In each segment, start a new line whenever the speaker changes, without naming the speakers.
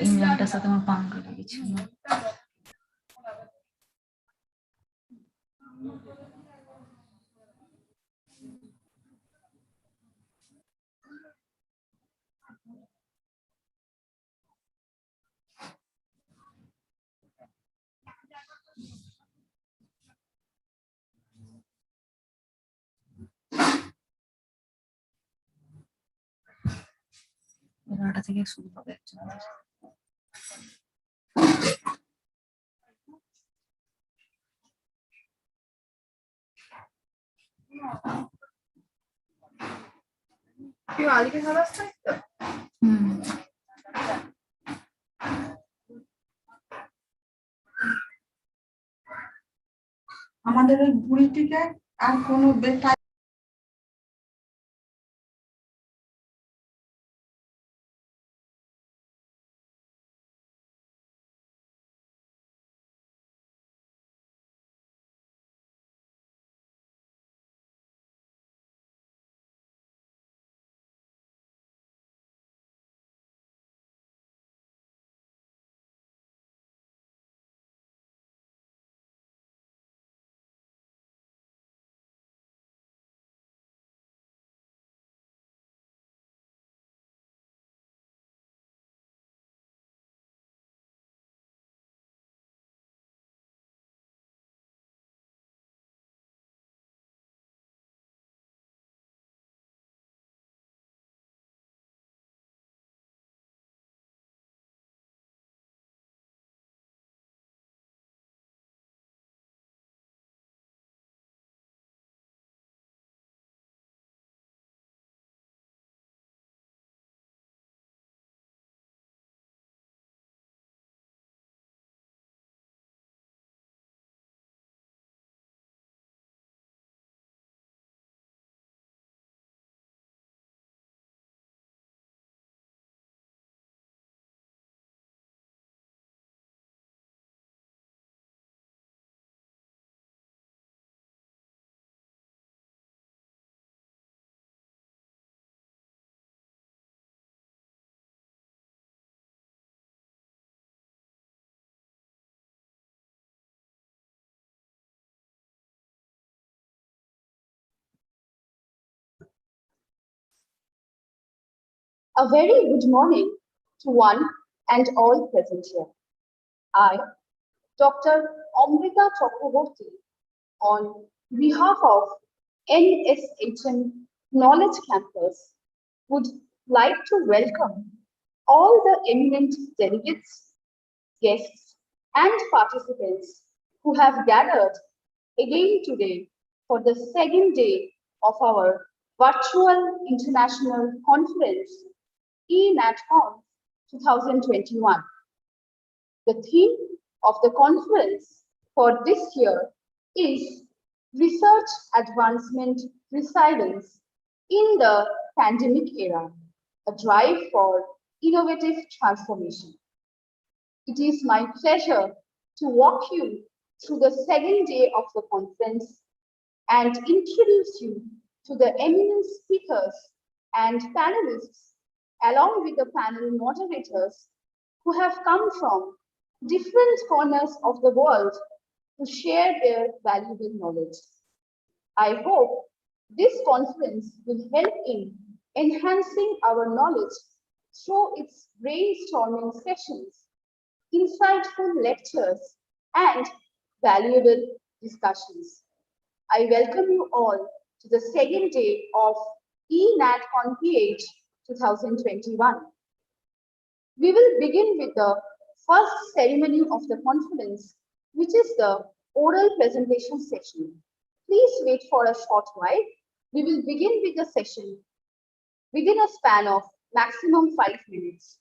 ইংল্যান্ডের সাথে আমার পাঙ্গা লেগেছিল। এগারোটা থেকে শুরু হবে একজনের।
আমাদের ওই বুড়িটিকে আর কোনো বেটা
A very good morning to one and all present here. I, Dr. Amrita Chakraborty, on behalf of NSHM Knowledge Campus, would like to welcome all the eminent delegates, guests, and participants who have gathered again today for the second day of our virtual international conference, eNatCon 2021. The theme of the conference for this year is Research Advancement Resilience in the Pandemic Era, a drive for innovative transformation. It is my pleasure to walk you through the second day of the conference and introduce you to the eminent speakers and panelists, along with the panel moderators who have come from different corners of the world to share their valuable knowledge. I hope this conference will help in enhancing our knowledge through its brainstorming sessions, insightful lectures, and valuable discussions. I welcome you all to the second day of eNatCon PH 2021. We will begin with the first ceremony of the conference, which is the oral presentation session. Please wait for a short while. We will begin with the session within a span of maximum 5 minutes.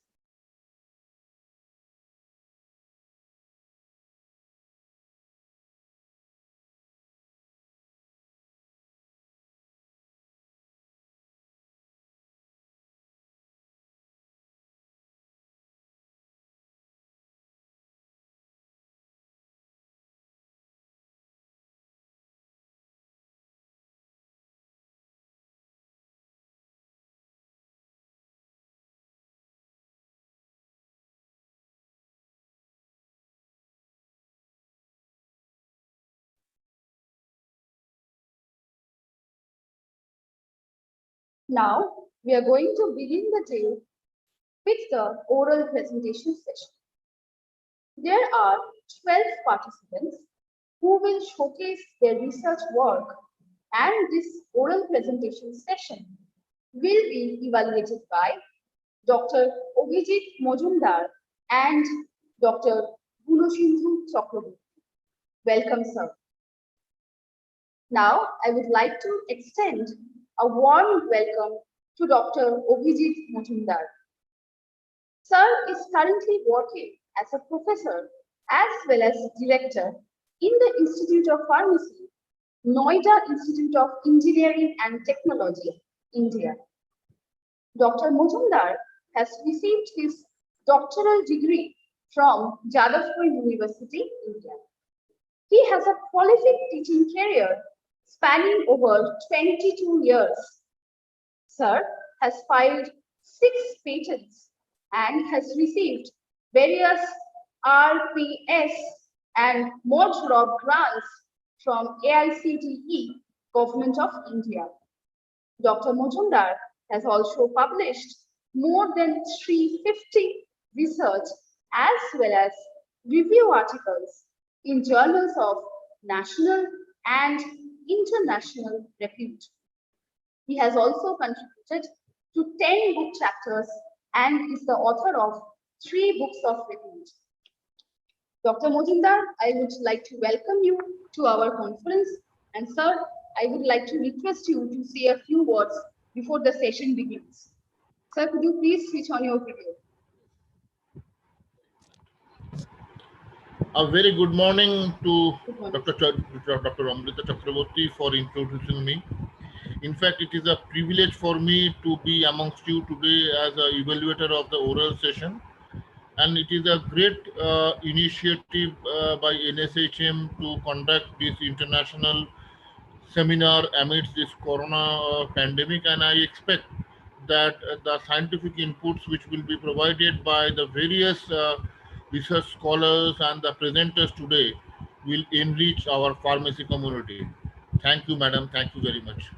Now, we are going to begin the day with the oral presentation session. There are 12 participants who will showcase their research work, and this oral presentation session will be evaluated by Dr. Abhijit Majumdar and Dr. Gunosindhu Chakraborty. Welcome, sir. Now, I would like to extend a warm welcome to Dr. Abhijit Majumdar. Sir is currently working as a professor as well as director in the Institute of Pharmacy, Noida Institute of Engineering and Technology, India. Dr. Majumdar has received his doctoral degree from Jadavpur University, India. He has a prolific teaching career spanning over 22 years. Sir has filed 6 patents and has received various RPS and Schroff grants from AICTE, Government of India. Dr. Majumdar has also published more than 350 research as well as review articles in journals of national and international repute. He has also contributed to 10 book chapters and is the author of 3 books of repute. Dr. Majumdar, I would like to welcome you to our conference. And sir, I would like to request you to say a few words before the session begins. Sir, could you please switch on your video?
A very good morning to Dr. Amrita Chakraborty for introducing me. In fact, it is a privilege for me to be amongst you today as an evaluator of the oral session. And it is a great initiative by NSHM to conduct this international seminar amidst this corona pandemic. And I expect that the scientific inputs which will be provided by the various research scholars and the presenters today will enrich our pharmacy community. Thank you, madam. Thank you very much.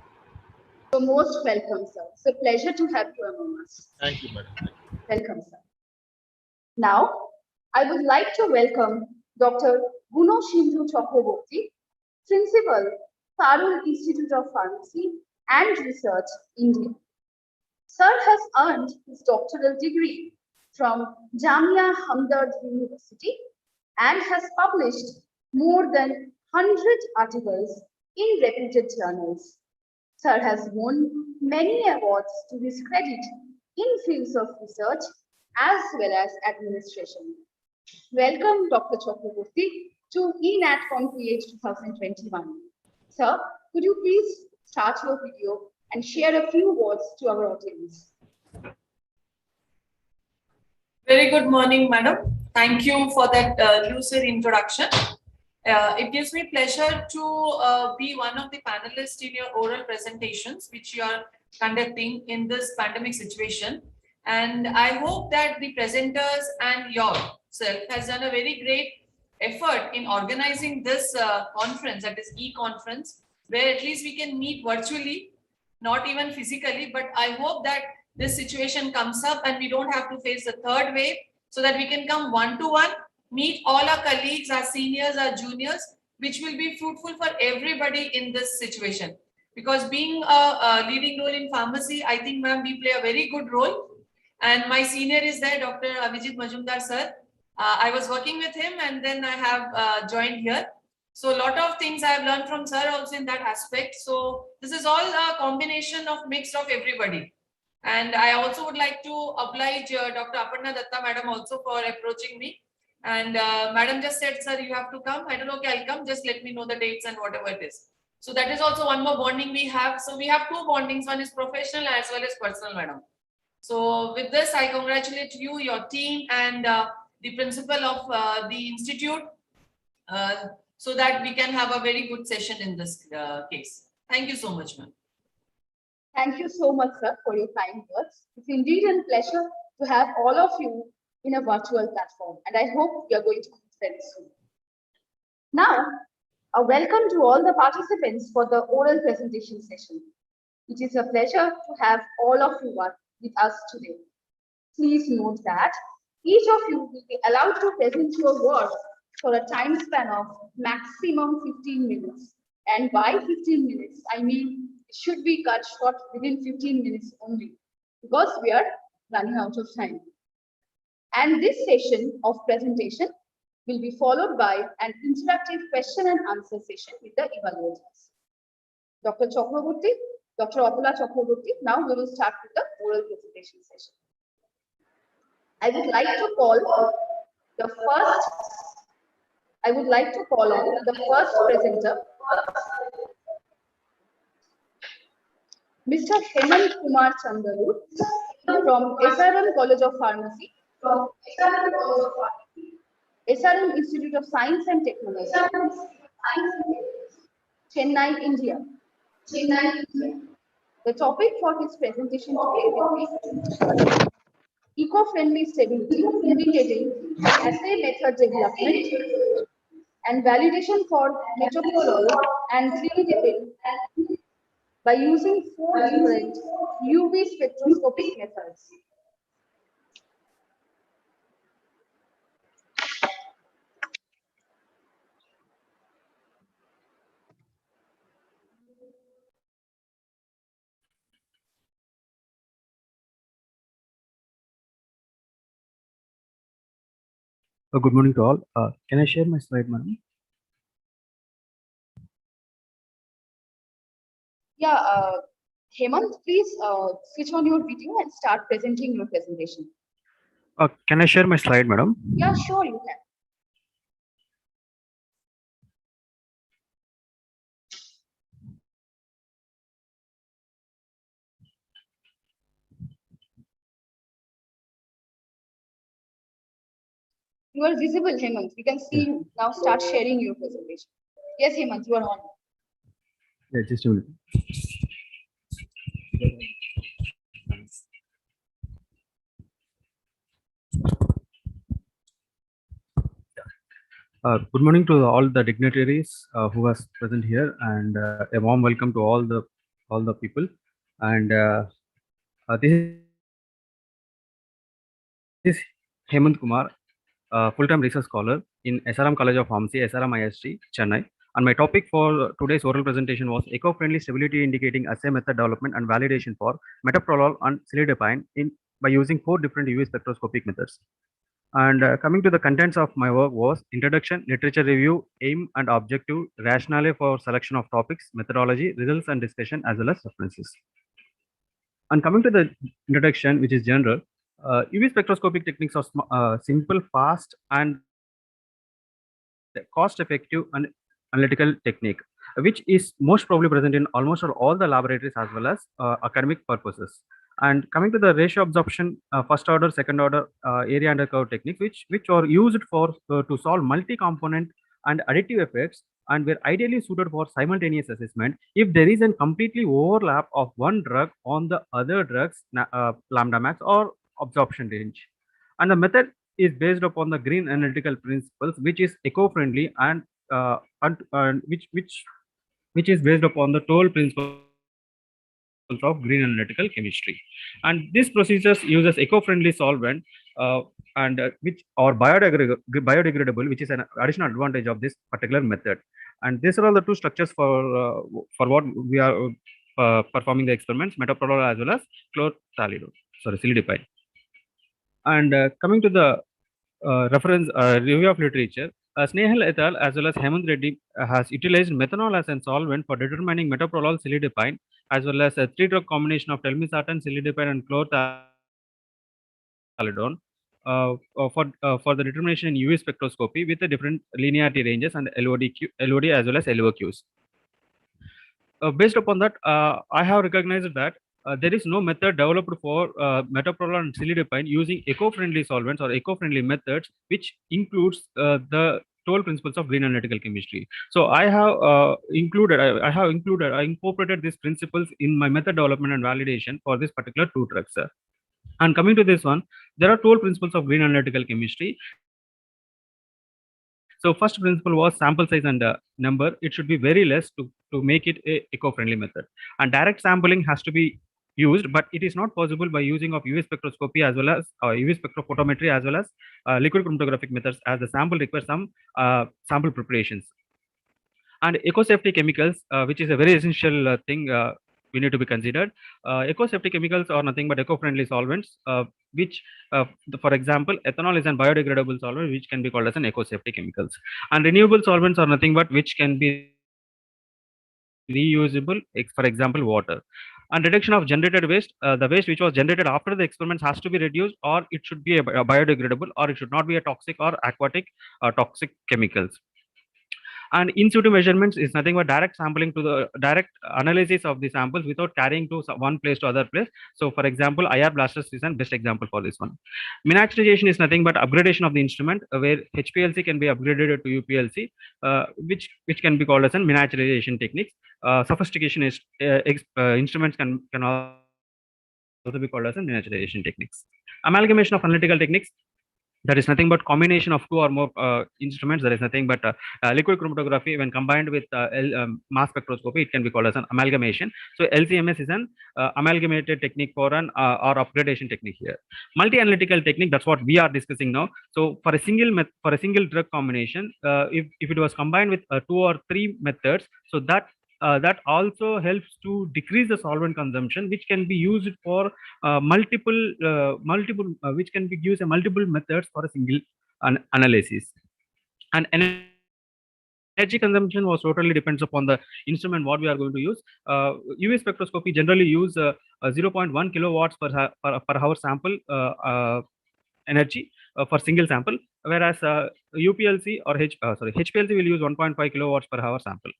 You're most welcome, sir. It's a pleasure to have you among us.
Thank you, madam. Thank you.
Welcome, sir. Now, I would like to welcome Dr. Gunosindhu Chakraborty, Principal, Tharun Institute of Pharmacy and Research, India. Sir has earned his doctoral degree from Jamia Hamdard University and has published more than 100 articles in reputed journals. Sir has won many awards to his credit in fields of research as well as administration. Welcome, Dr. Chakraborty, to ENAT ConPH 2021. Sir, could you please start your video and share a few words to our audience?
Very good morning, madam. Thank you for that lucid introduction. It gives me pleasure to be one of the panelists in your oral presentations, which you are conducting in this pandemic situation. And I hope that the presenters and yourself has done a very great effort in organizing this conference, that is e-conference, where at least we can meet virtually, not even physically, but I hope that this situation comes up and we don't have to face the third wave, so that we can come one-to-one, meet all our colleagues, our seniors, our juniors, which will be fruitful for everybody in this situation. Because being a leading role in pharmacy, I think, ma'am, we play a very good role. And my senior is there, Dr. Abhijit Majumdar, sir. I was working with him and then I have joined here. So a lot of things I have learned from sir also in that aspect. So this is all a combination of mix of everybody. And I also would like to oblige Dr. Aparna Datta madam also for approaching me. And madam just said, sir, you have to come. I don't know, okay, I'll come. Just let me know the dates and whatever it is. So that is also one more bonding we have. So we have 2 bondings. One is professional as well as personal, madam. So with this, I congratulate you, your team, and the principal of the institute, so that we can have a very good session in this case. Thank you so much, ma'am.
Thank you so much, sir, for your kind words. It's indeed a pleasure to have all of you in a virtual platform, and I hope we are going to meet very soon. Now, a welcome to all the participants for the oral presentation session. It is a pleasure to have all of you with us today. Please note that each of you will be allowed to present your work for a time span of maximum 15 minutes. And by 15 minutes, I mean it should be cut short within 15 minutes only, because we are running out of time. And this session of presentation will be followed by an interactive question and answer session with the evaluators. Dr. Chakraborty, Dr. Apula Chakraborty, now we will start with the oral presentation session. I would like to call on the first presenter, Mr. Hemant Kumar Chandaru from SRM College of Pharmacy, SRM Institute of Science and Technology, Chennai, India. The topic for his presentation today will be eco-friendly stability indicating assay method development and validation for metoprolol and clinidipine by using 4 different UV spectroscopic methods.
Good morning to all. Can I share my slide, madam?
Yeah, Hemant, please switch on your video and start presenting your presentation.
Can I share my slide, madam?
Yeah, sure, you can. You are visible, Hemant. We can see you. Now start sharing your presentation. Yes, Hemant, you are on.
Yeah, just a minute. Good morning to all the dignitaries who are present here, and a warm welcome to all the people. And this is Hemant Kumar, full-time research scholar in SRM College of Pharmacy, SRM IST, Chennai. And my topic for today's oral presentation was eco-friendly stability indicating assay method development and validation for metoprolol and cilidipine by using 4 different UV spectroscopic methods. And coming to the contents of my work was introduction, literature review, aim and objective, rationale for selection of topics, methodology, results and discussion, as well as references. And coming to the introduction, which is general, UV spectroscopic techniques are simple, fast, and cost-effective and analytical technique, which is most probably present in almost all the laboratories as well as academic purposes. And coming to the ratio absorption, first order, second order area under curve technique, which are used for to solve multi-component and additive effects, and were ideally suited for simultaneous assessment if there is a completely overlap of one drug on the other drug's lambda max or absorption range. And the method is based upon the green analytical principles, which is eco-friendly and which is based upon the toll principles of green analytical chemistry. And these procedures uses eco-friendly solvent which are biodegradable, which is an additional advantage of this particular method. And these are all the 2 structures for what we are performing the experiments: metoprolol as well as cilidipine. And coming to the reference review of literature, Snehal et al. As well as Hemant Reddy has utilized methanol as a solvent for determining metoprolol, cilidipine, as well as a 3-drug combination of telmisartan, cilidipine, and chlorthalidone for the determination in UV spectroscopy with the different linearity ranges and LOD as well as LOQs. Based upon that, I have recognized that there is no method developed for metoprolol and cilidipine using eco-friendly solvents or eco-friendly methods, which includes the toll principles of green analytical chemistry. So I have incorporated these principles in my method development and validation for this particular 2 drugs. And coming to this one, there are 12 principles of green analytical chemistry. So first principle was sample size and number. It should be very less to to make it a eco-friendly method. And direct sampling has to be used, but it is not possible by using of UV spectroscopy as well as UV spectrophotometry as well as liquid chromatographic methods, as the sample requires some sample preparations. And eco-safety chemicals, which is a very essential thing we need to be considered. Eco-safety chemicals are nothing but eco-friendly solvents, which, for example, ethanol is a biodegradable solvent, which can be called as an eco-safety chemicals. And renewable solvents are nothing but which can be reusable, for example, water. And reduction of generated waste, the waste which was generated after the experiments has to be reduced, or it should be a biodegradable, or it should not be a toxic or aquatic toxic chemicals. And in situ measurements is nothing but direct sampling to the direct analysis of the samples without carrying to one place to other place. So for example, IR blasters is the best example for this one. Miniaturization is nothing but upgradation of the instrument, where HPLC can be upgraded to UPLC, which can be called as a miniaturization techniques. Sophistication is instruments can also be called as a miniaturization techniques. Amalgamation of analytical techniques, that is nothing but combination of two or more instruments. That is nothing but liquid chromatography when combined with mass spectroscopy, it can be called as an amalgamation. So LCMS is an amalgamated technique for an or upgradation technique here. Multi-analytical technique, that's what we are discussing now. So for a single drug combination, if it was combined with 2 or 3 methods, so that also helps to decrease the solvent consumption, which can be used for which can be used multiple methods for a single analysis. And energy consumption was totally depends upon the instrument what we are going to use. UV spectroscopy generally use 0.1 kilowatts per hour sample energy for single sample, whereas UPLC or HPLC will use 1.5 kilowatts per hour sample.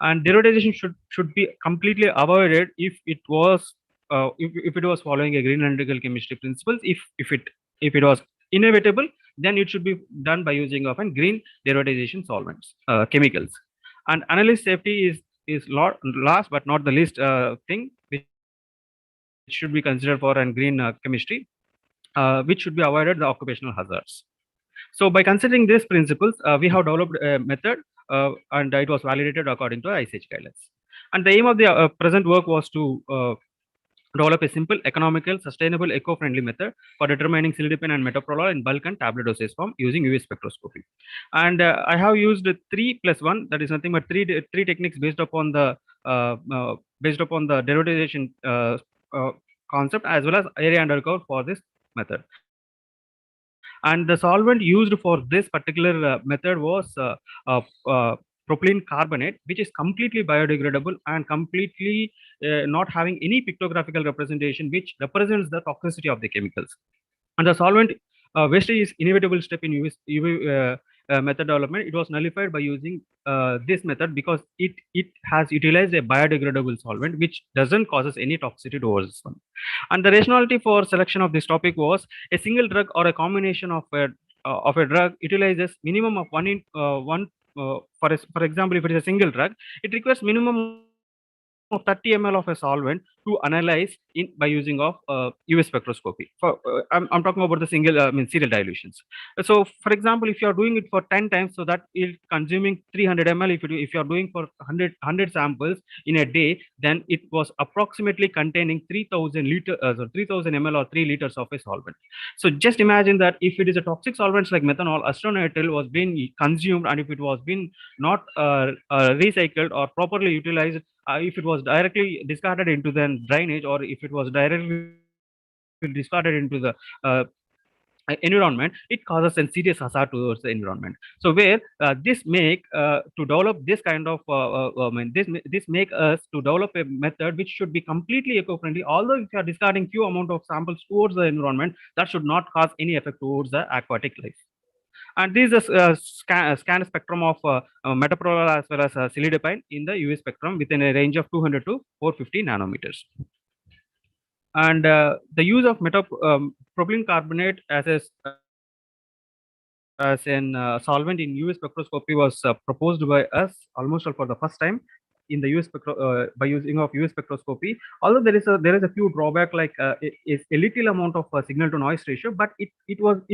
And derivatization should be completely avoided if it was following a green analytical chemistry principles. If it was inevitable, then it should be done by using of a green derivatization solvents, chemicals. And analyst safety is last but not the least thing which should be considered for a green chemistry, which should be avoided the occupational hazards. So by considering these principles, we have developed a method, and it was validated according to ICH guidelines. And the aim of the present work was to develop a simple, economical, sustainable, eco-friendly method for determining sildenafil and metoprolol in bulk and tablet dosage form using UV spectroscopy. And I have used 3+1, that is nothing but three techniques based upon the derivatization concept, as well as area under curve for this method. And the solvent used for this particular method was propylene carbonate, which is completely biodegradable and completely not having any pictographical representation which represents the toxicity of the chemicals. And the solvent wastage is inevitable step in UV method development. It was nullified by using this method because it has utilized a biodegradable solvent which doesn't causes any toxicity towards this one. And the rationality for selection of this topic was a single drug or a combination of a drug utilizes minimum of for example, if it is a single drug, it requires minimum of 30 ml of a solvent to analyze by using of UV spectroscopy. I'm talking about the serial dilutions. So for example, if you are doing it for 10 times, so that is consuming 300 ml. If you are doing for 100 samples in a day, then it was approximately containing 3000 ml or 3 liters of a solvent. So just imagine that if it is a toxic solvents like methanol, acetonitrile was being consumed, and if it was being not recycled or properly utilized, if it was directly discarded into the drainage, or if it was directly discarded into the environment, it causes a serious hazard towards the environment. So where this make to develop this kind of this make us to develop a method which should be completely eco-friendly. Although if you are discarding few amount of samples towards the environment, that should not cause any effect towards the aquatic life. And this is a scan spectrum of metoprolol as well as sildenafil in the UV spectrum within a range of 200 to 450 nanometers. And the use of propylene carbonate as an solvent in UV spectroscopy was proposed by us almost for the first time in the by using of US spectroscopy. Although there is a few drawback, like is a little amount of signal to noise ratio, but it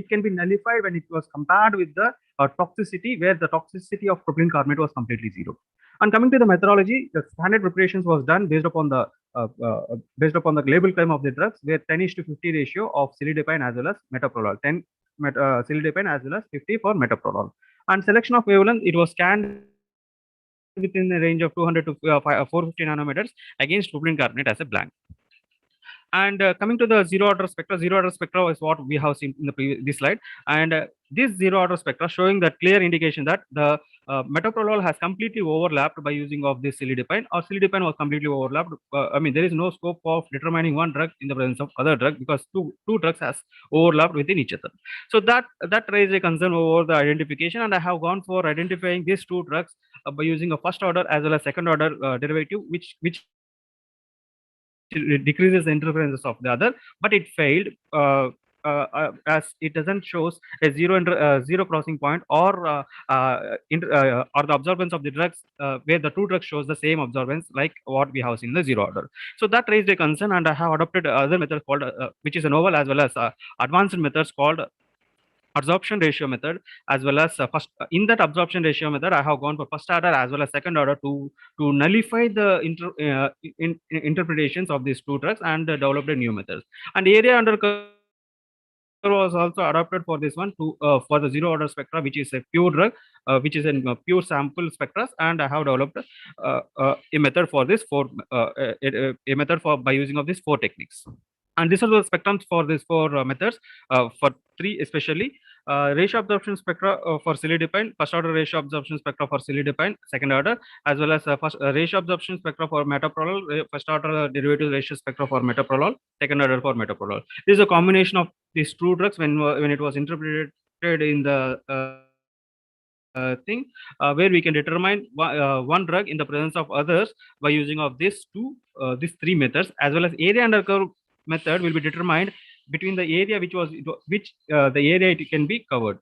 can be nullified when it was compared with the toxicity, where the toxicity of propylene carbonate was completely zero. And coming to the methodology, the standard preparations was done based upon the label claim of the drugs, where 10:50 ratio of silidepine as well as metoprolol, 10 silidepine as well as 50 for metoprolol. And selection of wavelength, it was scanned within the range of 200 to 450 nanometers against propylene carbonate as a blank. And coming to the zero order spectra is what we have seen in the this slide. And this zero order spectra showing that clear indication that the metoprolol has completely overlapped by using of this silidepine, or silidepine was completely overlapped. I mean, there is no scope of determining one drug in the presence of other drug, because two drugs has overlapped within each other. So that raised a concern over the identification, and I have gone for identifying these two drugs by using a first order as well as second order derivative, which decreases the interferences of the other, but it failed as it doesn't shows a zero crossing point, or the absorbance of the drugs where the two drugs shows the same absorbance like what we have seen in the zero order. So that raised a concern, and I have adopted other method called which is a novel as well as advanced methods called absorption ratio method, as well as first in that absorption ratio method I have gone for first order as well as second order to nullify the interpretations of these two drugs and developed a new methods. And area under curve was also adopted for this one to for the zero order spectra, which is a pure drug, which is a pure sample spectra, and I have developed a method for this a method for by using of these four techniques. And these are the spectrums for these four methods, for three especially. Ratio absorption spectra for silidepine, first order ratio absorption spectra for silidepine, second order, as well as first ratio absorption spectra for metoprolol, first order derivative ratio spectra for metoprolol, second order for metoprolol. This is a combination of these two drugs when it was interpreted in the thing where we can determine one drug in the presence of others by using of these three methods, as well as area under curve method will be determined between the area the area it can be covered.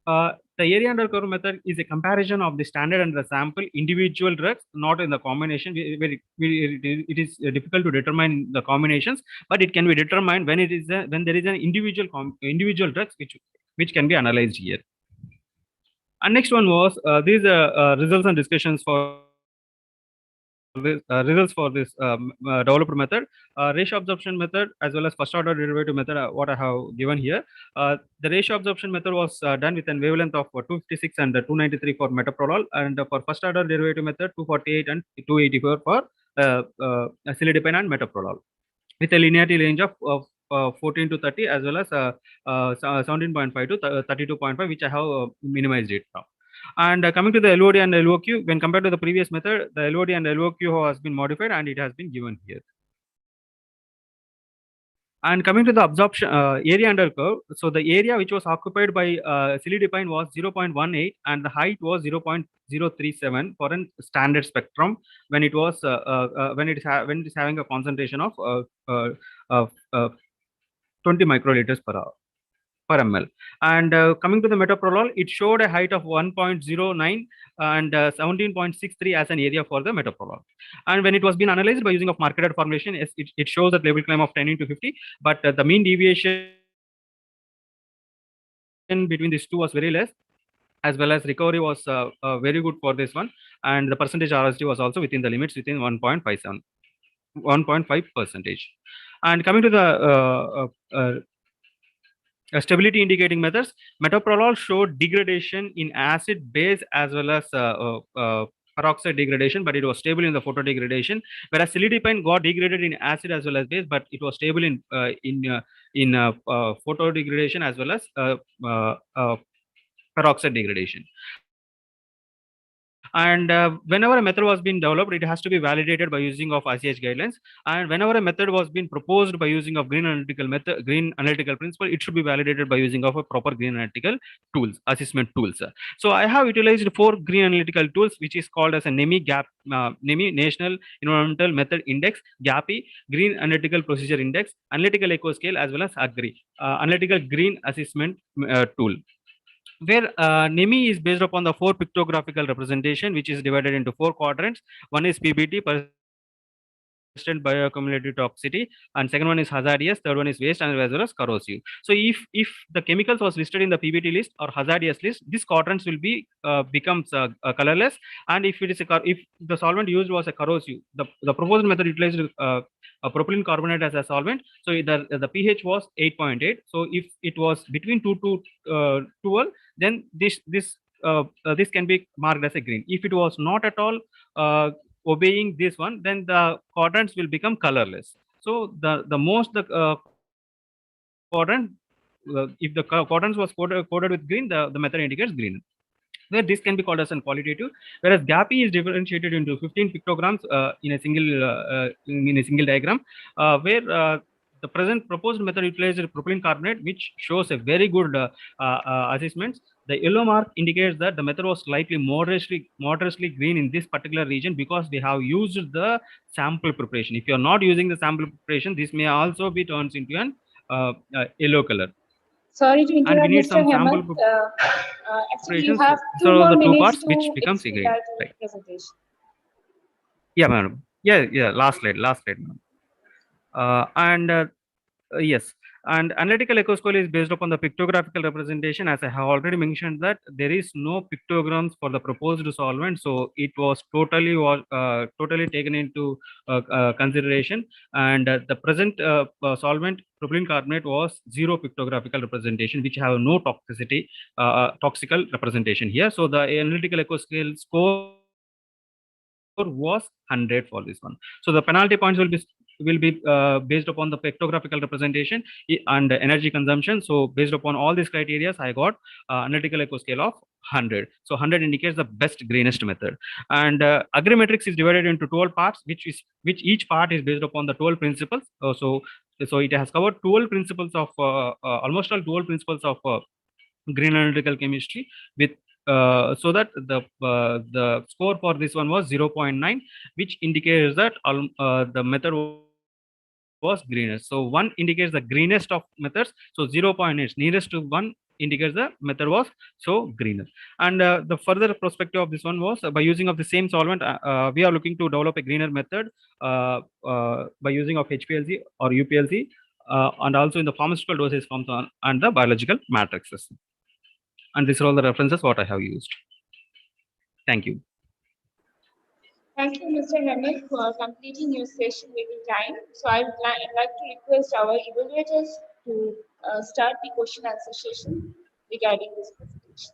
The area under curve method is a comparison of the standard and the sample individual drugs, not in the combination. It is difficult to determine the combinations, but it can be determined when when there is an individual drugs which can be analyzed here. And next one was these results and discussions for this developer method, ratio absorption method, as well as first order derivative method, what I have given here. The ratio absorption method was done with a wavelength of 256 and 293 for metoprolol, and for first order derivative method 248 and 284 for silidepine and metoprolol, with a linearity range of 14 to 30 as well as 17.5 to 32.5, which I have minimized it from. And coming to the LOD and LOQ, when compared to the previous method, the LOD and LOQ has been modified and it has been given here. And coming to the absorption area under curve, so the area which was occupied by silidepine was 0.18 and the height was 0.037 for a standard spectrum when it was when it is having a concentration of 20 microliters per hour per ml. And coming to the metoprolol, it showed a height of 1.09 and 17.63 as an area for the metoprolol. And when it was being analyzed by using of marketed formulation, it shows that label claim of 10×50, but the mean deviation between these two was very less, as well as recovery was very good for this one, and the percentage RSD was also within the limits, within 1.5 percentage. And coming to the stability indicating methods, metoprolol showed degradation in acid base as well as peroxide degradation, but it was stable in the photo degradation, whereas silidepine got degraded in acid as well as base, but it was stable in photo degradation as well as peroxide degradation. And whenever a method was being developed, it has to be validated by using of ICH guidelines. And whenever a method was being proposed by using of green analytical principle, it should be validated by using of a proper green analytical tools, assessment tools. So I have utilized 4 green analytical tools, which is called as a NEMI, National Environmental Method Index, GAPI, Green Analytical Procedure Index, Analytical Eco Scale, as well as AGRI, Analytical Green Assessment Tool. where NEMI is based upon the 4 pictographical representation, which is divided into 4 quadrants. One is PBT, persistent bioaccumulative toxicity, and second one is hazardous, third one is waste, and as well as corrosive. So if the chemicals was listed in the PBT list or hazardous list, these quadrants will be becomes colorless, and if it is if the solvent used was a corrosive, the proposed method utilized a propylene carbonate as a solvent, so the pH was 8.8. So if it was between 2 to 12, then this can be marked as a green. If it was not at all obeying this one, then the quadrants will become colorless. So the most the quadrant, if the quadrants was coded with green, the method indicates green, where this can be called as an qualitative, whereas GAPI is differentiated into 15 pictograms in a single diagram, where the present proposed method utilizes propylene carbonate, which shows a very good assessments. The yellow mark indicates that the method was slightly moderately green in this particular region because we have used the sample preparation. If you are not using the sample preparation, this may also be turned into an yellow color.
Sorry to
And we
interrupt,
need
Mr.
some sample
Hemant. Actually, you
preparations.
have
So
2 more
the 2
minutes
parts
to
which becomes
explain
green.
that
Right.
presentation.
Yeah, madam. Yeah. Last slide, madam. And yes, and analytical echo scale is based upon the pictographical representation. As I have already mentioned that there is no pictograms for the proposed solvent, so it was totally taken into consideration. And the present solvent propylene carbonate was 0 pictographical representation, which have no toxical representation here. So the analytical echo scale score was 100 for this one. So the penalty points will be based upon the pictographical representation and energy consumption. So based upon all these criteria, I got analytical echo scale of 100. So 100 indicates the best greenest method. And agrimetrics is divided into 12 parts, which each part is based upon the 12 principles. So it has covered 12 principles of almost all 12 principles of green analytical chemistry, with so that the score for this one was 0.9, which indicates that the method was greenest. So 1 indicates the greenest of methods, so 0.8 nearest to 1 indicates the method was so greener. And the further perspective of this one was by using of the same solvent, we are looking to develop a greener method by using of HPLC or UPLC, and also in the pharmaceutical dosage forms and the biological matrices. And these are all the references what I have used. Thank you.
Thank you, Mr. Hemant, for completing your session within time. So I would like to request our evaluators to start the question answer session regarding this presentation.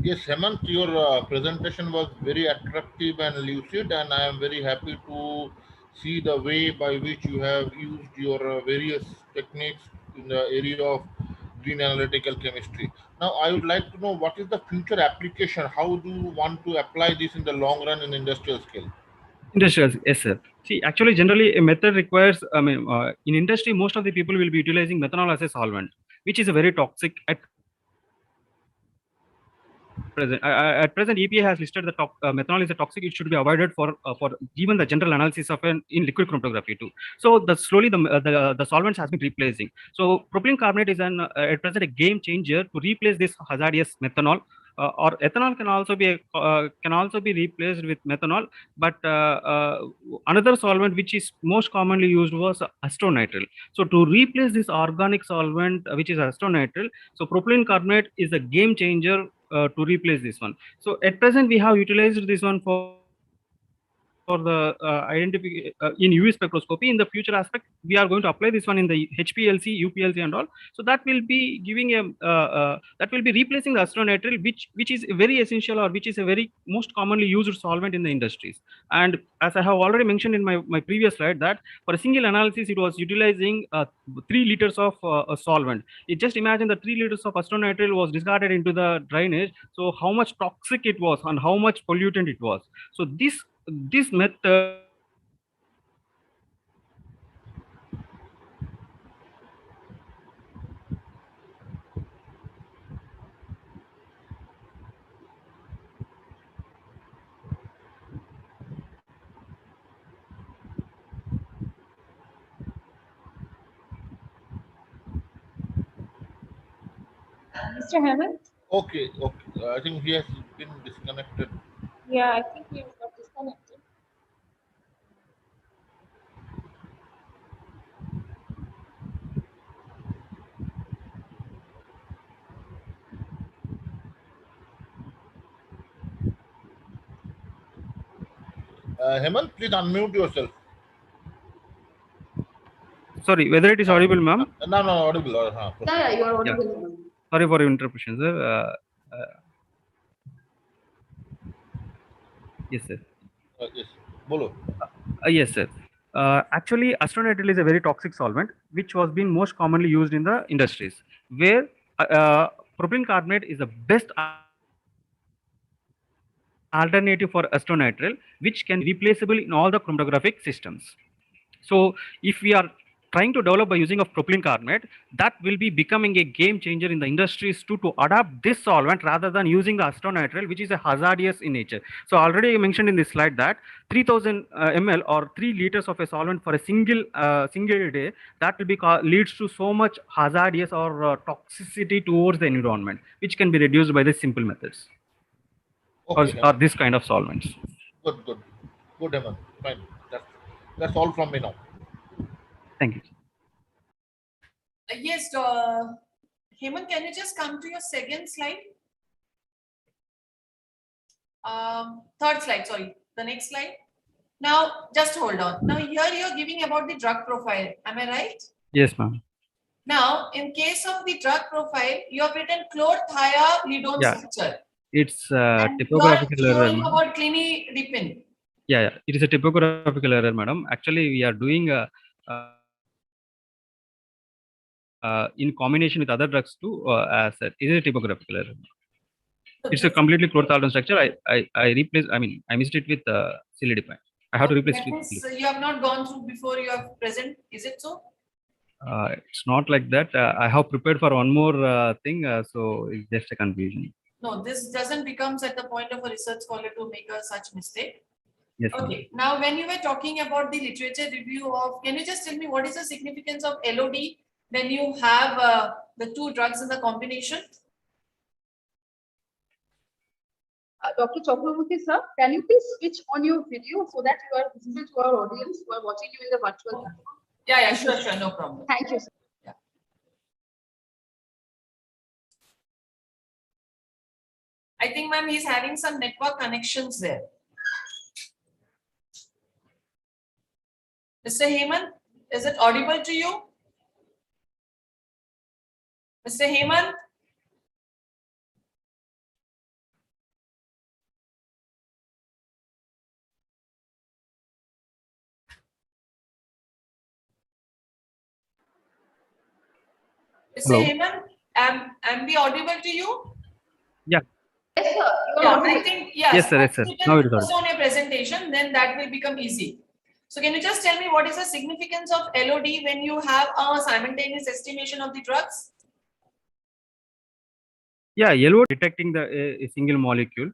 Yes, Hemant, your presentation was very attractive and lucid, and I am very happy to see the way by which you have used your various techniques in the area of green analytical chemistry. Now, I would like to know what is the future application? How do you want to apply this in the long run in industrial scale?
Industrial, yes, sir. See, actually, generally, a method requires, in industry, most of the people will be utilizing methanol as a solvent, which is a very toxic at present. At present, EPA has listed the methanol is a toxic. It should be avoided for even the general analysis of in liquid chromatography too. So slowly the solvents has been replacing. So propylene carbonate is at present a game changer to replace this hazardous methanol. Or ethanol can also be replaced with methanol, but another solvent which is most commonly used was acetonitrile. So to replace this organic solvent, which is acetonitrile, so propylene carbonate is a game changer to replace this one. So at present we have utilized this one for the identification in UV spectroscopy. In the future aspect, we are going to apply this one in the HPLC, UPLC, and all. So that will be giving a that will be replacing the acetonitrile, which is very essential, or which is a very most commonly used solvent in the industries. And as I have already mentioned in my previous slide, that for a single analysis, it was utilizing 3 liters of a solvent. You just imagine the 3 liters of acetonitrile was discarded into the drainage. So how much toxic it was and how much pollutant it was. So this method
Mr. Hemant?
Okay, okay. I think he has been disconnected.
Yeah, I think he got disconnected.
Hemant, please unmute yourself.
Sorry, whether it is audible, ma'am?
No, no, audible.
Yeah, you are
Yeah.
audible.
Sorry for your interruption, sir. Yes, sir.
Yes. Bolo.
Yes, sir. Actually, acetonitrile is a very toxic solvent, which was being most commonly used in the industries, where propylene carbonate is the best alternative for acetonitrile, which can be replaceable in all the chromatographic systems. So, if we are trying to develop by using of propylene carbonate, that will be becoming a game changer in the industries to adapt this solvent rather than using the acetonitrile, which is a hazardous in nature. So already I mentioned in this slide that 3000 ml or 3 liters of a solvent for a single day, that will be leads to so much hazardous or toxicity towards the environment, which can be reduced by the simple methods.
Okay,
Or this kind of solvents.
good, good, good, Hemant. Fine. That's all from me now.
Thank you.
Yes, Hemant, can you just come to your second slide? Third slide, sorry, the next slide. Now, just hold on. Now, here you're giving about the drug profile. Am I right?
Yes, ma'am.
Now, in case of the drug profile, you have written chlorothiazidone structure.
It's
And
typographical
you are
error.
showing about clinidipine.
Yeah, it is a typographical error, madam. Actually, we are doing in combination with other drugs too. As it is a typographical error. It's a completely chlorothalidone structure. I replaced. I mean, I missed it with cilidipine. I have to replace
That
it.
means you have not gone through before you have present. Is it so?
It's not like that. I have prepared for one more thing, so it's just a confusion.
No, this doesn't becomes at the point of a research scholar to make a such mistake.
Yes.
Okay. Now, when you were talking about the literature review of, can you just tell me what is the significance of LOD when you have the two drugs in the combination?
Dr. Chakraborty sir, can you please switch on your video so that you are visible to our audience who are watching you in the virtual platform?
Yeah, sure, no problem.
Thank you, sir.
Yeah. I think, ma'am, he's having some network connections there. Mr. Hemant, is it audible to you? Mr. Hemant? Mr. Hemant, am we audible to you?
Yeah.
Yes, sir.
Yeah, I think,
Yes, sir. Yes, sir.
You
Now
can
it is
focus
audible.
on your presentation, then that will become easy. So can you just tell me what is the significance of LOD when you have a simultaneous estimation of the drugs?
Yeah, yellow detecting the a single molecule.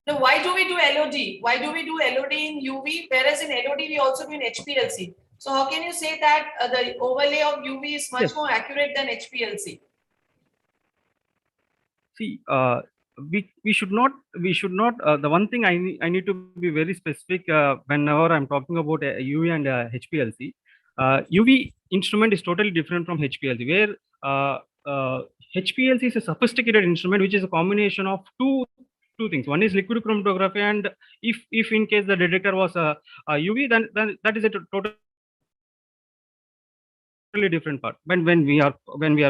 Now, why do we do LOD? Why do we do LOD in UV, whereas in LOD we also do in HPLC? So how can you say that the overlay of UV is much more accurate than HPLC?
See, we should not the one thing I need to be very specific whenever I'm talking about UV and HPLC. UV instrument is totally different from HPLC, where HPLC is a sophisticated instrument which is a combination of two things. One is liquid chromatography, and if in case the detector was a UV, then that is a totally different part. When we are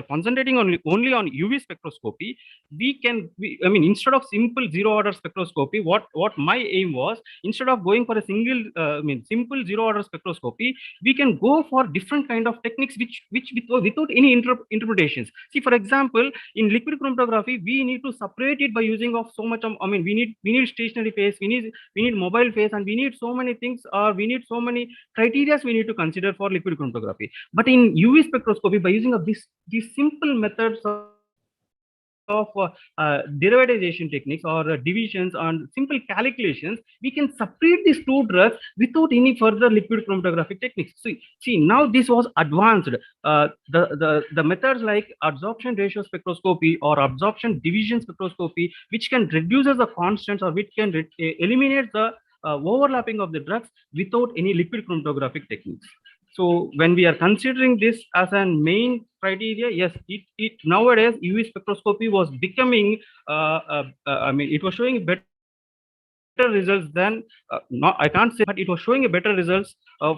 concentrating only on UV spectroscopy, I mean, instead of simple zero order spectroscopy, what my aim was, instead of going for a simple zero order spectroscopy, we can go for different kind of techniques which without any interpretations. See, for example, in liquid chromatography, we need to separate it by using of so much I mean, we need stationary phase, we need mobile phase, and we need so many things, or we need so many criteria we need to consider for liquid chromatography. But in UV spectroscopy, by using of these simple methods of derivatization techniques or divisions and simple calculations, we can separate these two drugs without any further liquid chromatographic techniques. See, now this was advanced. The methods like absorption ratio spectroscopy or absorption division spectroscopy, which can reduce the constants or which can eliminate the overlapping of the drugs without any liquid chromatographic techniques. So when we are considering this as a main criteria, yes, it nowadays UV spectroscopy was becoming, I mean, it was showing better results than, not, I can't say, but it was showing a better results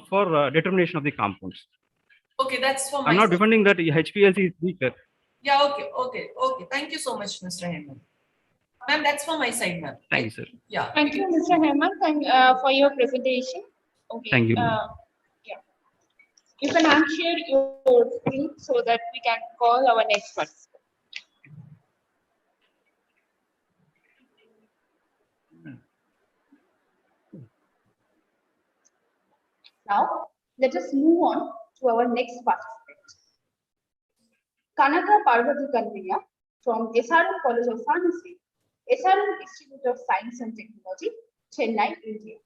for determination of the compounds.
Okay, that's for my
I'm not
side.
defending that HPLC is weaker.
Yeah, okay. Thank you so much, Mr. Hemant. Ma'am, that's for my side, ma'am.
Thank you, sir.
Yeah.
Thank you, Mr. Hemant, for your presentation. Okay.
Thank you.
Yeah. You can unshare your screen so that we can call our next participant.
Now, let us move on to our next participant. Kanaka Parvati Kanviya from SRM College of Pharmacy, SRM Institute of Science and Technology, Chennai, India.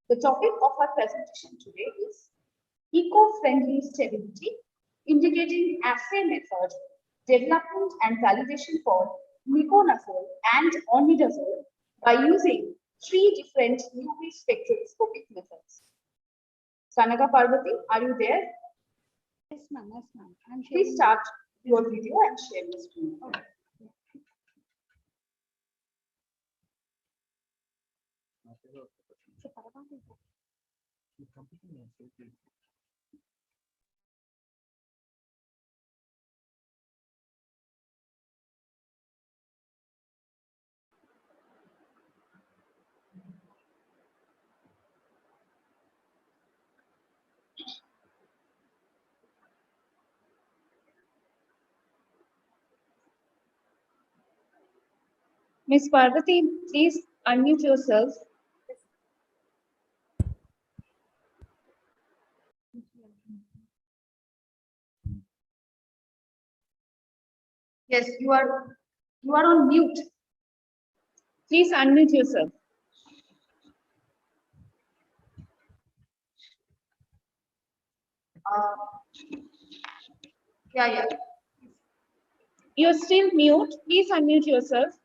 The topic of our presentation today is eco-friendly stability, integrating assay method, development and validation for miconazole and onidazole by using 3 different UV spectroscopic methods. Kanaka Parvati, are you there?
Yes, ma'am. Yes, ma'am. I'm sure.
Please start your video and share your screen.
Okay.
Ms. Parvati, please unmute yourself.
Yes, you are on mute.
Please unmute yourself.
Yeah.
You're still mute. Please unmute yourself.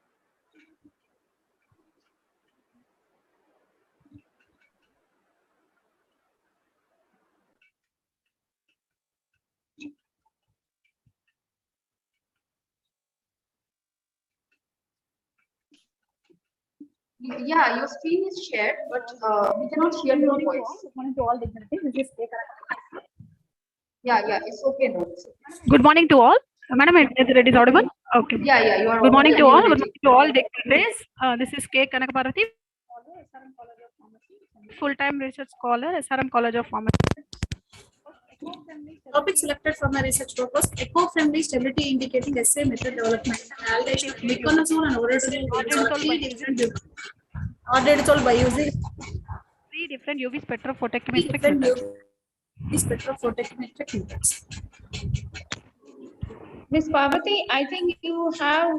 Yeah, your screen is shared, but we cannot hear your voice.
Good morning to all dignitaries. This is K.
Yeah, it's okay now.
Good morning to all. Madam, it is audible? Okay.
Yeah, you are.
Good morning to
audible
all.
and
Good
you're
morning to all dignitaries. This is K. Kanakaparati, full-time research scholar, SRM College of Pharmacy.
Topic selected for my research purpose: eco-friendly stability indicating assay method development. Validation of miconazole and orodazole by using
3 different UV
spectrophotometric methods.
Ms. Parvati, I think you have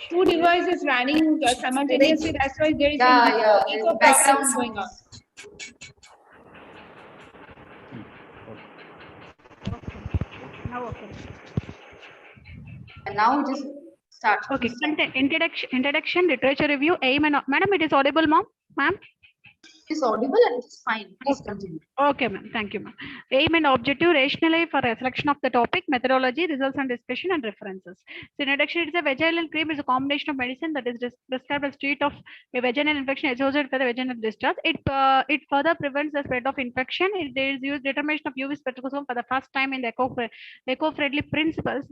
2 devices running simultaneously. That's why there is
Yeah,
echo
background
background going on.
Now, okay.
And now just start.
Okay. Introduction, literature review, aim and madam, it is audible, ma'am.
It's audible and it's fine. Please continue.
Okay, ma'am. Thank you, ma'am. Aim and objective, rationale for a selection of the topic, methodology, results and discussion and references. So, introduction, it's a vaginal cream is a combination of medicine that is prescribed as treat of a vaginal infection associated with a vaginal discharge. It further prevents the spread of infection. It is used determination of UV spectroscopy for the first time in the eco-friendly principles.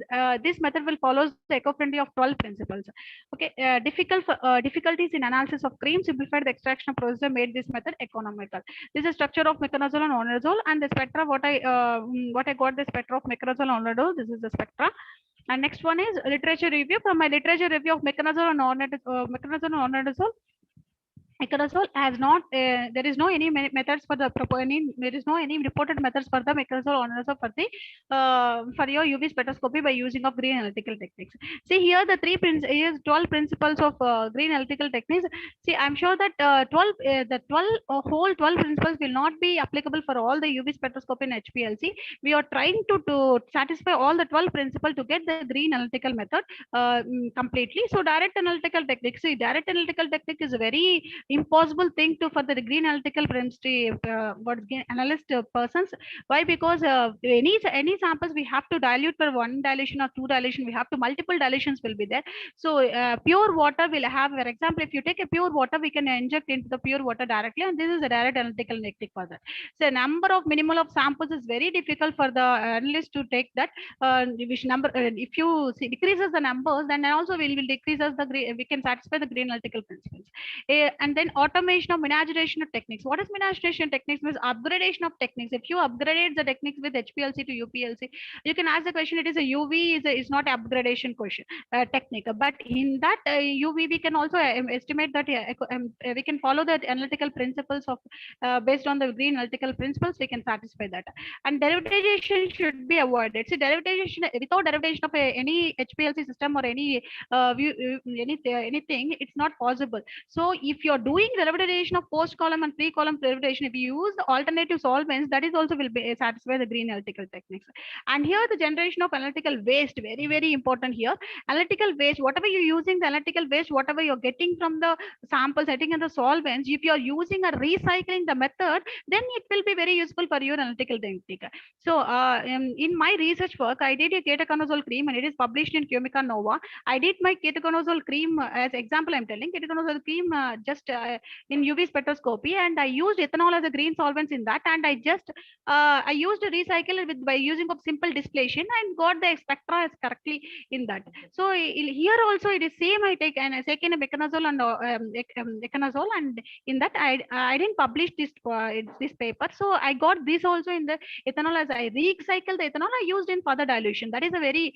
This method will follow the eco-friendly of 12 principles. Okay, difficulties in analysis of cream, simplified the extraction procedure made this method economical. This is structure of miconazole and onidazole, and the spectra. What I got the spectra of miconazole and onidazole. This is the spectra. And next one is literature review. From my literature review of miconazole and onidazole, Meclizole has not, there is no any methods for the there is no any reported methods for the meclizole onorazole for the for your UV spectroscopy by using of green analytical techniques. See here the 12 principles of green analytical techniques. See, I'm sure that 12 principles will not be applicable for all the UV spectroscopy in HPLC. We are trying to satisfy all the 12 principles to get the green analytical method completely. So direct analytical technique. See, direct analytical technique is a very impossible thing to for the green analytical chemistry analyst persons. Why? Because any samples we have to dilute for one dilution or two dilution. We have to multiple dilutions will be there. So pure water will have, for example, if you take a pure water, we can inject into the pure water directly, and this is a direct analytical technique for that. So number of minimal of samples is very difficult for the analyst to take that. Which number if you see decreases the numbers, then also will decreases the we can satisfy the green analytical principles. And then automation of miniaturization of techniques. What is miniaturization techniques? Means upgradation of techniques. If you upgrade the techniques with HPLC to UPLC, you can ask the question, it is a UV is not upgradation question technique, but in that UV we can also estimate that we can follow the analytical principles of based on the green analytical principles, we can satisfy that. And derivatization should be avoided. See, derivatization, without derivation of any HPLC system or any anything, it's not possible. So if you're doing derivatization of post column and pre column derivatization, if you use the alternative solvents, that is also will be satisfy the green analytical techniques. And here the generation of analytical waste, very important here. Analytical waste, whatever you're using the analytical waste, whatever you're getting from the sample setting and the solvents, if you're using a recycling the method, then it will be very useful for your analytical technique. So in my research work, I did a ketoconazole cream and it is published in Chemica Nova. I did my ketoconazole cream as example, I'm telling ketoconazole cream just in UV spectroscopy, and I used ethanol as a green solvents in that, and I just I used a recycle with by using of simple distillation and got the spectra as correctly in that. So here also it is same. I take and I take in a meconazole and econazole, and in that I didn't publish this paper. So I got this also in the ethanol as I recycle the ethanol I used in further dilution. That is a very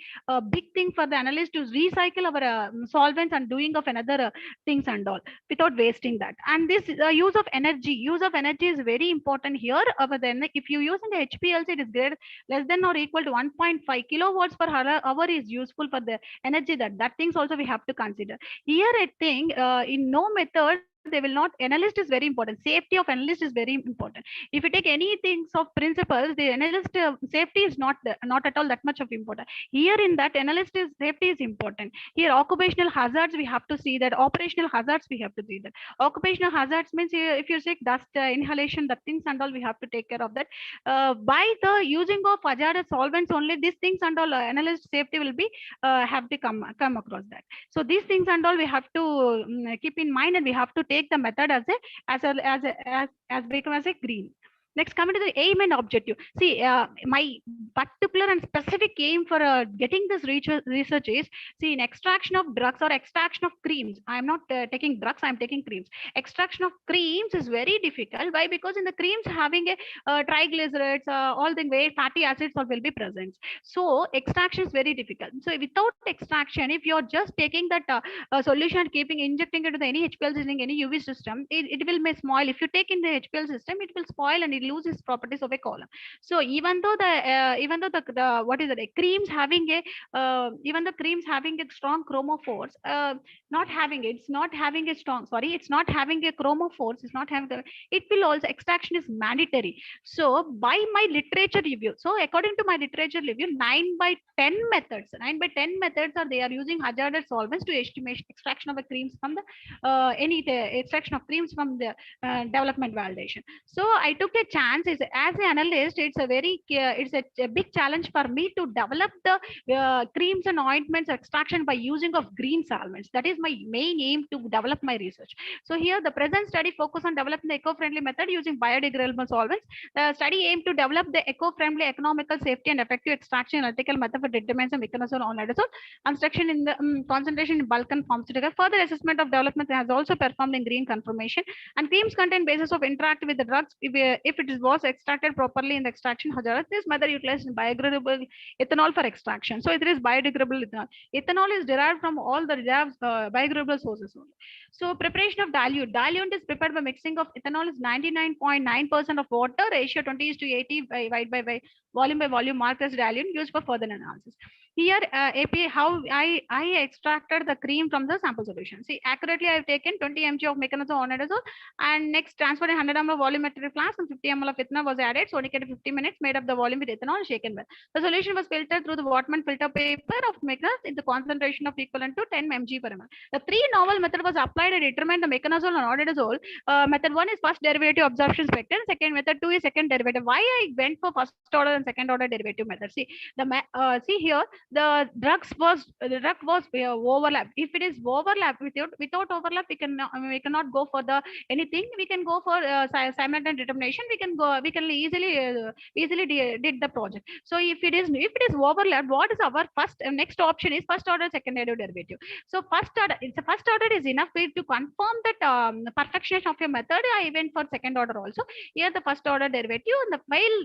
big thing for the analyst to recycle our solvents and doing of another things and all without wasting that. And this use of energy is very important here. Then if you use in the HPLC, it is greater less than or equal to 1.5 kilowatts per hour is useful for the energy. That things also we have to consider here. I think in no method they will not. Analyst is very important. Safety of analyst is very important. If you take any things of principles, the analyst safety is not at all that much of important. Here in that analyst is safety is important. Here occupational hazards we have to see that. Operational hazards we have to see that. Occupational hazards means if you say dust inhalation, the things and all we have to take care of that. By the using of hazardous solvents only, these things and all analyst safety will be have to come across that. So these things and all we have to keep in mind, and we have to take the method as become as a green. Next, coming to the aim and objective. See, my particular and specific aim for getting this research is, see, in extraction of drugs or extraction of creams. I'm not taking drugs, I'm taking creams. Extraction of creams is very difficult. Why? Because in the creams having a triglycerides, all the way fatty acids will be present. So extraction is very difficult. So without extraction, if you're just taking that solution, injecting it to any HPL using any UV system, it will may spoil. If you take in the HPL system, it will spoil and it loses properties of a column. So even though the what is it, creams having a even the creams having a strong chromophores, not having it, it's not having a strong, sorry, it's not having a chromophores, it's not having the, it will also, extraction is mandatory. So by my literature review, so according to my literature review, 9 by 10 methods are they are using hazardous solvents to estimate extraction of the creams from the extraction of creams from the development validation. So I took a chance. As an analyst, it's a big challenge for me to develop the creams and ointments extraction by using of green solvents. That is my main aim to develop my research. So here the present study focus on developing the eco-friendly method using biodegradable solvents. The study aimed to develop the eco-friendly, economical, safety and effective extraction analytical method for determining meconazole on adazole, construction in the concentration in bulk and pharmaceutical. Further assessment of development has also performed in green conformation, and creams contain basis of interact with the drugs if it was extracted properly in the extraction hazardous. This method utilizes biodegradable ethanol for extraction. So it is biodegradable ethanol. Ethanol is derived from all the biodegradable sources only. So preparation of dilute. Dilute is prepared by mixing of ethanol is 99.9% of water, ratio 20:80 by volume by volume marked as dilute used for further analysis. Here API, how I extracted the cream from the sample solution. See, accurately I have taken 20 mg of mechanizole or nitazole and next transferred 100 ml of volumetric flask and 50 ml of ethanol was added. So indicated 50 minutes, made up the volume with ethanol and shaken well. The solution was filtered through the Wortmann filter paper of mechanizole in the concentration of equivalent to 10 mg per ml. The three novel method was applied and determined the mechanizole and nitazole. Method 1 is first derivative absorption spectrum. Second method 2 is second derivative. Why I went for first order and second order derivative method? See see here the drug was overlap. If it is overlap, without overlap, we cannot go for the anything. We can go for simultaneous determination. We can easily did the project. So if it is overlap, what is our first next option is first order second order derivative. So first order is enough way to confirm that perfection of your method. I went for second order also. Here the first order derivative, and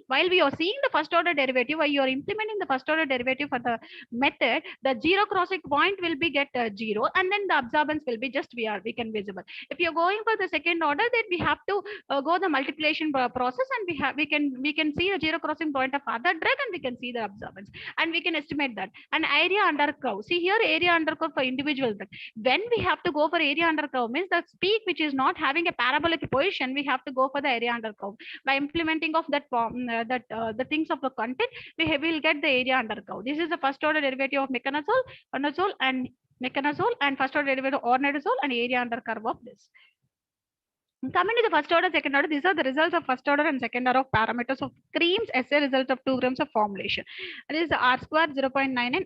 while we are seeing the first order derivative, while you are implementing the first order derivative for the method, the zero crossing point will be get 0, and then the absorbance will be just we can visible. If you're going for the second order, then we have to go the multiplication process, and we can see the zero crossing point of other drug, and we can see the absorbance, and we can estimate that. And area under curve. See here area under curve for individual drug. When we have to go for area under curve means the peak which is not having a parabolic position, we have to go for the area under curve. By implementing of that the things of the content, we will get the area under curve. This is the first order derivative of mechanizole and first order derivative of ornitazole and area under curve of this. Coming to the first order, second order, these are the results of first order and second order of parameters of creams assay result of 2 grams of formulation. This is R square 0.99.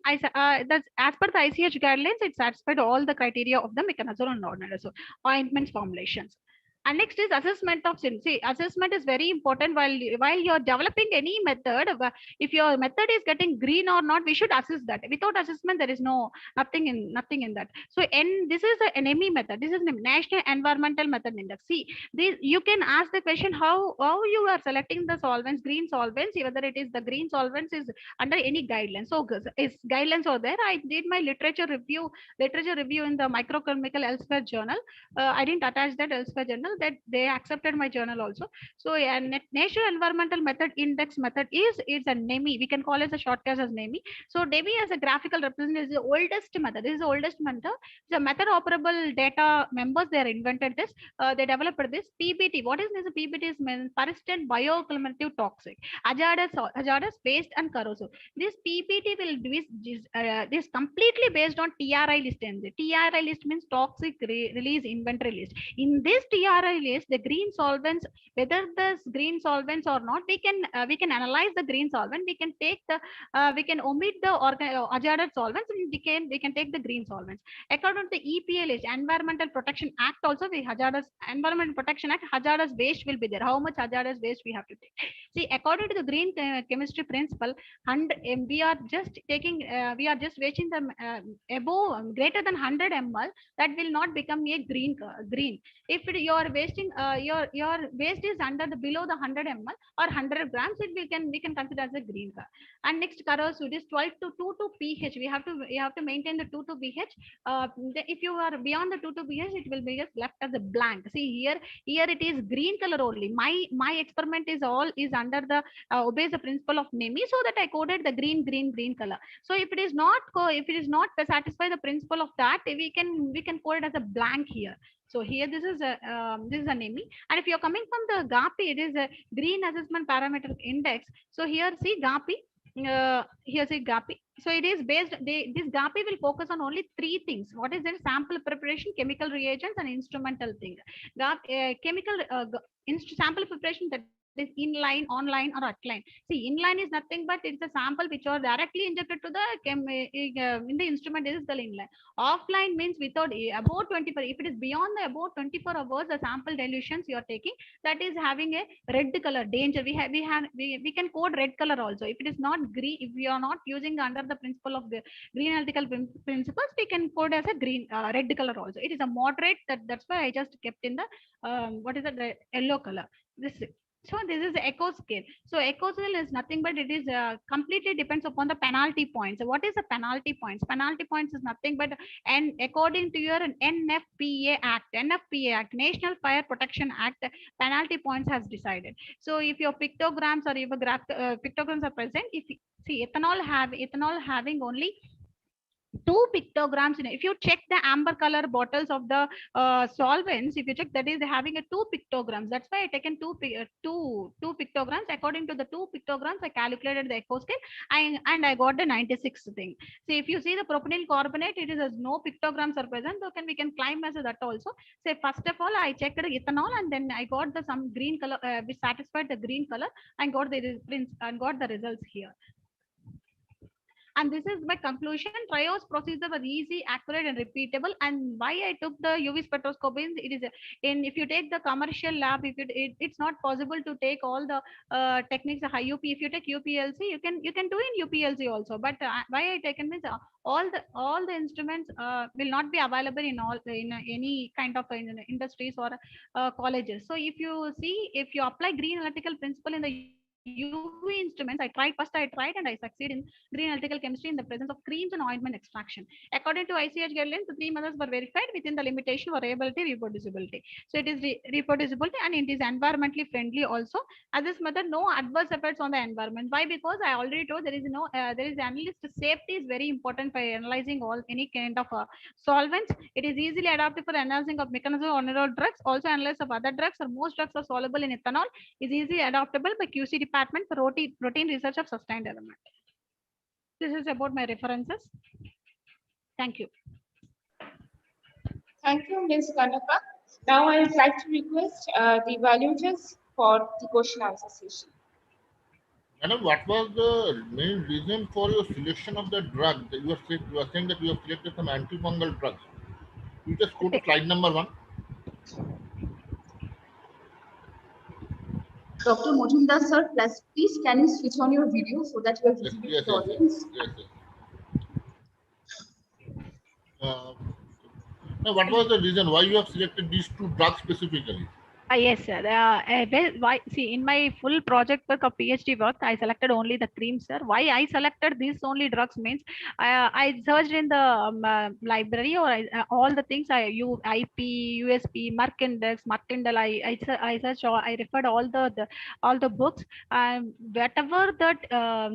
That's as per the ICH guidelines, it satisfied all the criteria of the mechanizole and ornitazole ointments formulations. And next is assessment of sin. See, assessment is very important while you're developing any method. If your method is getting green or not, we should assess that. Without assessment, there is nothing in that. So, this is an NME method. This is the National Environmental Method Index. See, you can ask the question how you are selecting the solvents, green solvents, whether it is the green solvents is under any guidelines. So, is guidelines are there. I did my literature review in the Microchemical Elsewhere journal. I didn't attach that Elsewhere journal. That they accepted my journal also. So National Environmental Method Index method is a NEMI. We can call it a shortcut as NEMI. So NEMI as a graphical representation is the oldest method. This is the oldest method. It's a method operable data members. They invented this. They developed this PBT. What is this? PBT is persistent bioaccumulative toxic, hazardous, waste, and corrosive. This PBT will be this completely based on TRI list. TRI list means toxic release inventory list. In this TRI list, the green solvents, whether the green solvents or not, we can analyze the green solvent. We can take the we can omit the hazardous solvents, and we can take the green solvents. According to the EPA list, Environmental Protection Act, also the Environmental Protection Act, hazardous waste will be there. How much hazardous waste we have to take? See, according to the green chemistry principle, we are just taking we are just wasting them above greater than 100 ml. That will not become a green. If your wasting your waste is under the below the 100 ml or 100 grams, we can consider as a green color. And next corrosive is 12 to 2 to pH. We have to maintain the 2 to pH. If you are beyond the 2 to pH, it will be just left as a blank. See here it is green color only. My experiment is under the obeys the principle of NEMI, so that I coded the green color. So if it is not satisfy the principle of that, we can code it as a blank here. So here this is a NEMI, and if you're coming from the GAPI, it is a Green Assessment Parameter Index. So here see GAPI, here see GAPI. So it is based. This GAPI will focus on only 3 things. What is that? Sample preparation, chemical reagents, and instrumental thing. Sample preparation, that is inline, online, or outline. See, inline is nothing but it's a sample which are directly injected to the in the instrument. Is the inline. Offline means without about 24. If it is beyond the about 24 hours, the sample dilutions you are taking, that is having a red color danger. We can code red color also. If it is not green, if we are not using under the principle of the green analytical principles, we can code as a green red color also. It is a moderate. That's why I just kept in the what is it, the yellow color. This So this is echo scale. So echo scale is nothing but it is completely depends upon the penalty points. So what is the penalty points? Penalty points is nothing but, and according to your NFPA Act, National Fire Protection Act, penalty points has decided. So if your pictograms or if a pictograms are present, if see ethanol having only two pictograms in it. If you check the amber color bottles of the solvents, if you check, that is having a two pictograms. That's why I taken two pictograms. According to the two pictograms, I calculated the echo scale, and I got the 96 thing. So if you see the propenyl carbonate, it is as no pictograms are present. So we can climb as that also. So first of all, I checked the ethanol, and then I got the some green color, which satisfied the green color, and got the results here. And this is my conclusion. Trios procedure was easy, accurate, and repeatable. And why I took the UV spectroscopy, it is if you take the commercial lab, if it's not possible to take all the techniques, the high UP. If you take UPLC, you can do in UPLC also. But why I taken means all the instruments will not be available in any kind of industries or colleges. So if you see, if you apply green analytical principle in the UV instruments, I tried and I succeed in green analytical chemistry in the presence of creams and ointment extraction. According to ICH guidelines, the three methods were verified within the limitation for reliability, reproducibility. So it is reproducibility, and it is environmentally friendly also. As this method, no adverse effects on the environment. Why? Because I already told there is analyst safety is very important by analyzing any kind of solvents. It is easily adapted for analyzing of mechanism or oral drugs. Also analysis of other drugs, or most drugs are soluble in ethanol, is easily adaptable by QC department for routine research of sustained element. This is about my references. Thank you.
Thank you, Ms. Kanaka. Now I would like to request the evaluators for the question answer session.
Madam, what was the main reason for your selection of the drug? You are saying that you have selected some antifungal drugs. You just go to slide number 1.
Dr. Mojumdar sir, please can you switch on your video so that you are visible to the audience?
Yes. Now, what was the reason why you have selected these two drugs specifically?
Yes, sir. Why? See, in my full project work of PhD work, I selected only the cream, sir. Why I selected these only drugs means I searched in the library, or all the things IP, USP, Merck Index, Martindale. I searched, or I referred all the books. Whatever that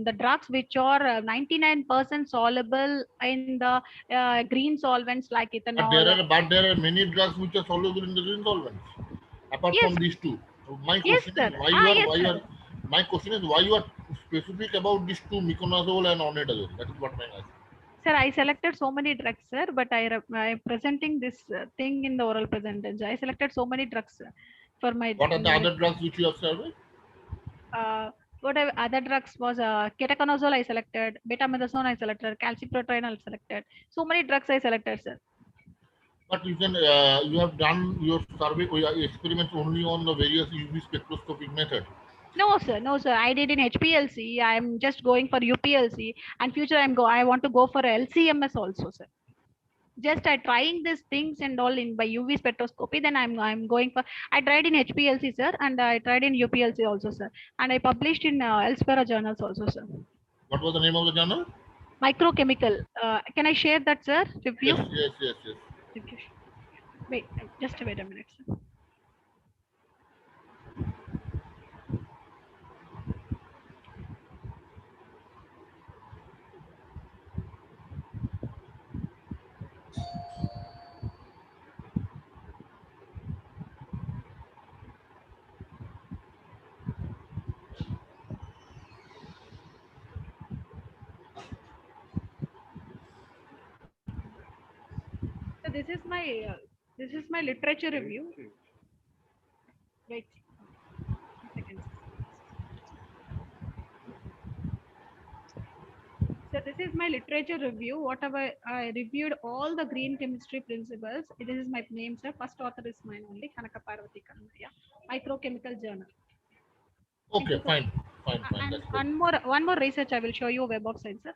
the drugs which are 99% soluble in the green solvents like ethanol.
But there are many drugs which are soluble in the green solvents. Apart
Yes.
from these two, so my
Yes,
question
sir.
is why you are specific about these two, miconazole and onidazole. That is what my ask.
Sir, I selected so many drugs, sir, but I presenting this thing in the oral presentation. I selected so many drugs for my.
What are the other drugs which you have surveyed?
Other drugs was ketoconazole I selected, betamethasone I selected, calciprotein I selected. So many drugs I selected, sir.
But you can you have done your survey or your experiments only on the various UV spectroscopic method.
No, sir. No, sir. I did in HPLC. I'm just going for UPLC, and future I want to go for LCMS also, sir. Just I trying these things and all in by UV spectroscopy. Then I'm going for. I tried in HPLC, sir, and I tried in UPLC also, sir, and I published in elsewhere journals also, sir.
What was the name of the journal?
Microchemical. Can I share that, sir? Review.
Yes.
Wait, just wait a minute, sir. So this is my literature review. Wait, 2 seconds. So this is my literature review. Whatever I reviewed all the green chemistry principles. This is my name, sir. First author is mine only, Kanaka Parvati Kannaya. Microchemical Journal.
Okay, fine.
And one more research I will show you web of science, sir.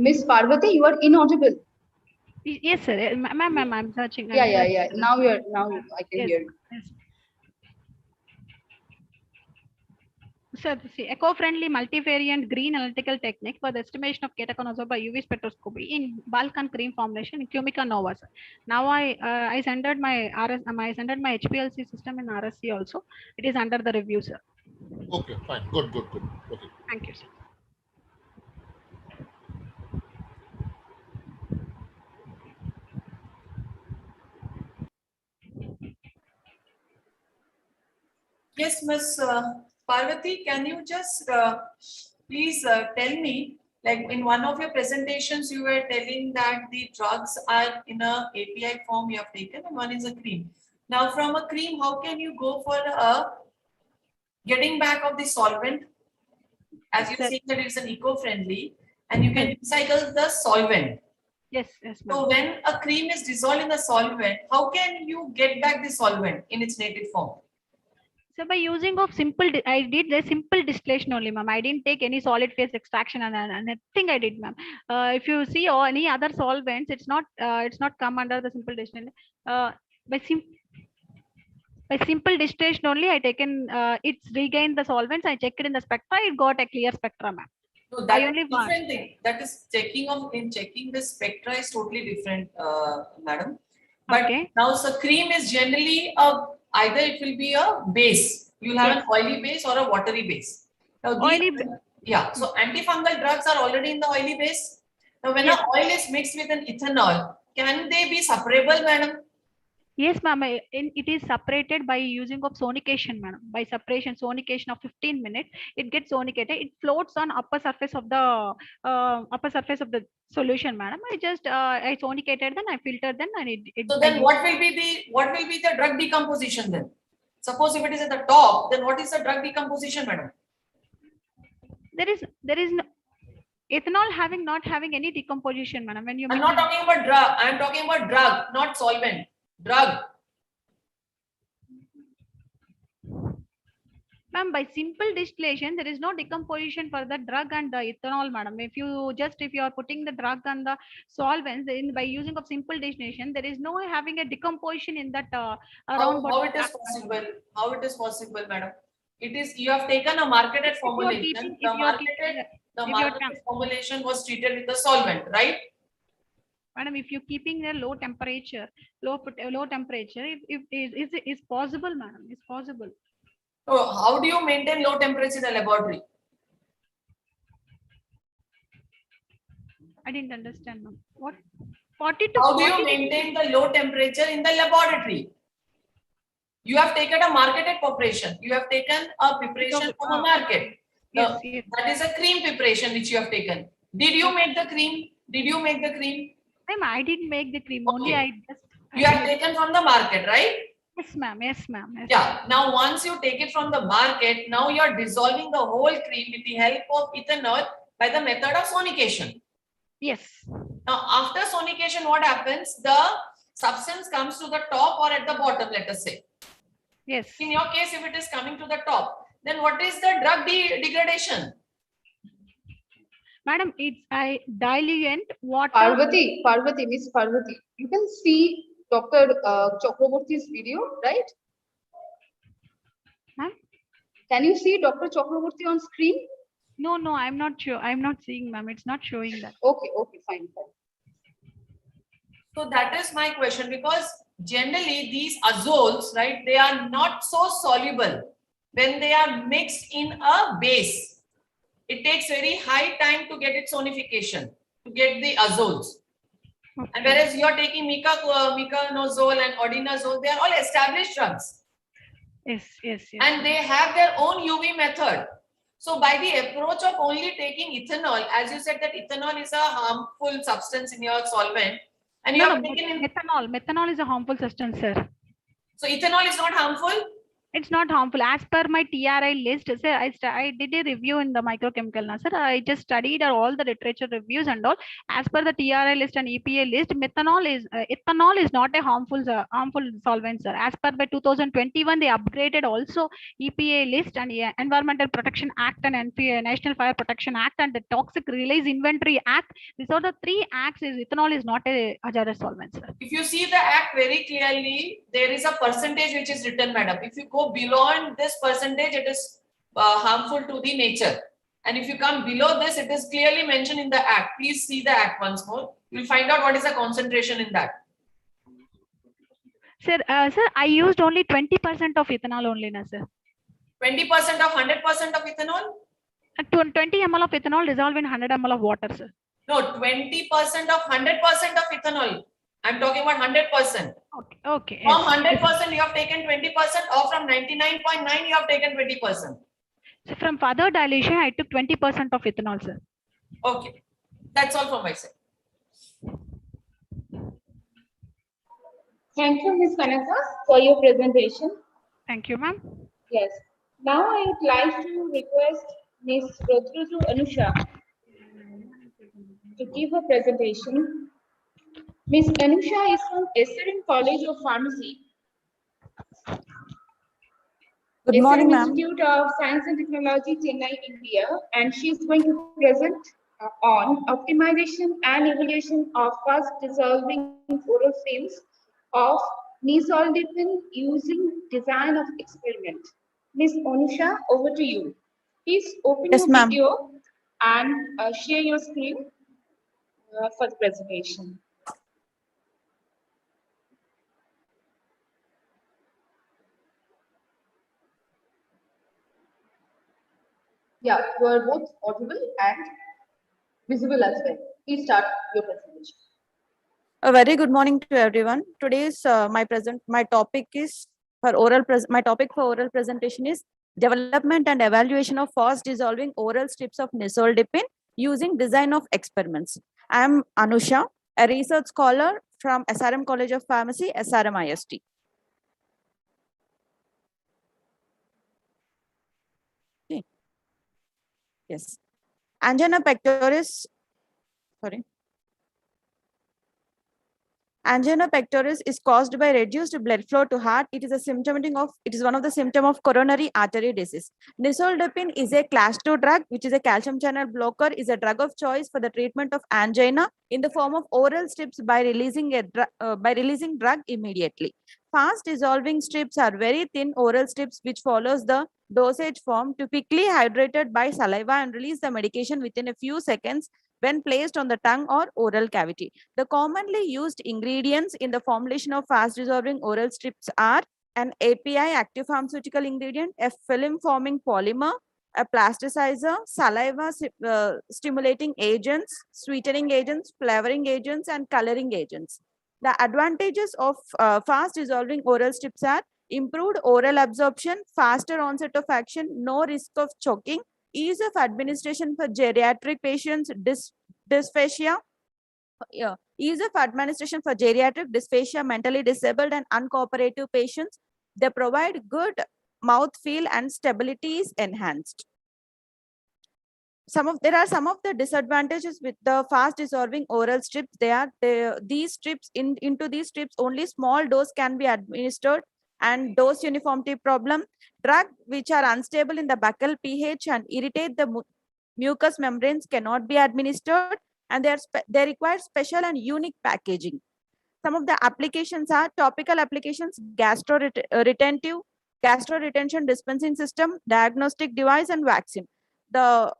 Miss Parvati, you are inaudible.
Yes, sir. Ma'am, I'm searching.
Yeah. Now I can
Yes,
hear you.
yes. So, see, eco-friendly multivariant green analytical technique for the estimation of ketoconazole by UV spectroscopy in bulk and cream formulation in Cumica nova. Sir. Now I centered my I centered my HPLC system in RSC also. It is under the review, sir.
Okay, fine. Good. Okay.
Thank you, sir.
Yes, Ms. Parvati, can you just please tell me, like in one of your presentations, you were telling that the drugs are in a API form you have taken and one is a cream. Now from a cream, how can you go for a getting back of the solvent? As you're saying that it's an eco-friendly and you can recycle the solvent.
Yes, ma'am.
So when a cream is dissolved in the solvent, how can you get back the solvent in its native form?
So by using of I did the simple distillation only, ma'am. I didn't take any solid phase extraction and nothing I did, ma'am. If you see or any other solvents, it's not come under the simple distillation. By simple distillation only, I taken it's regained the solvents. I checked it in the spectra. It got a clear spectra, ma'am.
No, that is different thing. That is checking the spectra is totally different, madam. But now, so cream is generally either it will be a base. You'll have an oily base or a watery base. Now, so antifungal drugs are already in the oily base. Now, when an oil is mixed with an ethanol, can they be separable, madam?
Yes, ma'am. It is separated by using of sonication, madam. By sonication of 15 minutes, it gets sonicated. It floats on upper surface of the solution, madam. I sonicated, then I filtered, then
So then, what will be the drug decomposition then? Suppose if it is at the top, then what is the drug decomposition, madam?
There is no ethanol not having any decomposition, madam. When you
I'm not talking about drug. I'm talking about drug, not solvent. Drug.
Ma'am, by simple distillation, there is no decomposition for the drug and the ethanol, madam. If you are putting the drug and the solvents by using of simple distillation, there is no having a decomposition in that around.
How it is possible? How it is possible, madam? It is you have taken a marketed formulation. The marketed formulation was treated with the solvent, right?
Madam, if you're keeping a low temperature, it is possible, madam. It's possible.
So how do you maintain low temperature in the laboratory?
I didn't understand, ma'am. What?
How do you maintain the low temperature in the laboratory? You have taken a marketed preparation. You have taken a preparation from a market. That is a cream preparation which you have taken. Did you make the cream?
Ma'am, I didn't make the cream.
Okay.
Only
you have taken from the market, right?
Yes, ma'am.
Yeah. Now, once you take it from the market, now you are dissolving the whole cream with the help of ethanol by the method of sonication.
Yes.
Now, after sonication, what happens? The substance comes to the top or at the bottom, let us say.
Yes.
In your case, if it is coming to the top, then what is the drug degradation?
Madam, it's diluent water.
Parvati, Miss Parvati, you can see Dr. Chakraborty's video, right?
Huh?
Can you see Dr. Chakraborty on screen?
No, I'm not sure. I'm not seeing, ma'am. It's not showing that.
Okay, fine.
So that is my question, because generally these azoles, right, they are not so soluble when they are mixed in a base. It takes very high time to get its sonification, to get the azoles. Okay. And whereas you are taking miconazole and ordinazole, they are all established drugs.
Yes.
And they have their own UV method. So by the approach of only taking ethanol, as you said that ethanol is a harmful substance in your solvent, and you have taken
methanol is a harmful substance, sir.
So ethanol is not harmful?
It's not harmful. As per my TRI list, sir, I did a review in the microchemical. Now, sir, I just studied all the literature reviews and all. As per the TRI list and EPA list, ethanol is not a harmful solvent, sir. As per by 2021, they upgraded also EPA list and Environmental Protection Act and National Fire Protection Act and the Toxic Release Inventory Act. These are the three acts. Ethanol is not a hazardous solvent, sir.
If you see the act very clearly, there is a percentage which is written, madam. If you go beyond this percentage, it is harmful to the nature. And if you come below this, it is clearly mentioned in the act. Please see the act once more. You will find out what is the concentration in that.
Sir, I used only 20% of ethanol only, na, sir.
20% of 100% of ethanol?
20 ml of ethanol dissolved in 100 ml of water, sir.
No, 20% of 100% of ethanol. I'm talking about 100%.
Okay.
From 100% you have taken 20%, or from 99.9 you have taken 20%.
So from further dilution, I took 20% of ethanol, sir.
Okay, that's all from my side.
Thank you, Ms. Kanaka, for your presentation.
Thank you, ma'am.
Yes. Now I would like to request Ms. Rodruju Anusha to give her presentation. Ms. Anusha is from SRM College of Pharmacy.
Good morning,
SRM
ma'am.
Institute of Science and Technology, Chennai, India, and she is going to present on optimization and evaluation of fast dissolving oral films of nisoldipine using design of experiment. Ms. Anusha, over to you. Please open
Yes,
your
ma'am.
video and share your screen for the presentation.
Yeah, you are both audible and visible as well. Please start your presentation.
A very good morning to everyone. Today's my topic is for oral presentation is development and evaluation of fast dissolving oral strips of nisoldipine using design of experiments. I am Anusha, a research scholar from SRM College of Pharmacy, SRM IST. Okay. Yes. Angina pectoris, sorry. Angina pectoris is caused by reduced blood flow to heart. It is one of the symptoms of coronary artery disease. Nisoldipine is a class 2 drug, which is a calcium channel blocker, is a drug of choice for the treatment of angina in the form of oral strips by releasing drug immediately. Fast dissolving strips are very thin oral strips which follows the dosage form, typically hydrated by saliva and release the medication within a few seconds when placed on the tongue or oral cavity. The commonly used ingredients in the formulation of fast dissolving oral strips are an API, active pharmaceutical ingredient, a film forming polymer, a plasticizer, saliva stimulating agents, sweetening agents, flavoring agents, and coloring agents. The advantages of fast dissolving oral strips are improved oral absorption, faster onset of action, no risk of choking, ease of administration for geriatric patients, dysphagia, ease of administration for geriatric, dysphagia, mentally disabled and uncooperative patients. They provide good mouth feel and stability is enhanced. There are some of the disadvantages with the fast dissolving oral strips. These strips into these strips only small dose can be administered and dose uniformity problem. Drugs which are unstable in the buccal pH and irritate the mucous membranes cannot be administered, and they require special and unique packaging. Some of the applications are topical applications, gastro-retention dispensing system, diagnostic device, and vaccine. There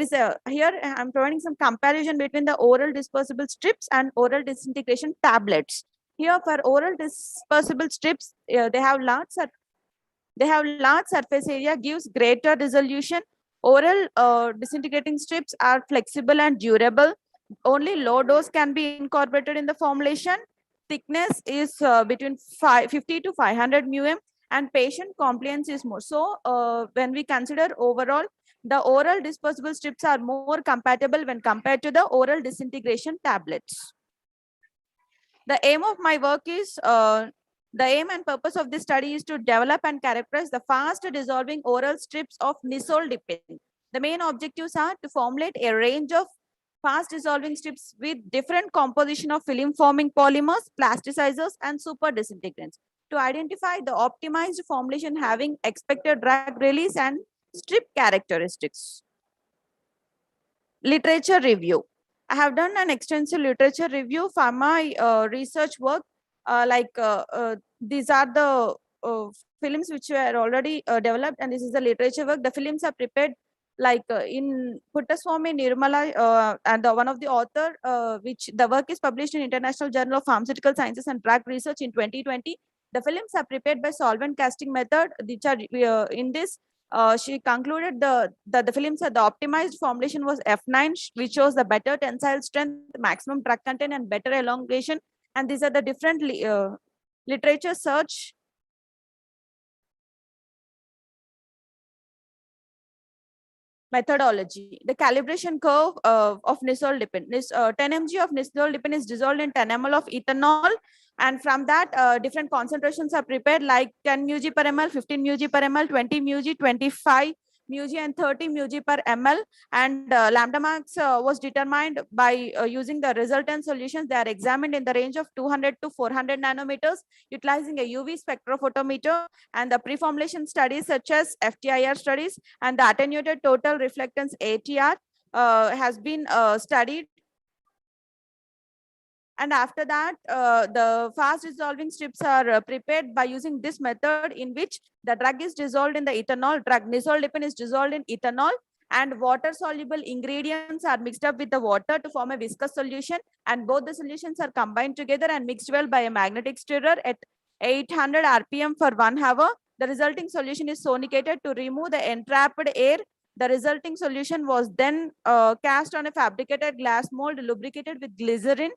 is here I'm providing some comparison between the oral dispersible strips and oral disintegration tablets. Here for oral dispersible strips, they have large surface area, gives greater resolution. Oral disintegrating strips are flexible and durable. Only low dose can be incorporated in the formulation. Thickness is between 50 to 500 μm, and patient compliance is more. So when we consider overall, the oral dispersible strips are more compatible when compared to the oral disintegration tablets. The aim of my work is The aim and purpose of this study is to develop and characterize the fast dissolving oral strips of nisoldipine. The main objectives are to formulate a range of fast dissolving strips with different composition of film forming polymers, plasticizers, and super disintegrants to identify the optimized formulation having expected drug release and strip characteristics. Literature review. I have done an extensive literature review for my research work. These are the films which were already developed, and this is the literature work. The films are prepared in Puttaswamy Nirmala, and one of the author, which the work is published in International Journal of Pharmaceutical Sciences and Drug Research in 2020. The films are prepared by solvent casting method, which are in this. She concluded the films said the optimized formulation was F9, which shows the better tensile strength, maximum drug content, and better elongation. And these are the different literature search. Methodology. The calibration curve of nisoldipine. 10 mg of nisoldipine is dissolved in 10 ml of ethanol, and from that different concentrations are prepared like 10 mg per ml, 15 mg per ml, 20 mg, 25 mg, and 30 mg per ml. And lambda max was determined by using the resultant solutions. They are examined in the range of 200 to 400 nanometers utilizing a UV spectrophotometer, and the pre-formulation studies such as FTIR studies and the attenuated total reflectance ATR has been studied. And after that, the fast dissolving strips are prepared by using this method, in which the drug is dissolved in the ethanol. Drug nisoldipine is dissolved in ethanol, and water soluble ingredients are mixed up with the water to form a viscous solution, and both the solutions are combined together and mixed well by a magnetic stirrer at 800 rpm for 1 hour. The resulting solution is sonicated to remove the entrapped air. The resulting solution was then cast on a fabricated glass mold lubricated with glycerin,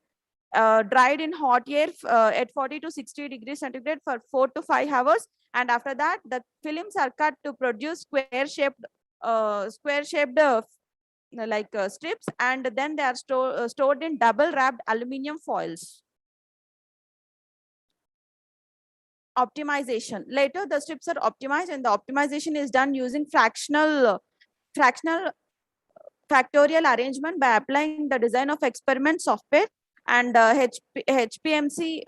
dried in hot air at 40 to 60 degrees centigrade for 4 to 5 hours. And after that, the films are cut to produce square-shaped strips, and then they are stored in double-wrapped aluminum foils. Optimization. Later, the strips are optimized, and the optimization is done using fractional factorial arrangement by applying the design of experiment software and HPMC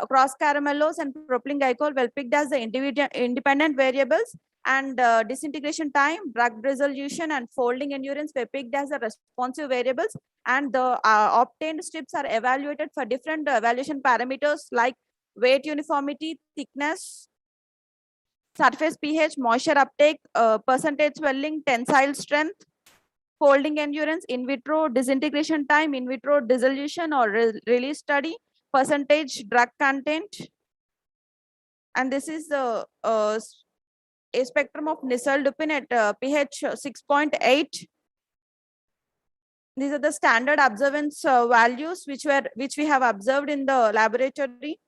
cross caramellos and propylene glycol were picked as the independent variables, and disintegration time, drug resolution, and folding endurance were picked as the responsive variables, and the obtained strips are evaluated for different evaluation parameters like weight uniformity, thickness, surface pH, moisture uptake, percentage swelling, tensile strength, folding endurance, in vitro disintegration time, in vitro dissolution or release study, percentage drug content. And this is the a spectrum of nisoldipine at pH 6.8. These are the standard observance values which we have observed in the laboratory.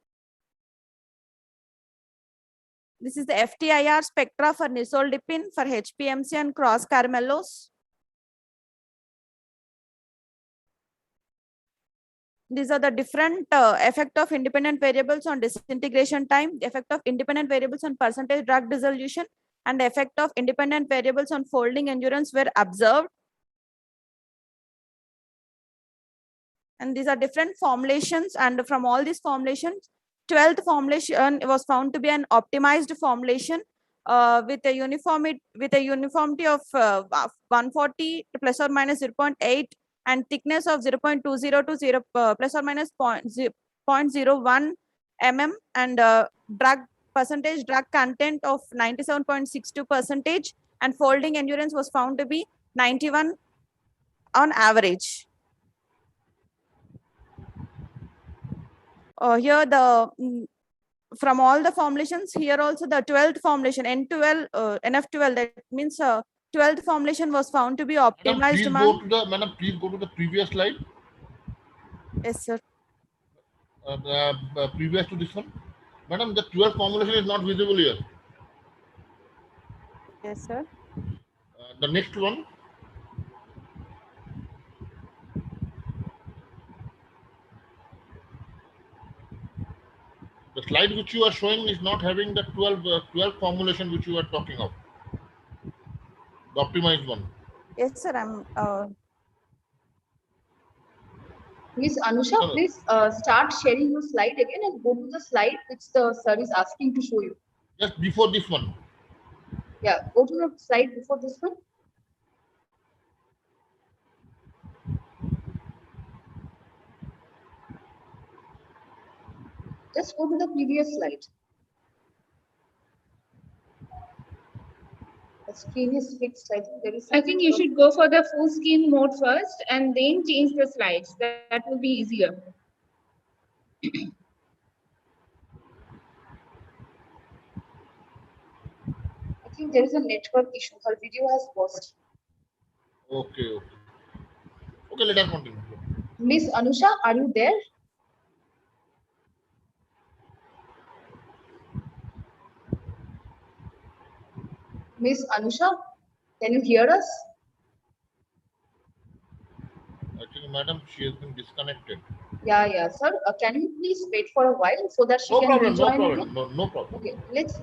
This is the FTIR spectra for nisoldipine, for HPMC and cross caramellos. These are the different effect of independent variables on disintegration time, the effect of independent variables on percentage drug dissolution, and the effect of independent variables on folding endurance were observed. And these are different formulations, and from all these formulations, 12th formulation was found to be an optimized formulation with a uniformity of 140 plus or minus 0.8 and thickness of 0.20 to 0 plus or minus 0.01 mm, and percentage drug content of 97.62%, and folding endurance was found to be 91 on average. Here from all the formulations, here also the 12th formulation N12 NF12, that means 12th formulation was found to be optimized.
Madam, please go to the previous slide.
Yes, sir.
Previous to this one. Madam, the 12th formulation is not visible here.
Yes, sir.
The next one. The The slide which you are showing is not having the 12 formulation which you are talking of. The optimized one.
Yes, sir. I'm.
Miss Anusha,
No, no.
please start sharing your slide again and go to the slide which the sir is asking to show you.
Just before this one.
Yeah, go to the slide before this one. Just go to the previous slide. The screen is fixed. I think there is.
I think you should go for the full screen mode first and then change the slides. That will be easier.
I think there is a network issue. Her video has paused.
Okay, okay. Okay, let us continue.
Miss Anusha, are you there? Miss Anusha, can you hear us?
I think, madam, she has been disconnected.
Yeah, sir. Can you please wait for a while so that she
No
can
problem, no
rejoin
problem,
again?
no problem.
Okay, let's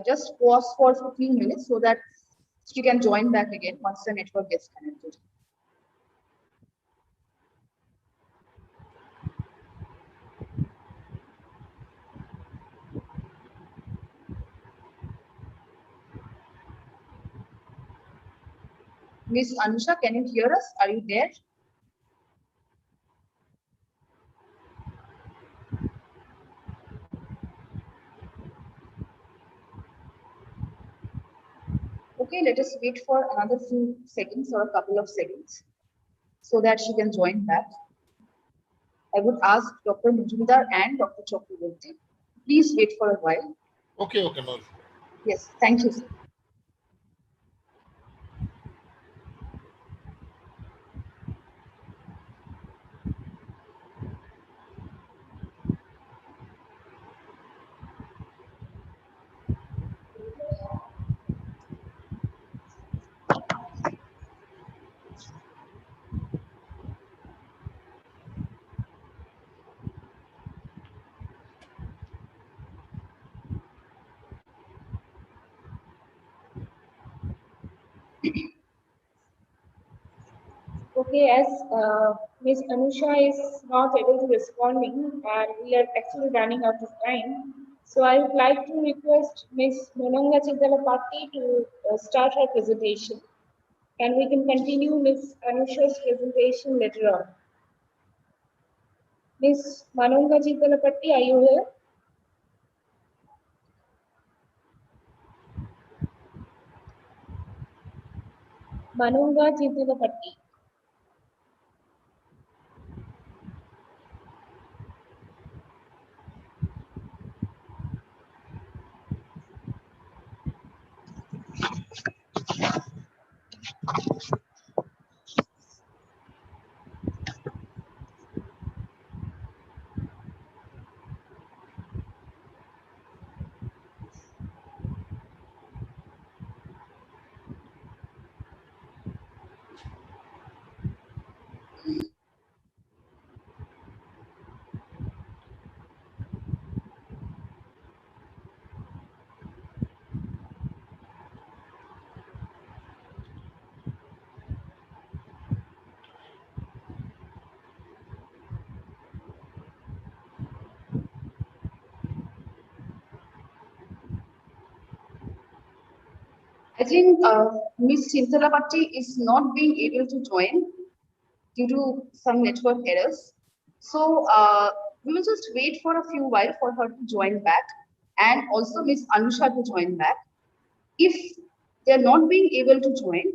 just pause for 15 minutes so that she can join back again once the network gets connected. Miss Anusha, can you hear us? Are you there? Okay, let us wait for another few seconds or a couple of seconds so that she can join back. I would ask Dr. Majumdar and Dr. Chakraborty, please wait for a while.
Okay, okay, no.
Yes, thank you, sir.
Okay, as Ms. Anusha is not able to responding and we are actually running out of time. So I would like to request Ms. Monanga Chidalapatti to start her presentation. And we can continue Ms. Anusha's presentation later on. Ms. Manonga Chidalapatti, are you here? Manonga Chidalapatti.
I think Ms. Chintalapatti is not being able to join due to some network errors. So we will just wait for a few while for her to join back and also Ms. Anusha to join back. If they are not being able to join,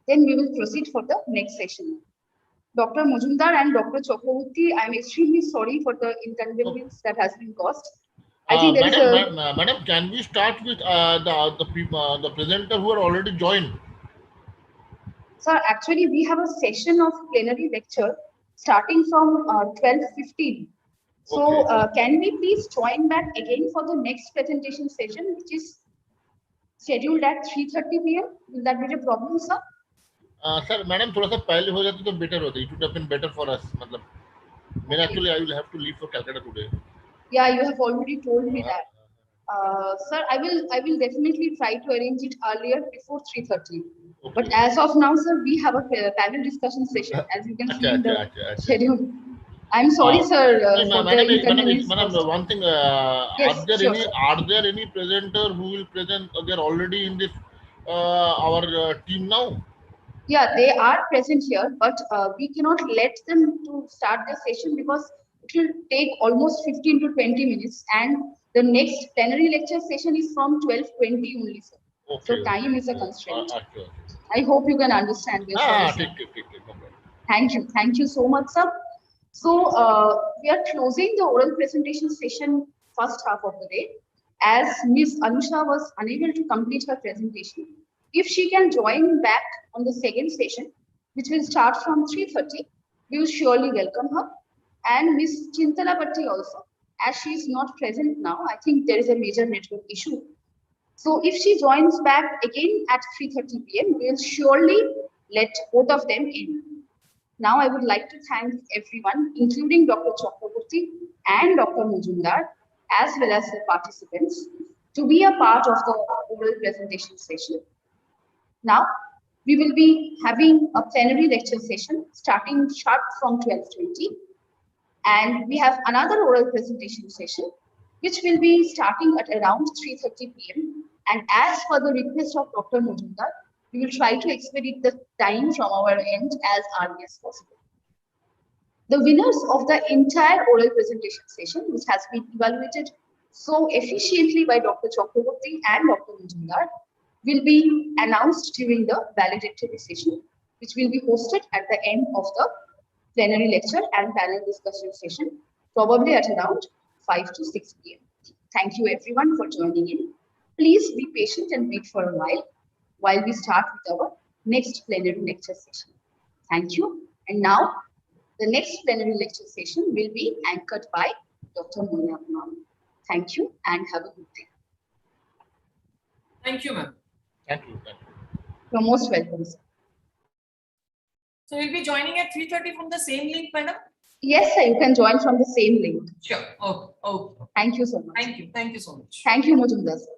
then we will proceed for the next session. Dr. Majumdar and Dr. Chakraborty, I am extremely sorry for the inconvenience that has been caused. I think there is a...
Madam, can we start with the presenter who are already joined?
Sir, actually, we have a session of plenary lecture starting from 12:15. So, can we please join back again for the next presentation session, which is scheduled at 3:30 p.m.? Will that be a problem, sir?
Sir, madam, थोड़ा सा पहले हो जाता तो better होता. It would have been better for us. मतलब, actually, I will have to leave for Calcutta today.
Yeah, you have already told me that. Sir, I will definitely try to arrange it earlier before 3:30. But
Okay.
as of now, sir, we have a panel discussion session, as you can see
Acha,
in
acha,
the
acha, acha.
schedule. I'm sorry, sir, for the inconvenience
Madam,
caused.
one thing,
Yes, sure, sir.
are there any presenter who will present? They're already in this our team now.
Yeah, they are present here, but we cannot let them to start the session because it will take almost 15 to 20 minutes, and the next plenary lecture session is from 12:20 only, sir. So
Okay,
time
okay.
is a constraint.
Acha, acha.
I hope you can understand this.
ठीक ठीक ठीक ठीक no problem.
Thank you so much, sir. So we are closing the oral presentation session first half of the day, as Ms. Anusha was unable to complete her presentation. If she can join back on the second session, which will start from 3:30, we will surely welcome her. And Ms. Chintala Bhatti also, as she is not present now, I think there is a major network issue. So if she joins back again at 3:30 p.m., we will surely let both of them in. Now I would like to thank everyone, including Dr. Chakraborty and Dr. Mujumdar, as well as the participants, to be a part of the oral presentation session. Now, we will be having a plenary lecture session starting sharp from 12:20, and we have another oral presentation session, which will be starting at around 3:30 p.m. And as per the request of Dr. Mujumdar, we will try to expedite the time from our end as early as possible. The winners of the entire oral presentation session, which has been evaluated so efficiently by Dr. Chakraborty and Dr. Mujumdar, will be announced during the valedictory session, which will be hosted at the end of the plenary lecture and panel discussion session, probably at around 5 to 6 p.m. Thank you everyone for joining in. Please be patient and wait for a while we start with our next plenary lecture session. Thank you. And now, the next plenary lecture session will be anchored by Dr. Moina Abnam. Thank you and have a good day.
Thank you, ma'am.
Thank you. Thank you.
You're most welcome, sir.
So you'll be joining at 3:30 from the same link, madam?
Yes, sir, you can join from the same link.
Sure. Okay. Okay.
Thank you so much.
Thank you. Thank you so much.
Thank you, Mujumdar, sir.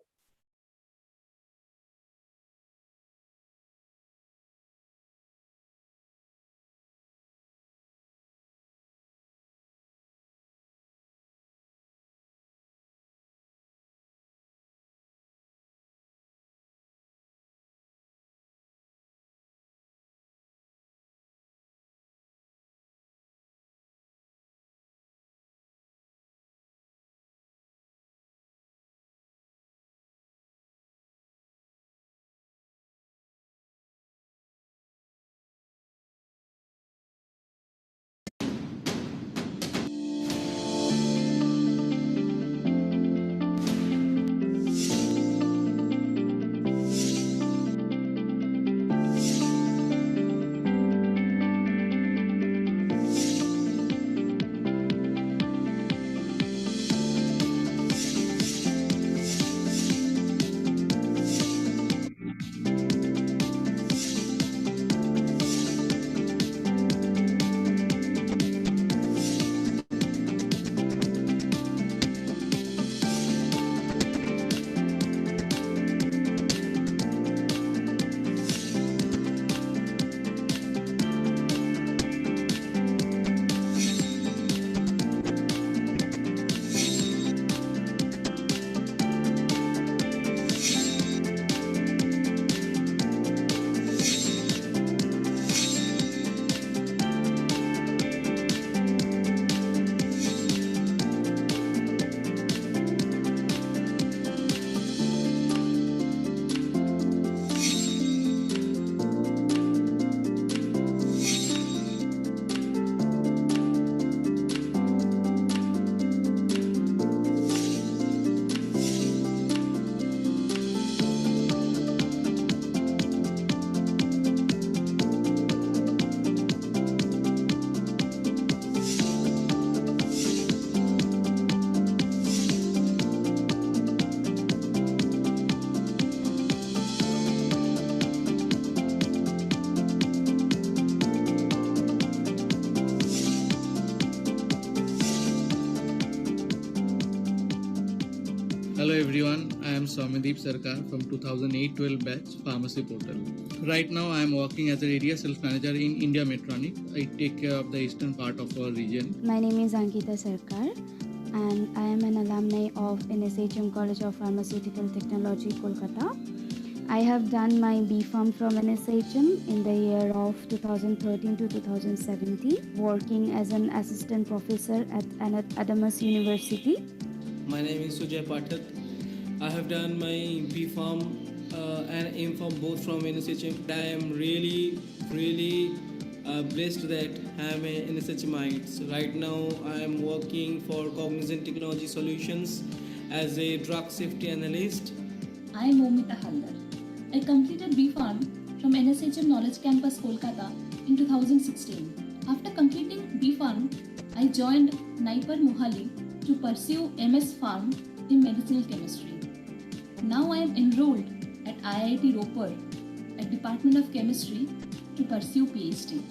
Hello everyone, I am Swamideep Sarkar from 2008-12 batch Pharmacy Portal. Right now I am working as an area sales manager in India Medtronic. I take care of the eastern part of our region.
My name is Ankita Sarkar and I am an alumni of NSHM College of Pharmaceutical Technology, Kolkata. I have done my B.Pharm from NSHM in the year of 2013 to 2017, working as an assistant professor at Adamas University.
My name is Sujay Pathak. I have done my B.Pharm and M.Pharm both from NSHM. I am really blessed that I am an NSHMite. So right now I am working for Cognizant Technology Solutions as a drug safety analyst.
I am Momita Haldar. I completed B.Pharm from NSHM Knowledge Campus, Kolkata in 2016. After completing B.Pharm, I joined Naipar Mohali to pursue MS Pharm in medicinal chemistry. Now I am enrolled at IIT Ropar at Department of Chemistry to pursue PhD.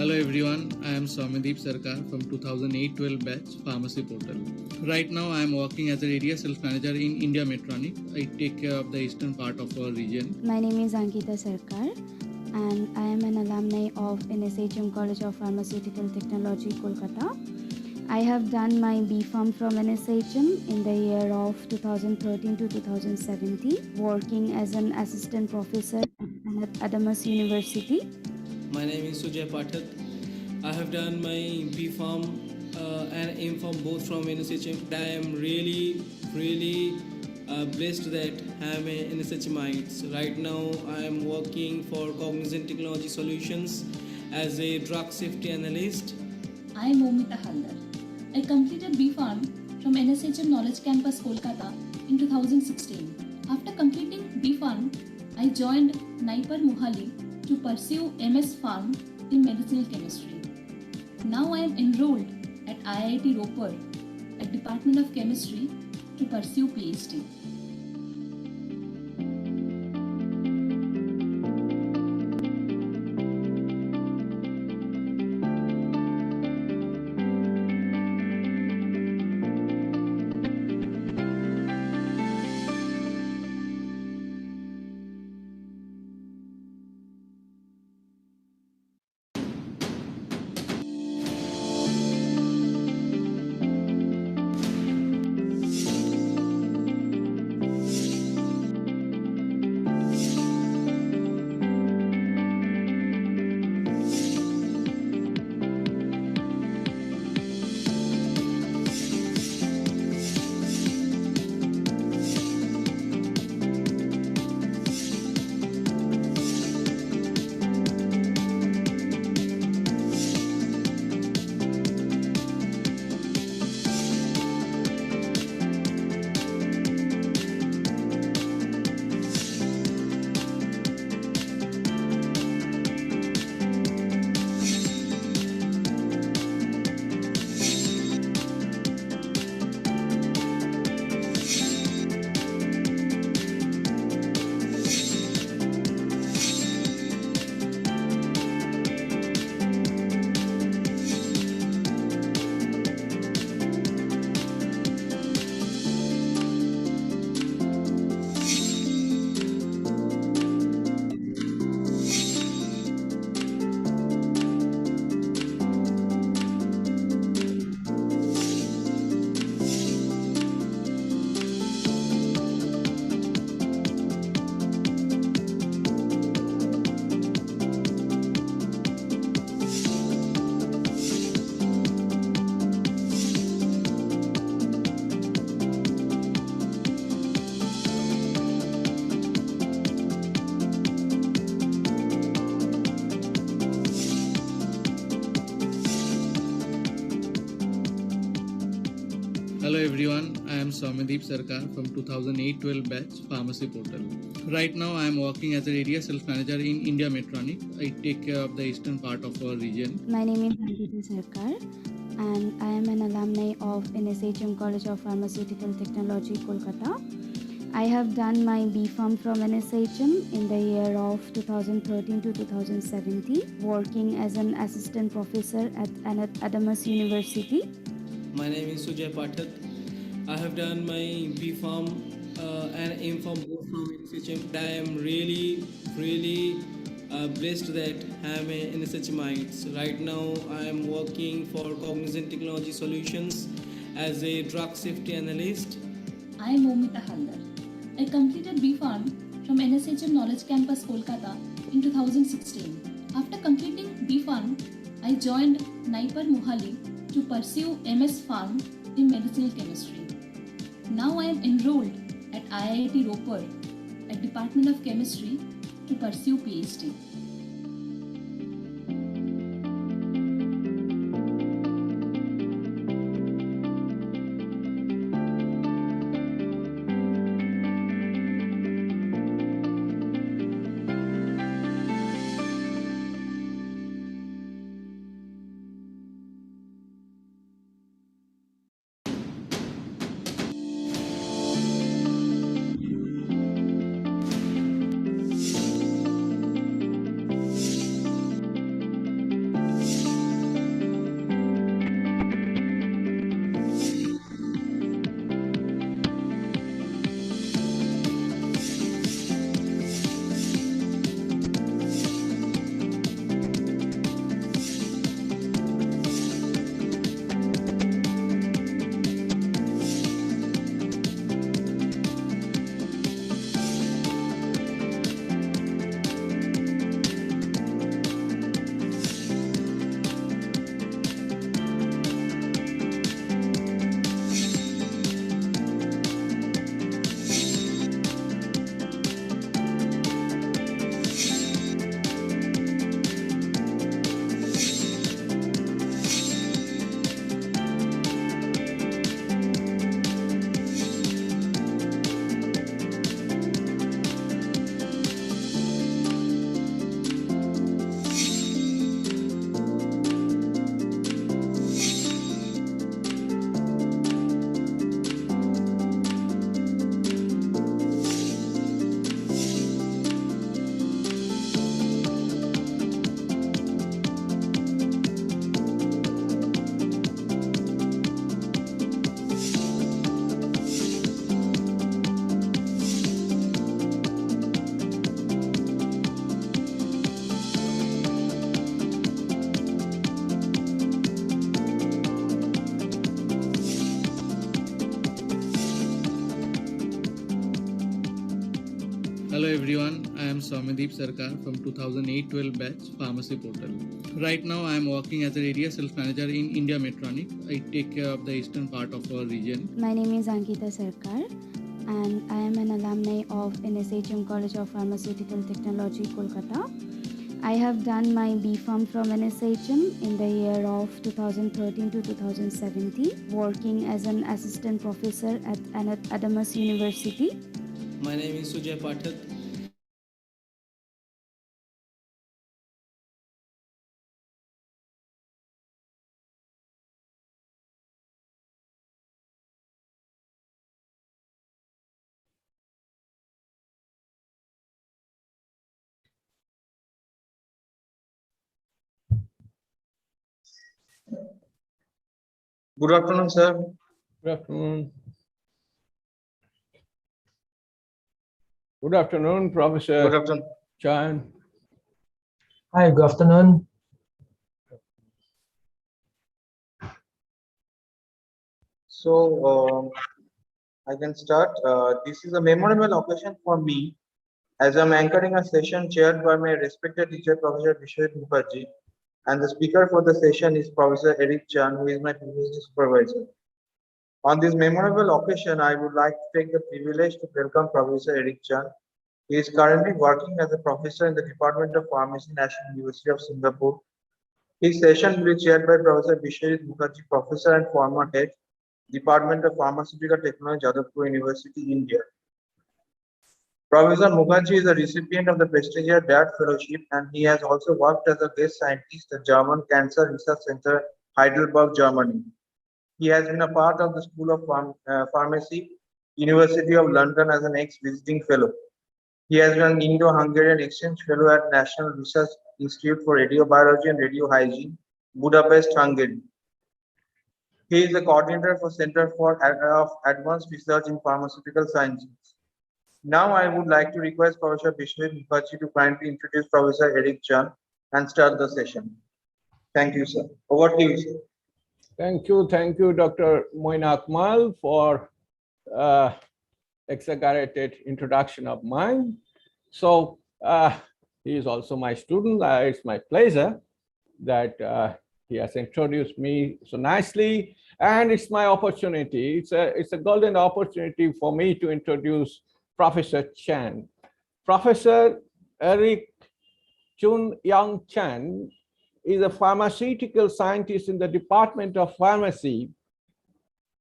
Hello everyone, I am Swamideep Sarkar from 2008-12 batch Pharmacy Portal. Right now I am working as an area sales manager in India Medtronic. I take care of the eastern part of our region.
My name is Ankita Sarkar and I am an alumni of NSHM College of Pharmaceutical Technology, Kolkata. I have done my B.Pharm from NSHM in the year of 2013 to 2017, working as an assistant professor at Adamas University.
My name is Sujay Pathak. I have done my B.Pharm and M.Pharm both from NSHM. I am really blessed that I am an NSHMite. So right now I am working for Cognizant Technology Solutions as a drug safety analyst.
I am Momita Haldar. I completed B.Pharm from NSHM Knowledge Campus, Kolkata in 2016. After completing B.Pharm, I joined Naipar Mohali to pursue MS Pharm in medicinal chemistry. Now I am enrolled at IIT Ropar at Department of Chemistry to pursue PhD.
Hello everyone, I am Somadeep Sarkar from 2008-12 batch Pharmacy Portal. Right now I am working as a area sales manager in India Metronic. I take care of the eastern part of our region.
My name is Ankita Sarkar and I am an alumni of NSHM College of Pharmaceutical Technology, Kolkata. I have done my B.Pharm from NSHM in the year of 2013 to 2017, working as an assistant professor at Adamas University.
My name is Sujay Pathak. I have done my B.Pharm and M.Pharm both from NSHM. I am really blessed that I am a NSHMite. Right now I am working for Cognizant Technology Solutions as a drug safety analyst.
I am Momita Haldar. I completed B.Pharm from NSHM Knowledge Campus, Kolkata in 2016. After completing B.Pharm, I joined Naipar Mohali to pursue MS Pharm in medicinal chemistry. Now I am enrolled at IIT Ropar at Department of Chemistry to pursue PhD.
Hello everyone, I am Somadeep Sarkar from 2008-12 batch Pharmacy Portal. Right now I am working as a area sales manager in India Metronic. I take care of the eastern part of our region.
My name is Ankita Sarkar and I am an alumni of NSHM College of Pharmaceutical Technology, Kolkata. I have done my B.Pharm from NSHM in the year of 2013 to 2017, working as an assistant professor at Adamas University.
My name is Sujay Pathak.
Good afternoon, sir.
Good afternoon. Good afternoon, Professor.
Good afternoon.
Chan.
Hi, good afternoon.
So I can start. This is a memorable occasion for me as I'm anchoring a session chaired by my respected teacher, Professor Vishwajit Mukherjee, and the speaker for the session is Professor Eric Chan, who is my PhD supervisor. On this memorable occasion, I would like to take the privilege to welcome Professor Eric Chan. He is currently working as a professor in the Department of Pharmacy, National University of Singapore. His session will be chaired by Professor Vishwajit Mukherjee, professor and former head, Department of Pharmaceutical Technology, Jadavpur University, India. Professor Mukherjee is a recipient of the prestigious DAT Fellowship, and he has also worked as a guest scientist at German Cancer Research Center, Heidelberg, Germany. He has been a part of the School of Pharmacy, University of London as an ex-visiting fellow. He has been an Indo-Hungarian exchange fellow at National Research Institute for Radiobiology and Radiohygiene, Budapest, Hungary. He is the coordinator for Center for Advanced Research in Pharmaceutical Sciences. Now I would like to request Professor Bishwajit Mukherjee to kindly introduce Professor Eric Chan and start the session. Thank you, sir. Over to you, sir.
Thank you, Dr. Moin Akmal, for exaggerated introduction of mine. So he is also my student. It's my pleasure that he has introduced me so nicely, and it's my opportunity. It's a golden opportunity for me to introduce Professor Chan. Professor Eric Chun Young Chan is a pharmaceutical scientist in the Department of Pharmacy,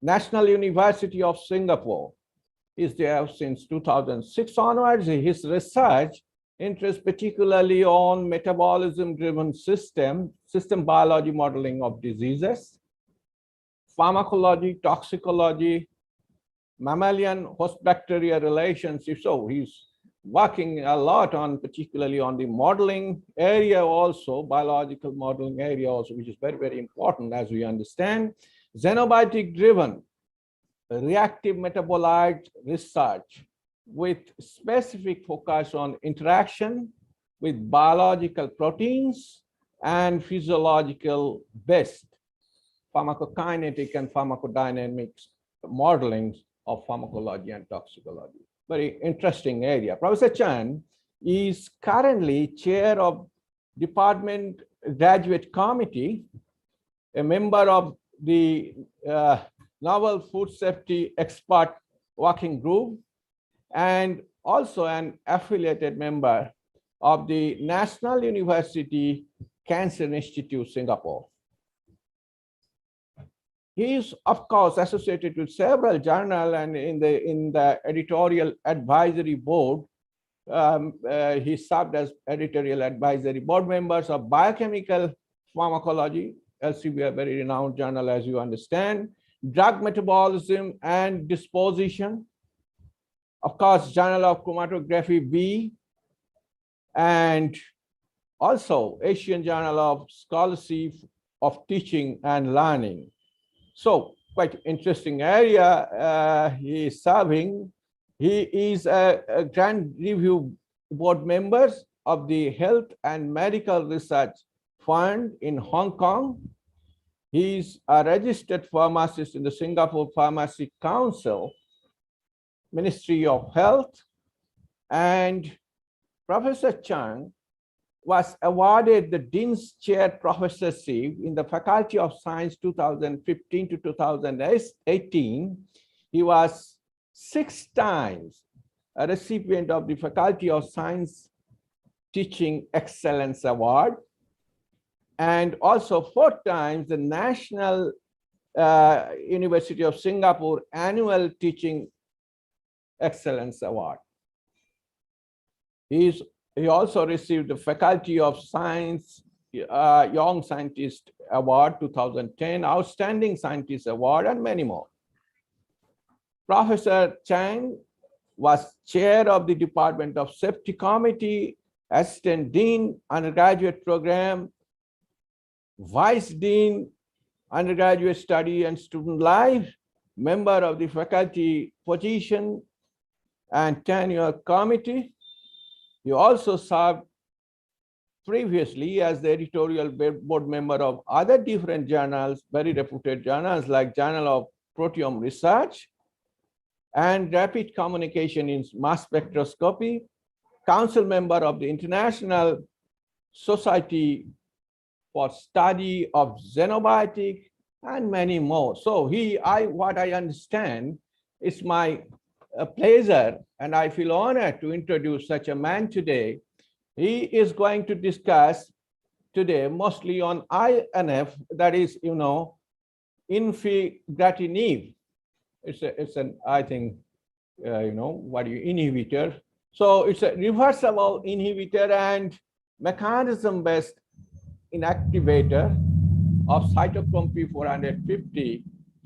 National University of Singapore. He's there since 2006 onwards. His research interests particularly on metabolism-driven system biology modeling of diseases, pharmacology, toxicology, mammalian host bacteria relationships. So he's working a lot on, particularly on the modeling area also, biological modeling area also, which is very, very important as we understand. Xenobiotic-driven reactive metabolite research with specific focus on interaction with biological proteins and physiological based pharmacokinetic and pharmacodynamics modeling of pharmacology and toxicology. Very interesting area. Professor Chan is currently chair of Department Graduate Committee, a member of the Novel Food Safety Expert Working Group, and also an affiliated member of the National University Cancer Institute, Singapore. He is, of course, associated with several journals and in the editorial advisory board. He served as editorial advisory board members of Biochemical Pharmacology, LCB, a very renowned journal, as you understand, Drug Metabolism and Disposition, of course, Journal of Chromatography B, and also Asian Journal of Scholarship of Teaching and Learning. So quite interesting area he is serving. He is a Grand Review Board member of the Health and Medical Research Fund in Hong Kong. He is a registered pharmacist in the Singapore Pharmacy Council, Ministry of Health, and Professor Chan was awarded the Dean's Chair Professorship in the Faculty of Science 2015 to 2018. He was 6 times a recipient of the Faculty of Science Teaching Excellence Award, and also 4 times the National University of Singapore Annual Teaching Excellence Award. He also received the Faculty of Science Young Scientist Award 2010, Outstanding Scientist Award, and many more. Professor Chan was chair of the Department of Safety Committee, Assistant Dean, Undergraduate Program, Vice Dean, Undergraduate Study and Student Life, member of the Faculty Position and Tenure Committee. He also served previously as the editorial board member of other different journals, very reputed journals like Journal of Proteome Research and Rapid Communication in Mass Spectroscopy, council member of the International Society for Study of Xenobiotic, and many more. So what I understand, it's my pleasure and I feel honored to introduce such a man today. He is going to discuss today mostly on INF, that is, infigratinib. It's an, I think, inhibitor. So it's a reversible inhibitor and mechanism-based inactivator of cytochrome P450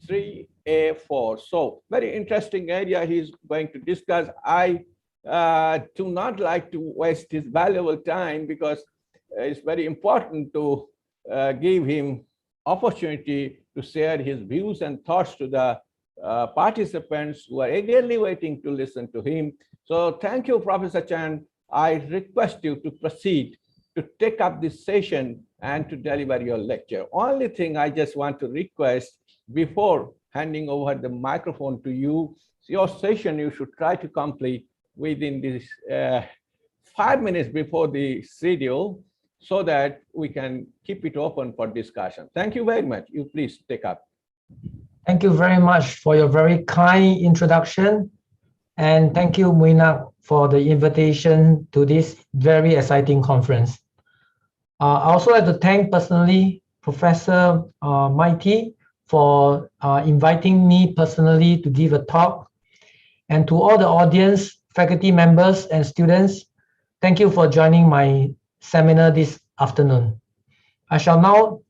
3A4. So very interesting area he's going to discuss. I do not like to waste his valuable time because it's very important to give him opportunity to share his views and thoughts to the participants who are eagerly waiting to listen to him. So thank you, Professor Chan. I request you to proceed to take up this session and to deliver your lecture. Only thing I just want to request before handing over the microphone to you, your session you should try to complete within this 5 minutes before the schedule so that we can keep it open for discussion. Thank you very much. You please take up.
Thank you very much for your very kind introduction. And thank you, Muina, for the invitation to this very exciting conference. I also like to thank personally Professor Maiti for inviting me personally to give a talk. And to all the audience, faculty members and students, thank you for joining my seminar this afternoon. I shall now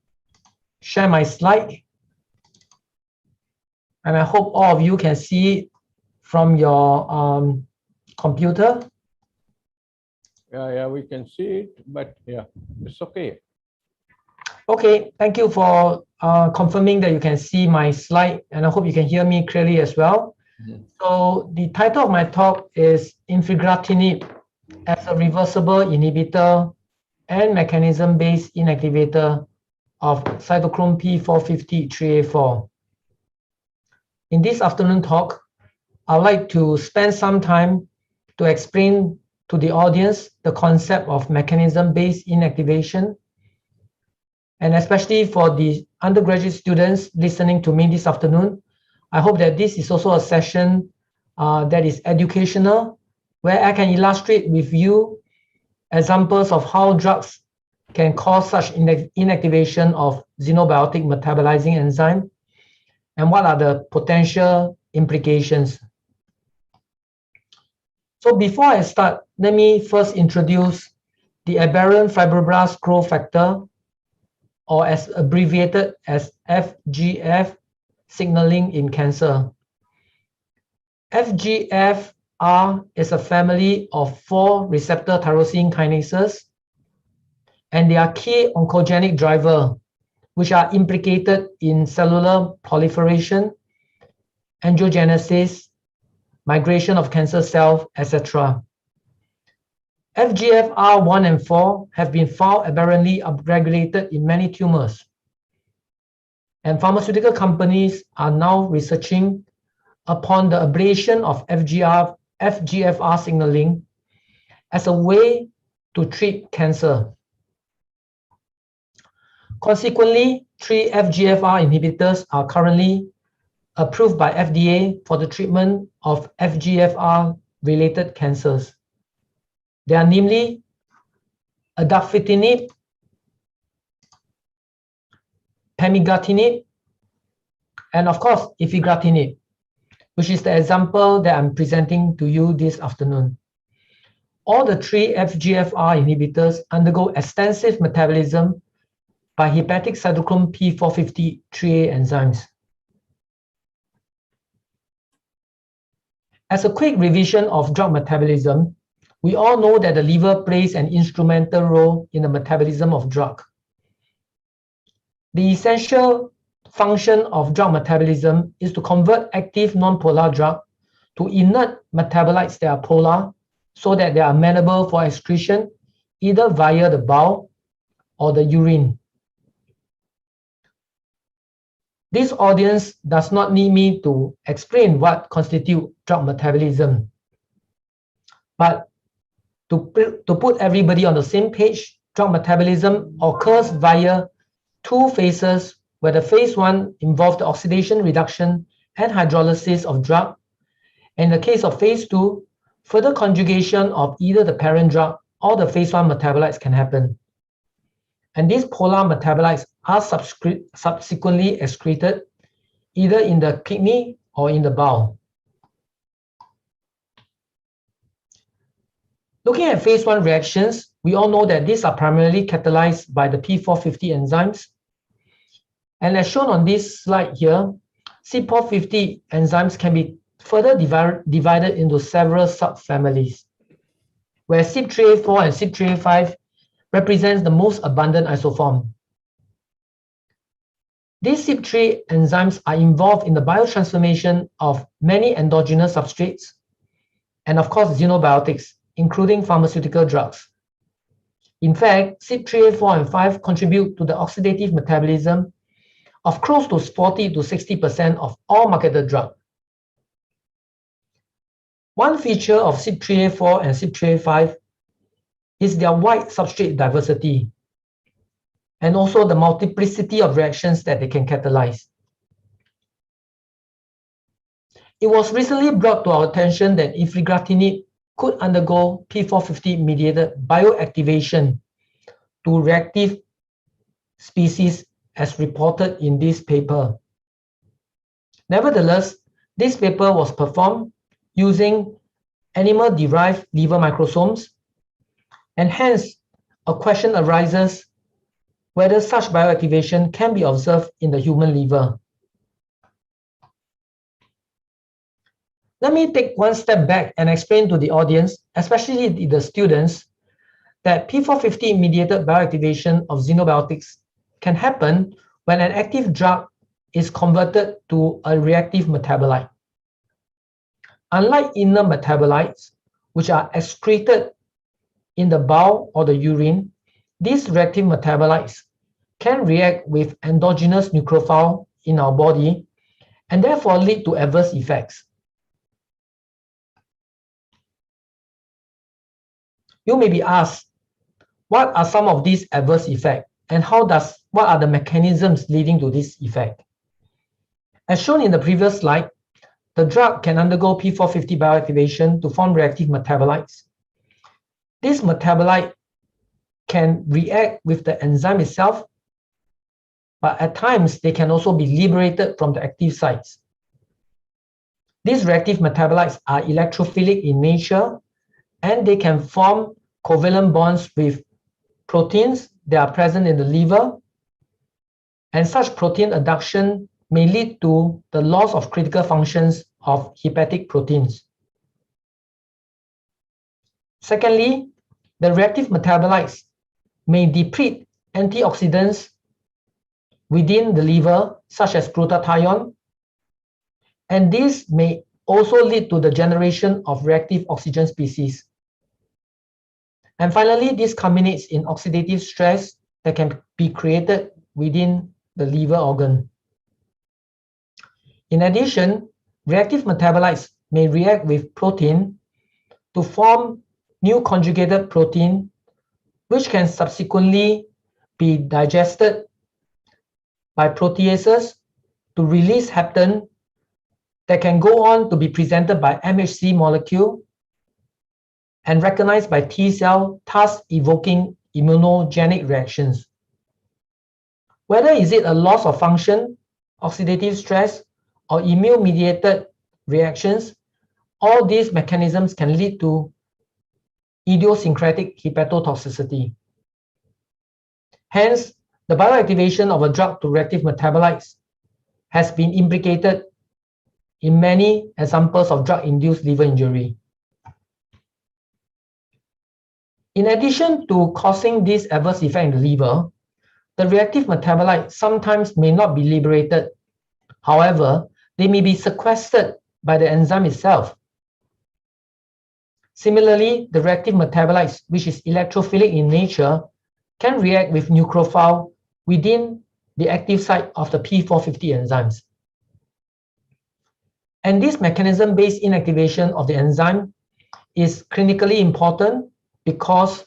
share my slide. And I hope all of you can see it from your computer.
Yeah, we can see it, but yeah, it's okay.
Okay, thank you for confirming that you can see my slide, and I hope you can hear me clearly as well. So the title of my talk is Infigratinib as a reversible inhibitor and mechanism-based inactivator of cytochrome P450 3A4. In this afternoon talk, I'd like to spend some time to explain to the audience the concept of mechanism-based inactivation. And especially for the undergraduate students listening to me this afternoon, I hope that this is also a session that is educational, where I can illustrate with you examples of how drugs can cause such inactivation of xenobiotic metabolizing enzyme and what are the potential implications. So before I start, let me first introduce the aberrant fibroblast growth factor, or as abbreviated as FGF signaling in cancer. FGFR is a family of 4 receptor tyrosine kinases, and they are key oncogenic driver, which are implicated in cellular proliferation, angiogenesis, migration of cancer cells, etc. FGFR1 and 4 have been found aberrantly upregulated in many tumors. And pharmaceutical companies are now researching upon the ablation of FGFR signaling as a way to treat cancer. Consequently, 3 FGFR inhibitors are currently approved by FDA for the treatment of FGFR-related cancers. They are namely adafitinib, pemigatinib, and of course, ifigratinib, which is the example that I'm presenting to you this afternoon. All the 3 FGFR inhibitors undergo extensive metabolism by hepatic cytochrome P450 3A enzymes. As a quick revision of drug metabolism, we all know that the liver plays an instrumental role in the metabolism of drug. The essential function of drug metabolism is to convert active non-polar drug to inert metabolites that are polar so that they are amenable for excretion either via the bowel or the urine. This audience does not need me to explain what constitutes drug metabolism. But to put everybody on the same page, drug metabolism occurs via 2 phases, where the phase 1 involves the oxidation, reduction, and hydrolysis of drug. In the case of phase 2, further conjugation of either the parent drug or the phase 1 metabolites can happen. And these polar metabolites are subsequently excreted either in the kidney or in the bowel. Looking at phase 1 reactions, we all know that these are primarily catalyzed by the P450 enzymes. And as shown on this slide here, CYP450 enzymes can be further divided into several subfamilies, where CYP3A4 and CYP3A5 represents the most abundant isoform. These CYP3 enzymes are involved in the biotransformation of many endogenous substrates, and of course xenobiotics, including pharmaceutical drugs. In fact, CYP3A4 and 5 contribute to the oxidative metabolism of close to 40 to 60% of all marketed drugs. One feature of CYP3A4 and CYP3A5 is their wide substrate diversity and also the multiplicity of reactions that they can catalyze. It was recently brought to our attention that infigratinib could undergo P450 mediated bioactivation to reactive species as reported in this paper. Nevertheless, this paper was performed using animal-derived liver microsomes, and hence a question arises whether such bioactivation can be observed in the human liver. Let me take one step back and explain to the audience, especially the students, that P450 mediated bioactivation of xenobiotics can happen when an active drug is converted to a reactive metabolite. Unlike inner metabolites, which are excreted in the bowel or the urine, these reactive metabolites can react with endogenous nucleophile in our body and therefore lead to adverse effects. You may be asked, what are some of these adverse effects and what are the mechanisms leading to this effect? As shown in the previous slide, the drug can undergo P450 bioactivation to form reactive metabolites. This metabolite can react with the enzyme itself, but at times they can also be liberated from the active sites. These reactive metabolites are electrophilic in nature, and they can form covalent bonds with proteins that are present in the liver, and such protein adduction may lead to the loss of critical functions of hepatic proteins. Secondly, the reactive metabolites may deplete antioxidants within the liver, such as glutathione, and this may also lead to the generation of reactive oxygen species. And finally, this culminates in oxidative stress that can be created within the liver organ. In addition, reactive metabolites may react with protein to form new conjugated protein, which can subsequently be digested by proteases to release heptane that can go on to be presented by MHC molecule and recognized by T cell, thus evoking immunogenic reactions. Whether is it a loss of function, oxidative stress, or immune-mediated reactions, all these mechanisms can lead to idiosyncratic hepatotoxicity. Hence, the bioactivation of a drug to reactive metabolites has been implicated in many examples of drug-induced liver injury. In addition to causing this adverse effect in the liver, the reactive metabolite sometimes may not be liberated. However, they may be sequestered by the enzyme itself. Similarly, the reactive metabolites, which is electrophilic in nature, can react with nucleophile within the active site of the P450 enzymes. And this mechanism-based inactivation of the enzyme is clinically important because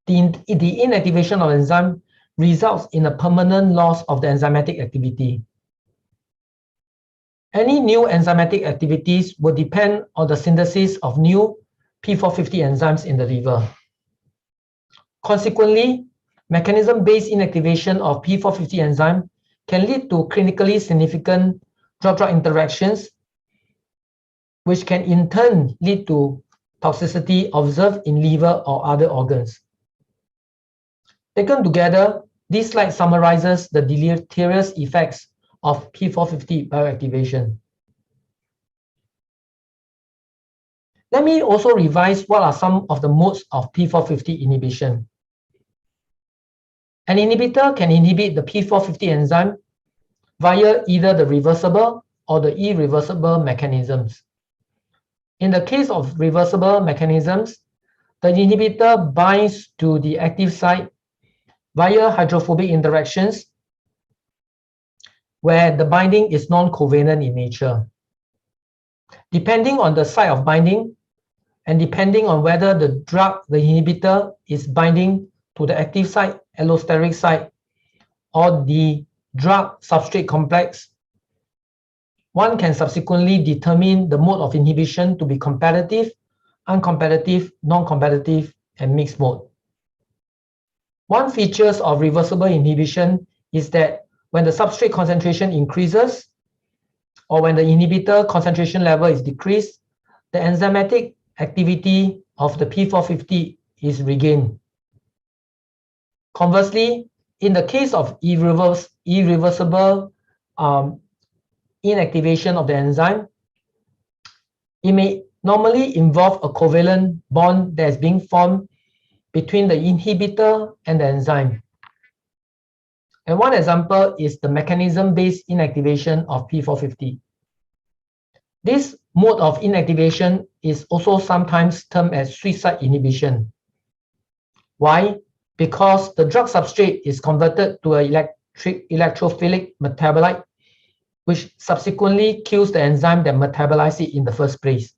the inactivation of enzyme results in a permanent loss of the enzymatic activity. Any new enzymatic activities will depend on the synthesis of new P450 enzymes in the liver. Consequently, mechanism-based inactivation of P450 enzyme can lead to clinically significant drug-drug interactions, which can in turn lead to toxicity observed in liver or other organs. Taken together, this slide summarizes the deleterious effects of P450 bioactivation. Let me also revise what are some of the modes of P450 inhibition. An inhibitor can inhibit the P450 enzyme via either the reversible or the irreversible mechanisms. In the case of reversible mechanisms, the inhibitor binds to the active site via hydrophobic interactions where the binding is non-covalent in nature. Depending on the site of binding and depending on whether the inhibitor is binding to the active site, allosteric site, or the drug substrate complex, one can subsequently determine the mode of inhibition to be competitive, uncompetitive, non-competitive, and mixed mode. One feature of reversible inhibition is that when the substrate concentration increases or when the inhibitor concentration level is decreased, the enzymatic activity of the P450 is regained. Conversely, in the case of irreversible inactivation of the enzyme, it may normally involve a covalent bond that is being formed between the inhibitor and the enzyme. And one example is the mechanism-based inactivation of P450. This mode of inactivation is also sometimes termed as suicide inhibition. Why? Because the drug substrate is converted to an electrophilic metabolite, which subsequently kills the enzyme that metabolizes it in the first place.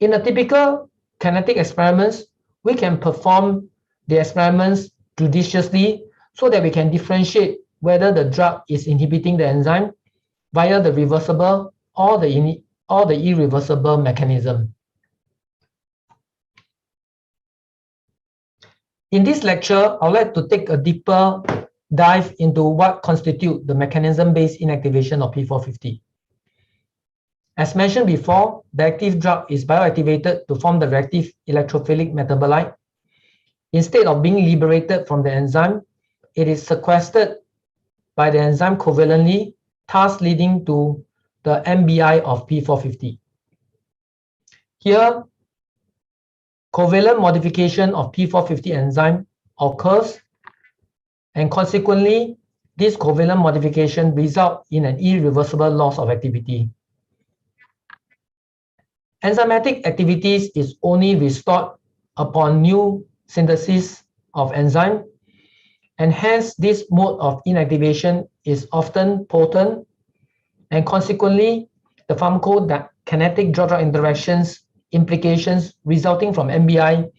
In a typical kinetic experiments, we can perform the experiments judiciously so that we can differentiate whether the drug is inhibiting the enzyme via the reversible or the irreversible mechanism. In this lecture, I would like to take a deeper dive into what constitutes the mechanism-based inactivation of P450. As mentioned before, the active drug is bioactivated to form the reactive electrophilic metabolite. Instead of being liberated from the enzyme, it is sequestered by the enzyme covalently, thus leading to the MBI of P450. Here, covalent modification of P450 enzyme occurs, and consequently, this covalent modification results in an irreversible loss of activity. Enzymatic activities is only restored upon new synthesis of enzyme, and hence this mode of inactivation is often potent, and consequently, the pharmacokinetic drug-drug interactions implications resulting from MBI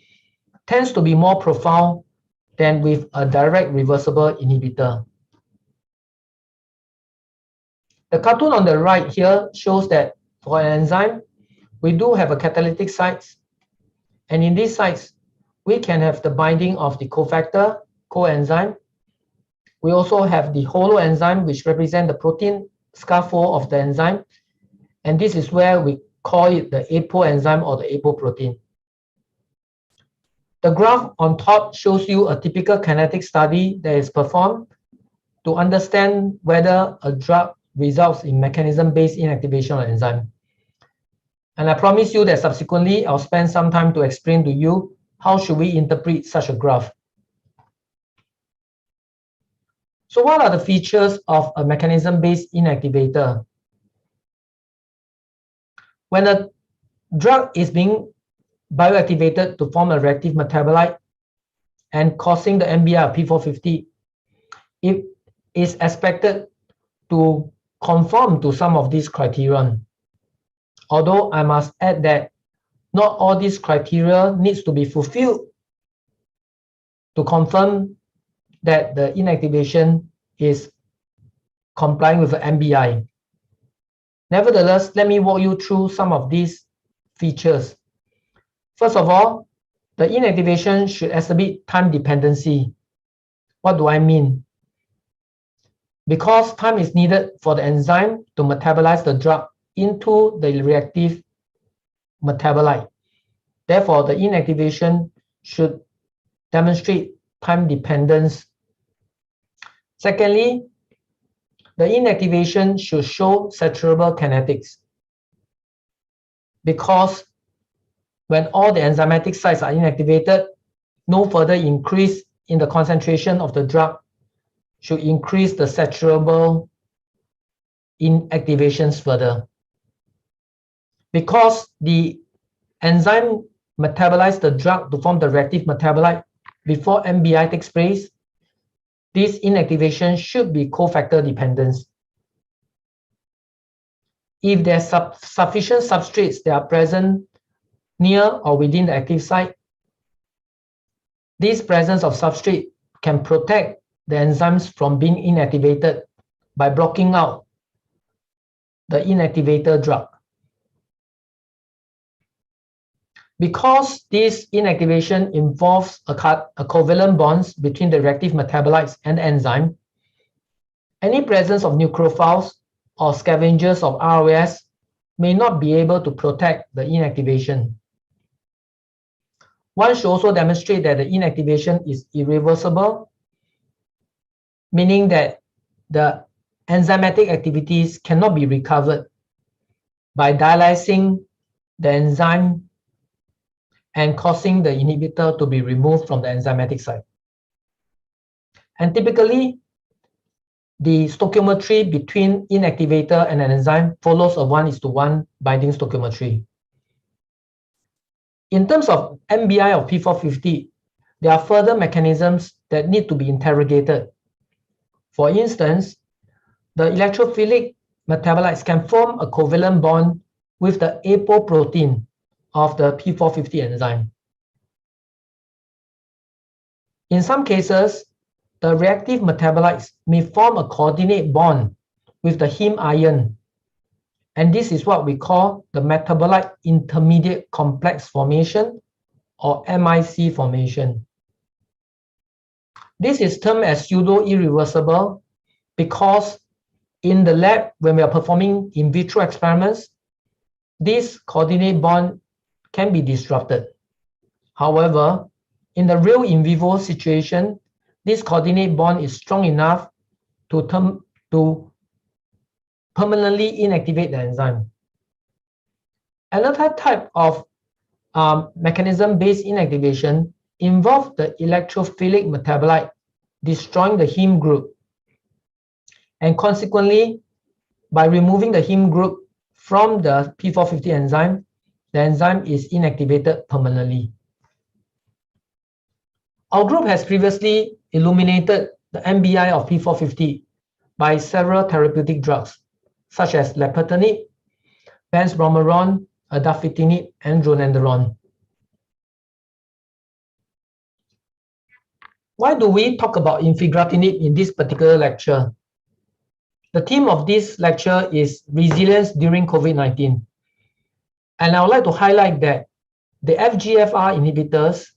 tends to be more profound than with a direct reversible inhibitor. The cartoon on the right here shows that for an enzyme, we do have a catalytic sites, and in these sites, we can have the binding of the cofactor, coenzyme. We also have the holoenzyme, which represent the protein scaffold of the enzyme, and this is where we call it the apoenzyme or the apoprotein. The graph on top shows you a typical kinetic study that is performed to understand whether a drug results in mechanism-based inactivation of enzyme. And I promise you that subsequently, I'll spend some time to explain to you how should we interpret such a graph. So what are the features of a mechanism-based inactivator? When a drug is being bioactivated to form a reactive metabolite and causing the MBI of P450, it is expected to conform to some of these criterion. Although I must add that not all these criteria needs to be fulfilled to confirm that the inactivation is complying with the MBI. Nevertheless, let me walk you through some of these features. First of all, the inactivation should exhibit time dependency. What do I mean? because time is needed for the enzyme to metabolize the drug into the reactive metabolite. Therefore, the inactivation should demonstrate time dependence. Secondly, the inactivation should show saturable kinetics, because when all the enzymatic sites are inactivated, no further increase in the concentration of the drug should increase the saturable inactivations further. Because the enzyme metabolizes the drug to form the reactive metabolite before MBI takes place, this inactivation should be cofactor dependence. If there's sufficient substrates that are present near or within the active site, this presence of substrate can protect the enzymes from being inactivated by blocking out the inactivator drug. Because this inactivation involves a covalent bonds between the reactive metabolites and the enzyme, any presence of nucleophiles or scavengers of ROS may not be able to protect the inactivation. One should also demonstrate that the inactivation is irreversible, meaning that the enzymatic activities cannot be recovered by dialyzing the enzyme and causing the inhibitor to be removed from the enzymatic site. And typically, the stoichiometry between inactivator and an enzyme follows a 1:1 binding stoichiometry. In terms of MBI of P450, there are further mechanisms that need to be interrogated. For instance, the electrophilic metabolites can form a covalent bond with the apoprotein of the P450 enzyme. In some cases, the reactive metabolites may form a coordinate bond with the heme ion, and this is what we call the metabolite intermediate complex formation, or MIC formation. This is termed as pseudo-irreversible because in the lab, when we are performing in vitro experiments, this coordinate bond can be disrupted. However, in the real in vivo situation, this coordinate bond is strong enough to permanently inactivate the enzyme. Another type of mechanism-based inactivation involves the electrophilic metabolite destroying the heme group. And consequently, by removing the heme group from the P450 enzyme, the enzyme is inactivated permanently. Our group has previously illuminated the MBI of P450 by several therapeutic drugs, such as lapatinib, benzbromaron, adafitinib, and dronanderon. Why do we talk about infigratinib in this particular lecture? The theme of this lecture is resilience during COVID-19. And I would like to highlight that the FGFR inhibitors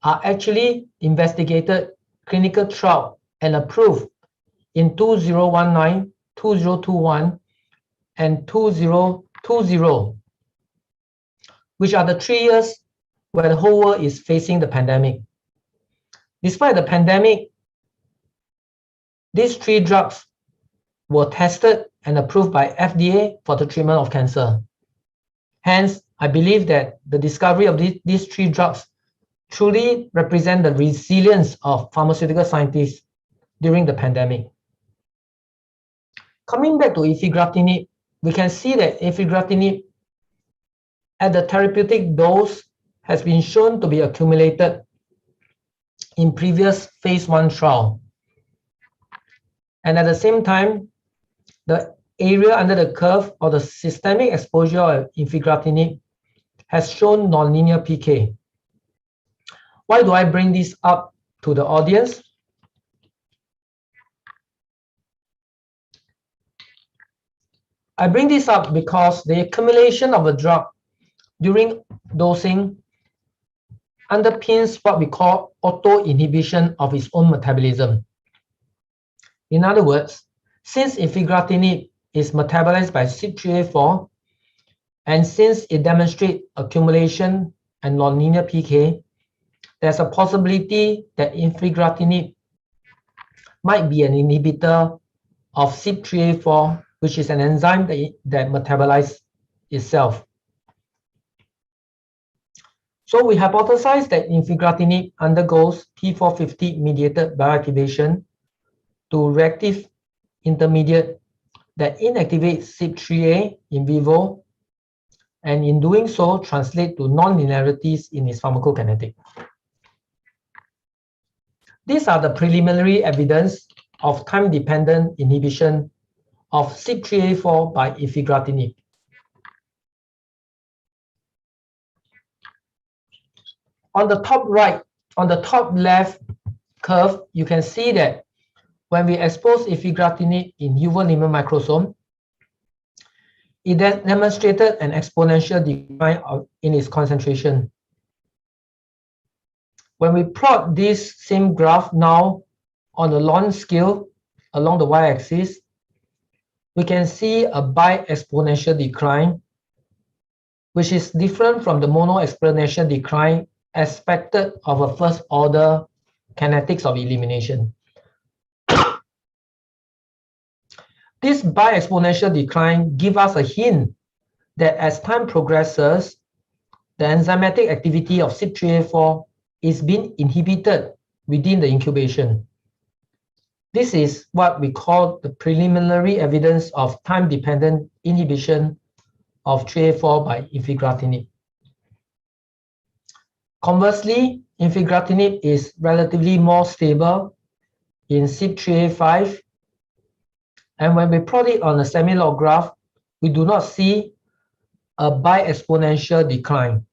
are actually investigated clinical trial and approved in 2019, 2021, and 2020, which are the 3 years where the whole world is facing the pandemic. Despite the pandemic, these 3 drugs were tested and approved by FDA for the treatment of cancer. Hence, I believe that the discovery of these 3 drugs truly represent the resilience of pharmaceutical scientists during the pandemic. Coming back to infigratinib, we can see that infigratinib at the therapeutic dose has been shown to be accumulated in previous phase 1 trial. And at the same time, the area under the curve or the systemic exposure of infigratinib has shown nonlinear PK. Why do I bring this up to the audience? I bring this up because the accumulation of a drug during dosing underpins what we call auto-inhibition of its own metabolism. In other words, Since infigratinib is metabolized by CYP3A4, and since it demonstrates accumulation and nonlinear PK, there's a possibility that infigratinib might be an inhibitor of CYP3A4, which is an enzyme that metabolizes itself. So we hypothesize that infigratinib undergoes P450 mediated bioactivation to reactive intermediate that inactivates CYP3A in vivo, and in doing so translate to non-linearities in its pharmacokinetic. These are the preliminary evidence of time-dependent inhibition of CYP3A4 by infigratinib. On the top right, on the top left curve, you can see that when we expose infigratinib in human liver microsome, it demonstrated an exponential decline in its concentration. When we plot this same graph now on the log scale along the y-axis, we can see a bi-exponential decline, which is different from the mono-exponential decline expected of a first-order kinetics of elimination. This bi-exponential decline gives us a hint that as time progresses, the enzymatic activity of CYP3A4 is being inhibited within the incubation. This is what we call the preliminary evidence of time-dependent inhibition of 3A4 by infigratinib. Conversely, infigratinib is relatively more stable in CYP3A5, and when we plot it on a semi-log graph, we do not see a bi-exponential decline,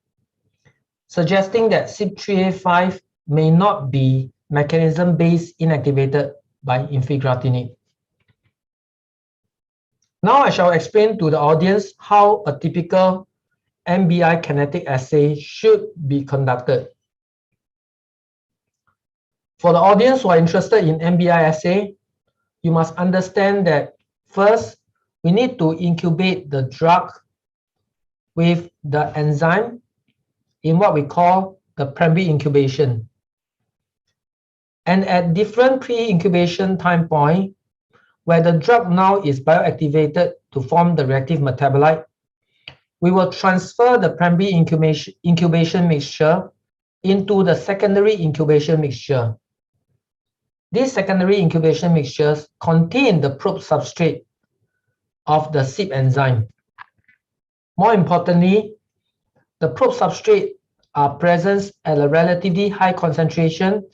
suggesting that CYP3A5 may not be mechanism-based inactivated by infigratinib. Now I shall explain to the audience how a typical MBI kinetic assay should be conducted. For the audience who are interested in MBI assay, you must understand that first, we need to incubate the drug with the enzyme in what we call the primary incubation. And at different pre-incubation time point, where the drug now is bioactivated to form the reactive metabolite, we will transfer the primary incubation mixture into the secondary incubation mixture. These secondary incubation mixtures contain the probe substrate of the CYP enzyme. More importantly, the probe substrate are present at a relatively high concentration,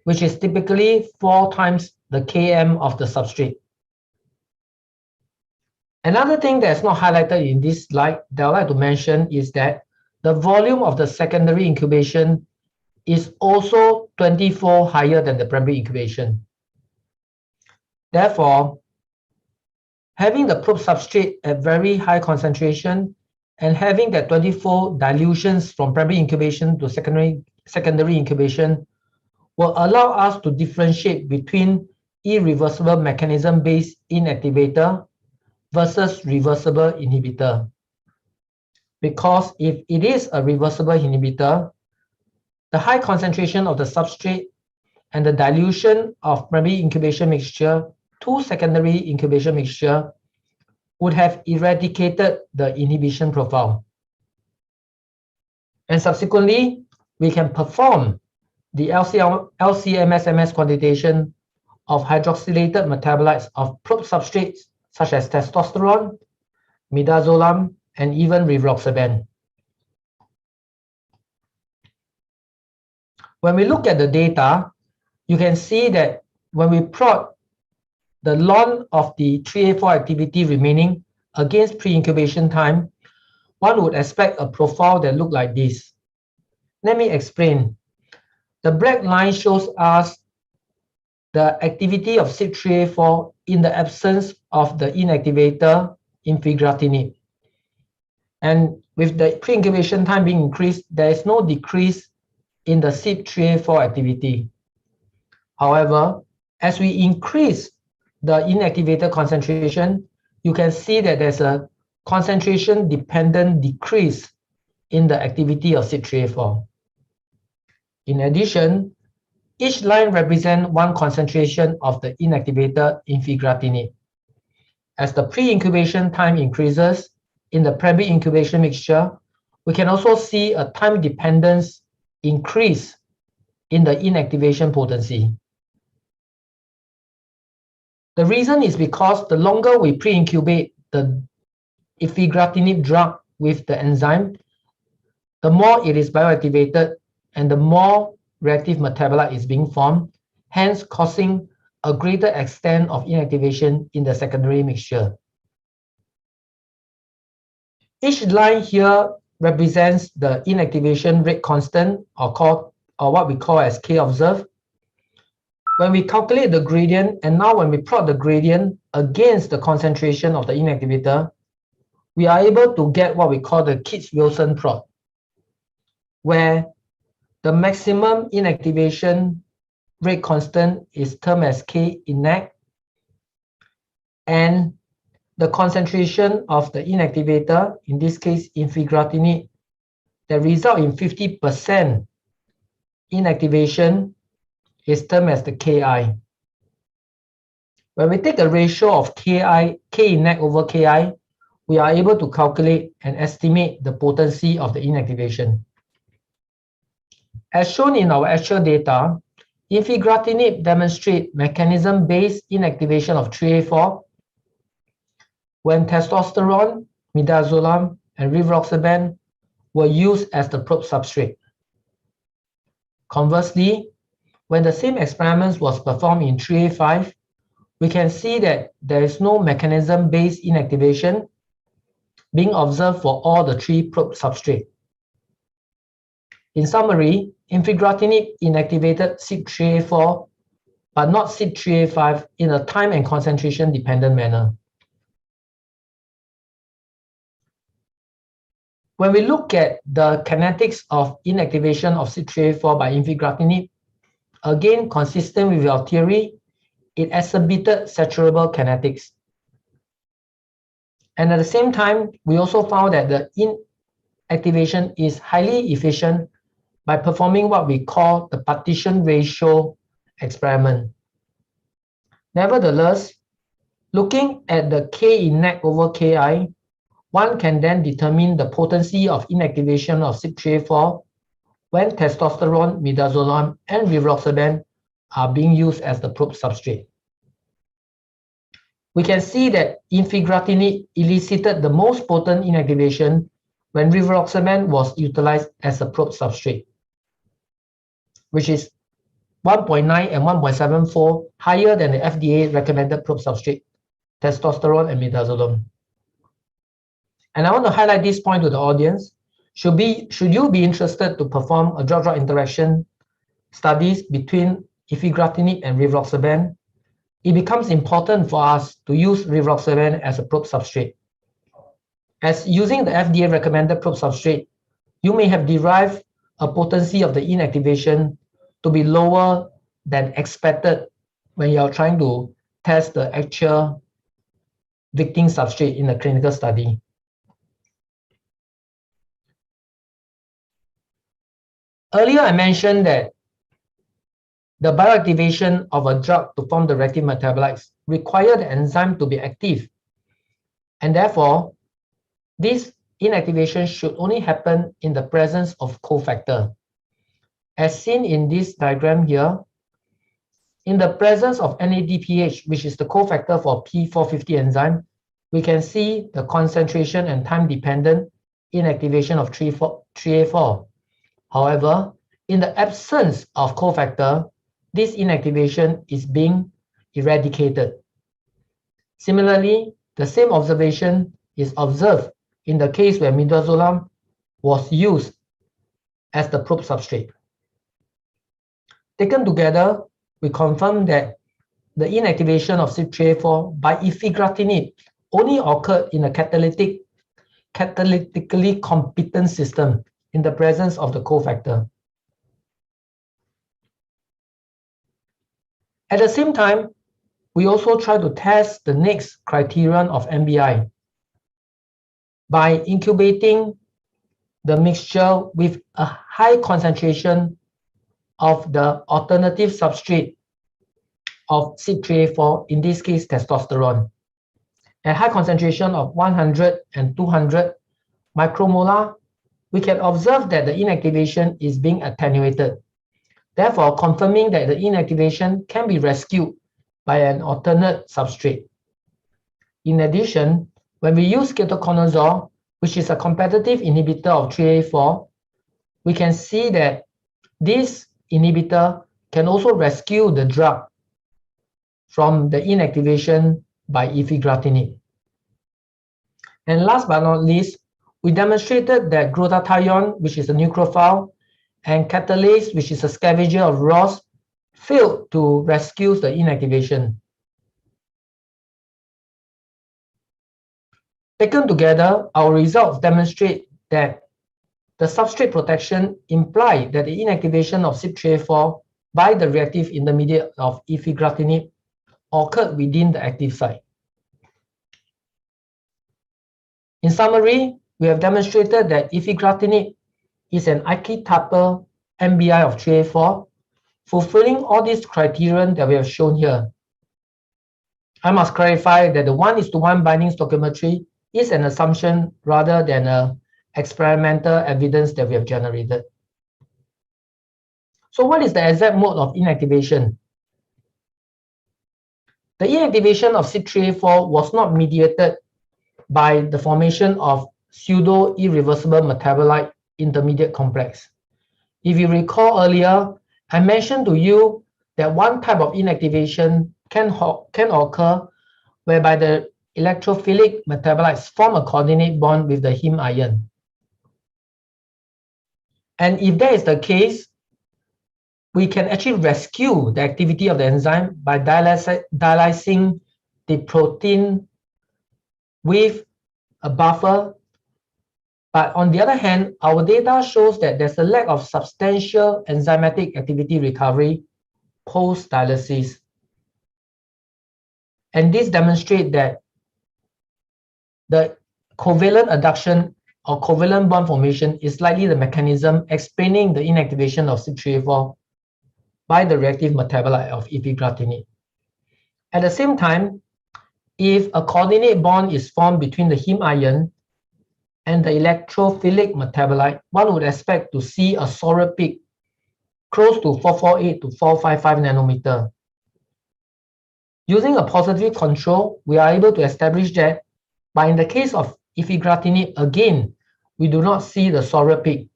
which is typically 4 times the km of the substrate. Another thing that's not highlighted in this slide that I'd like to mention is that the volume of the secondary incubation is also 24 higher than the primary incubation. Therefore, having the probe substrate at very high concentration and having that 24 dilutions from primary incubation to secondary incubation will allow us to differentiate between irreversible mechanism-based inactivator versus reversible inhibitor. Because if it is a reversible inhibitor, the high concentration of the substrate and the dilution of primary incubation mixture to secondary incubation mixture would have eradicated the inhibition profile. And subsequently, we can perform the LC-MS quantitation of hydroxylated metabolites of probe substrates such as testosterone, midazolam, and even rivaroxaban. When we look at the data, you can see that when we plot the log of the 3A4 activity remaining against pre-incubation time, one would expect a profile that looks like this. Let me explain. The black line shows us the activity of CYP3A4 in the absence of the inactivator infigratinib. And with the pre-incubation time being increased, there is no decrease in the CYP3A4 activity. However, as we increase the inactivator concentration, you can see that there's a concentration-dependent decrease in the activity of CYP3A4. In addition, each line represents one concentration of the inactivator infigratinib. As the pre-incubation time increases in the primary incubation mixture, we can also see a time dependence increase in the inactivation potency. The reason is because the longer we pre-incubate the infigratinib drug with the enzyme, the more it is bioactivated and the more reactive metabolite is being formed, hence causing a greater extent of inactivation in the secondary mixture. Each line here represents the inactivation rate constant, or what we call as K observed. When we calculate the gradient, and now when we plot the gradient against the concentration of the inactivator, we are able to get what we call the Kitts-Wilson plot, where the maximum inactivation rate constant is termed as K inact, and the concentration of the inactivator, in this case infigratinib, that result in 50% inactivation is termed as the Ki. When we take a ratio of Ki, K inact over Ki, we are able to calculate and estimate the potency of the inactivation. As shown in our actual data, infigratinib demonstrates mechanism-based inactivation of 3A4 when testosterone, midazolam, and rivaroxaban were used as the probe substrate. Conversely, when the same experiments was performed in 3A5, we can see that there is no mechanism-based inactivation being observed for all the three probe substrates. In summary, infigratinib inactivated CYP3A4, but not CYP3A5 in a time and concentration dependent manner. When we look at the kinetics of inactivation of CYP3A4 by infigratinib, again consistent with our theory, it exhibited saturable kinetics. And at the same time, we also found that the inactivation is highly efficient by performing what we call the partition ratio experiment. Nevertheless, looking at the K inact over Ki, one can then determine the potency of inactivation of CYP3A4 when testosterone, midazolam, and rivaroxaban are being used as the probe substrate. We can see that infigratinib elicited the most potent inactivation when rivaroxaban was utilized as a probe substrate, which is 1.9 and 1.74 higher than the FDA recommended probe substrate, testosterone and midazolam. And I want to highlight this point to the audience. Should you be interested to perform a drug-drug interaction studies between infigratinib and rivaroxaban, it becomes important for us to use rivaroxaban as a probe substrate. As using the FDA recommended probe substrate, you may have derived a potency of the inactivation to be lower than expected when you are trying to test the actual victim substrate in a clinical study. Earlier, I mentioned that the bioactivation of a drug to form the reactive metabolites require the enzyme to be active. And therefore, this inactivation should only happen in the presence of cofactor. As seen in this diagram here, in the presence of NADPH, which is the cofactor for P450 enzyme, we can see the concentration and time-dependent inactivation of 3A4. However, in the absence of cofactor, this inactivation is being eradicated. Similarly, the same observation is observed in the case where midazolam was used as the probe substrate. Taken together, we confirm that the inactivation of CYP3A4 by infigratinib only occurred in a catalytically competent system in the presence of the cofactor. At the same time, we also try to test the next criterion of MBI by incubating the mixture with a high concentration of the alternative substrate of CYP3A4, in this case testosterone. At high concentration of 100 and 200 micromolar, we can observe that the inactivation is being attenuated, therefore confirming that the inactivation can be rescued by an alternate substrate. In addition, when we use ketoconazole, which is a competitive inhibitor of 3A4, we can see that this inhibitor can also rescue the drug from the inactivation by efigratinib. And last but not least, we demonstrated that glutathione, which is a nucleophile, and catalase, which is a scavenger of ROS, failed to rescue the inactivation. Taken together, our results demonstrate that the substrate protection implied that the inactivation of CYP3A4 by the reactive intermediate of efigratinib occurred within the active site. In summary, we have demonstrated that efigratinib is an archetypal MBI of 3A4, fulfilling all these criteria that we have shown here. I must clarify that the 1:1 binding stoichiometry is an assumption rather than an experimental evidence that we have generated. So what is the exact mode of inactivation? The inactivation of CYP3A4 was not mediated by the formation of pseudo-irreversible metabolite intermediate complex. If you recall earlier, I mentioned to you that one type of inactivation can occur whereby the electrophilic metabolites form a coordinate bond with the heme ion. And if that is the case, we can actually rescue the activity of the enzyme by dialysing the protein with a buffer. But on the other hand, our data shows that there's a lack of substantial enzymatic activity recovery post-dialysis. And this demonstrates that the covalent adduction or covalent bond formation is likely the mechanism explaining the inactivation of CYP3A4 by the reactive metabolite of efigratinib. At the same time, if a coordinate bond is formed between the heme ion and the electrophilic metabolite, one would expect to see a Saurer peak close to 448 to 455 nanometer. Using a positive control, we are able to establish that, but in the case of efigratinib, again, we do not see the Saurer peak,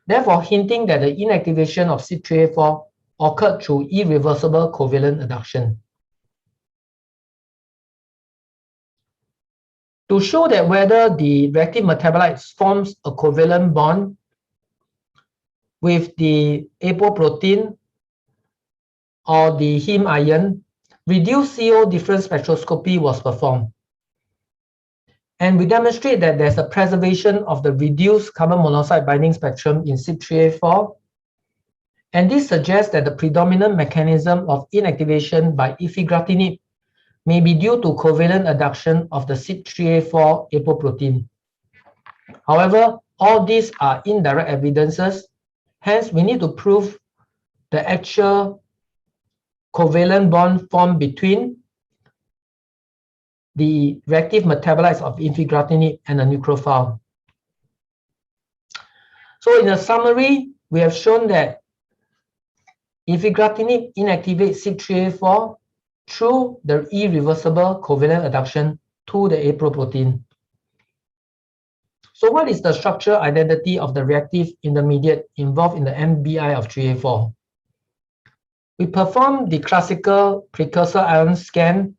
therefore hinting that the inactivation of CYP3A4 occurred through irreversible covalent adduction. To show that whether the reactive metabolite forms a covalent bond with the apoprotein or the heme ion, reduced CO difference spectroscopy was performed. And we demonstrate that there's a preservation of the reduced carbon monoxide binding spectrum in CYP3A4. And this suggests that the predominant mechanism of inactivation by efigratinib may be due to covalent adduction of the CYP3A4 apoprotein. However, all these are indirect evidences. Hence, we need to prove the actual covalent bond formed between the reactive metabolites of efigratinib and a nucleophile. So in a summary, we have shown that efigratinib inactivates CYP3A4 through the irreversible covalent adduction to the apoprotein. So what is the structural identity of the reactive intermediate involved in the MBI of 3A4? We perform the classical precursor ion scan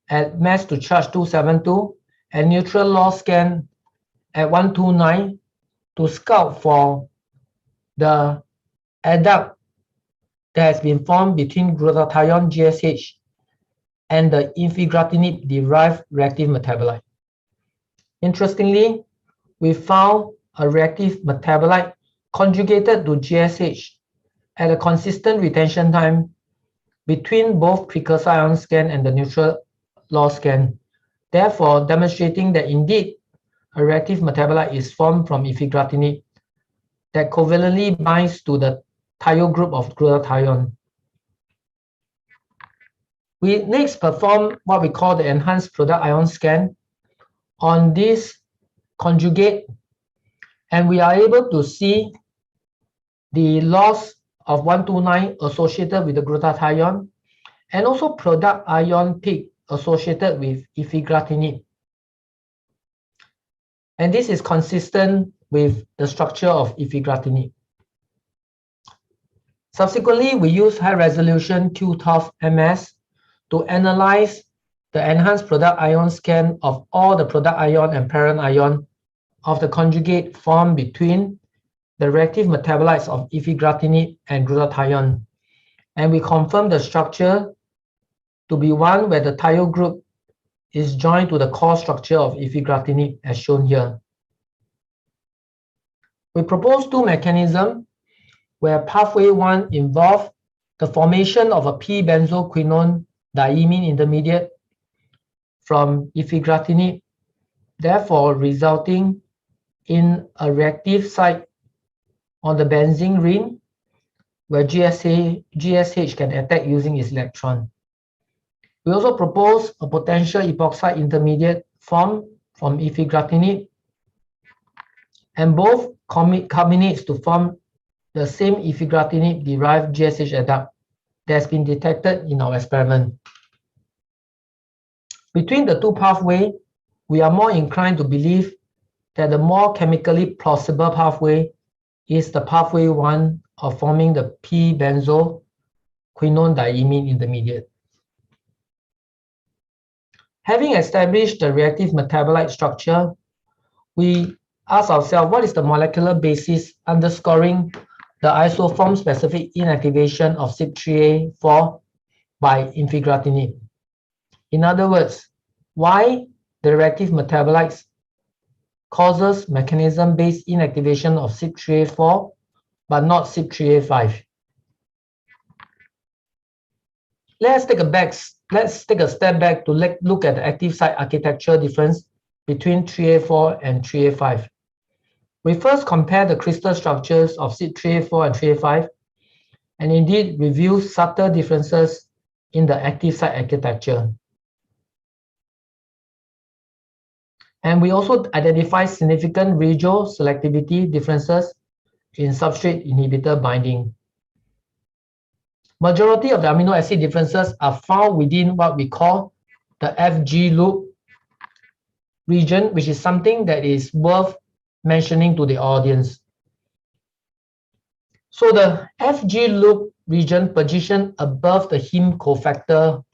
at mass to charge 272 and neutral loss scan at 129 to scout for the adduct that has been formed between glutathione GSH and the efigratinib-derived reactive metabolite. Interestingly, we found a reactive metabolite conjugated to GSH at a consistent retention time between both precursor ion scan and the neutral law scan, therefore demonstrating that indeed a reactive metabolite is formed from ifigratinib that covalently binds to the thiol group of glutathione. We next perform what we call the enhanced product ion scan on this conjugate, and we are able to see the loss of 129 associated with the glutathione and also product ion peak associated with ifigratinib. And this is consistent with the structure of ifigratinib. Subsequently, we use high-resolution QTOF MS to analyze the enhanced product ion scan of all the product ion and parent ion of the conjugate formed between the reactive metabolites of ifigratinib and glutathione. And we confirm the structure to be one where the thiol group is joined to the core structure of ifigratinib as shown here. We propose two mechanisms where pathway 1 involves the formation of a p-benzoquinone diimine intermediate from ifigratinib, therefore resulting in a reactive site on the benzene ring where GSH can attack using its electron. We also propose a potential epoxide intermediate formed from ifigratinib, and both culminates to form the same ifigratinib-derived GSH adduct that has been detected in our experiment. Between the two pathways, we are more inclined to believe that the more chemically plausible pathway is the pathway 1 of forming the p-benzoquinone diimine intermediate. Having established the reactive metabolite structure, we ask ourselves what is the molecular basis underscoring the isoform-specific inactivation of CYP3A4 by ifigratinib. In other words, why the reactive metabolites causes mechanism-based inactivation of CYP3A4 but not CYP3A5. Let's take a step back to look at the active site architecture difference between 3A4 and 3A5. We first compare the crystal structures of CYP3A4 and 3A5 and indeed review subtle differences in the active site architecture. And we also identify significant regioselectivity differences in substrate inhibitor binding. Majority of the amino acid differences are found within what we call the FG loop region, which is something that is worth mentioning to the audience. So the FG loop region positioned above the heme cofactor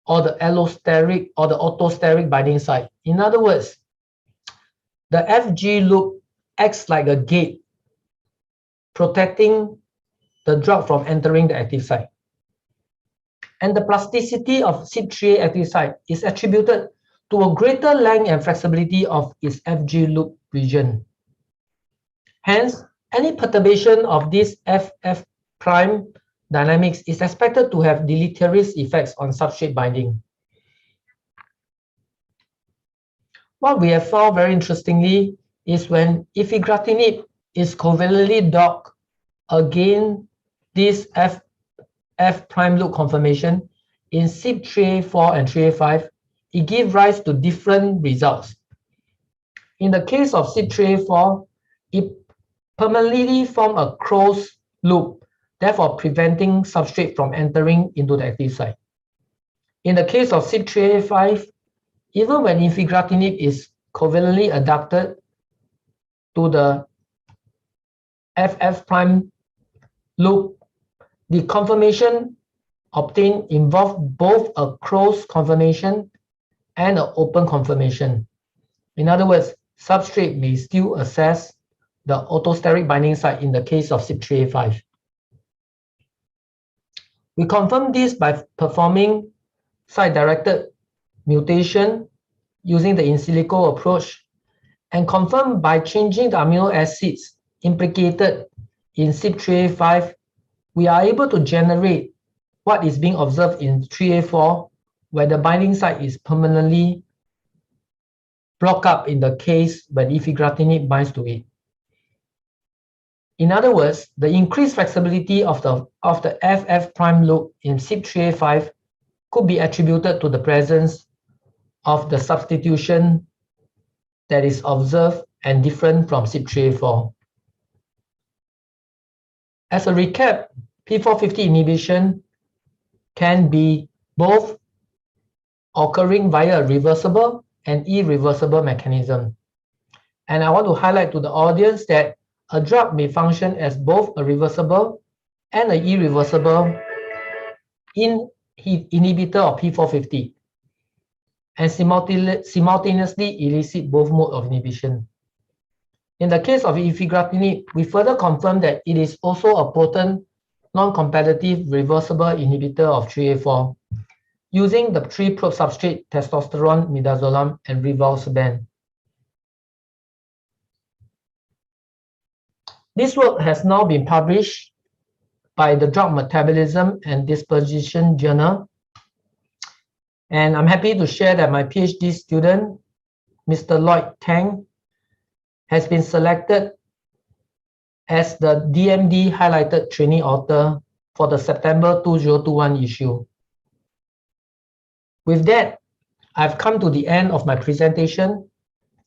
or the allosteric or the orthosteric binding site. In other words, the FG loop acts like a gate, protecting the drug from entering the active site. And the plasticity of CYP3A active site is attributed to a greater length and flexibility of its FG loop region. Hence, any perturbation of this FF prime dynamics is expected to have deleterious effects on substrate binding. What we have found very interestingly is when ifigratinib is covalently docked against this F prime loop conformation in CYP3A4 and 3A5, it gives rise to different results. In the case of CYP3A4, it permanently forms a closed loop, therefore preventing substrate from entering into the active site. In the case of CYP3A5, even when ifigratinib is covalently adducted to the FF prime loop, the conformation obtained involves both a closed conformation and an open conformation. In other words, substrate may still access the orthosteric binding site in the case of CYP3A5. We confirm this by performing site-directed mutation using the in silico approach, and confirm by changing the amino acids implicated in CYP3A5, we are able to generate what is being observed in 3A4, where the binding site is permanently blocked up in the case when infigratinib binds to it. In other words, the increased flexibility of the FF prime loop in CYP3A5 could be attributed to the presence of the substitution that is observed and different from CYP3A4. As a recap, P450 inhibition can be both occurring via a reversible and irreversible mechanism. And I want to highlight to the audience that a drug may function as both a reversible and an irreversible inhibitor of P450 and simultaneously elicit both modes of inhibition. In the case of infigratinib, we further confirm that it is also a potent non-competitive reversible inhibitor of 3A4 using the 3-probe substrate testosterone, midazolam, and rivaroxaban. This work has now been published by the Drug Metabolism and Disposition Journal. And I'm happy to share that my PhD student, Mr. Lloyd Tang, has been selected as the DMD highlighted trainee author for the September 2021 issue. With that, I've come to the end of my presentation,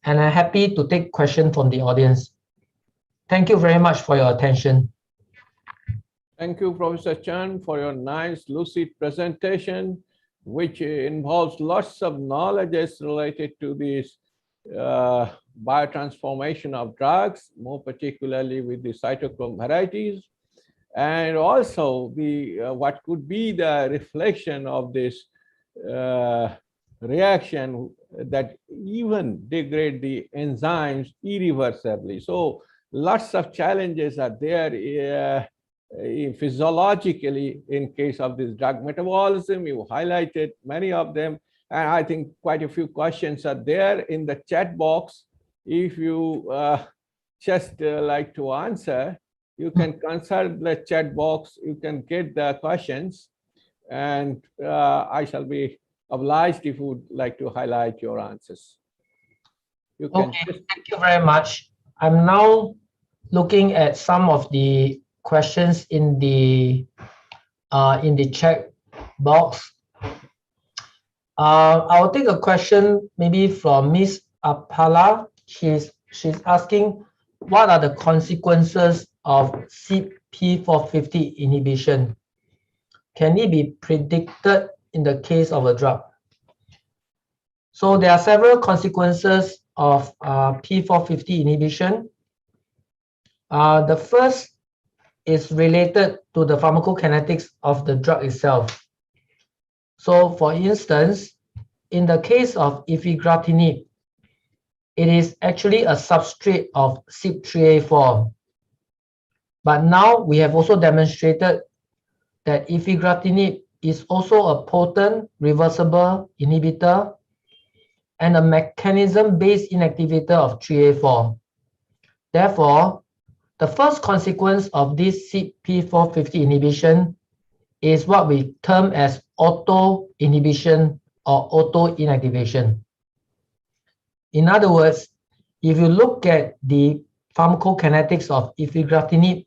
and I'm happy to take questions from the audience. Thank you very much for your attention.
Thank you, Professor Chan, for your nice, lucid presentation, which involves lots of knowledge related to this biotransformation of drugs, more particularly with the cytochrome varieties, and also the what could be the reflection of this reaction that even degrade the enzymes irreversibly. So lots of challenges are there physiologically in case of this drug metabolism. You highlighted many of them, and I think quite a few questions are there in the chat box. If you just like to answer, you can consult the chat box, you can get the questions, and I shall be obliged if you would like to highlight your answers. You can
Thank you very much. I'm now looking at some of the questions in the chat box. I'll take a question maybe from Miss Apala. She's asking, what are the consequences of CYP450 inhibition? Can it be predicted in the case of a drug? So there are several consequences of P450 inhibition. The first is related to the pharmacokinetics of the drug itself. So for instance, in the case of infigratinib, it is actually a substrate of CYP3A4. But now we have also demonstrated that infigratinib is also a potent reversible inhibitor and a mechanism-based inactivator of 3A4. Therefore, the first consequence of this CYP450 inhibition is what we term as auto-inhibition or auto-inactivation. In other words, if you look at the pharmacokinetics of infigratinib,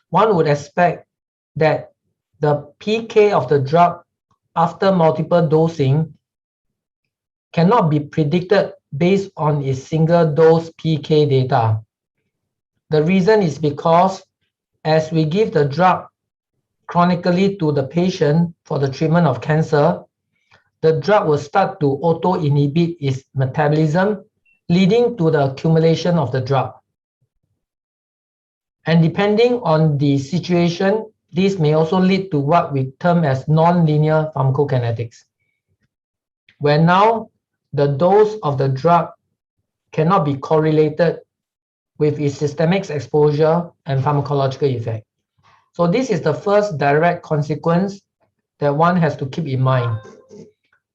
one would expect that the PK of the drug after multiple dosing cannot be predicted based on its single dose PK data. The reason is because as we give the drug chronically to the patient for the treatment of cancer, the drug will start to auto-inhibit its metabolism, leading to the accumulation of the drug. And depending on the situation, this may also lead to what we term as non-linear pharmacokinetics, where now the dose of the drug cannot be correlated with its systemic exposure and pharmacological effect. So this is the first direct consequence that one has to keep in mind.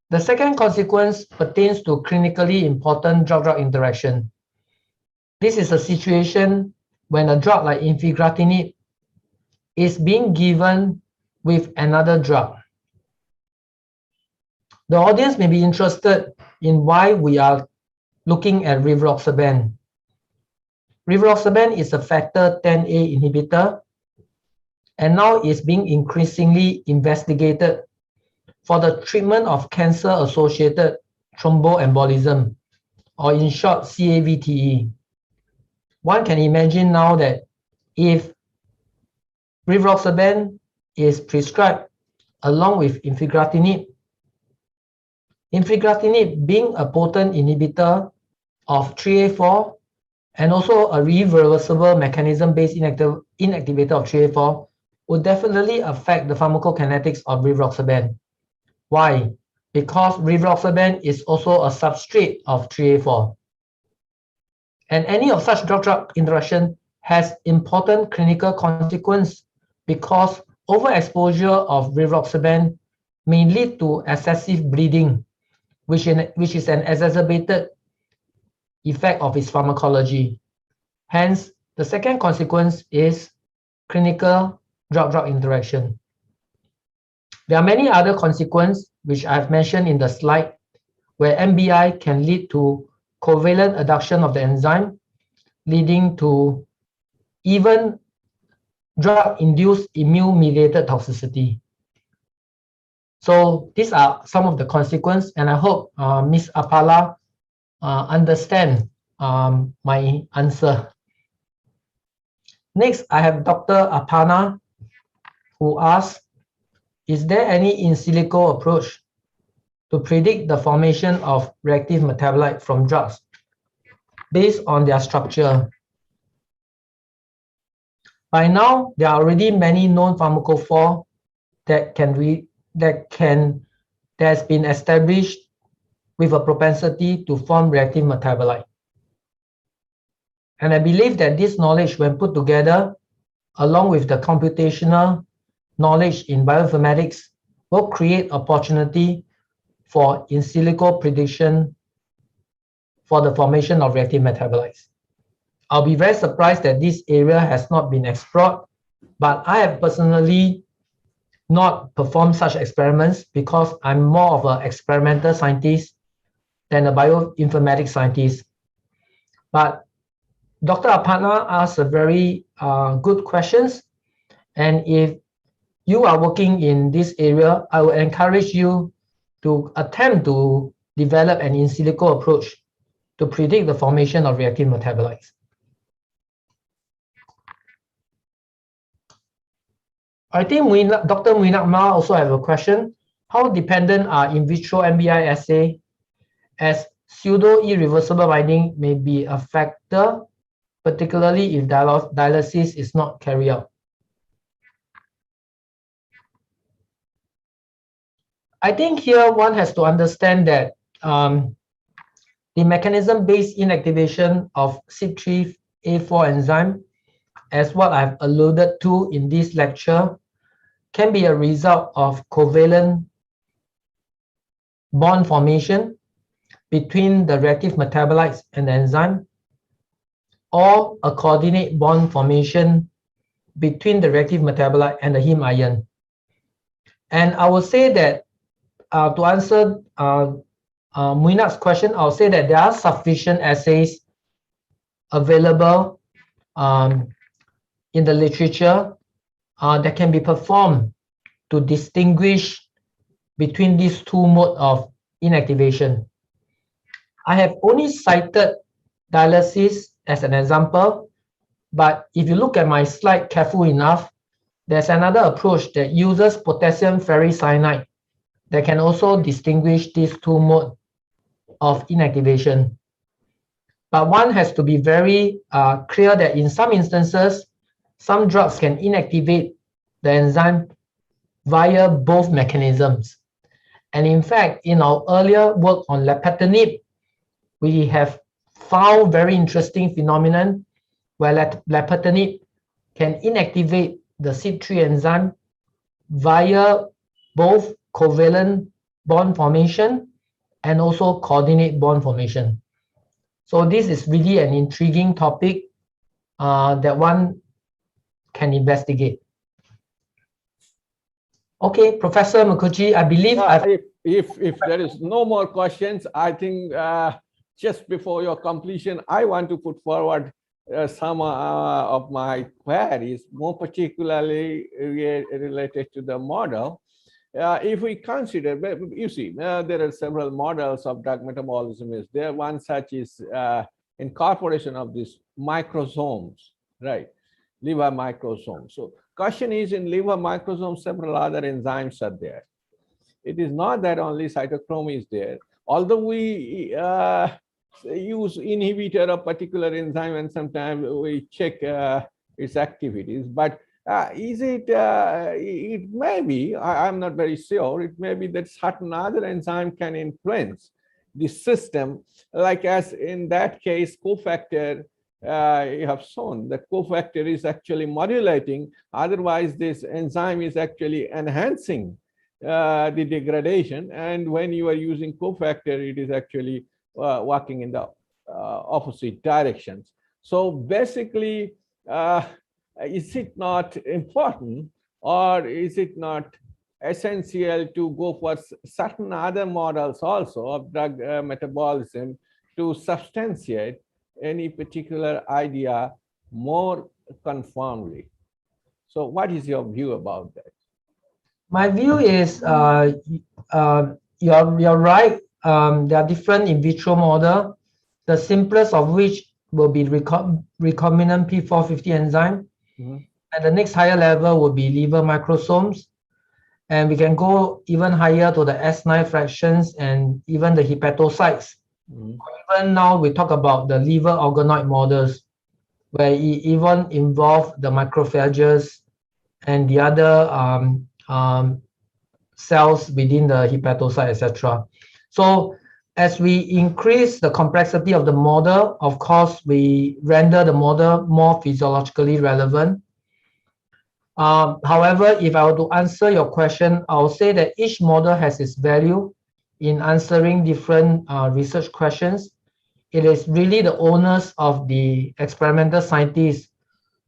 The second consequence pertains to clinically important drug-drug interaction. This is a situation when a drug like infigratinib is being given with another drug. The audience may be interested in why we are looking at rivaroxaban. Rivaroxaban is a factor 10A inhibitor and now is being increasingly investigated for the treatment of cancer-associated thromboembolism, or in short, CAVTE. One can imagine now that if rivaroxaban is prescribed along with infigratinib, infigratinib being a potent inhibitor of 3A4 and also a reversible mechanism-based inactivator of 3A4 would definitely affect the pharmacokinetics of rivaroxaban. Why? Because rivaroxaban is also a substrate of 3A4. And any of such drug-drug interaction has important clinical consequence because overexposure of rivaroxaban may lead to excessive bleeding, which is an exacerbated effect of its pharmacology. Hence, the second consequence is clinical drug-drug interaction. There are many other consequences which I've mentioned in the slide where MBI can lead to covalent adduction of the enzyme, leading to even drug-induced immune-mediated toxicity. So these are some of the consequences, and I hope Ms. Apala understand my answer. Next, I have Dr. Apana, who asks, is there any in silico approach to predict the formation of reactive metabolite from drugs based on their structure? By now, there are already many known pharmacophore that has been established with a propensity to form reactive metabolite. And I believe that this knowledge, when put together, along with the computational knowledge in bioinformatics, will create opportunity for in silico prediction for the formation of reactive metabolites. I'll be very surprised that this area has not been explored, but I have personally not performed such experiments because I'm more of an experimental scientist than a bioinformatics scientist. But Dr. Apana asked a very good questions, and if you are working in this area, I will encourage you to attempt to develop an in silico approach to predict the formation of reactive metabolites. I think Dr. Muinat Ma also have a question. How dependent are in vitro MBI assay as pseudo irreversible binding may be a factor, particularly if dialysis is not carried out? I think here one has to understand that the mechanism-based inactivation of CYP3A4 enzyme, as what I've alluded to in this lecture, can be a result of covalent bond formation between the reactive metabolites and the enzyme, or a coordinate bond formation between the reactive metabolite and the heme ion. And I will say that to answer Muinat's question, I'll say that there are sufficient assays available in the literature that can be performed to distinguish between these two modes of inactivation. I have only cited dialysis as an example, but if you look at my slide carefully enough, there's another approach that uses potassium ferricyanide that can also distinguish these two modes of inactivation. But one has to be very clear that in some instances, some drugs can inactivate the enzyme via both mechanisms. And in fact, in our earlier work on lapatinib, we have found very interesting phenomenon where lapatinib can inactivate the CYP3 enzyme via both covalent bond formation and also coordinate bond formation. So this is really an intriguing topic that one can investigate. Okay, Professor Mukherjee, I believe
if there is no more questions, I think just before your completion, I want to put forward some of my queries, more particularly related to the model. If we consider, you see, there are several models of drug metabolism. Is there one such is incorporation of these microsomes, right? Liver microsomes. So question is, in liver microsomes, several other enzymes are there. It is not that only cytochrome is there. Although we use inhibitor of particular enzyme and sometimes we check its activities, but is it, it may be, I'm not very sure, it may be that certain other enzyme can influence the system, like as in that case, cofactor, you have shown that cofactor is actually modulating, otherwise this enzyme is actually enhancing the degradation, and when you are using cofactor, it is actually working in the opposite directions. So basically, is it not important, or is it not essential to go for certain other models also of drug metabolism to substantiate any particular idea more conformly? So what is your view about that?
My view is you're right. There are different in vitro model, the simplest of which will be recombinant P450 enzyme. And the next higher level will be liver microsomes. And we can go even higher to the S9 fractions and even the hepatocytes. Even now we talk about the liver organoid models, where it even involve the macrophages and the other cells within the hepatocyte, etc. So as we increase the complexity of the model, of course, we render the model more physiologically relevant. However, if I were to answer your question, I'll say that each model has its value in answering different research questions. It is really the onus of the experimental scientists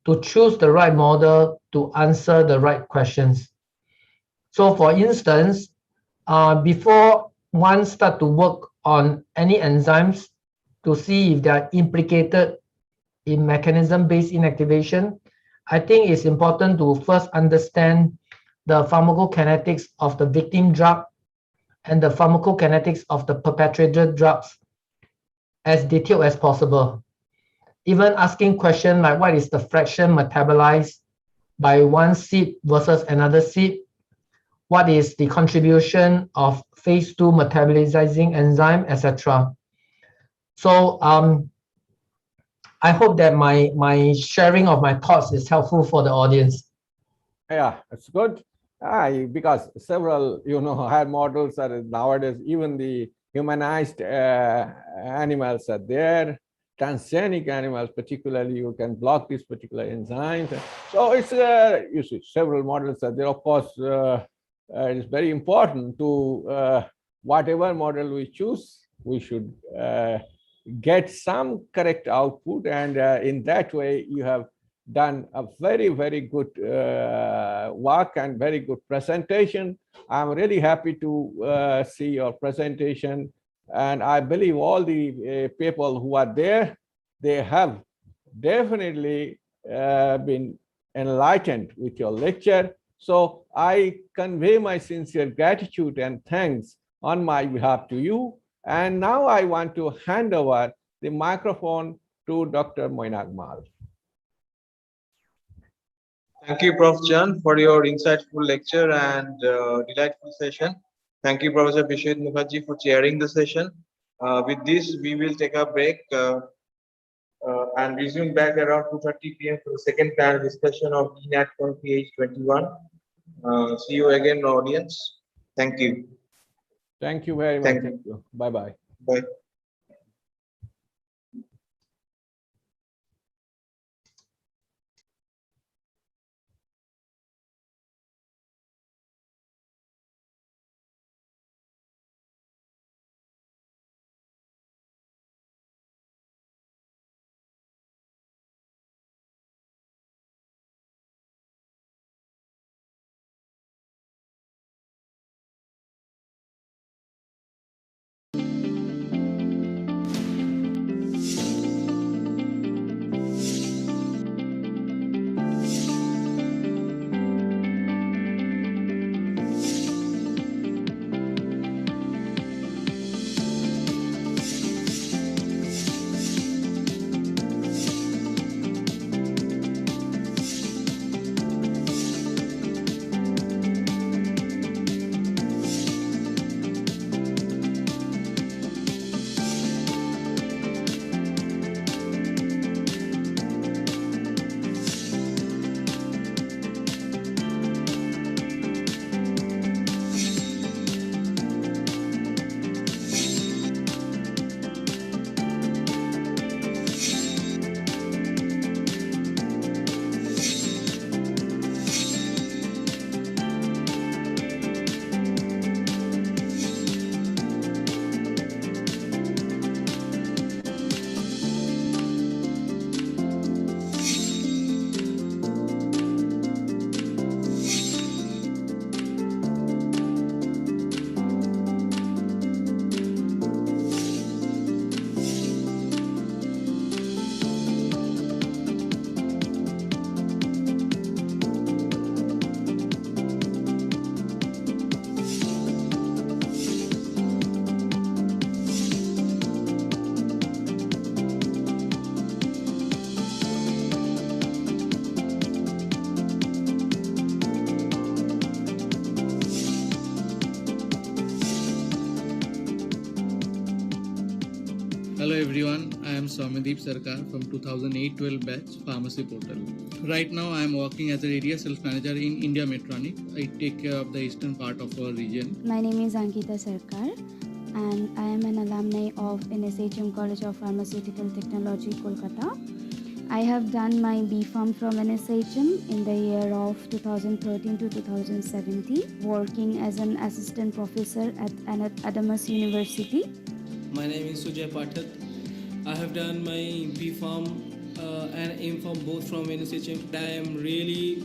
to choose the right model to answer the right questions. So for instance, before one start to work on any enzymes to see if they are implicated in mechanism-based inactivation, I think it's important to first understand the pharmacokinetics of the victim drug and the pharmacokinetics of the perpetrator drugs as detailed as possible. Even asking questions like what is the fraction metabolized by one seed versus another seed? What is the contribution of phase 2 metabolizing enzyme, etc. So I hope that my sharing of my thoughts is helpful for the audience.
Yeah, it's good. Because several, higher models are nowadays, even the humanized animals are there. Transgenic animals, particularly, you can block these particular enzymes. So it's, you see, several models are there. Of course, it is very important to, whatever model we choose, we should get some correct output. And in that way, you have done a very, very good work and very good presentation. I'm really happy to see your presentation. And I believe all the people who are there, they have definitely been enlightened with your lecture. So I convey my sincere gratitude and thanks on my behalf to you. And now I want to hand over the microphone to Dr. Moinagmal.
Thank you, Prof. Chan, for your insightful lecture and delightful session. Thank you, Professor Bishwet Mukherjee, for chairing the session. With this, we will take a break and resume back around 2:30 p.m. for the second panel discussion of ENAT PH 21. See you again, audience. Thank you.
Thank you very much. Thank you. Bye-bye.
Bye.
Hello everyone, I am Swamindeep Sarkar from 2008-12 batch Pharmacy Portal. Right now I am working as a area sales manager in India Medtronic. I take care of the eastern part of our region.
My name is Ankita Sarkar and I am an alumni of NSHM College of Pharmaceutical Technology, Kolkata. I have done my B.Pharm from NSHM in the year of 2013 to 2017, working as an assistant professor at Adamas University.
My name is Sujay Pathak. I have done my B.Pharm and M.Pharm both from NSHM. I am really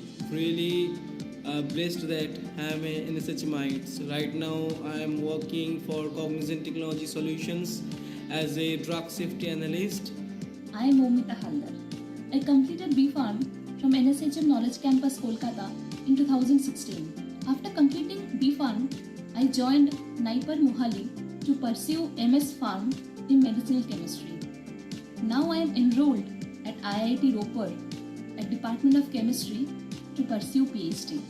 blessed that I am a NSHMite. Right now I am working for Cognizant Technology Solutions as a drug safety analyst.
I am Momita Haldar. I completed B.Pharm from NSHM Knowledge Campus, Kolkata in 2016. After completing B.Pharm, I joined Naipar Mohali to pursue MS Pharm in medicinal chemistry. Now I am enrolled at IIT Ropar at Department of Chemistry to pursue PhD.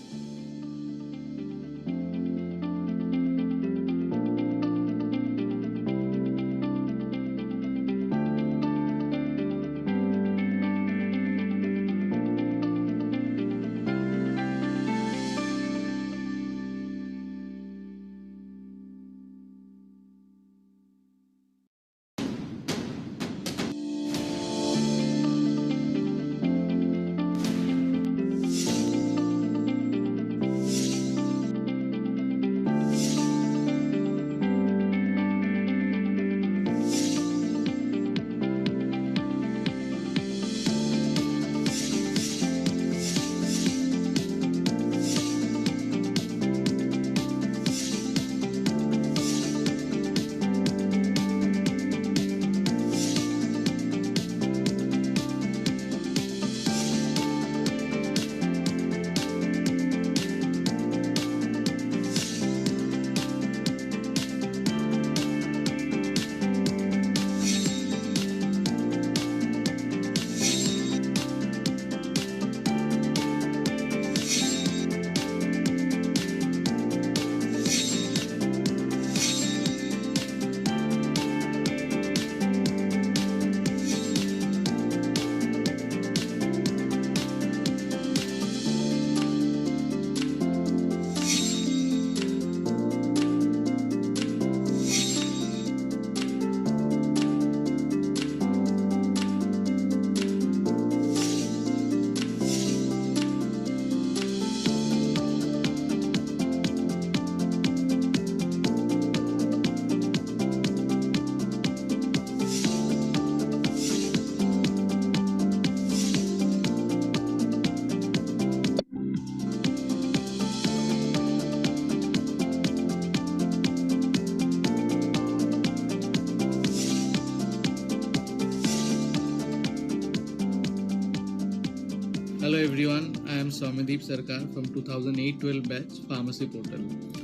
Hello everyone, I am Swamindeep Sarkar from 2008-12 batch Pharmacy Portal.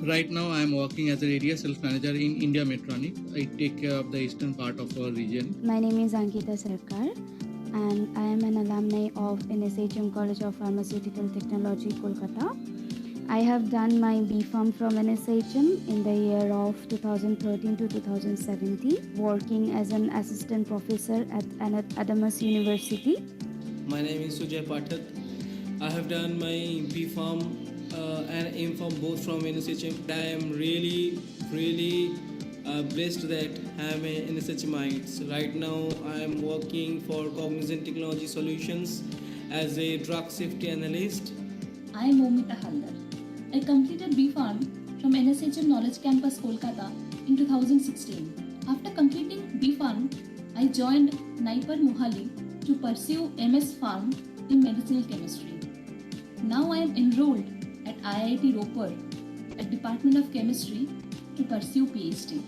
Right now I am working as a area sales manager in India Medtronic. I take care of the eastern part of our region.
My name is Ankita Sarkar and I am an alumni of NSHM College of Pharmaceutical Technology, Kolkata. I have done my B.Pharm from NSHM in the year of 2013 to 2017, working as an assistant professor at Adamas University.
My name is Sujay Pathak. I have done my B.Pharm and M.Pharm both from NSHM. I am really blessed that I am a NSHMite. Right now I am working for Cognizant Technology Solutions as a drug safety analyst.
I am Momita Haldar. I completed B.Pharm from NSHM Knowledge Campus, Kolkata in 2016. After completing B.Pharm, I joined Naipar Mohali to pursue MS Pharm in medicinal chemistry. Now I am enrolled at IIT Ropar at Department of Chemistry to pursue PhD.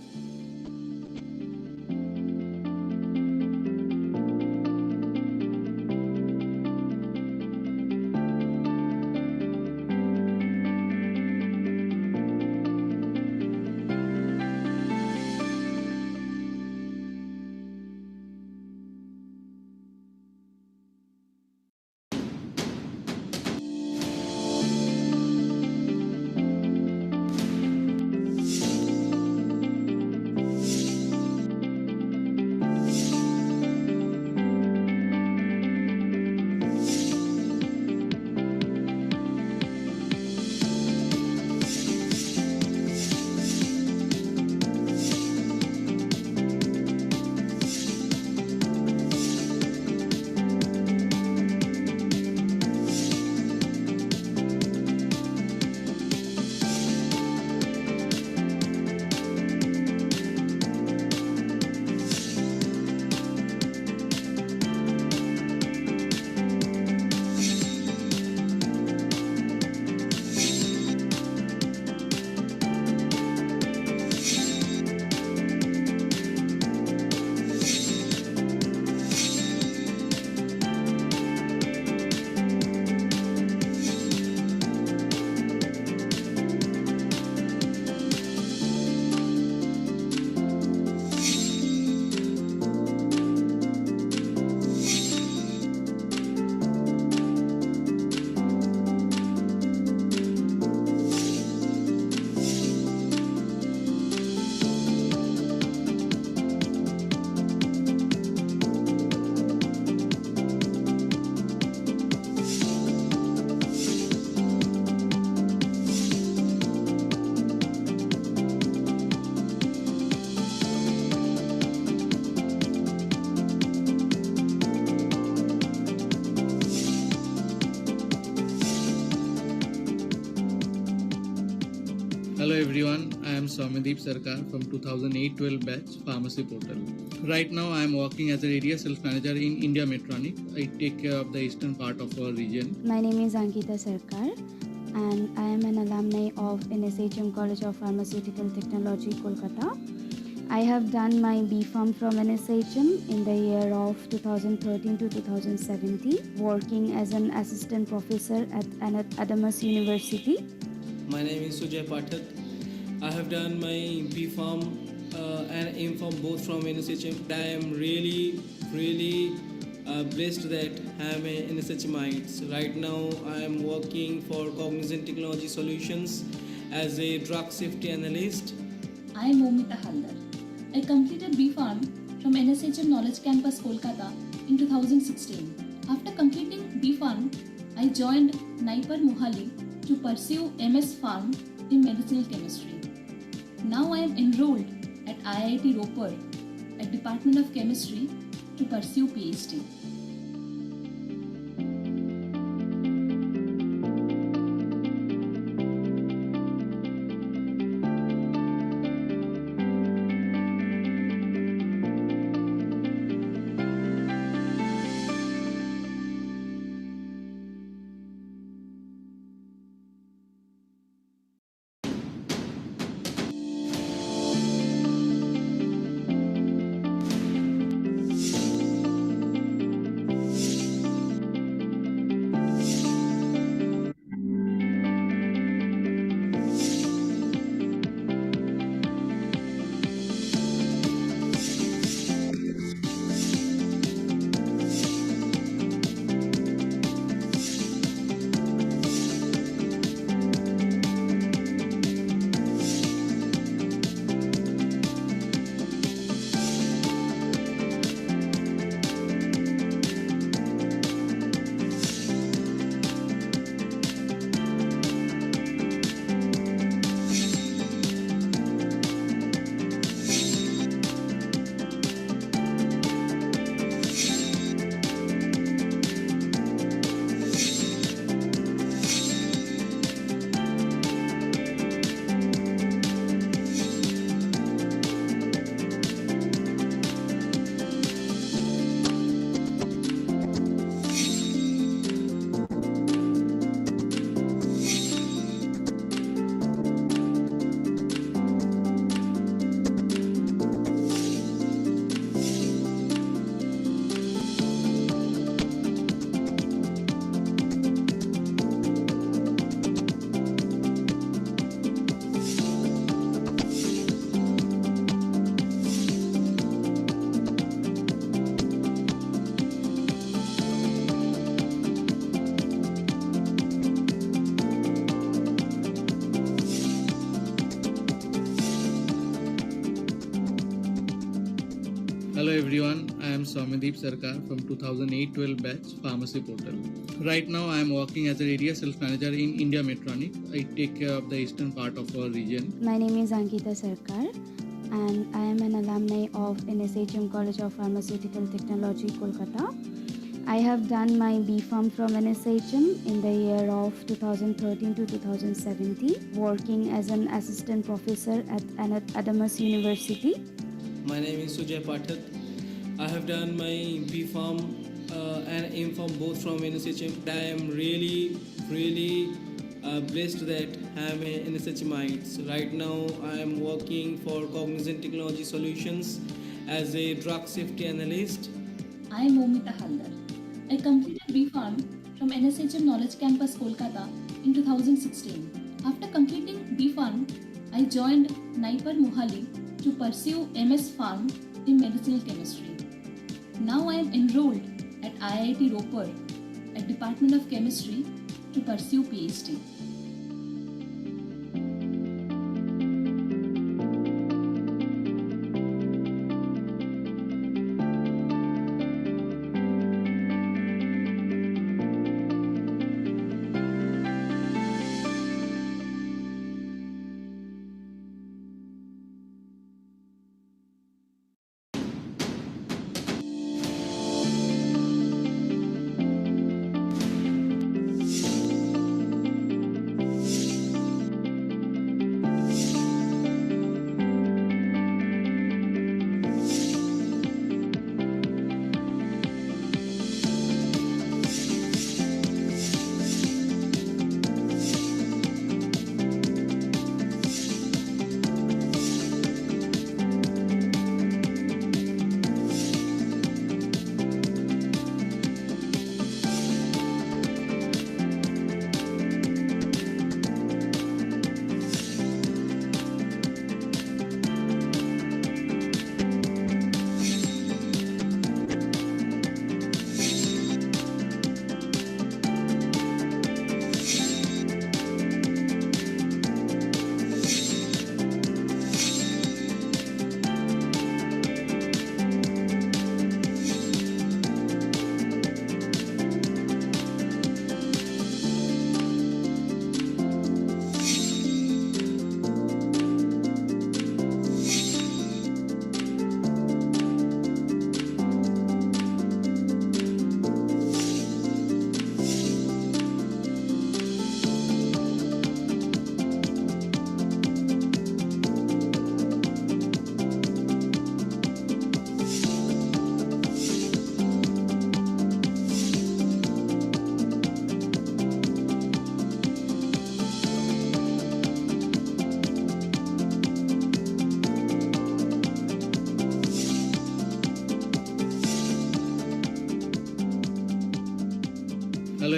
Hello everyone, I am Soumyadeep Sarkar from 2008-12 batch Pharmacy Portal. Right now I am working as an area sales manager in India Metronic. I take care of the eastern part of our region.
My name is Ankita Sarkar and I am an alumni of NSHM College of Pharmaceutical Technology, Kolkata. I have done my B.Pharm from NSHM in the year of 2013 to 2017, working as an assistant professor at Adamas University.
My name is Sujay Pathak. I have done my B.Pharm and M.Pharm both from NSHM. I am really blessed that I am a NSHMite. Right now I am working for Cognizant Technology Solutions as a drug safety analyst.
I am Momita Haldar. I completed B.Pharm from NSHM Knowledge Campus, Kolkata in 2016. After completing B.Pharm, I joined Naipar Mohali to pursue MS Pharm in medicinal chemistry. Now I am enrolled at IIT Ropar at Department of Chemistry to pursue PhD.
Hello everyone, I am Soumyadeep Sarkar from 2008-12 batch Pharmacy Portal. Right now I am working as an area sales manager in India Metronic. I take care of the eastern part of our region.
My name is Ankita Sarkar and I am an alumni of NSHM College of Pharmaceutical Technology, Kolkata. I have done my B.Pharm from NSHM in the year of 2013 to 2017, working as an assistant professor at Adamas University.
My name is Sujay Pathak. I have done my B.Pharm and M.Pharm both from NSHM. I am really blessed that I am a NSHMite. Right now I am working for Cognizant Technology Solutions as a drug safety analyst.
I am Momita Haldar. I completed B.Pharm from NSHM Knowledge Campus, Kolkata in 2016. After completing B.Pharm, I joined Naipar Mohali to pursue MS Pharm in medicinal chemistry. Now I am enrolled at IIT Ropar at Department of Chemistry to pursue PhD.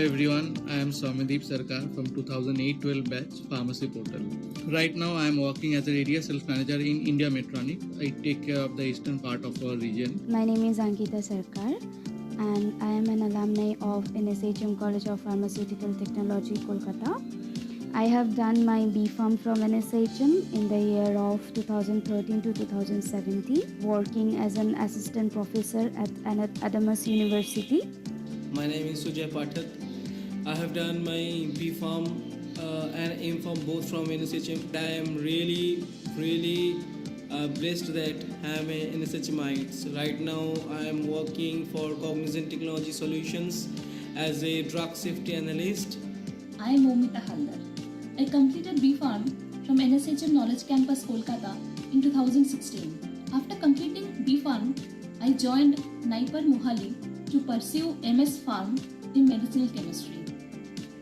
everyone, I am Swamindeep Sarkar from 2008-12 batch Pharmacy Portal. Right now I am working as an area sales manager in India Metronic. I take care of the eastern part of our region.
My name is Ankita Sarkar and I am an alumni of NSHM College of Pharmaceutical Technology, Kolkata. I have done my B.Pharm from NSHM in the year of 2013 to 2017, working as an assistant professor at Adamas University.
My name is Sujay Pathak. I have done my B.Pharm and M.Pharm both from NSHM. I am really blessed that I am a NSHMite. Right now I am working for Cognizant Technology Solutions as a drug safety analyst.
I am Momita Haldar. I completed B.Pharm from NSHM Knowledge Campus, Kolkata in 2016. After completing B.Pharm, I joined Naipar Mohali to pursue MS Pharm in medicinal chemistry.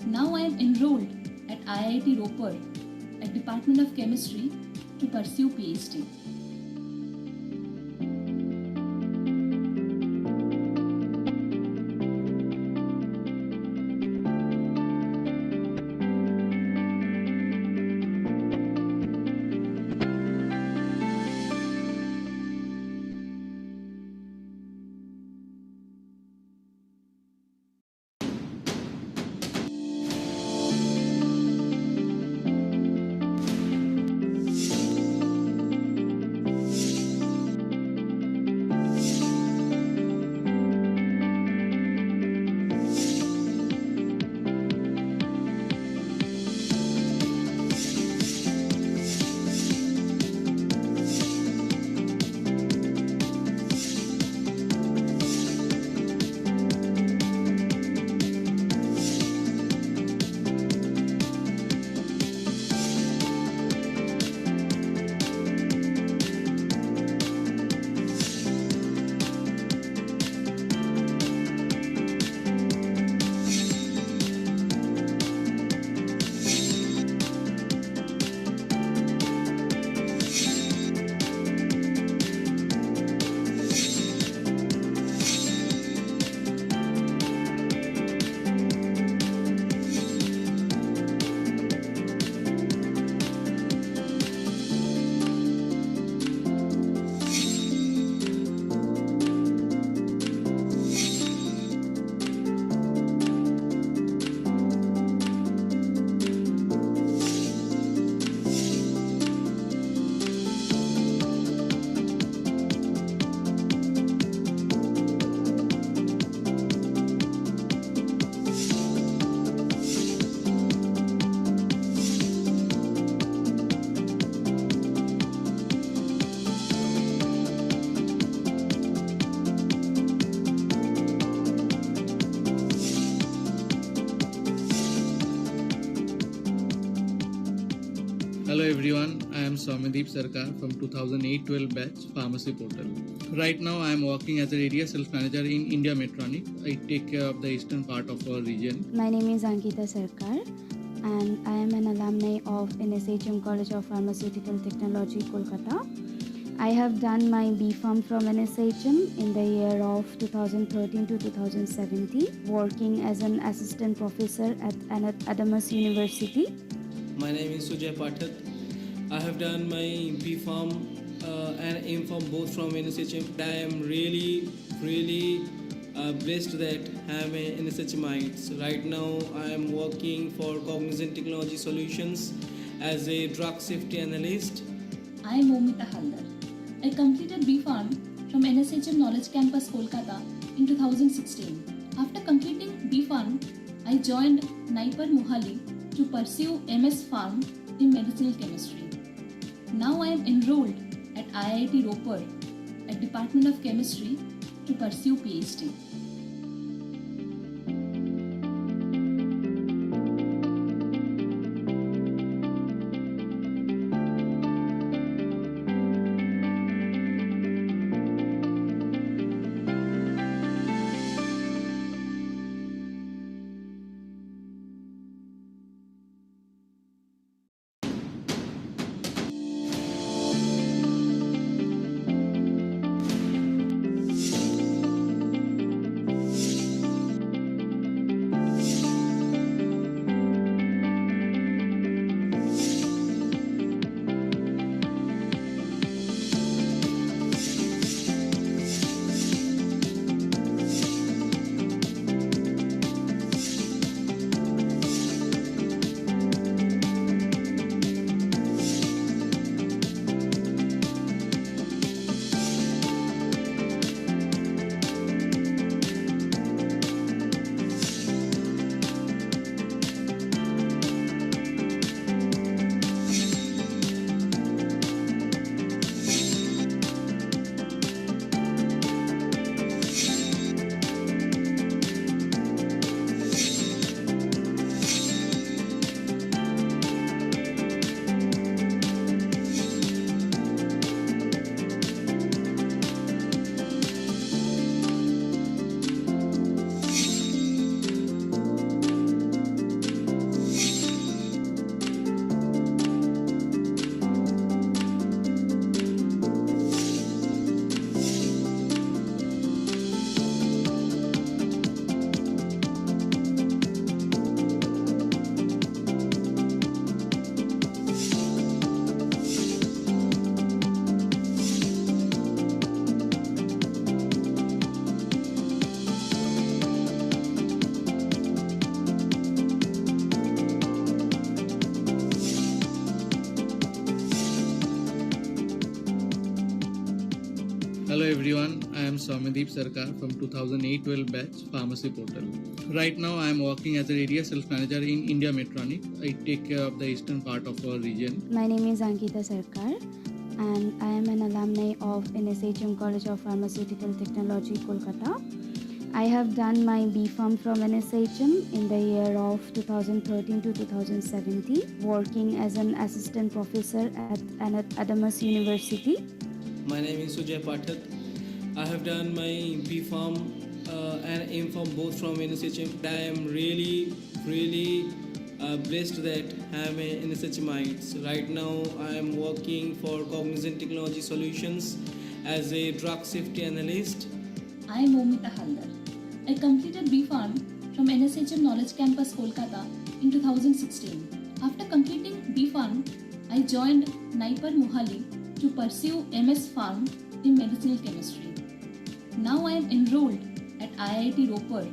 Now I am enrolled at IIT Ropar at Department of Chemistry to pursue PhD.
Hello everyone, I am Swamindeep Sarkar from 2008-12 batch Pharmacy Portal. Right now I am working as an area sales manager in India Metronic. I take care of the eastern part of our region.
My name is Ankita Sarkar and I am an alumni of NSHM College of Pharmaceutical Technology, Kolkata. I have done my B.Pharm from NSHM in the year of 2013 to 2017, working as an assistant professor at Adamas University.
My name is Sujay Pathak. I have done my B.Pharm and M.Pharm both from NSHM. I am really blessed that I am a NSHMite. Right now I am working for Cognizant Technology Solutions as a drug safety analyst.
I am Momita Haldar. I completed B.Pharm from NSHM Knowledge Campus, Kolkata in 2016. After completing B.Pharm, I joined Naipar Mohali to pursue MS Pharm in medicinal chemistry. Now I am enrolled at IIT Ropar at Department of Chemistry to pursue PhD.
Hello everyone, I am Somadeep Sarkar from 2008-12 batch Pharmacy Portal. Right now I am working as an area sales manager in India Metronic. I take care of the eastern part of our region.
My name is Ankita Sarkar and I am an alumni of NSHM College of Pharmaceutical Technology, Kolkata. I have done my B.Pharm from NSHM in the year of 2013 to 2017, working as an assistant professor at Adamas University.
My name is Sujay Pathak. I have done my B.Pharm and M.Pharm both from NSHM. I am really blessed that I am a NSHMite. Right now I am working for Cognizant Technology Solutions as a drug safety analyst.
I am Momita Haldar. I completed B.Pharm from NSHM Knowledge Campus, Kolkata in 2016. After completing B.Pharm, I joined Naipar Mohali to pursue MS Pharm in medicinal chemistry. Now I am enrolled at IIT Ropar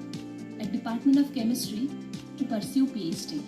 at Department of Chemistry to pursue PhD.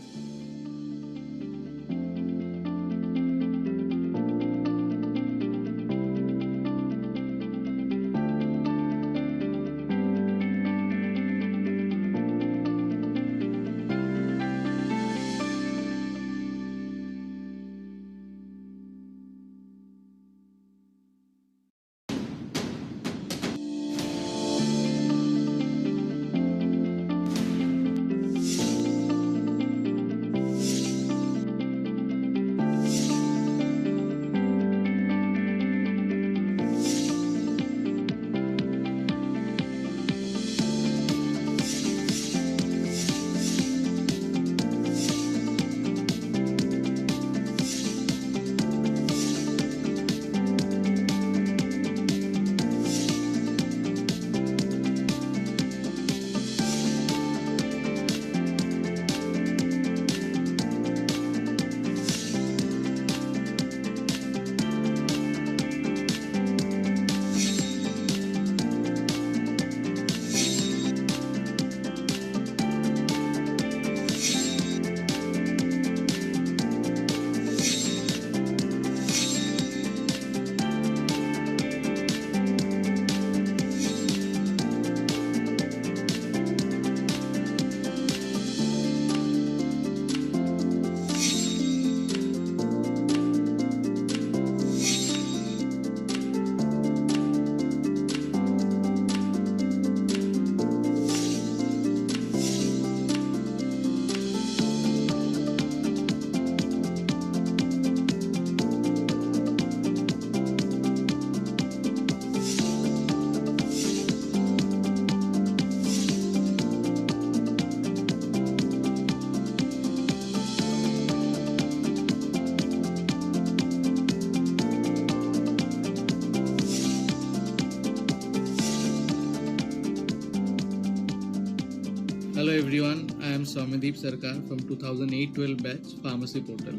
Hello everyone, I am Somadeep Sarkar from 2008-12 batch Pharmacy Portal.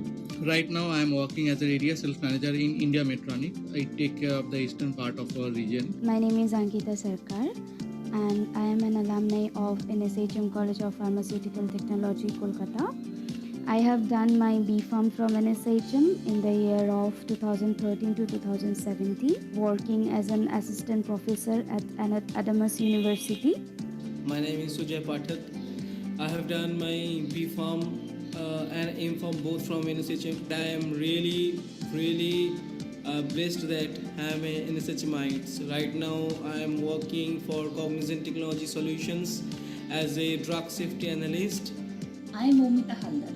Right now I am working as an area sales manager in India Metronic. I take care of the eastern part of our region.
My name is Ankita Sarkar and I am an alumni of NSHM College of Pharmaceutical Technology, Kolkata. I have done my B.Pharm from NSHM in the year of 2013 to 2017, working as an assistant professor at Adamas University.
My name is Sujay Pathak. I have done my B.Pharm and M.Pharm both from NSHM. I am really blessed that I am a NSHMite. Right now I am working for Cognizant Technology Solutions as a drug safety analyst.
I am Momita Haldar.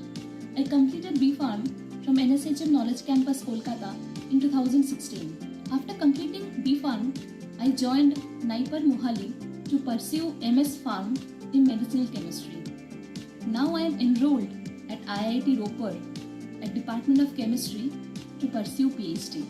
I completed B.Pharm from NSHM Knowledge Campus, Kolkata in 2016. After completing B.Pharm, I joined Naipar Mohali to pursue MS Pharm in medicinal chemistry. Now I am enrolled at IIT Ropar at Department of Chemistry to pursue PhD.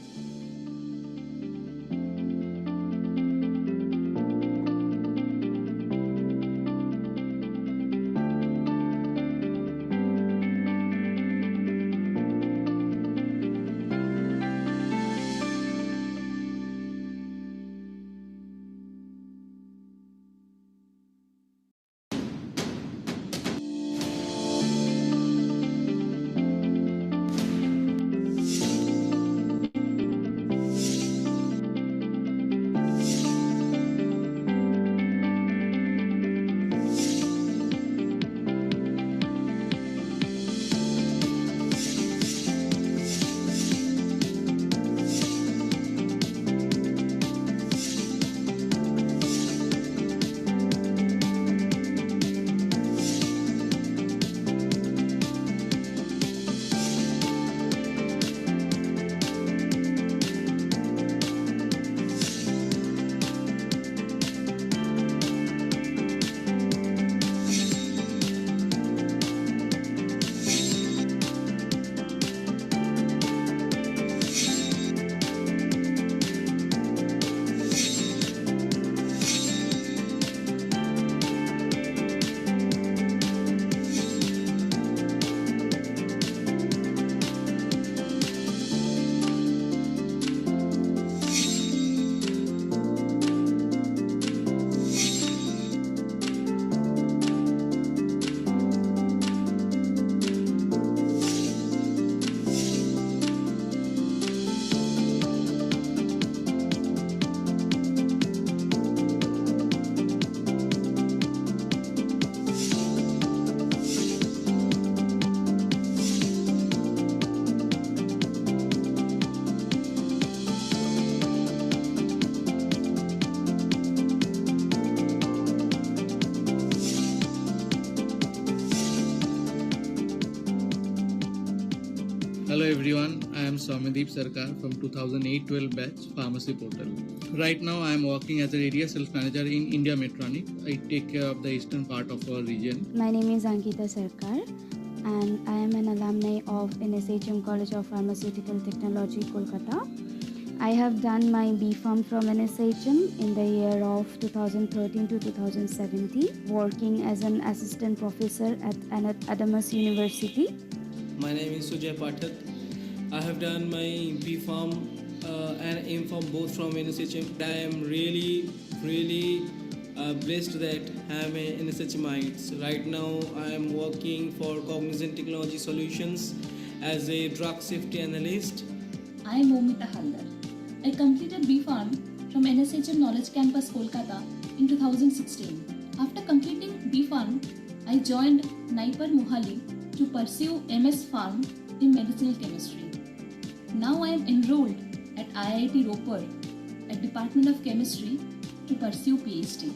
everyone, I am Somadeep Sarkar from 2008-12 batch Pharmacy Portal. Right now I am working as an area sales manager in India Metronic. I take care of the eastern part of our region.
My name is Ankita Sarkar and I am an alumni of NSHM College of Pharmaceutical Technology, Kolkata. I have done my B.Pharm from NSHM in the year of 2013 to 2017, working as an assistant professor at Adamas University.
My name is Sujay Pathak. I have done my B.Pharm and M.Pharm both from NSHM. I am really blessed that I am a NSHMite. Right now I am working for Cognizant Technology Solutions as a drug safety analyst.
I am Momita Haldar. I completed B.Pharm from NSHM Knowledge Campus, Kolkata in 2016. After completing B.Pharm, I joined Naipar Mohali to pursue MS Pharm in medicinal chemistry. Now I am enrolled at IIT Ropar at Department of Chemistry to pursue PhD.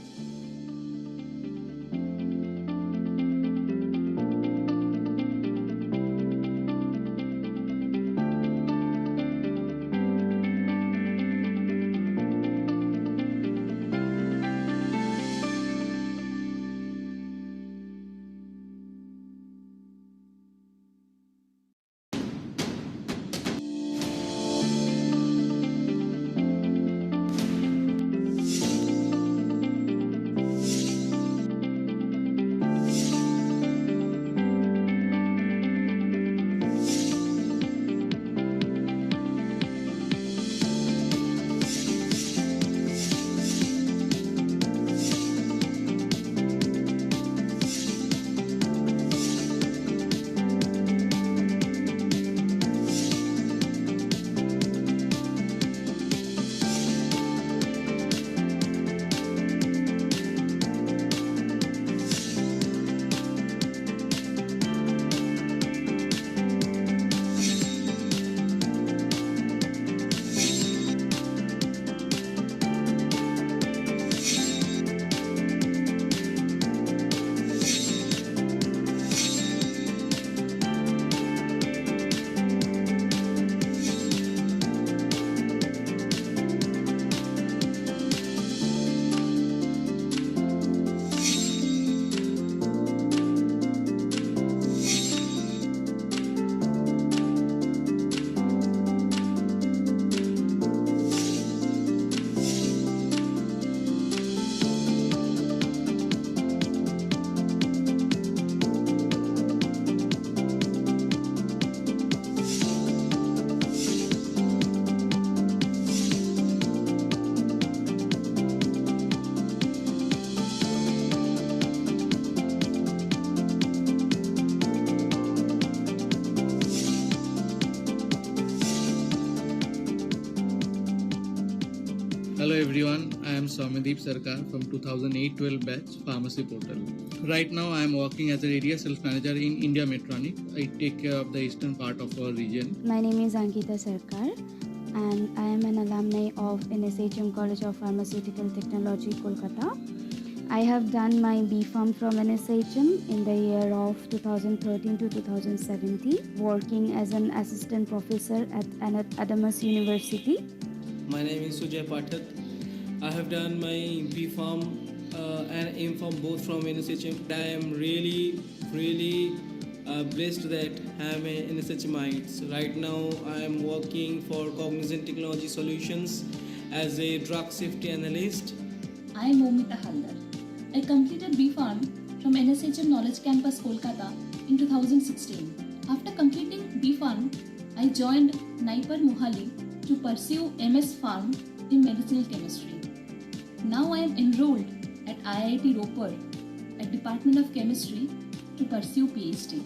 Hello everyone, I am Somadeep Sarkar from 2008-12 batch Pharmacy Portal. Right now I am working as an area sales manager in India Metronic. I take care of the eastern part of our region.
My name is Ankita Sarkar and I am an alumni of NSHM College of Pharmaceutical Technology, Kolkata. I have done my B.Pharm from NSHM in the year of 2013 to 2017, working as an assistant professor at Adamas University.
My name is Sujay Pathak. I have done my B.Pharm and M.Pharm both from NSHM. I am really blessed that I am a NSHMite. Right now I am working for Cognizant Technology Solutions as a drug safety analyst.
I am Momita Haldar. I completed B.Pharm from NSHM Knowledge Campus, Kolkata in 2016. After completing B.Pharm, I joined Naipar Mohali to pursue MS Pharm in medicinal chemistry. Now I am enrolled at IIT Ropar at Department of Chemistry to pursue PhD.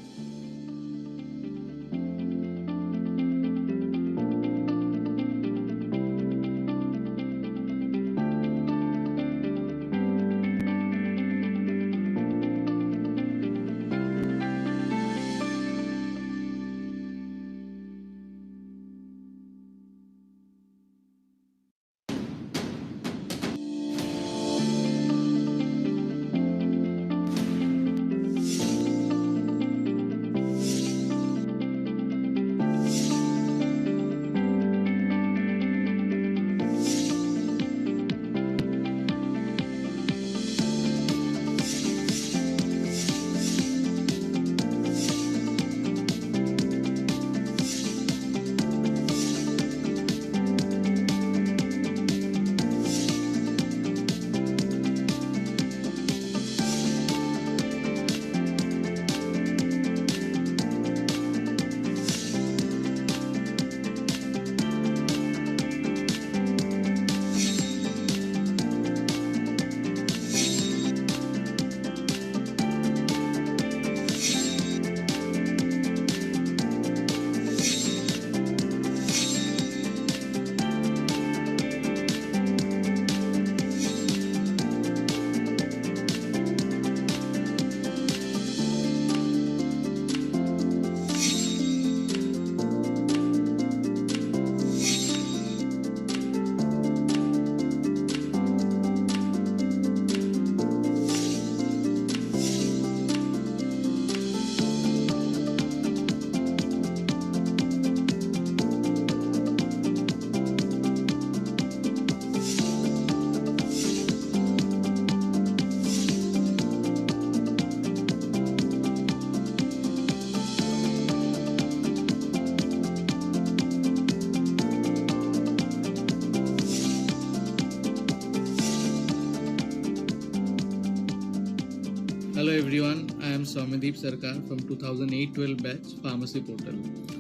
Hello everyone, I am Somadeep Sarkar from 2008-12 batch Pharmacy Portal.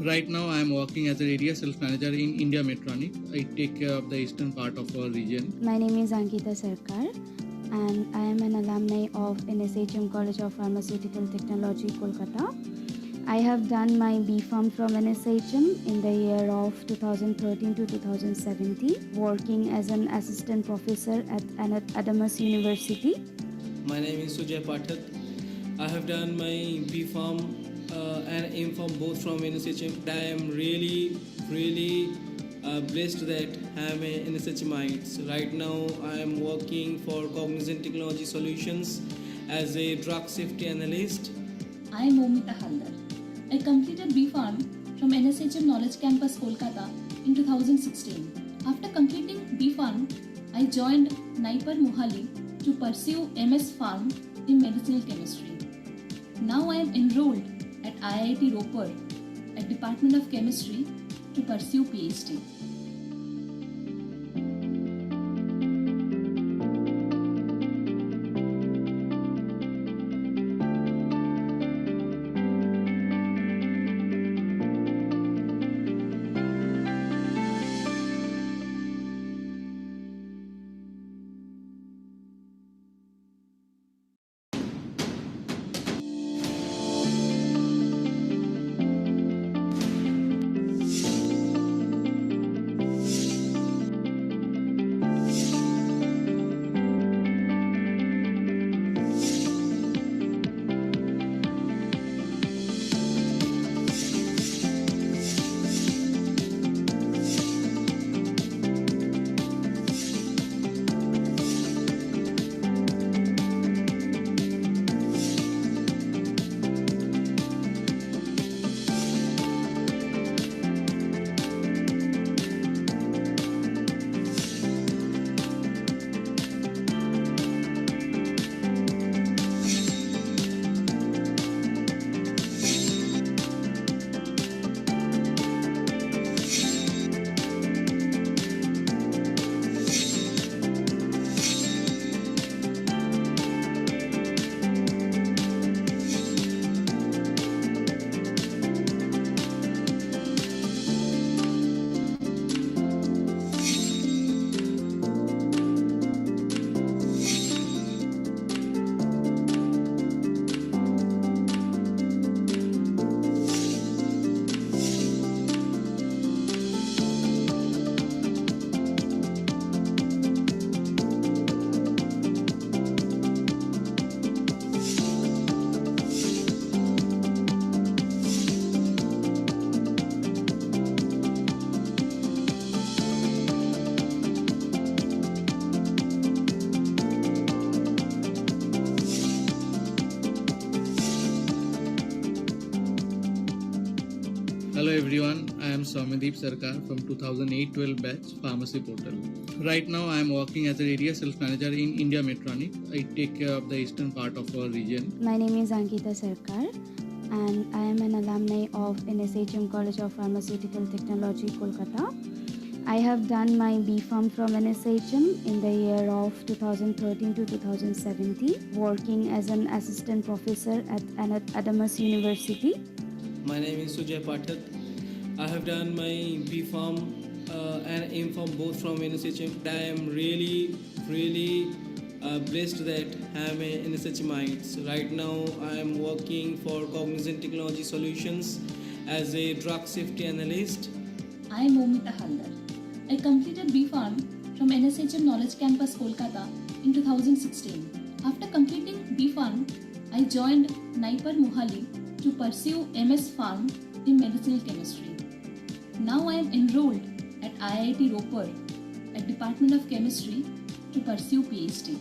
Right now I am working as an area sales manager in India Metronic. I take care of the eastern part of our region.
My name is Ankita Sarkar and I am an alumni of NSHM College of Pharmaceutical Technology, Kolkata. I have done my B.Pharm from NSHM in the year of 2013 to 2017, working as an assistant professor at Adamas University.
My name is Sujay Pathak. I have done my B.Pharm and M.Pharm both from NSHM. I am really blessed that I am a NSHMite. Right now I am working for Cognizant Technology Solutions as a drug safety analyst.
I am Momita Haldar. I completed B.Pharm from NSHM Knowledge Campus, Kolkata in 2016. After completing B.Pharm, I joined Naipar Mohali to pursue MS Pharm in medicinal chemistry. Now I am enrolled at IIT Ropar at Department of Chemistry to pursue PhD.
Hello everyone, I am Somadeep Sarkar from 2008-12 batch Pharmacy Portal. Right now I am working as an area sales manager in India Metronic. I take care of the eastern part of our region.
My name is Ankita Sarkar and I am an alumni of NSHM College of Pharmaceutical Technology, Kolkata. I have done my B.Pharm from NSHM in the year of 2013 to 2017, working as an assistant professor at Adamas University.
My name is Sujay Pathak. I have done my B.Pharm and M.Pharm both from NSHM. I am really blessed that I am a NSHMite. Right now I am working for Cognizant Technology Solutions as a drug safety analyst.
I am Momita Haldar. I completed B.Pharm from NSHM Knowledge Campus, Kolkata in 2016. After completing B.Pharm, I joined Naipar Mohali to pursue MS Pharm in medicinal chemistry. Now I am enrolled at IIT Ropar at Department of Chemistry to pursue PhD.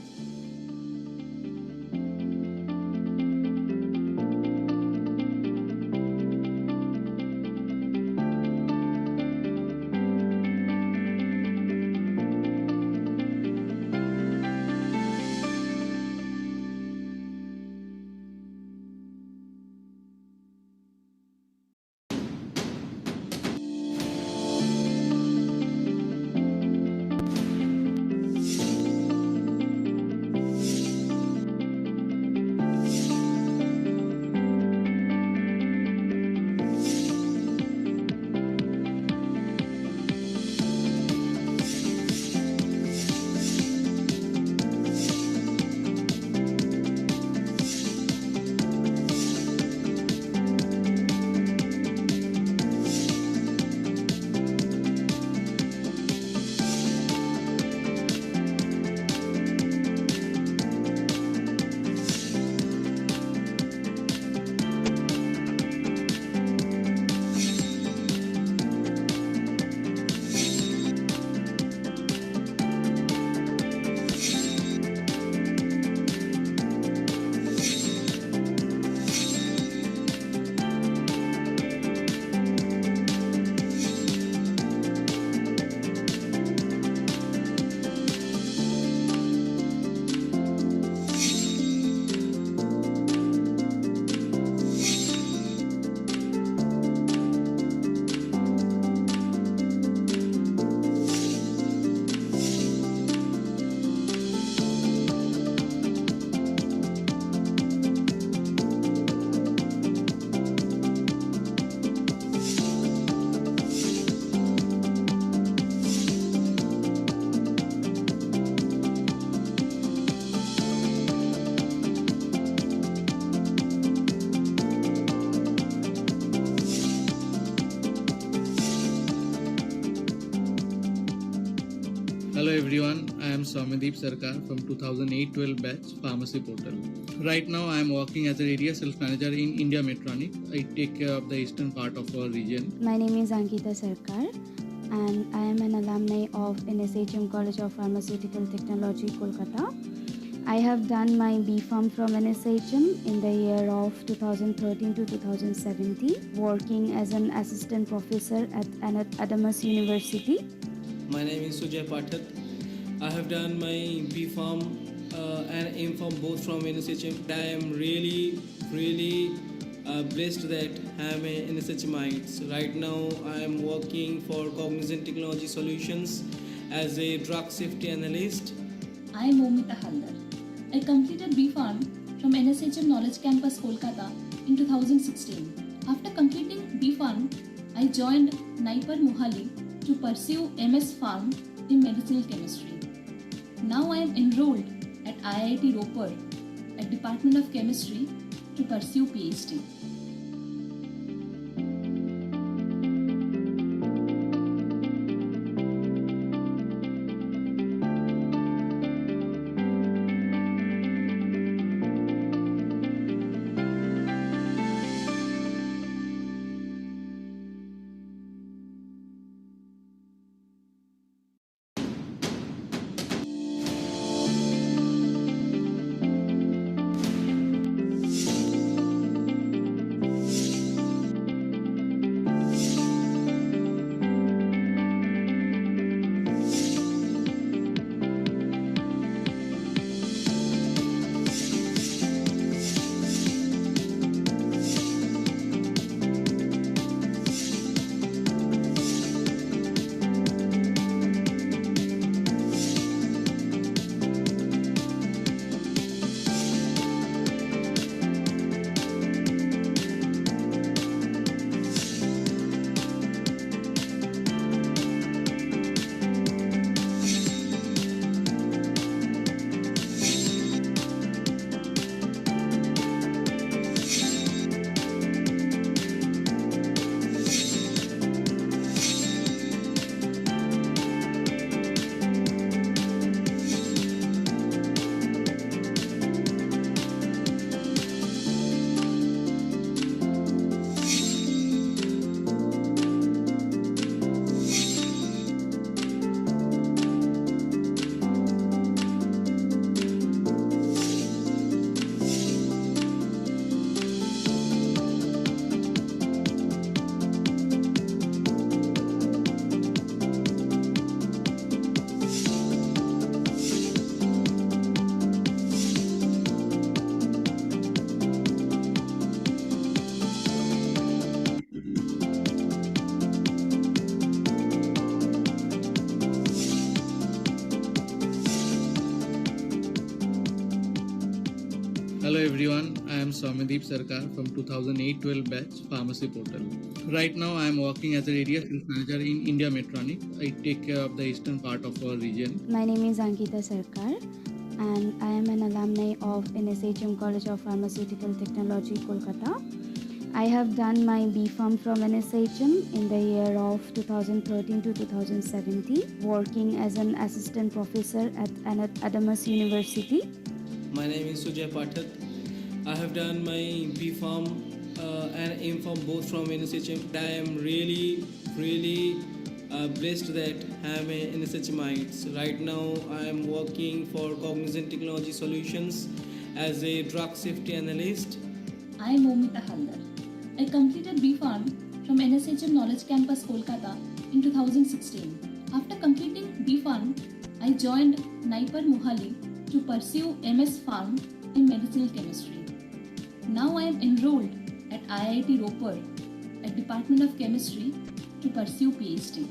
Hello everyone, I am Somadeep Sarkar from 2008-12 batch Pharmacy Portal. Right now I am working as a area sales manager in India Medtronic. I take care of the eastern part of our region.
My name is Ankita Sarkar and I am an alumni of NSHM College of Pharmaceutical Technology, Kolkata. I have done my B.Pharm from NSHM in the year of 2013 to 2017, working as an assistant professor at Adamas University.
My name is Sujay Pathak. I have done my B.Pharm and M.Pharm both from NSHM. I am really blessed that I am a NSHMite. Right now I am working for Cognizant Technology Solutions as a drug safety analyst.
I am Momita Haldar. I completed B.Pharm from NSHM Knowledge Campus, Kolkata in 2016. After completing B.Pharm, I joined Naipar Mohali to pursue MS Pharm in medicinal chemistry. Now I am enrolled at IIT Ropar at Department of Chemistry to pursue PhD.
Hello everyone, I am Somadeep Sarkar from 2008-12 batch Pharmacy Portal. Right now I am working as a area sales manager in India Medtronic. I take care of the eastern part of our region.
My name is Ankita Sarkar and I am an alumni of NSHM College of Pharmaceutical Technology, Kolkata. I have done my B.Pharm from NSHM in the year of 2013 to 2017, working as an assistant professor at Adamas University.
My name is Sujay Pathak. I have done my B.Pharm and M.Pharm both from NSHM. I am really blessed that I am a NSHMite. Right now I am working for Cognizant Technology Solutions as a drug safety analyst.
I am Momita Haldar. I completed B.Pharm from NSHM Knowledge Campus, Kolkata in 2016. After completing B.Pharm, I joined Naipar Mohali to pursue MS Pharm in medicinal chemistry. Now I am enrolled at IIT Ropar at Department of Chemistry to pursue PhD.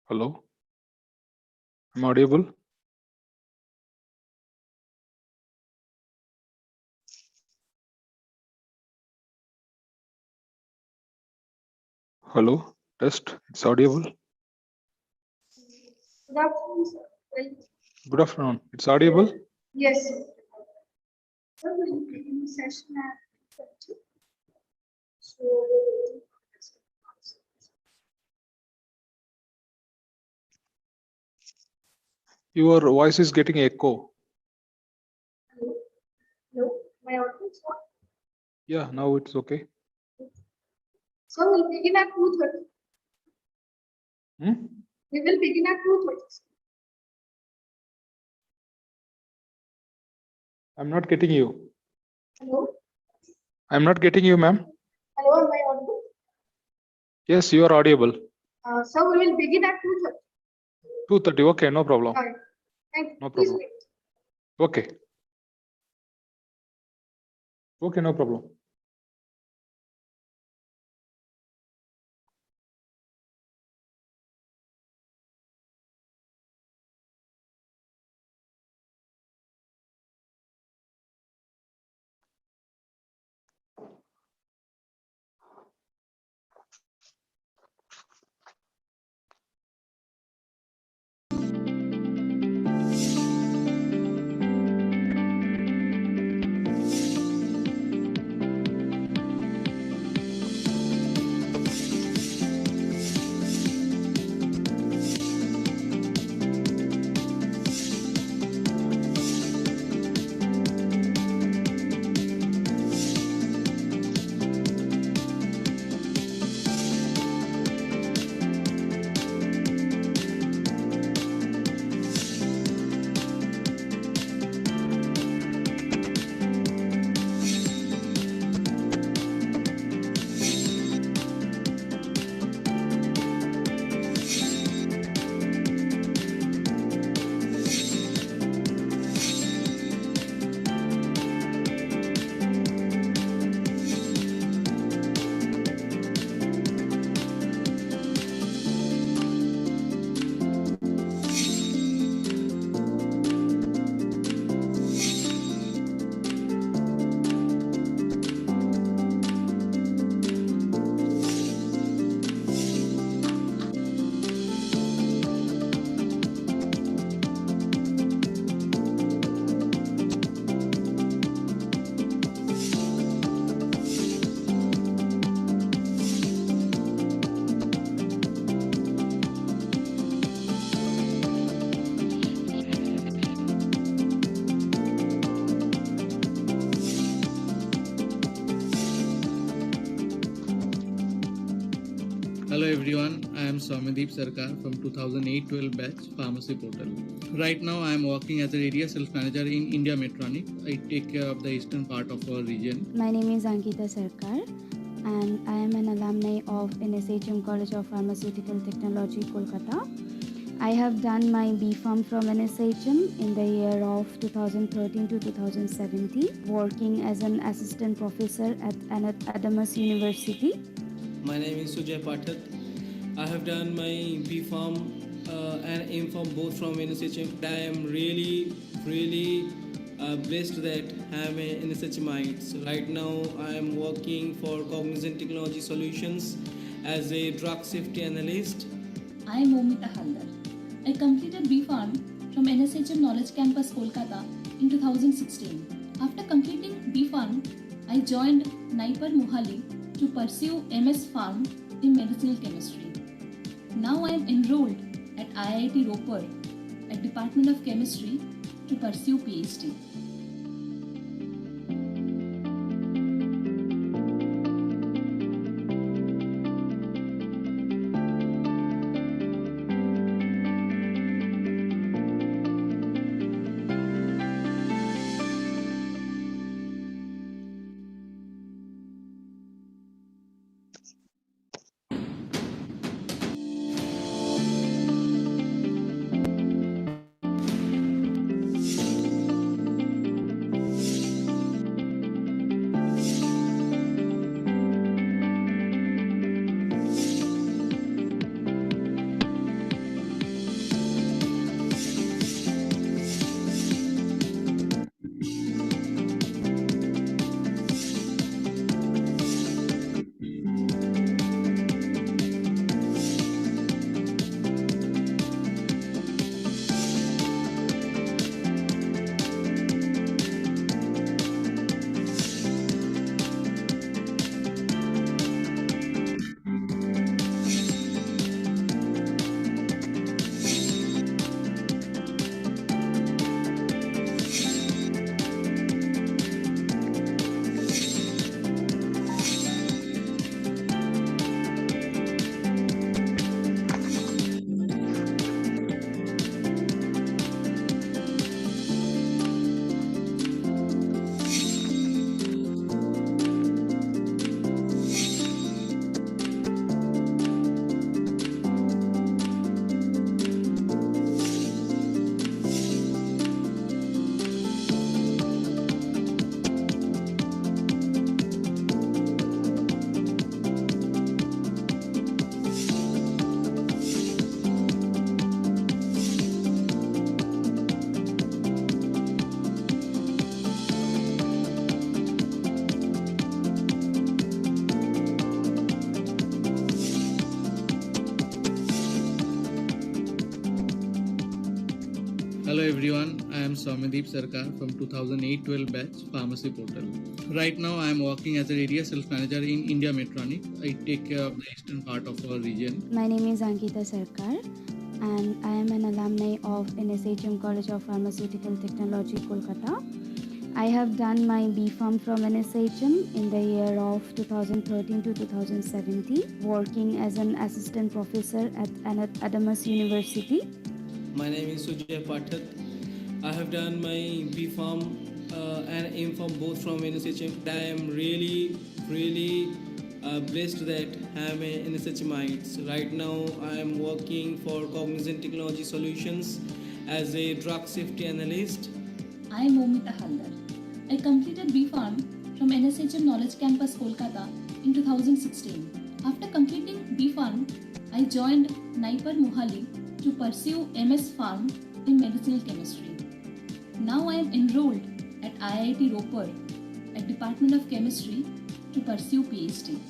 Hello, I'm audible. Hello, test. It's audible.
Good afternoon, sir.
Good afternoon. It's audible.
Yes, sir. Sir, we'll begin the session at 20. So, we're waiting for the rest of the answers.
Your voice is getting echo.
Hello? Hello? My audio is on?
Yeah, now it's okay.
So, we'll begin at 2:30.
Hmm?
We will begin at 2:30.
I'm not getting you.
Hello?
I'm not getting you, ma'am.
Hello, am I audible?
Yes, you are audible.
So, we will begin at 2:30.
2:30. Okay, no problem.
All right. Thank you.
No
Please
problem.
wait.
Okay. Okay, no problem.
Hello everyone, I am Somadeep Sarkar from 2008-12 batch Pharmacy Portal. Right now I am working as an area sales manager in India Metronic. I take care of the eastern part of our region.
My name is Ankita Sarkar and I am an alumni of NSHM College of Pharmaceutical Technology, Kolkata. I have done my B.Pharm from NSHM in the year of 2013 to 2017, working as an assistant professor at Adamas University.
My name is Sujay Pathak. I have done my B.Pharm and M.Pharm both from NSHM. I am really blessed that I am an NSHMite. So right now I am working for Cognizant Technology Solutions as a drug safety analyst.
I am Momita Haldar. I completed B.Pharm from NSHM Knowledge Campus, Kolkata in 2016. After completing B.Pharm, I joined Naipar Mohali to pursue MS Pharm in medicinal chemistry. Now I am enrolled at IIT Ropar at Department of Chemistry to pursue PhD.
Hello everyone, I am Somadeep Sarkar from 2008-12 batch Pharmacy Portal. Right now I am working as an area sales manager in India Metronic. I take care of the eastern part of our region.
My name is Ankita Sarkar and I am an alumni of NSHM College of Pharmaceutical Technology, Kolkata. I have done my B.Pharm from NSHM in the year of 2013 to 2017, working as an assistant professor at Adamas University.
My name is Sujay Pathak. I have done my B.Pharm and M.Pharm both from NSHM. I am really blessed that I am a NSHMite. Right now I am working for Cognizant Technology Solutions as a drug safety analyst.
I am Momita Haldar. I completed B.Pharm from NSHM Knowledge Campus, Kolkata in 2016. After completing B.Pharm, I joined Naipar Mohali to pursue MS Pharm in medicinal chemistry. Now I am enrolled at IIT Ropar at Department of Chemistry to pursue PhD.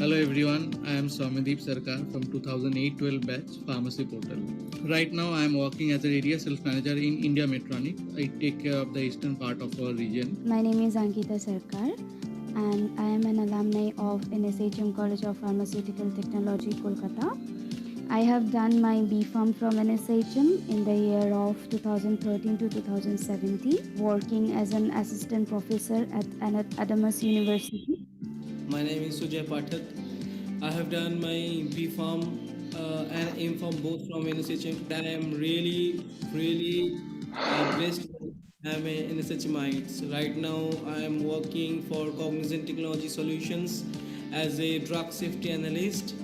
Hello everyone, I am Somadeep Sarkar from 2008-12 batch Pharmacy Portal. Right now I am working as an area sales manager in India Metronic. I take care of the eastern part of our region.
My name is Ankita Sarkar and I am an alumni of NSHM College of Pharmaceutical Technology, Kolkata. I have done my B.Pharm from NSHM in the year of 2013 to 2017, working as an assistant professor at Adamas University.
My name is Sujay Pathak. I have done my B.Pharm and M.Pharm both from NSHM. I am really blessed that I am a NSHMite. Right now I am working for Cognizant Technology Solutions as a drug safety analyst.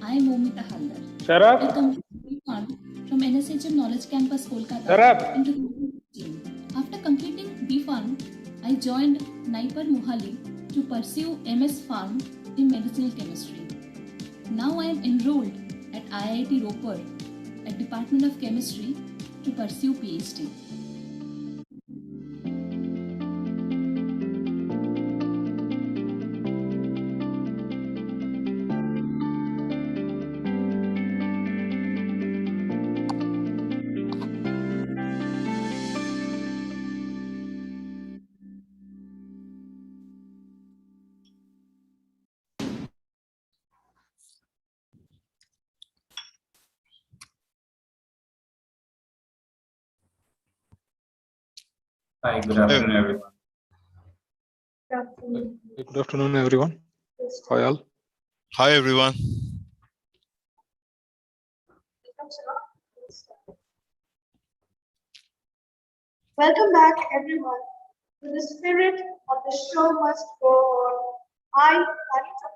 I am Momita Haldar.
Schroff.
I completed B.Pharm from NSHM Knowledge Campus, Kolkata
Schroff.
in 2016. After completing B.Pharm, I joined Naipar Mohali to pursue MS Pharm in medicinal chemistry. Now I am enrolled at IIT Ropar at Department of Chemistry to pursue PhD.
Hi, good afternoon, everyone.
Good afternoon, everyone. Hi, all.
Hi, everyone.
Welcome back, everyone, to the spirit of the show must go on. I, Anita,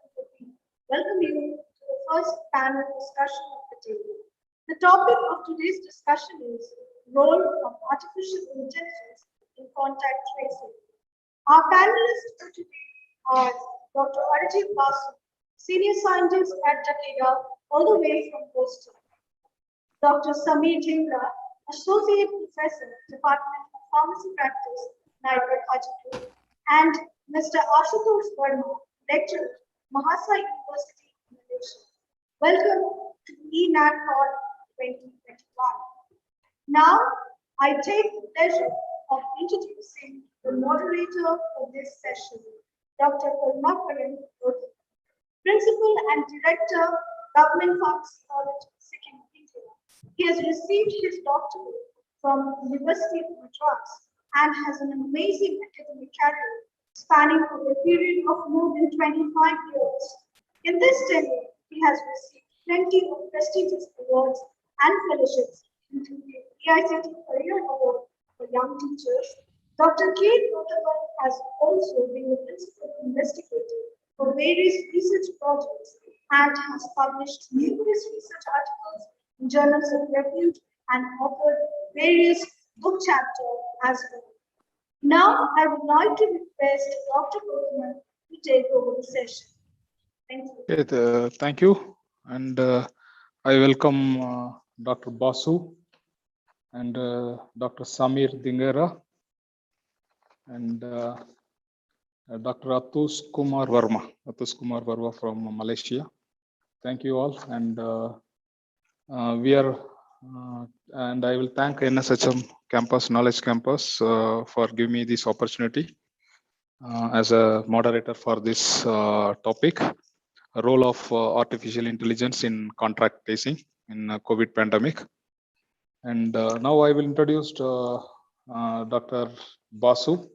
welcome you to the first panel discussion of the day. The topic of today's discussion is role of artificial intelligence in contact tracing. Our panelists for today are Dr. Arjit Basu, Senior Scientist at Takeda, all the way from Boston. Dr. Sameer Jindra, Associate Professor, Department of Pharmacy Practice, Naipur, Ajipur, and Mr. Ashutosh Verma, Lecturer, Mahasa University, Malaysia. Welcome to eNATCON 2021. Now, I take the pleasure of introducing the moderator for this session, Dr. Karmakaran Rodi, Principal and Director, Government Pharmacy College, Sikkim, India. He has received his doctorate from University of Madras and has an amazing academic career spanning for a period of more than 25 years. In this tenure, he has received plenty of prestigious awards and fellowships, including AICT Career Award for Young Teachers. Dr. K. Protokol has also been a principal investigator for various research projects and has published numerous research articles in journals of repute and authored various book chapters as well. Now, I would like to request Dr. Protokol to take over the session. Thank you.
Okay, thank you. And I welcome Dr. Basu and Dr. Sameer Dingera and Dr. Atush Kumar Verma from Malaysia. Thank you all. And and I will thank NSHM Campus, Knowledge Campus for giving me this opportunity as a moderator for this topic, a role of artificial intelligence in contract tracing in COVID pandemic. And now I will introduce Dr. Basu.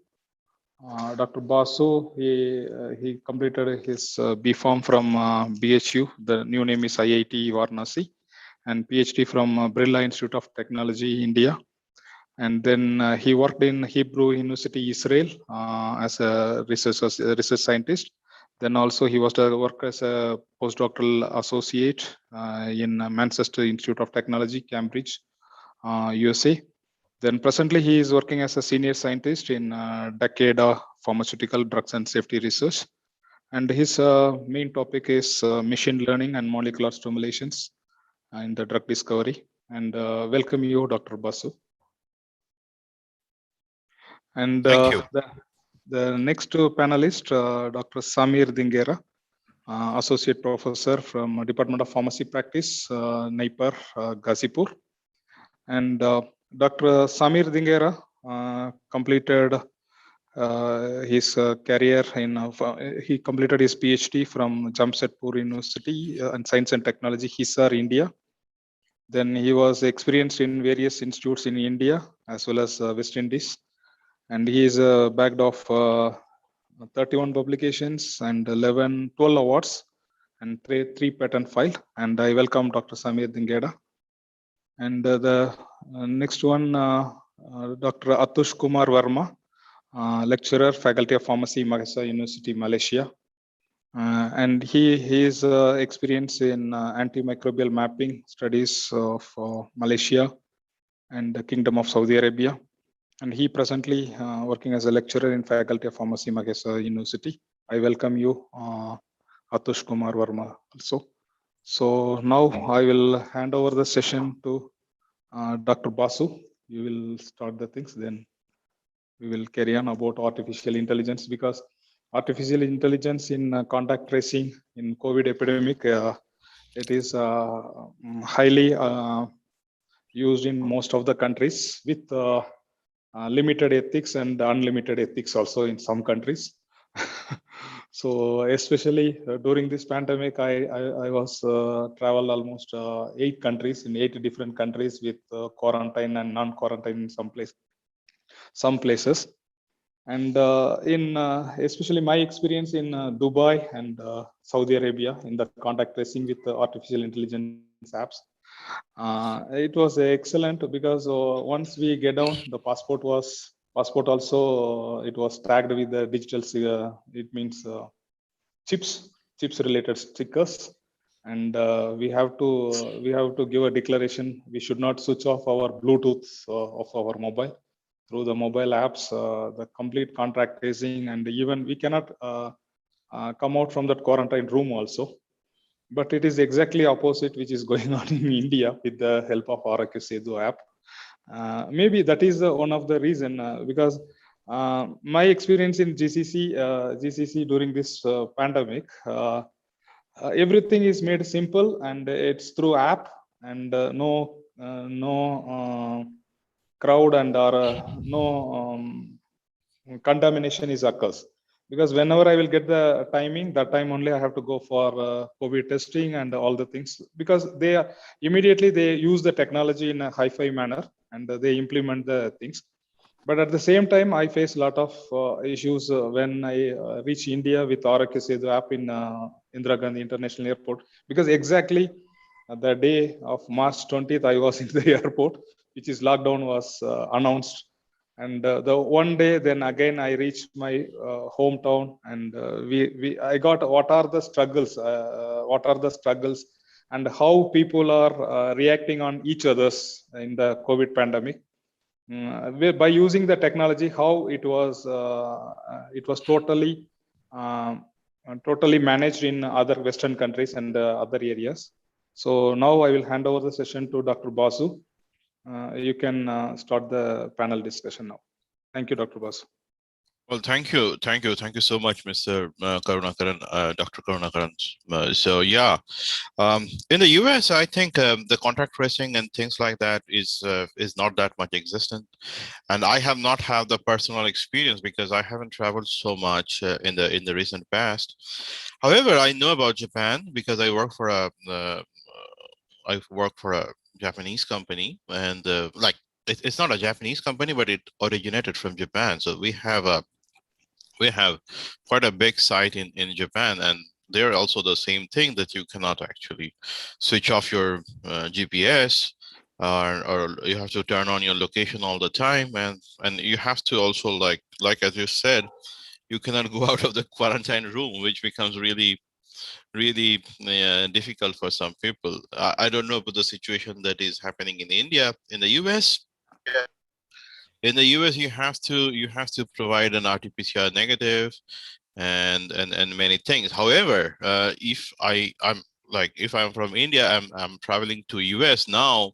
Dr. Basu, he completed his B.Pharm from BHU. The new name is IIT Varanasi, and PhD from Birla Institute of Technology, India. And then he worked in Hebrew University, Israel, as a research scientist. Then also he was to work as a postdoctoral associate in Manchester Institute of Technology, Cambridge, USA. Then presently he is working as a senior scientist in Takeda Pharmaceutical Drugs and Safety Research. And his main topic is machine learning and molecular stimulations in the drug discovery. And welcome you, Dr. Basu. And the next panelist, Dr. Sameer Dingera, Associate Professor from Department of Pharmacy Practice, Naipur, Ghazipur. And Dr. Sameer Dingera completed his career in, he completed his PhD from Jamshedpur University in Science and Technology, Hisar, India. Then he was experienced in various institutes in India as well as West Indies. And he is backed of 31 publications and 12 awards and three patent filed. And I welcome Dr. Sameer Dingera. And the next one, Dr. Atush Kumar Verma, lecturer, Faculty of Pharmacy, Mahasa University, Malaysia. And he is experienced in antimicrobial mapping studies of Malaysia and the Kingdom of Saudi Arabia. And he presently working as a lecturer in Faculty of Pharmacy, Mahasa University. I welcome you, Atush Kumar Verma also. So now I will hand over the session to Dr. Basu. You will start the things, then we will carry on about artificial intelligence, because artificial intelligence in contact tracing in COVID epidemic, it is highly used in most of the countries with limited ethics and unlimited ethics also in some countries. So especially during this pandemic, I was traveled almost 8 countries in 8 different countries with quarantine and non-quarantine in some places. And in especially my experience in Dubai and Saudi Arabia in the contact tracing with artificial intelligence apps, it was excellent because once we get down, the passport also it was tagged with the digital it means chips related stickers, and we have to give a declaration. We should not switch off our Bluetooth of our mobile. Through the mobile apps, the complete contact tracing, and even we cannot come out from that quarantine room also. But it is exactly opposite which is going on in India with the help of Aarogya Setu app. Maybe that is one of the reason because my experience in GCC during this pandemic, everything is made simple and it's through app, and no crowd and no contamination is occurs. Because whenever I will get the timing, that time only I have to go for COVID testing and all the things, because they immediately they use the technology in a hi-fi manner and they implement the things. But at the same time, I face a lot of issues when I reach India with Aarogya Setu app in Indira Gandhi International Airport, because exactly the day of March 20th, I was in the airport, which is lockdown was announced. And the one day, then again, I reached my hometown, and I got what are the struggles, and how people are reacting on each other's in the COVID pandemic. By using the technology, how it was totally managed in other Western countries and other areas. So now I will hand over the session to Dr. Basu. You can start the panel discussion now. Thank you, Dr. Basu.
Well, thank you so much, Mr. Karunakaran, Dr. Karunakaran. So yeah, in the US, I think the contact tracing and things like that is not that much existent, and I have not had the personal experience because I haven't traveled so much in the recent past. However, I know about Japan because I work for a Japanese company, and like it's not a Japanese company, but it originated from Japan. So we have quite a big site in Japan, and they're also the same thing, that you cannot actually switch off your GPS, or you have to turn on your location all the time, and you have to also like as you said, you cannot go out of the quarantine room, which becomes really difficult for some people. I don't know about the situation that is happening in India. In the US, you have to provide an RT-PCR negative and many things. However, if I'm from India, I'm traveling to US now,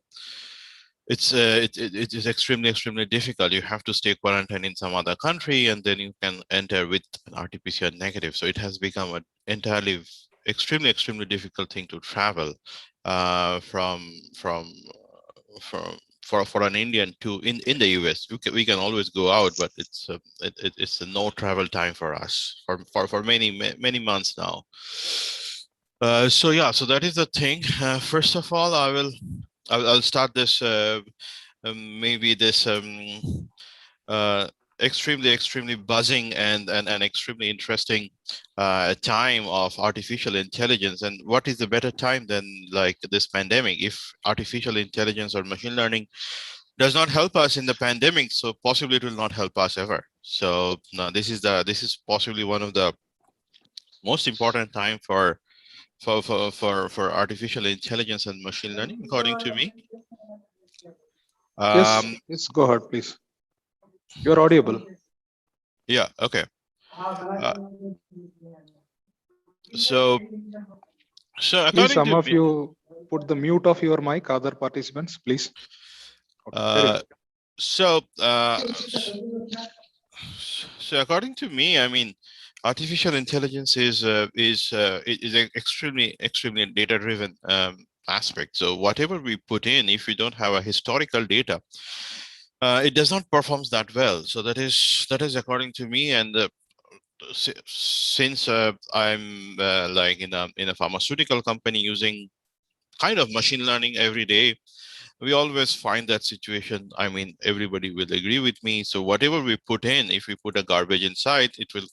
it is extremely difficult. You have to stay quarantined in some other country, and then you can enter with an RT-PCR negative. So it has become an entirely extremely difficult thing to travel for an Indian to in the US. We can always go out, but it's a no travel time for us for many months now. So yeah, so that is the thing. First of all, I'll start this maybe this extremely buzzing and extremely interesting time of artificial intelligence. And what is the better time than like this pandemic? If artificial intelligence or machine learning does not help us in the pandemic, so possibly it will not help us ever. So no, this is possibly one of the most important time for artificial intelligence and machine learning, according to me.
Yes, go ahead, please. You're audible.
Yeah, okay. So
please, some of you put the mute of your mic, other participants, please.
So according to me, I mean, artificial intelligence is an extremely data driven aspect. So whatever we put in, if we don't have a historical data, it does not perform that well. So that is according to me. And since I'm like in a pharmaceutical company using kind of machine learning every day, we always find that situation. I mean, everybody will agree with me. So whatever we put in, if we put a garbage inside, it will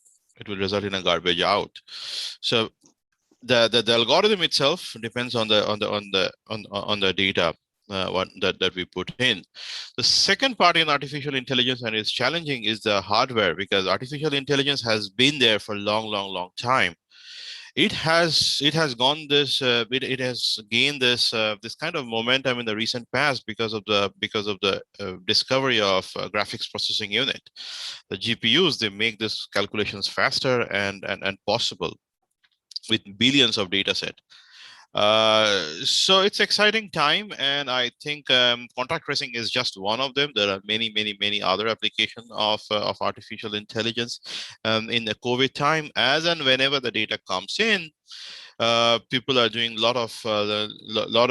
result in a garbage out. So the algorithm itself depends on the data that we put in. The second part in artificial intelligence, and it's challenging, is the hardware, because artificial intelligence has been there for a long time. It has gone this it has gained this this kind of momentum in the recent past because of the discovery of graphics processing unit. The GPUs, they make this calculations faster and possible with billions of data set. So it's exciting time, and I think contact tracing is just one of them. There are many other applications of artificial intelligence in the COVID time. As and whenever the data comes in, people are doing a lot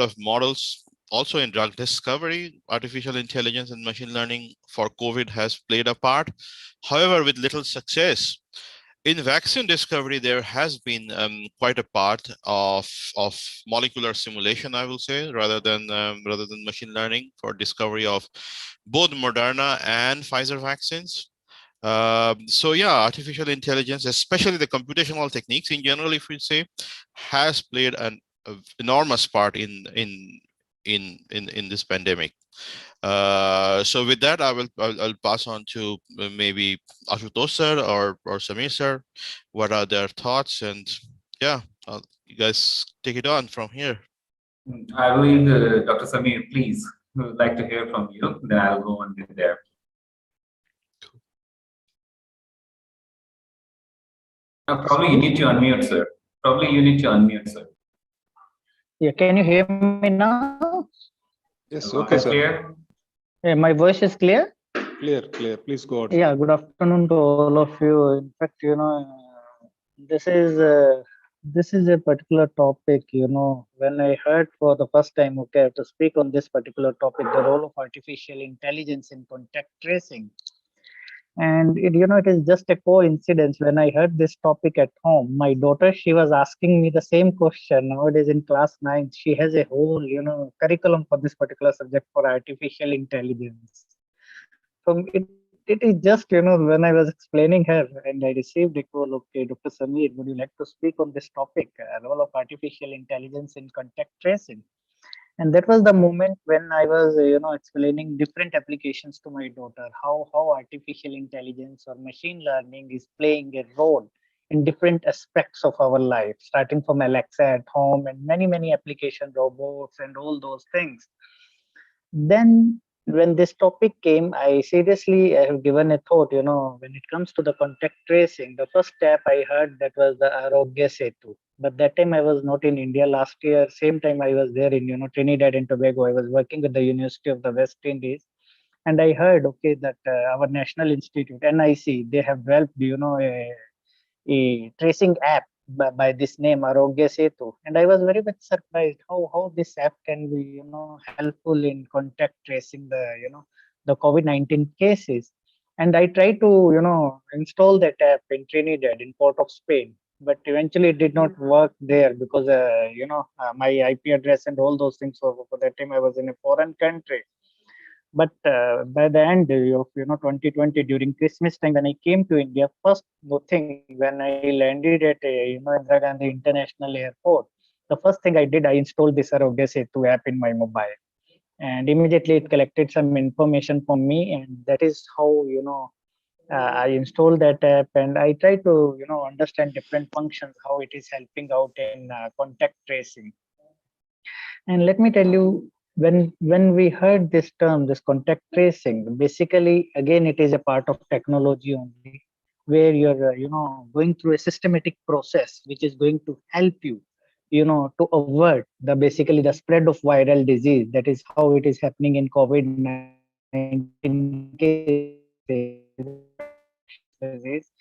of models. Also in drug discovery, artificial intelligence and machine learning for COVID has played a part. However, with little success. In vaccine discovery, there has been quite a part of molecular simulation, I will say, rather than machine learning for discovery of both Moderna and Pfizer vaccines. So yeah, artificial intelligence, especially the computational techniques in general, if we say, has played an enormous part in this pandemic. So with that, I'll pass on to maybe Ashutosh sir or Samir sir. What are their thoughts? And yeah, you guys take it on from here.
I believe Dr. Samir, please, we would like to hear from you. Then I'll go on with there. Probably you need to unmute, sir.
Yeah, can you hear me now?
Yes, okay, sir.
Yeah, my voice is clear?
Clear. Please go ahead.
Yeah, good afternoon to all of you. In fact, this is a particular topic, when I heard for the first time, okay, to speak on this particular topic, the role of artificial intelligence in contact tracing. And it is just a coincidence. When I heard this topic at home, my daughter, she was asking me the same question. Nowadays in class 9, she has a whole, curriculum for this particular subject for artificial intelligence. So it is just, when I was explaining her and I received a call, okay, Dr. Samir, would you like to speak on this topic, role of artificial intelligence in contact tracing? And that was the moment when I was, explaining different applications to my daughter, how artificial intelligence or machine learning is playing a role in different aspects of our life, starting from Alexa at home and many application robots and all those things. Then when this topic came, I have given a thought, when it comes to the contact tracing, the first step I heard that was the Arogya Setu. But that time I was not in India. Last year, same time I was there in, Trinidad and Tobago. I was working with the University of the West Indies. And I heard, okay, that our National Institute, NIC, they have developed, a tracing app by this name Arogya Setu, and I was very much surprised how this app can be helpful in contact tracing the COVID-19 cases. And I tried to install that app in Trinidad, in Port of Spain, but eventually it did not work there because my IP address and all those things. For that time I was in a foreign country. But by the end of 2020, during Christmas time, when I came to India, first thing when I landed at Indira Gandhi International Airport, the first thing I did, I installed this Arogya Setu app in my mobile, and immediately it collected some information from me, and that is how I installed that app, and I try to understand different functions, how it is helping out in contact tracing. And let me tell you, when we heard this term, this contact tracing, basically, again, it is a part of technology only, where you're, going through a systematic process, which is going to help you, to avert basically the spread of viral disease. That is how it is happening in COVID-19 cases.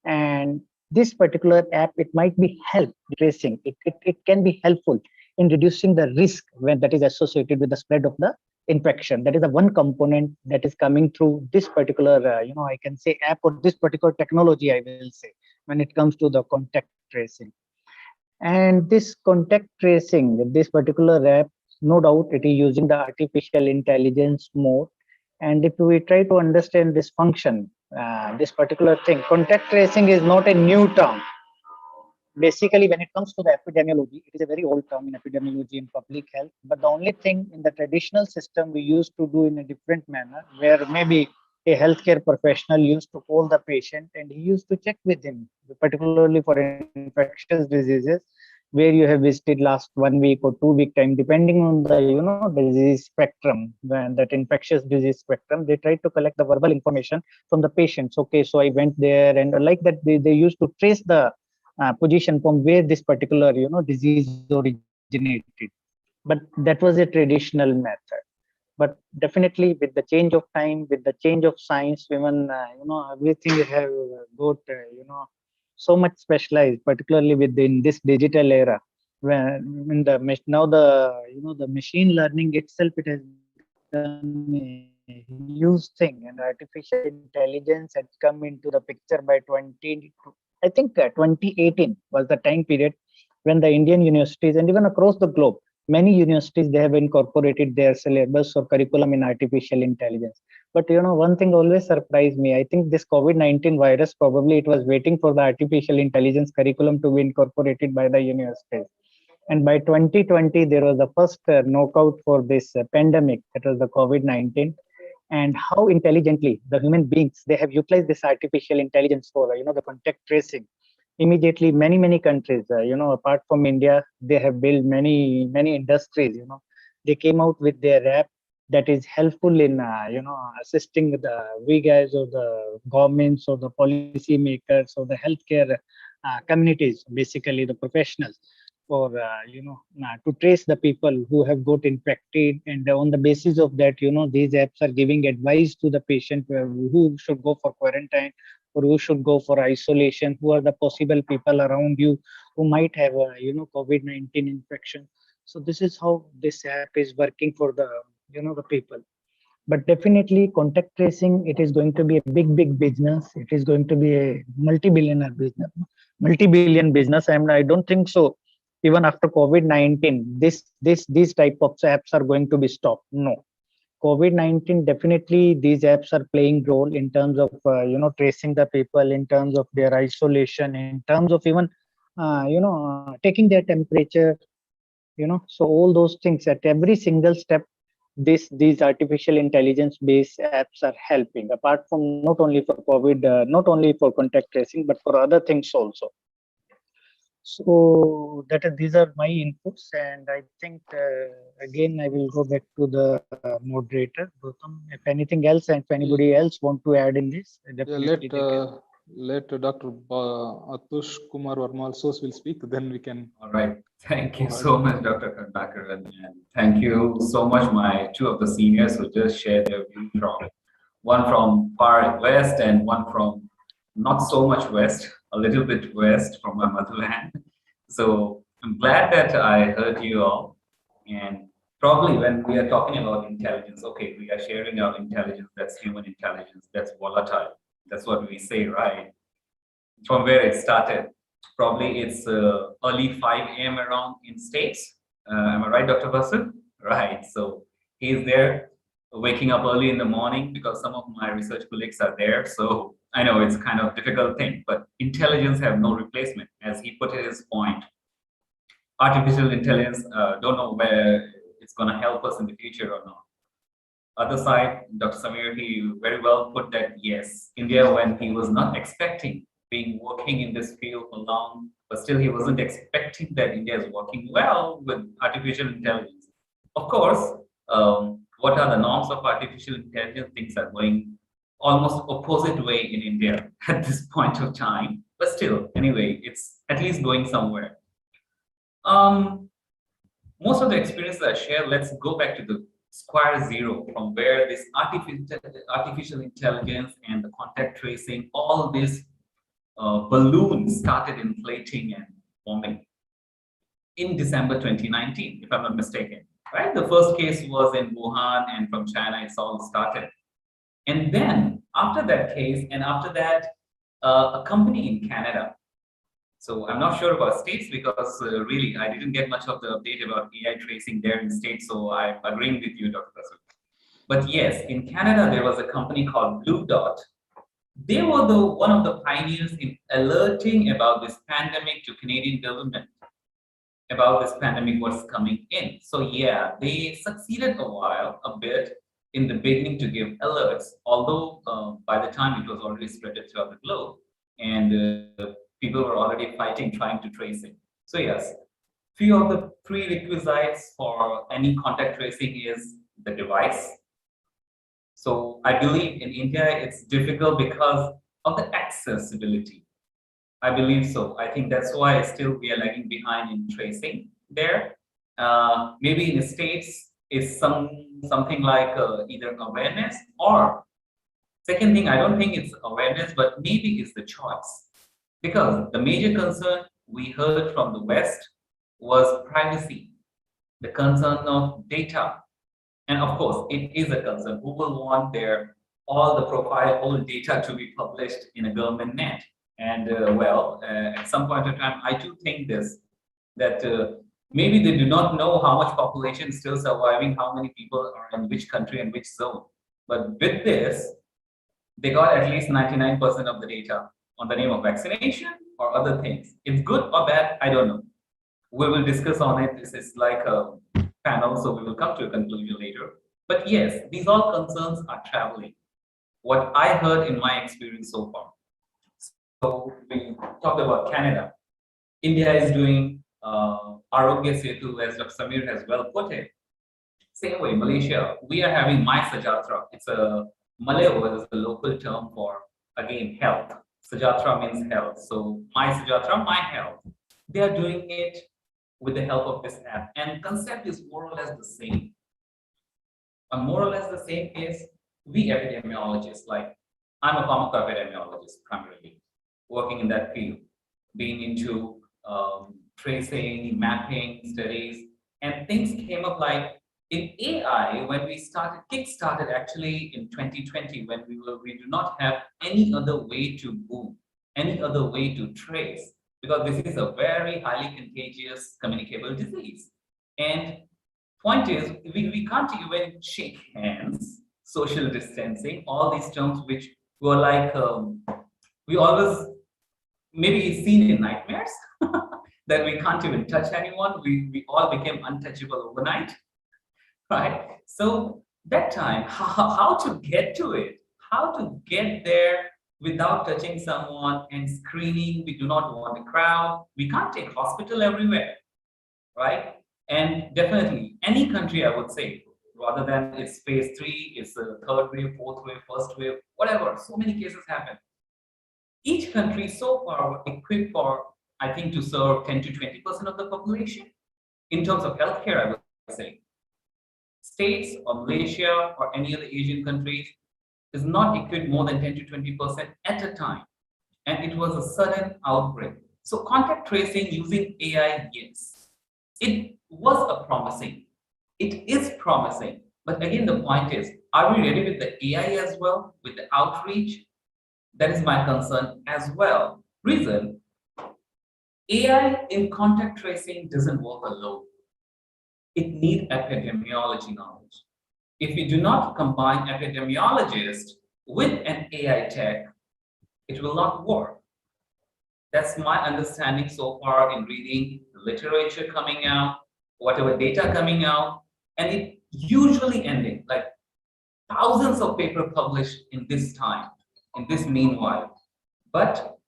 And this particular app, it might be help tracing. It can be helpful in reducing the risk when that is associated with the spread of the infection. That is the one component that is coming through this particular, I can say app or this particular technology, I will say, when it comes to the contact tracing. And this contact tracing, this particular app, no doubt it is using the artificial intelligence more. And if we try to understand this function, this particular thing, contact tracing is not a new term. Basically, when it comes to the epidemiology, it is a very old term in epidemiology and public health. But the only thing in the traditional system we used to do in a different manner, where maybe a healthcare professional used to call the patient and he used to check with him, particularly for infectious diseases, where you have visited last 1 week or 2 week time, depending on the disease spectrum, when that infectious disease spectrum, they try to collect the verbal information from the patients. Okay, so I went there, and like that, they used to trace the position from where this particular disease originated. But that was a traditional method. But definitely with the change of time, with the change of science, even everything have got so much specialized, particularly within this digital era, when in the now the the machine learning itself, it has become a huge thing, and artificial intelligence had come into the picture by 2018 was the time period when the Indian universities and even across the globe, many universities, they have incorporated their syllabus or curriculum in artificial intelligence. But one thing always surprised me. I think this COVID-19 virus, probably it was waiting for the artificial intelligence curriculum to be incorporated by the universities. And by 2020, there was the first knockout for this pandemic, that was the COVID-19. And how intelligently the human beings, they have utilized this artificial intelligence for the contact tracing. Immediately, many countries, apart from India, they have built many industries. They came out with their app that is helpful in assisting the we guys or the governments or the policy makers or the healthcare communities, basically the professionals, for to trace the people who have got infected, and on the basis of that, these apps are giving advice to the patient who should go for quarantine or who should go for isolation, who are the possible people around you who might have a COVID-19 infection. So this is how this app is working for the the people. But definitely contact tracing, it is going to be a big business. It is going to be a multi-billionaire business, multi-billion business. And I don't think so even after COVID-19 these type of apps are going to be stopped. No, COVID-19, definitely these apps are playing role in terms of tracing the people, in terms of their isolation, in terms of even taking their temperature, so all those things at every single step, these artificial intelligence based apps are helping, apart from not only for COVID, not only for contact tracing, but for other things also. So these are my inputs, and I think again I will go back to the moderator, Gautam. If anything else, and if anybody else want to add in this, definitely
let Dr. Atush Kumar Verma also will speak. Then we can.
All right. Thank you so much, Dr. Karbakar, and thank you so much, my two of the seniors who just shared their view from one from far west and one from not so much west, a little bit west from my motherland. So I'm glad that I heard you all. And probably when we are talking about intelligence, okay, we are sharing our intelligence, that's human intelligence, that's volatile. That's what we say, right? From where it started. Probably it's early 5 a.m. around in States. Am I right, Dr. Basu? Right. So he's there waking up early in the morning because some of my research colleagues are there. So I know it's kind of difficult thing, but intelligence have no replacement. As he put it his point, artificial intelligence, don't know where it's going to help us in the future or not. Other side, Dr. Samir, he very well put that, yes, India, when he was not expecting being working in this field for long, but still he wasn't expecting that India is working well with artificial intelligence. Of course, what are the norms of artificial intelligence? Things are going almost opposite way in India at this point of time, but still, anyway, it's at least going somewhere. Most of the experience that I share, let's go back to the square zero, from where this artificial intelligence and the contact tracing, all these balloons started inflating and forming in December 2019, if I'm not mistaken. Right, the first case was in Wuhan, and from China it's all started. And then after that case, and after that, a company in Canada So I'm not sure about states because really I didn't get much of the update about AI tracing there in states. So I'm agreeing with you, Dr. Kasu. But yes, in Canada, there was a company called Blue Dot. They were one of the pioneers in alerting about this pandemic to Canadian government, about this pandemic was coming in. So yeah, they succeeded a bit in the beginning to give alerts, although by the time it was already spread throughout the globe and people were already fighting, trying to trace it. So yes, few of the prerequisites for any contact tracing is the device. So I believe in India, it's difficult because of the accessibility. I believe so. I think that's why still we are lagging behind in tracing there. Maybe in the States is something like either awareness or second thing, I don't think it's awareness, but maybe it's the choice. Because the major concern we heard from the West was privacy, the concern of data. And of course, it is a concern. Who will want all the profile, all the data to be published in a government net? And at some point in time, I do think that maybe they do not know how much population is still surviving, how many people are in which country and which zone. But with this, they got at least 99% of the data on the name of vaccination or other things. It's good or bad, I don't know. We will discuss on it. This is like a panel, so we will come to a conclusion later. But yes, these all concerns are traveling. What I heard in my experience so far. So we talked about Canada. India is doing Arogya Setu, as Dr. Samir has well put it. Same way, Malaysia, we are having My Sajatra. It's a Malay word, is the local term for, again, health. Sajatra means health. So My Sajatra, my health. They are doing it with the help of this app. And concept is more or less the same. And more or less the same is we epidemiologists, like I'm a pharmacoepidemiologist primarily, working in that field, being into tracing, mapping, studies, and things came up like in AI when we kick-started actually in 2020 when we do not have any other way to move, any other way to trace, because this is a very highly contagious communicable disease. And point is, we can't even shake hands, social distancing, all these terms which were like, we always maybe seen in nightmares, that we can't even touch anyone. We all became untouchable overnight, right? So that time, how to get to it, how to get there without touching someone and screening. We do not want a crowd. We can't take hospital everywhere, right? And definitely any country, I would say, rather than it's phase 3, it's a third wave, fourth wave, first wave, whatever, so many cases happen. Each country so far were equipped for, I think, to serve 10 to 20% of the population in terms of healthcare, I would say. States or Malaysia or any other Asian countries is not equipped more than 10 to 20% at a time. And it was a sudden outbreak. So contact tracing using AI, yes, it was a promising. It is promising. But again, the point is, are we ready with the AI as well, with the outreach? That is my concern as well. Reason, AI in contact tracing doesn't work alone. It needs epidemiology knowledge. If we do not combine epidemiologists with an AI tech, it will not work. That's my understanding so far in reading the literature coming out, whatever data coming out, and it usually ending like thousands of papers published in this time, in this meanwhile. But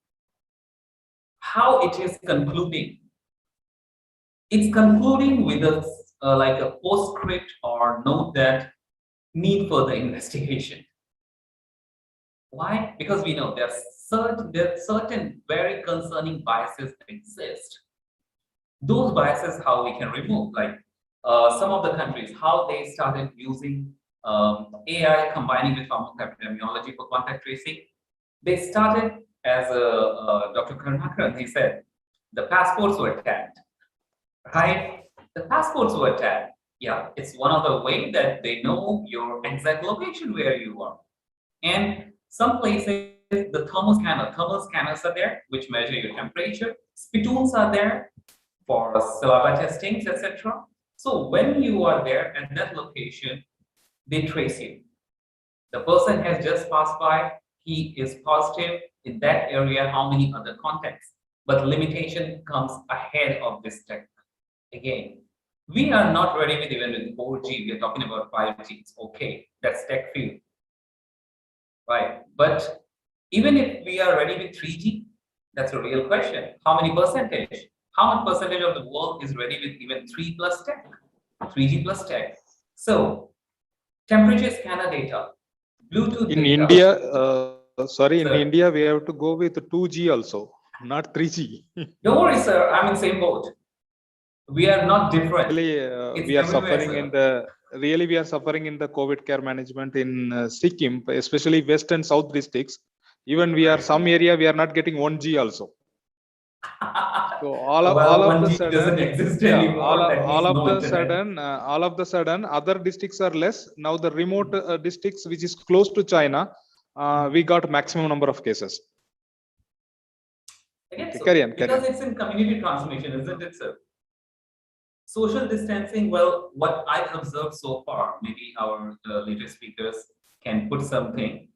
how it is concluding? It's concluding with like a postscript or note that need further investigation. Why? Because we know there are certain very concerning biases that exist. Those biases, how we can remove, like some of the countries, how they started using AI combining with pharmacoepidemiology for contact tracing. They started as Dr. Karnakaran, he said, the passports were tagged, right? The passports were tagged. Yeah, it's one of the ways that they know your exact location where you are. And some places the thermal scanner. Thermal scanners are there, which measure your temperature. Spittoons are there for saliva testings, etc. So when you are there at that location, they trace you. The person has just passed by, he is positive in that area, how many other contacts? But limitation comes ahead of this tech. Again, we are not ready with even with 4G, we're talking about 5G. It's okay, that's tech field. Right, but even if we are ready with 3G, that's a real question. How many percentage? How much percentage of the world is ready with even 3 plus tech, 3G plus tech? So, temperature scanner data, Bluetooth
in
data.
India, in
Sir.
India, we have to go with 2G also, not 3G.
Don't worry, sir, I'm in same boat. We are not different.
Really,
It's
we are
everywhere,
suffering
sir.
in the we are suffering in the COVID care management in Sikkim, especially west and south districts. Even we are some area we are not getting 1G also. So all of the
1G
sudden,
doesn't exist
yeah,
anymore.
all of the sudden, other districts are less. Now the remote districts which is close to China, we got maximum number of cases.
Again, so,
Carry on.
because it's in community transmission, isn't it, sir? Social distancing, well, what I've observed so far, maybe our later speakers can put something.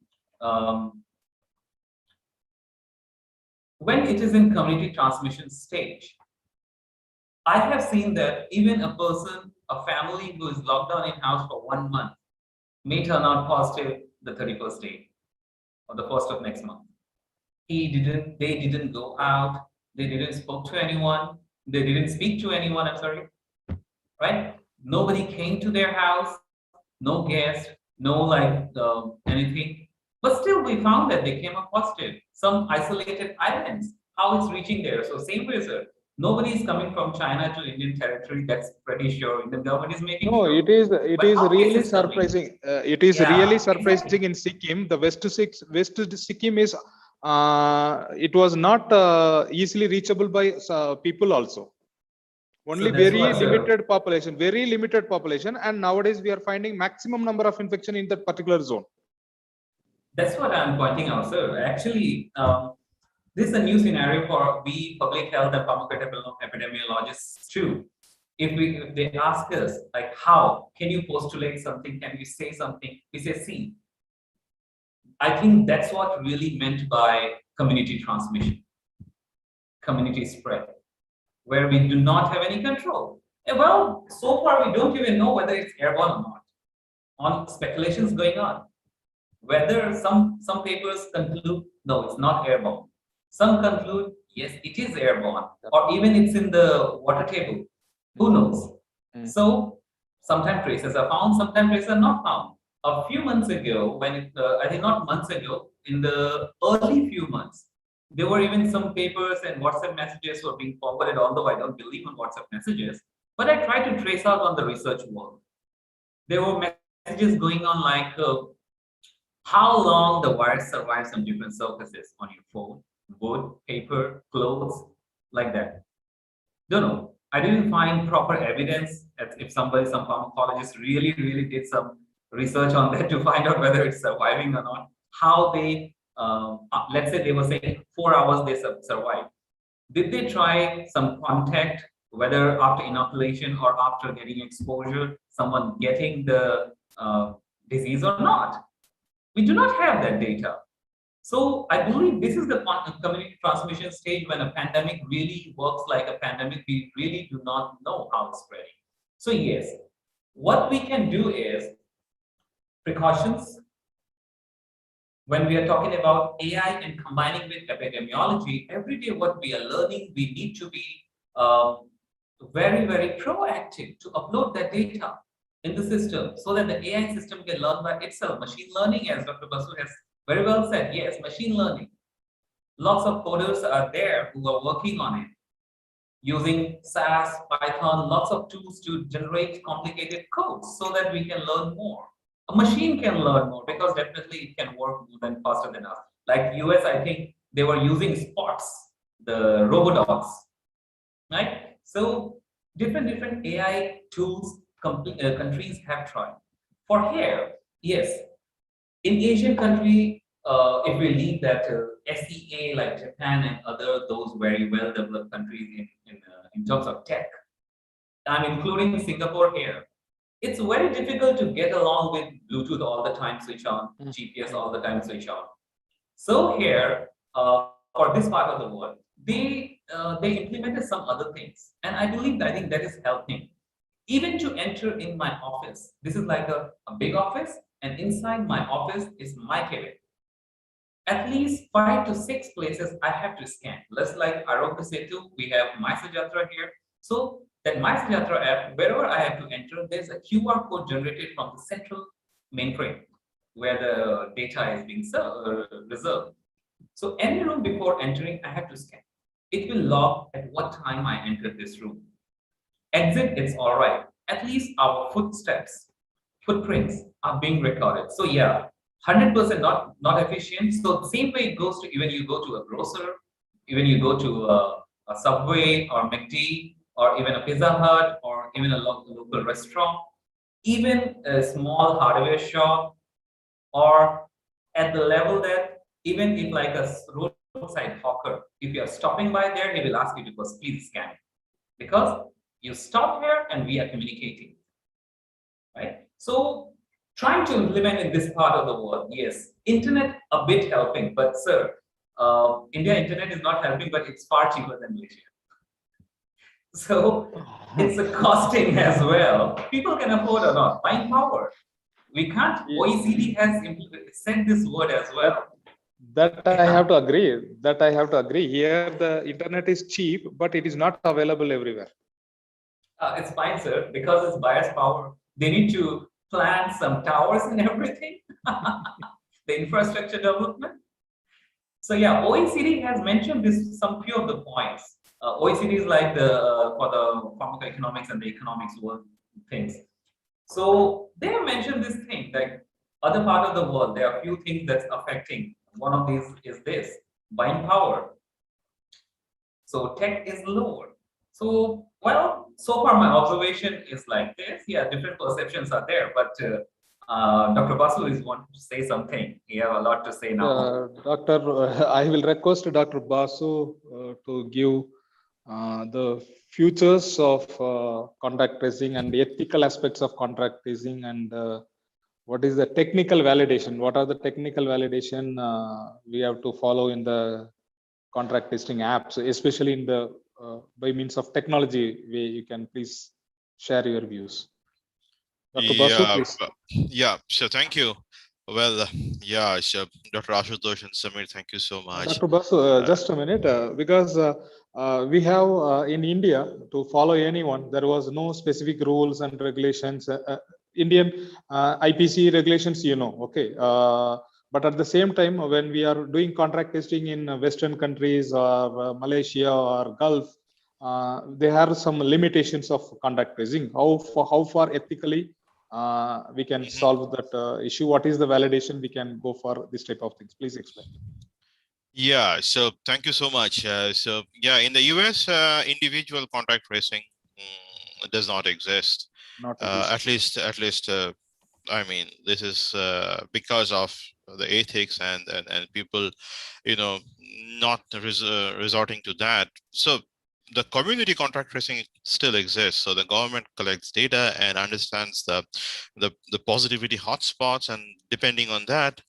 When it is in community transmission stage, I have seen that even a person, a family who is locked down in house for 1 month may turn out positive the 31st day or the 1st of next month. They didn't go out, they didn't spoke to anyone, they didn't speak to anyone, I'm sorry, right? Nobody came to their house, no guest, no anything. But still we found that they came up positive. Some isolated islands, how it's reaching there. So same way, sir. Nobody is coming from China to Indian territory. That's pretty sure. Indian government is making
No,
sure.
it is
how
really
cases coming?
surprising. It is
Yeah,
really surprising
exactly.
in Sikkim. The west Sikkim is it was not easily reachable by people also. Only
that's
very
what, sir.
limited population, and nowadays we are finding maximum number of infection in that particular zone.
That's what I'm pointing out, sir. Actually, this is a new scenario for we public health and epidemiologists too. If they ask us like, how can you postulate something? Can you say something? We say, see, I think that's what really meant by community transmission, community spread, where we do not have any control. And well, so far we don't even know whether it's airborne or not. On speculations going on, whether some papers conclude no, it's not airborne. Some conclude yes, it is airborne, or even it's in the water table. Who knows? So sometimes traces are found, sometimes traces are not found. A few months ago, when I think not months ago, in the early few months, there were even some papers and WhatsApp messages were being forwarded, although I don't believe in WhatsApp messages, but I tried to trace out on the research world. There were messages going on like how long the virus survives on different surfaces on your phone, wood, paper, clothes, like that. Don't know. I didn't find proper evidence if some pharmacologist really did some research on that to find out whether it's surviving or not. How they, let's say they were saying 4 hours they survive. Did they try some contact, whether after inoculation or after getting exposure, someone getting the disease or not? We do not have that data. So I believe this is the community transmission stage when a pandemic really works like a pandemic. We really do not know how it's spreading. So yes, what we can do is precautions. When we are talking about AI and combining with epidemiology, every day what we are learning, we need to be very proactive to upload that data in the system so that the AI system can learn by itself. Machine learning, as Dr. Basu has very well said, yes, machine learning. Lots of coders are there who are working on it, using SAS, Python, lots of tools to generate complicated codes so that we can learn more. A machine can learn more because definitely it can work more than faster than us. Like US, I think they were using spots, the robodogs, right? So different AI tools countries have tried. For hair, yes, in Asian country, if we leave that SEA like Japan and other those very well developed countries in terms of tech, I'm including Singapore here. It's very difficult to get along with Bluetooth all the time switch on, GPS all the time switch on. So here, for this part of the world, they implemented some other things, and I think that is helping. Even to enter in my office, this is like a big office, and inside my office is my cabin. At least 5 to 6 places I have to scan. Just like Arogya Setu, we have My Sejatra here. So that My Sejatra app, wherever I have to enter, there's a QR code generated from the central mainframe where the data is being reserved. So any room before entering, I have to scan. It will log at what time I entered this room. Exit, it's all right. At least our footprints are being recorded. So yeah, 100% not efficient. So the same way it goes to even you go to a grocer, even you go to a Subway or McD or even a Pizza Hut or even a local restaurant, even a small hardware shop, or at the level that even if like a roadside hawker, if you are stopping by there, he will ask you to please scan it, because you stop here and we are communicating, right? So trying to implement in this part of the world, yes, internet a bit helping, but sir, India internet is not helping, but it's far cheaper than Malaysia. So it's a costing as well. People can afford or not. Buying power. We can't. OECD has said this word as well.
That I have to agree. That I have to agree. Here, the internet is cheap, but it is not available everywhere.
It's fine, sir, because it's bias power. They need to plant some towers and everything. The infrastructure development. So yeah, OECD has mentioned some few of the points. OECD is like for the pharmacoeconomics and the economics world things. So they have mentioned this thing, like other part of the world, there are a few things that's affecting. One of these is this, buying power. So tech is lower. So, well, so far my observation is like this. Yeah, different perceptions are there, but Dr. Basu is wanting to say something. He have a lot to say now.
I will request Dr. Basu to give the futures of contact tracing and the ethical aspects of contact tracing, and what is the technical validation? What are the technical validation we have to follow in the contract testing apps, especially in the by means of technology way? You can please share your views. Dr. Basu, please.
Yeah, so thank you. Well, yeah, so Dr. Ashutosh and Samir, thank you so much.
Dr. Basu, just a minute, because we have in India, to follow anyone, there was no specific rules and regulations. Indian IPC regulations, you know, okay. But at the same time, when we are doing contract testing in Western countries or Malaysia or Gulf, there are some limitations of contact tracing. How far ethically we can solve that issue? What is the validation we can go for this type of things? Please explain.
Yeah, so thank you so much. So yeah, in the US, individual contact tracing does not exist. At least, I mean, this is because of the ethics and people, you know, not resorting to that. So the community contract tracing still exists. So the government collects data and understands the positivity hotspots, and depending on that,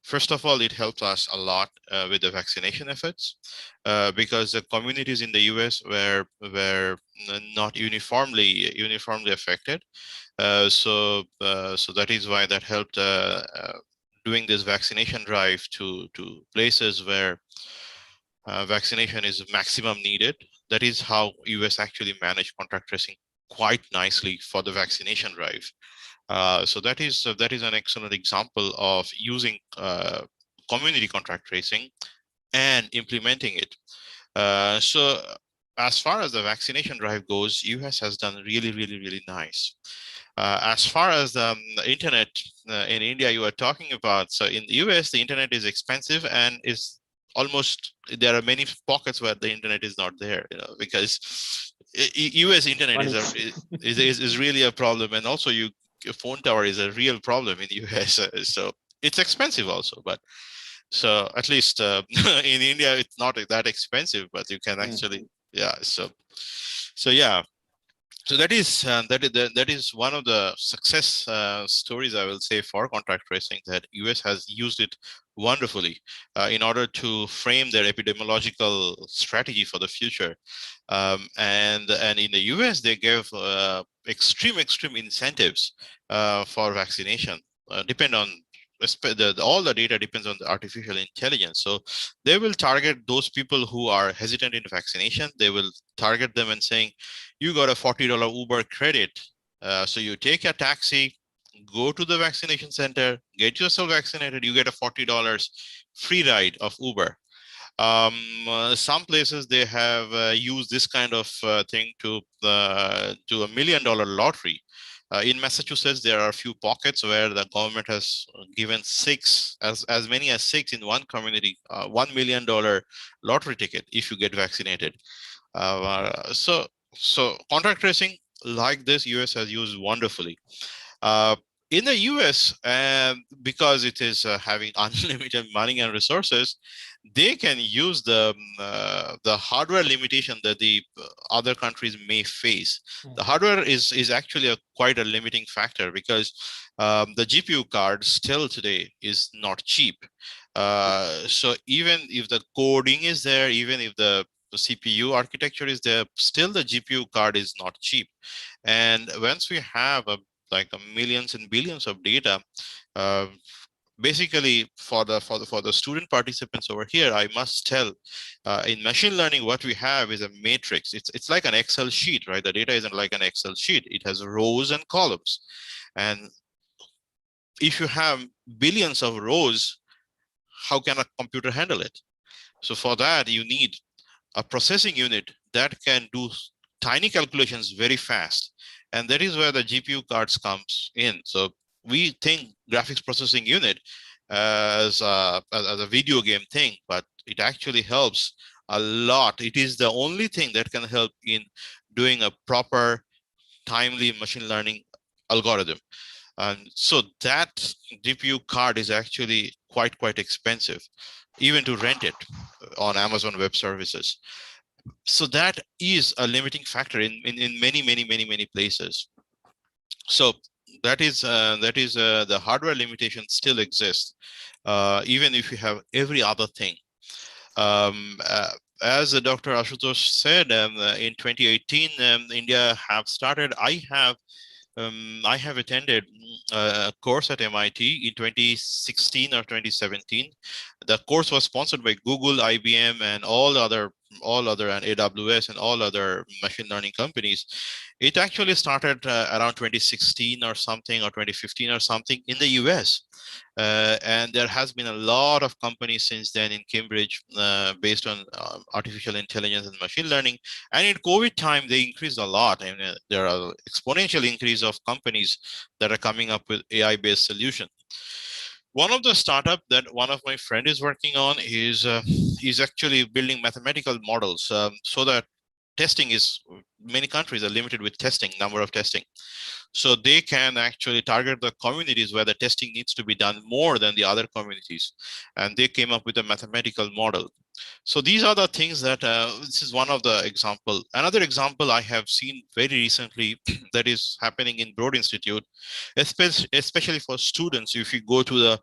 first of all, it helps us a lot with the vaccination efforts, because the communities in the US were not uniformly affected. So that is why that helped doing this vaccination drive to places where vaccination is maximum needed. That is how US actually managed contact tracing quite nicely for the vaccination drive. So that is an excellent example of using community contract tracing and implementing it. So as far as the vaccination drive goes, US has done really nice. As far as the internet in India you are talking about, so in the US the internet is expensive and is almost, there are many pockets where the internet is not there, you know, because US internet is really a problem, and also your phone tower is a real problem in the US. So it's expensive also, but so at least in India, it's not that expensive, but you can actually, yeah. So yeah. So that is one of the success stories, I will say, for contact tracing, that US has used it wonderfully in order to frame their epidemiological strategy for the future. And in the US, they gave extreme incentives for vaccination. Depend on all the data depends on the artificial intelligence. So they will target those people who are hesitant in vaccination. They will target them and saying, you got a $40 Uber credit. So you take a taxi, go to the vaccination center, get yourself vaccinated, you get a $40 free ride of Uber. Some places they have used this kind of thing to a $1 million lottery. In Massachusetts, there are a few pockets where the government has given as many as 6 in one community, $1 million lottery ticket if you get vaccinated. So contact tracing like this, US has used wonderfully. In the US, because it is having unlimited money and resources, they can use the hardware limitation that the other countries may face. The hardware is actually quite a limiting factor, because the GPU card still today is not cheap. So even if the coding is there, even if the CPU architecture is there, still the GPU card is not cheap. And once we have millions and billions of data, basically for the student participants over here, I must tell, in machine learning, what we have is a matrix. It's like an Excel sheet, right? The data isn't like an Excel sheet. It has rows and columns. And if you have billions of rows, how can a computer handle it? So for that, you need a processing unit that can do tiny calculations very fast. And that is where the GPU cards comes in. So we think graphics processing unit as a video game thing, but it actually helps a lot. It is the only thing that can help in doing a proper, timely machine learning algorithm. And so that GPU card is actually quite expensive, even to rent it on Amazon Web Services. So that is a limiting factor in many places. So that is the hardware limitation still exists, even if you have every other thing. As Dr. Ashutosh said, in 2018, India have started. I have attended a course at MIT in 2016 or 2017. The course was sponsored by Google, IBM, and all other and AWS and all other machine learning companies. It actually started around 2016 or something, or 2015 or something in the US. And there has been a lot of companies since then in Cambridge based on artificial intelligence and machine learning. And in COVID time, they increased a lot. I mean, there are exponential increase of companies that are coming up with AI-based solutions. One of the startup that one of my friend is working on is actually building mathematical models so that testing is, many countries are limited with testing, number of testing. So they can actually target the communities where the testing needs to be done more than the other communities. And they came up with a mathematical model. So these are the things that, this is one of the example. Another example I have seen very recently that is happening in Broad Institute, especially for students. If you go to the,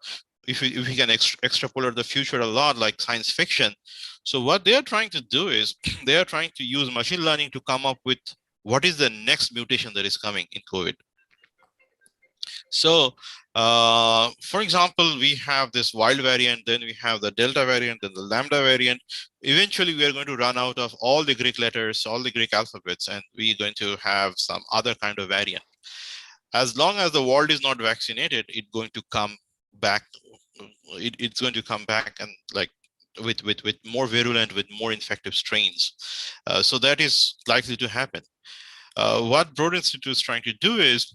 if we can extrapolate the future a lot, like science fiction. So what they are trying to do is they are trying to use machine learning to come up with what is the next mutation that is coming in COVID. So, for example, we have this wild variant, then we have the Delta variant, and the Lambda variant. Eventually, we are going to run out of all the Greek letters, all the Greek alphabets, and we're going to have some other kind of variant. As long as the world is not vaccinated, it's going to come back. It's going to come back and like with more virulent, with more infective strains. So that is likely to happen. What Broad Institute is trying to do is,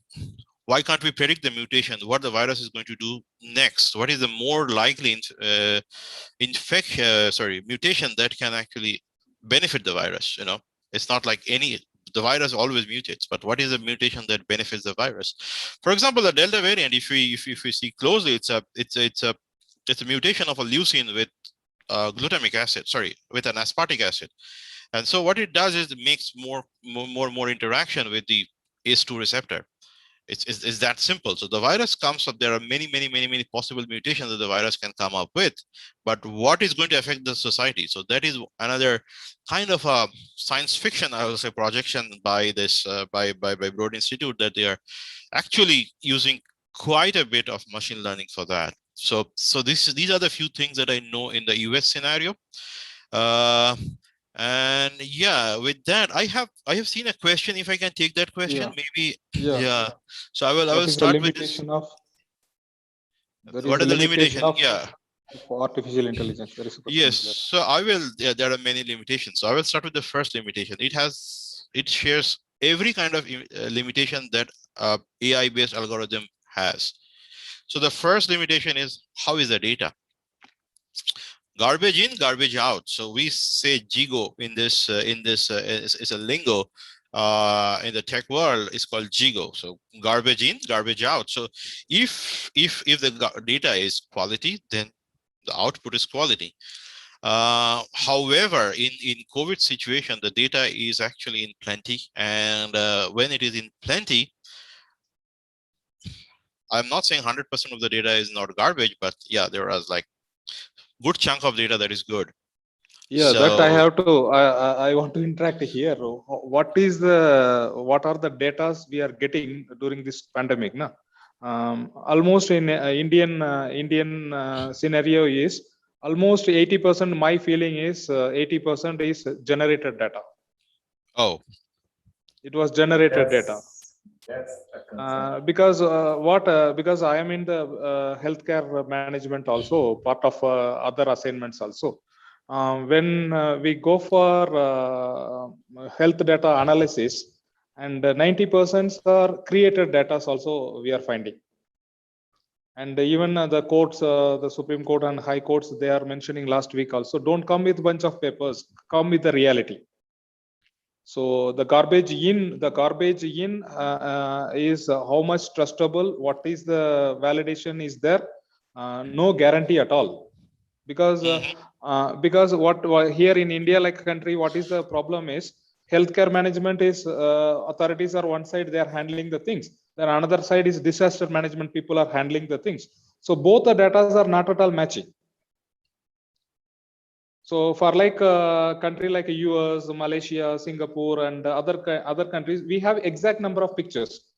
why can't we predict the mutation, what the virus is going to do next? What is the more likely mutation that can actually benefit the virus? You know, it's not like the virus always mutates, but what is the mutation that benefits the virus? For example, the Delta variant, if we see closely, it's a mutation of a leucine with glutamic acid, with an aspartic acid. And so what it does is it makes more interaction with the ACE2 receptor. It's that simple. So the virus comes up. There are many possible mutations that the virus can come up with, but what is going to affect the society? So that is another kind of a science fiction, I would say, projection by this by Broad Institute, that they are actually using quite a bit of machine learning for that. So these are the few things that I know in the US scenario. And yeah, with that, I have seen a question. If I can take that question, maybe. Yeah. So I will start with this. What are the limitations? Yeah.
For artificial intelligence. There is a question.
Yes. So I will. Yeah, there are many limitations. So I will start with the first limitation. It shares every kind of limitation that AI-based algorithm has. So the first limitation is, how is the data? Garbage in, garbage out. So we say GIGO in this is a lingo in the tech world. It's called GIGO. So garbage in, garbage out. So if the data is quality, then the output is quality. However, in COVID situation, the data is actually in plenty, and when it is in plenty, I'm not saying 100% of the data is not garbage, but yeah, there is like good chunk of data that is good.
Yeah,
so,
that I have to. I want to interact here. What are the data we are getting during this pandemic? Na? Almost in Indian scenario is almost 80%. My feeling is 80% is generated data.
Oh,
it was generated data. Because because I am in the healthcare management also, part of other assignments also. When we go for health data analysis, and 90% are created data also we are finding. And even the courts, the Supreme Court and High Courts, they are mentioning last week also, don't come with bunch of papers, come with the reality. So the garbage in is how much trustable, what is the validation is there, no guarantee at all. Because what here in India, like a country, what is the problem is healthcare management is authorities are one side, they are handling the things. Then another side is disaster management, people are handling the things. So both the data are not at all matching. So for like a country like US, Malaysia, Singapore, and other countries, we have exact number of pictures.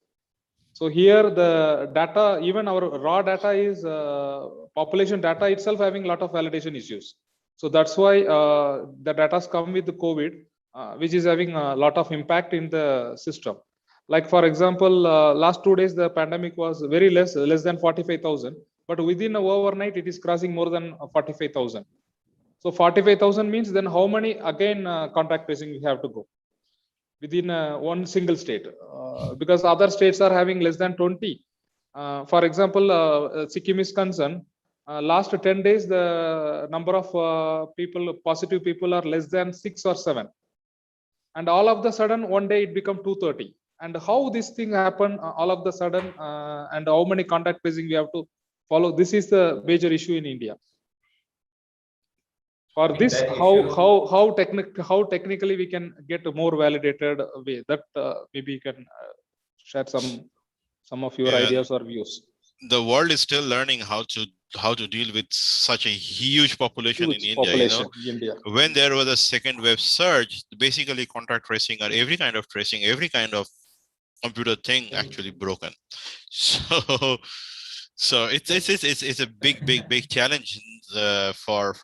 So here the data, even our raw data is population data itself having a lot of validation issues. So that's why the data come with the COVID, which is having a lot of impact in the system. Like for example, last 2 days the pandemic was very less than 45,000, but within overnight it is crossing more than 45,000. So 45,000 means then how many again contact tracing we have to go within one single state, because other states are having less than 20. For example, Sikkim is concerned. Last 10 days, the number of positive people are less than 6 or 7. And all of the sudden, one day it become 230. And how this thing happen all of the sudden, and how many contact tracing we have to follow, this is the major issue in India. For this, how technically we can get a more validated way, that maybe you can share some of your ideas or views.
The world is still learning how to deal with such a huge population in India. When there was a second wave surge, basically contact tracing or every kind of tracing, every kind of computer thing actually broken. So it's a big challenge for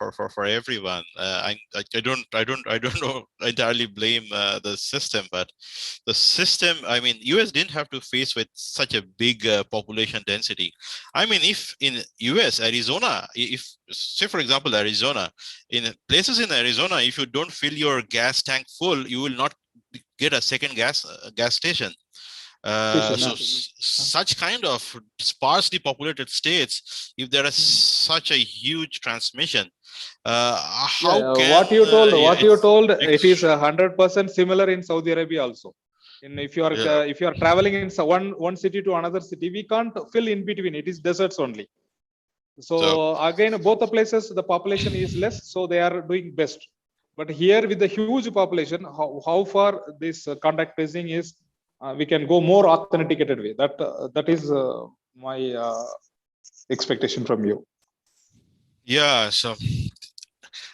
everyone. I don't know entirely blame the system, but the system, I mean, US didn't have to face with such a big population density. I mean, if in US, Arizona, if say for example Arizona, in places in Arizona, if you don't fill your gas tank full, you will not get a second gas station. Such kind of sparsely populated states, if there is such a huge transmission, how can
what you told it is 100% similar in Saudi Arabia also. If you are traveling in one city to another city, we can't fill in between. It is deserts only. So again, both the places the population is less, so they are doing best. But here with the huge population, how far this contact tracing is, we can go more authenticated way. That is my expectation from you.
Yeah, so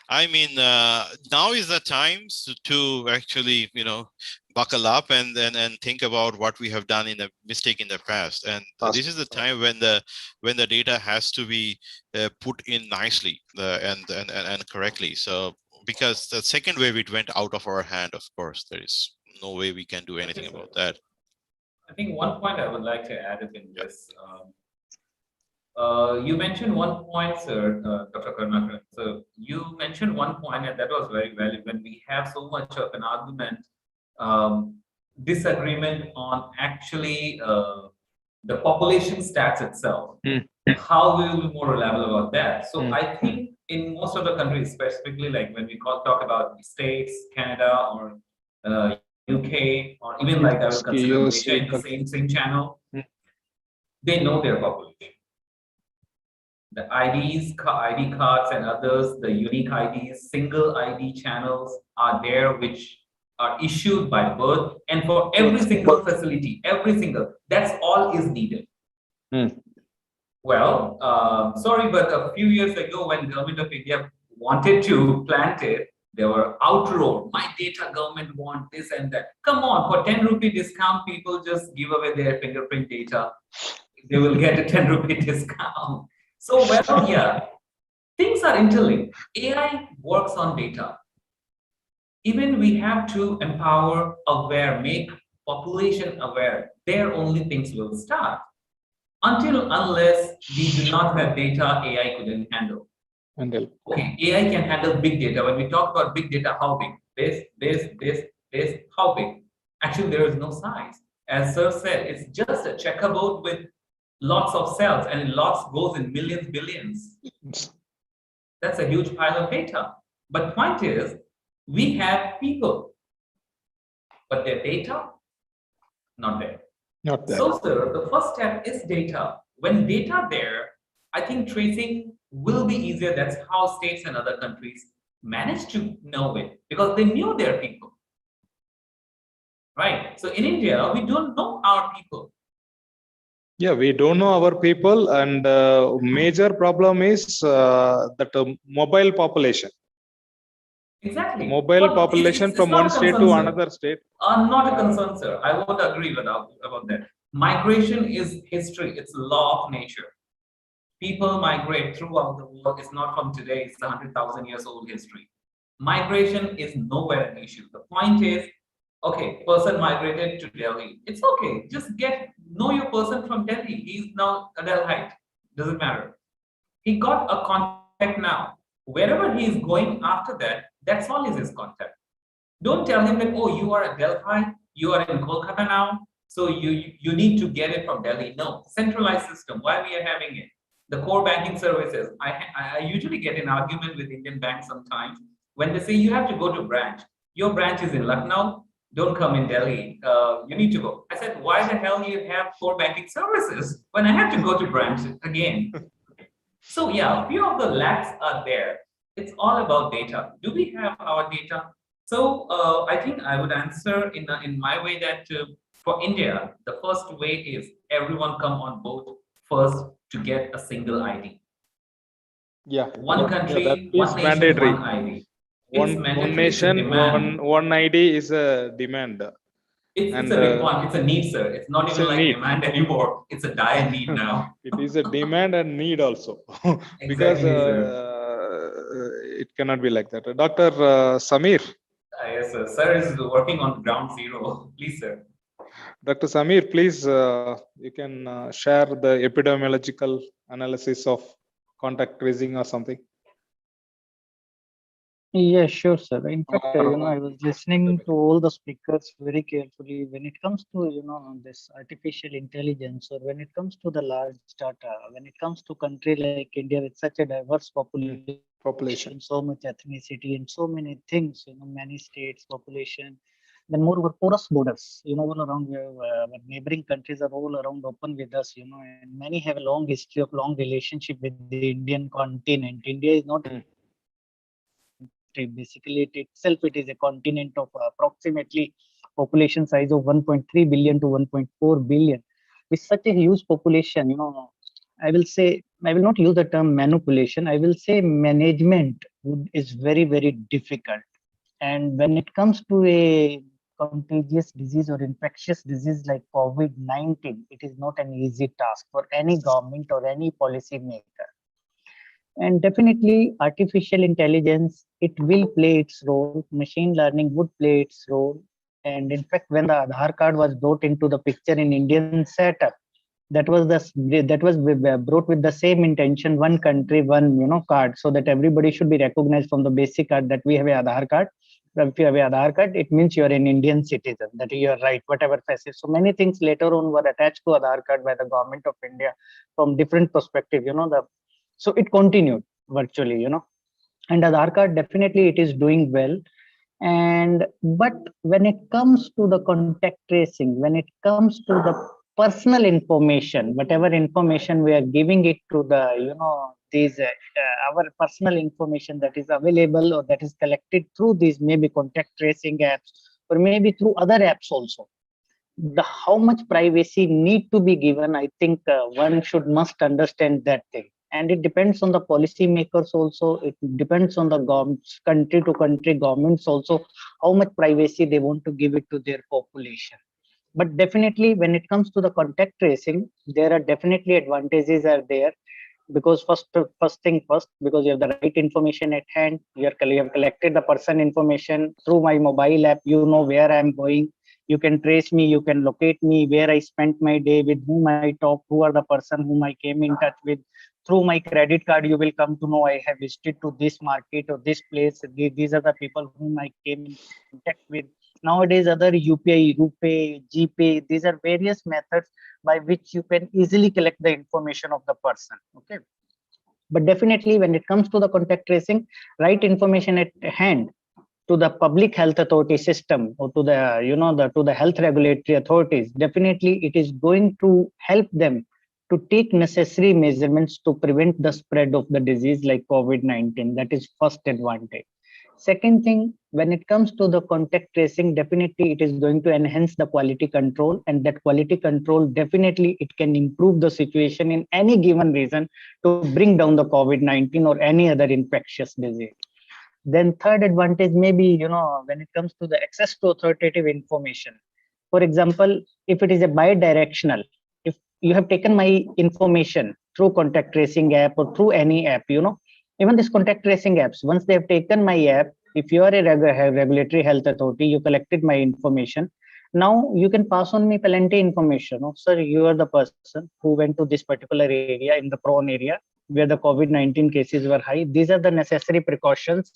I mean, now is the time to actually, buckle up and think about what we have done in a mistake in the past. And this is the time when the data has to be put in nicely and correctly. So because the second wave, it went out of our hand, of course, there is no way we can do anything about that.
I think one point I would like to add in this. You mentioned one point, sir, Dr. Karnakaran. So you mentioned one point, and that was very valid. When we have so much of an argument, disagreement on actually the population stats itself, how we will be more reliable about that. So I think in most of the countries, specifically like when we talk about States, Canada, or UK, or even like I would consider Malaysia in the same channel, they know their population. The IDs, ID cards and others, the unique IDs, single ID channels are there, which are issued by birth, and for every single facility, that's all is needed. Well, sorry, but a few years ago when Government of India wanted to plant it, they were outroared. My data, government want this and that. Come on, for 10 rupee discount, people just give away their fingerprint data. They will get a 10 rupee discount. So, well, yeah, things are interlinked. AI works on data. Even we have to empower, aware, make population aware. There only things will start. Unless we do not have data, AI couldn't handle. Okay, AI can handle big data. When we talk about big data, how big? This, how big? Actually, there is no size. As Sir said, it's just a checkerboard with lots of cells, and lots goes in millions, billions. That's a huge pile of data. But point is, we have people, but their data, not there.
Not there.
So, sir, the first step is data. When data there, I think tracing will be easier. That's how states and other countries managed to know it, because they knew their people. Right? So in India, we don't know our people.
Yeah, we don't know our people, and major problem is that mobile population.
Exactly.
Mobile population from one state to another state.
Not a concern, sir. I won't agree about that. Migration is history. It's a law of nature. People migrate throughout the world. It's not from today. It's 100,000 years old history. Migration is nowhere an issue. The point is, okay, person migrated to Delhi. It's okay. Just know your person from Delhi. He's now a Delhite. Doesn't matter. He got a contact now. Wherever he is going after that, that's all is his contact. Don't tell him that, oh, you are a Delhi, you are in Kolkata now, so you need to get it from Delhi. No, centralized system. Why we are having it? The core banking services. I usually get an argument with Indian banks sometimes when they say you have to go to branch. Your branch is in Lucknow. Don't come in Delhi. You need to go. I said, why the hell you have core banking services when I have to go to branch again? So yeah, a few of the lacks are there. It's all about data. Do we have our data? So I think I would answer in my way that for India, the first way is everyone come on board first to get a single ID.
Yeah.
One country,
that
one
is
nation,
mandatory.
one ID.
One nation, one ID is a demand.
It's a requirement. It's a need, sir. It's not even like a demand anymore. It's a dire need now.
It is a demand and need also. Because it cannot be like that. Dr. Samir.
Yes, sir. Sir is working on ground zero. Please, sir.
Dr. Samir, please, you can share the epidemiological analysis of contact tracing or something.
Yeah, sure, sir. In fact, I was listening to all the speakers very carefully. When it comes to, this artificial intelligence, or when it comes to the large data, when it comes to country like India with such a diverse population, so much ethnicity, and so many things, many states, population, then moreover porous borders, all around our neighboring countries are all around open with us, and many have a long history of long relationship with the Indian continent. India is not basically it itself, it is a continent of approximately population size of 1.3 billion to 1.4 billion. With such a huge population, I will say, I will not use the term manipulation, I will say management is very, very difficult. And when it comes to a contagious disease or infectious disease like COVID-19, it is not an easy task for any government or any policy maker. And definitely artificial intelligence, it will play its role. Machine learning would play its role. And in fact, when the Aadhaar card was brought into the picture in Indian setup, that was brought with the same intention, one country, one card, so that everybody should be recognized from the basic card that we have a Aadhaar card. If you have a Aadhaar card, it means you are an Indian citizen, that you are right, whatever facets. So many things later on were attached to Aadhaar card by the government of India from different perspective, so it continued virtually, and Aadhaar card, definitely it is doing well. And but when it comes to the contact tracing, when it comes to the personal information, whatever information we are giving it to the, these our personal information that is available or that is collected through these maybe contact tracing apps or maybe through other apps also, the how much privacy need to be given, I think one should must understand that thing. And it depends on the policy makers also, it depends on the country to country governments also, how much privacy they want to give it to their population. But definitely when it comes to the contact tracing, there are definitely advantages are there, because first thing first, because you have the right information at hand, you have collected the person information through my mobile app, you know where I'm going, you can trace me, you can locate me, where I spent my day, with whom I talked, who are the person whom I came in touch with. Through my credit card, you will come to know I have visited to this market or this place. These are the people whom I came in contact with. Nowadays, other UPI, RuPay, GPay, these are various methods by which you can easily collect the information of the person. Okay. But definitely when it comes to the contact tracing, right information at hand to the public health authority system or to the to the health regulatory authorities, definitely it is going to help them to take necessary measurements to prevent the spread of the disease like COVID-19. That is first advantage. Second thing, when it comes to the contact tracing, definitely it is going to enhance the quality control, and that quality control, definitely it can improve the situation in any given reason to bring down the COVID-19 or any other infectious disease. Then third advantage, maybe, when it comes to the access to authoritative information. For example, if it is a bi-directional, if you have taken my information through contact tracing app or through any app, even this contact tracing apps, once they have taken my app, if you are a regulatory health authority, you collected my information. Now you can pass on me plenty information. Oh, sir, you are the person who went to this particular area in the prone area where the COVID-19 cases were high. These are the necessary precautions,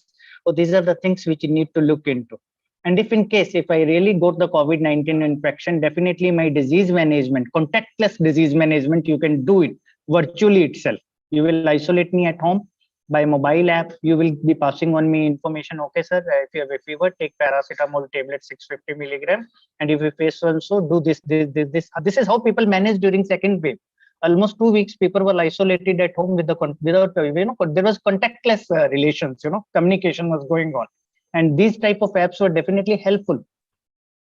or these are the things which you need to look into. And if in case, if I really got the COVID-19 infection, definitely my disease management, contactless disease management, you can do it virtually itself. You will isolate me at home by mobile app, you will be passing on me information. Okay, sir, if you have a fever, take paracetamol tablet 650 milligram. And if you face also, do this. This is how people manage during second wave. Almost 2 weeks, people were isolated at home with without, there was contactless relations, communication was going on. And these type of apps were definitely helpful.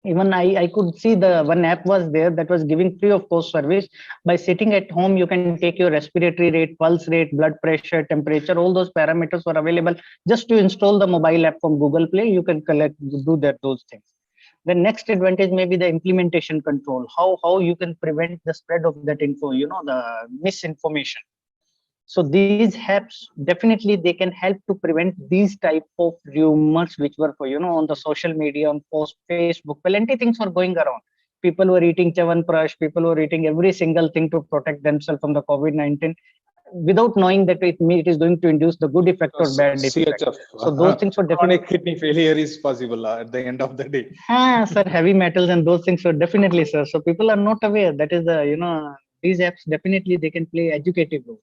Even I could see the one app was there that was giving free of cost service. By sitting at home, you can take your respiratory rate, pulse rate, blood pressure, temperature, all those parameters were available. Just to install the mobile app from Google Play, you can those things. The next advantage may be the implementation control, how you can prevent the spread of that info, the misinformation. So these apps, definitely they can help to prevent these type of rumors which were, on the social media, on post, Facebook, plenty things were going around. People were eating chawanprash, people were eating every single thing to protect themselves from the COVID-19 without knowing that it is going to induce the good effect or bad effect.
CHF.
So those things were definitely
Chronic kidney failure is possible at the end of the day.
sir, heavy metals and those things were definitely, sir. So people are not aware. That is the, these apps, definitely they can play educative role.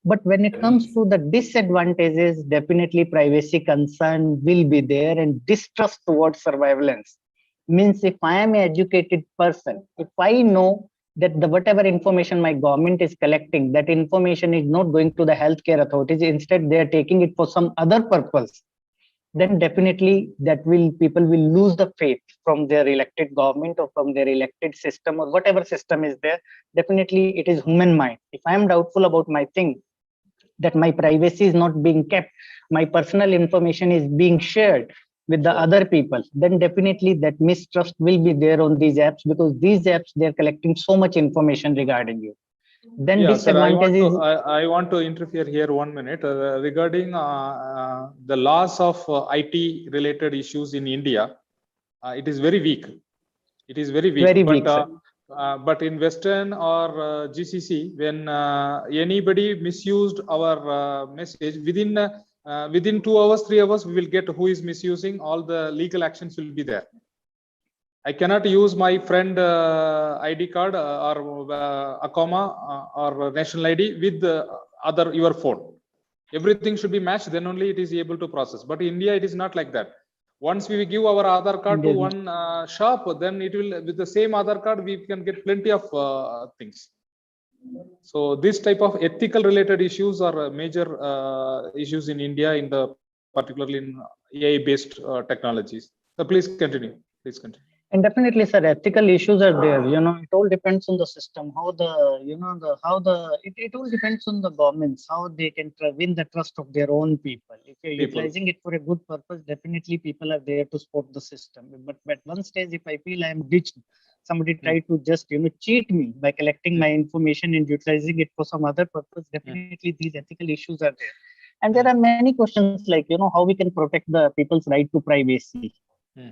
But when it comes to the disadvantages, definitely privacy concern will be there and distrust towards surveillance. Means if I am an educated person, if I know that the whatever information my government is collecting, that information is not going to the healthcare authorities, instead they are taking it for some other purpose, then definitely that will people will lose the faith from their elected government or from their elected system or whatever system is there. Definitely it is human mind. If I am doubtful about my thing, that my privacy is not being kept, my personal information is being shared with the other people, then definitely that mistrust will be there on these apps, because these apps, they're collecting so much information regarding you. Then
Yeah, sir,
disadvantage is
I want to interfere here 1 minute regarding the loss of IT related issues in India. It is very weak. It is very weak.
Very weak, sir.
But in Western or GCC, when anybody misused our message, within 2 hours, 3 hours, we will get who is misusing. All the legal actions will be there. I cannot use my friend ID card or Acoma or national ID with your phone. Everything should be matched, then only it is able to process. But in India, it is not like that. Once we give our Aadhaar card to one shop, then it will, with the same Aadhaar card, we can get plenty of things. So this type of ethical related issues are major issues in India, particularly in AI based technologies. So please continue. Please continue.
And definitely, sir, ethical issues are there. It all depends on the system, how it all depends on the governments, how they can win the trust of their own people. If you're utilizing it for a good purpose, definitely people are there to support the system. But at one stage, if I feel I am ditched, somebody tried to just cheat me by collecting my information and utilizing it for some other purpose, definitely these ethical issues are there. And there are many questions like how we can protect the people's right to privacy.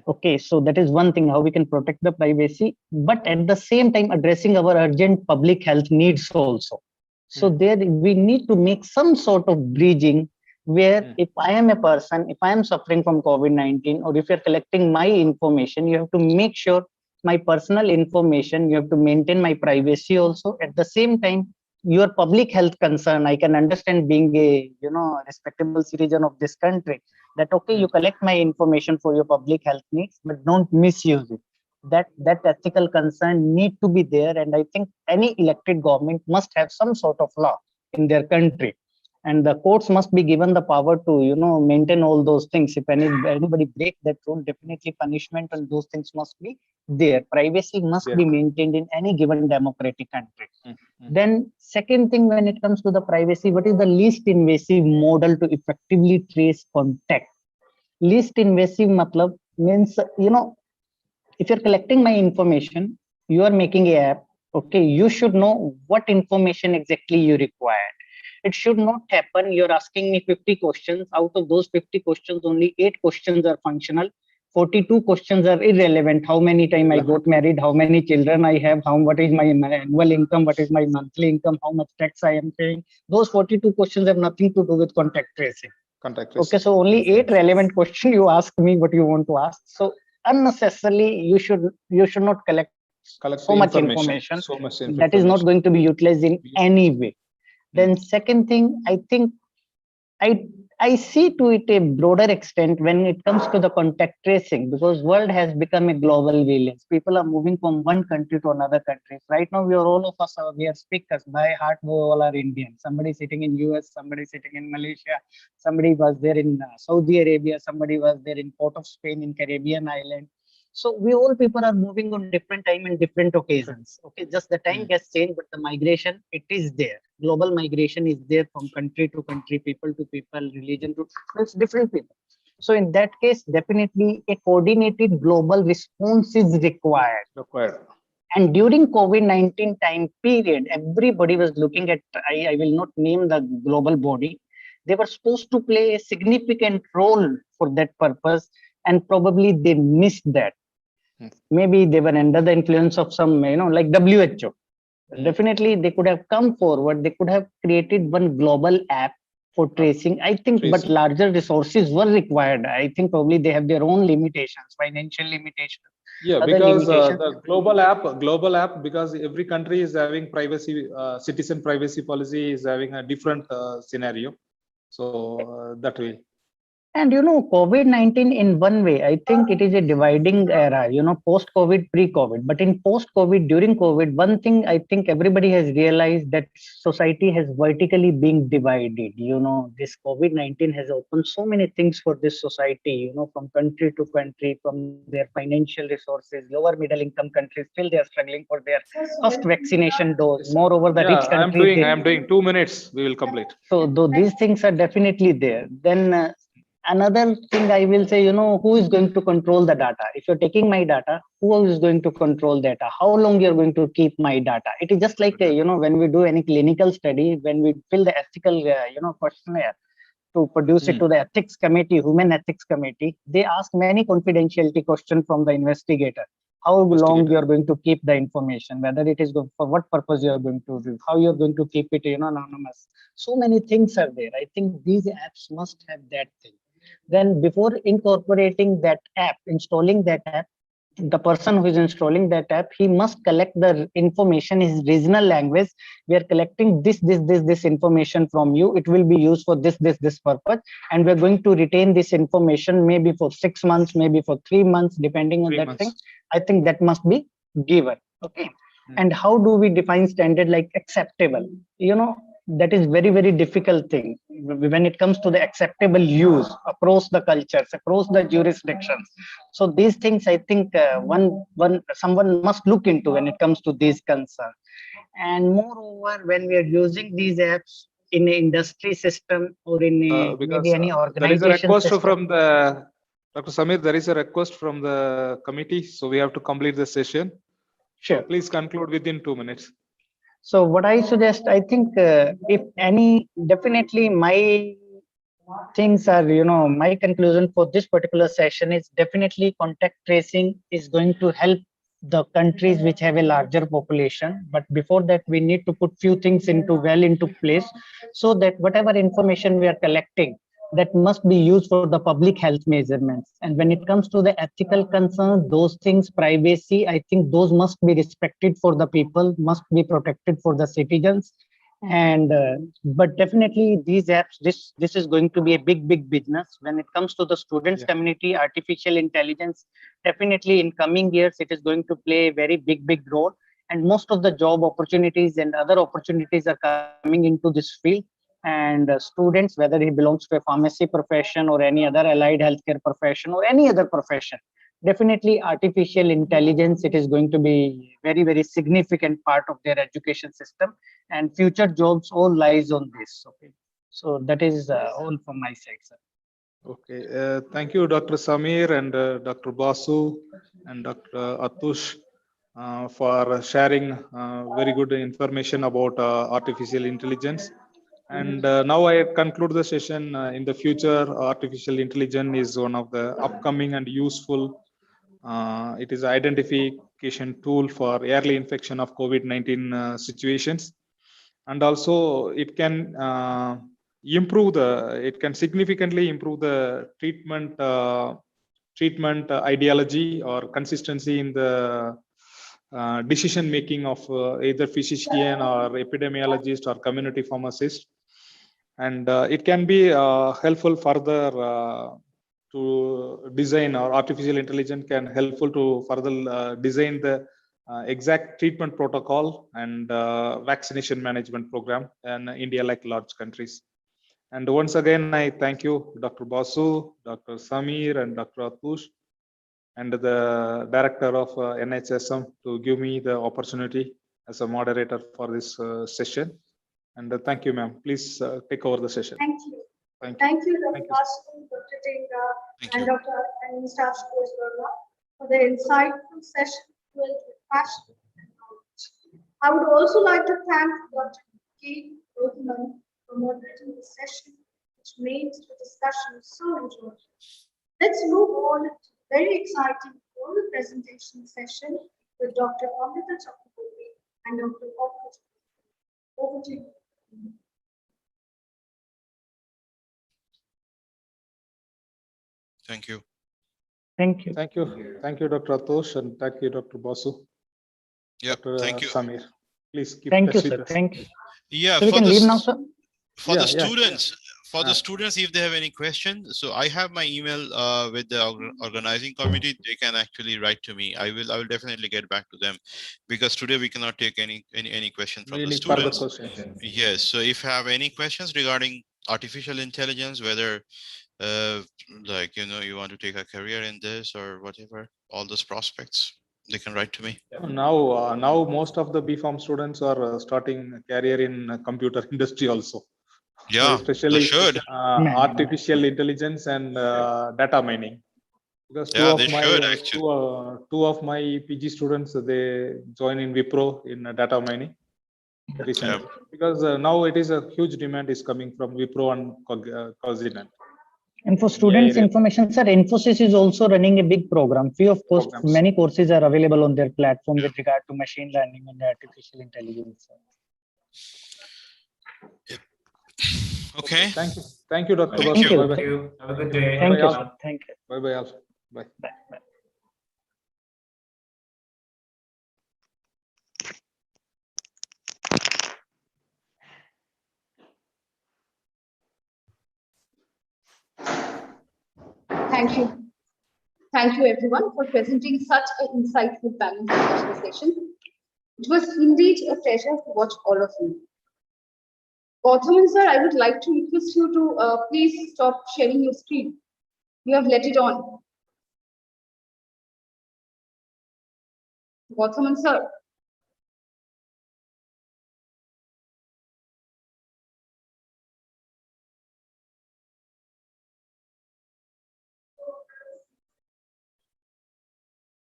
Okay, so that is one thing, how we can protect the privacy, but at the same time addressing our urgent public health needs also. So there we need to make some sort of bridging where if I am a person, if I am suffering from COVID-19, or if you're collecting my information, you have to make sure my personal information, you have to maintain my privacy also. At the same time, your public health concern, I can understand, being a respectable citizen of this country, that okay, you collect my information for your public health needs, but don't misuse it. That ethical concern need to be there, and I think any elected government must have some sort of law in their country, and the courts must be given the power to maintain all those things. If anybody break that rule, definitely punishment and those things must be there. Privacy must be maintained in any given democratic country. Then second thing, when it comes to the privacy, what is the least invasive model to effectively trace contact? Least invasive matlab means, if you're collecting my information, you are making a app, okay, you should know what information exactly you require. It should not happen you're asking me 50 questions. Out of those 50 questions, only 8 questions are functional. 42 questions are irrelevant. How many times I got married, how many children I have, what is my annual income, what is my monthly income, how much tax I am paying. Those 42 questions have nothing to do with contact tracing. Okay, so only 8 relevant questions you ask me what you want to ask. So unnecessarily, you should not collect so much information. That is not going to be utilized in any way. Then second thing, I think I see to it a broader extent when it comes to the contact tracing, because world has become a global village. People are moving from one country to another country. Right now, all of us we are speakers. By heart, we all are Indian. Somebody sitting in US, somebody sitting in Malaysia, somebody was there in Saudi Arabia, somebody was there in Port of Spain in Caribbean island. So we all people are moving on different time and different occasions. Okay, just the time gets changed, but the migration, it is there. Global migration is there from country to country, people to people, religion to different people. So in that case, definitely a coordinated global response is required. And during COVID-19 time period, everybody was looking at, I will not name the global body. They were supposed to play a significant role for that purpose, and probably they missed that. Maybe they were under the influence of some, like WHO. Definitely, they could have come forward. They could have created one global app for tracing. I think, but larger resources were required. I think probably they have their own limitations, financial limitations.
Yeah, because the global app, because every country is having privacy, citizen privacy policy is having a different scenario. So that way.
And COVID-19 in one way, I think it is a dividing era, post-COVID, pre-COVID. But in post-COVID, during COVID, one thing I think everybody has realized that society has vertically been divided. This COVID-19 has opened so many things for this society, from country to country, from their financial resources, lower middle income countries, still they are struggling for their first vaccination dose. Moreover, the rich countries.
I am doing 2 minutes. We will complete.
So though these things are definitely there, then another thing I will say, who is going to control the data? If you're taking my data, who is going to control data? How long you're going to keep my data? It is just like, when we do any clinical study, when we fill the ethical, questionnaire to produce it to the ethics committee, human ethics committee, they ask many confidentiality questions from the investigator. How long you are going to keep the information, whether it is for what purpose you are going to do, how you're going to keep it, anonymous. So many things are there. I think these apps must have that thing. Then before incorporating that app, installing that app, the person who is installing that app, he must collect the information in his regional language. We are collecting this information from you. It will be used for this purpose, and we're going to retain this information maybe for 6 months, maybe for 3 months, depending on that thing. I think that must be given. Okay. And how do we define standard like acceptable? That is very, very difficult thing when it comes to the acceptable use across the cultures, across the jurisdictions. So these things, I think someone must look into when it comes to these concerns. And moreover, when we are using these apps in an industry system or in maybe any organization
there is a request
system,
from the Dr. Samir. There is a request from the committee, so we have to complete the session.
Sure.
So please conclude within 2 minutes.
So what I suggest, I think if any, definitely my things are, my conclusion for this particular session is definitely contact tracing is going to help the countries which have a larger population. But before that, we need to put few things into place so that whatever information we are collecting, that must be used for the public health measurements. And when it comes to the ethical concerns, those things, privacy, I think those must be respected for the people, must be protected for the citizens. And but definitely these apps, this is going to be a big business. When it comes to the students community, artificial intelligence, definitely in coming years, it is going to play a very big role. And most of the job opportunities and other opportunities are coming into this field. And students, whether he belongs to a pharmacy profession or any other allied healthcare profession or any other profession, definitely artificial intelligence, it is going to be very significant part of their education system, and future jobs all lies on this. Okay, so that is all from my side, sir.
Okay, thank you, Dr. Samir and Dr. Basu and Dr. Atush for sharing very good information about artificial intelligence. And now I conclude the session. In the future, artificial intelligence is one of the upcoming and useful. It is an identification tool for early infection of COVID-19 situations. And also it can it can significantly improve the treatment ideology or consistency in the decision making of either physician or epidemiologist or community pharmacist. And it can be helpful further to design, or artificial intelligence can helpful to further design the exact treatment protocol and vaccination management program in India like large countries. And once again, I thank you, Dr. Basu, Dr. Samir, and Dr. Atush, and the director of NHSM to give me the opportunity as a moderator for this session. And thank you, ma'am. Please take over the session.
Thank you.
Thank you.
Thank you, Dr. Basu, Dr. Tenga, and Dr. and Mr. Ashutosh Verma for the insightful session filled with passion and knowledge. I would also like to thank Dr. K. Rothman for moderating the session, which made the discussion so enjoyable. Let's move on to the very exciting oral presentation session with Dr. Amrita Chakraborty and Dr. Prof. Over to you.
Thank you.
Thank you.
Thank you. Thank you, Dr. Atosh, and thank you, Dr. Basu.
Yeah,
Dr.
thank you.
Samir, please keep
Thank you,
touch with
sir.
us.
Thank you.
Yeah,
So we can leave now, sir.
for the students, for the students, if they have any questions, so I have my email with the organizing committee. They can actually write to me. I will definitely get back to them, because today we cannot take any question from the
Really further
students.
questions.
Yes. So if you have any questions regarding artificial intelligence, whether like you want to take a career in this or whatever, all those prospects, they can write to me.
Now most of the BPharm students are starting a career in computer industry also.
Yeah,
Especially
they should.
artificial intelligence and data mining. Because
Yeah, they should actually.
two of my PG students, they join in Wipro in data mining recently.
Yeah.
Because now it is a huge demand is coming from Wipro and Cognizant.
And for students' information, sir, Infosys is also running a big program. Free of cost, many courses are available on their platform with regard to machine learning and artificial intelligence.
Okay.
Thank you, Dr.
Thank
Basu.
you.
Bye-bye.
Thank you. Have a good day.
Thank you, sir. Thank you.
Bye-bye also. Bye.
Bye.
Thank you. Thank you everyone for presenting such an insightful panel discussion session. It was indeed a pleasure to watch all of you. Gautam sir, I would like to request you to please stop sharing your screen. You have let it on. Gautam sir.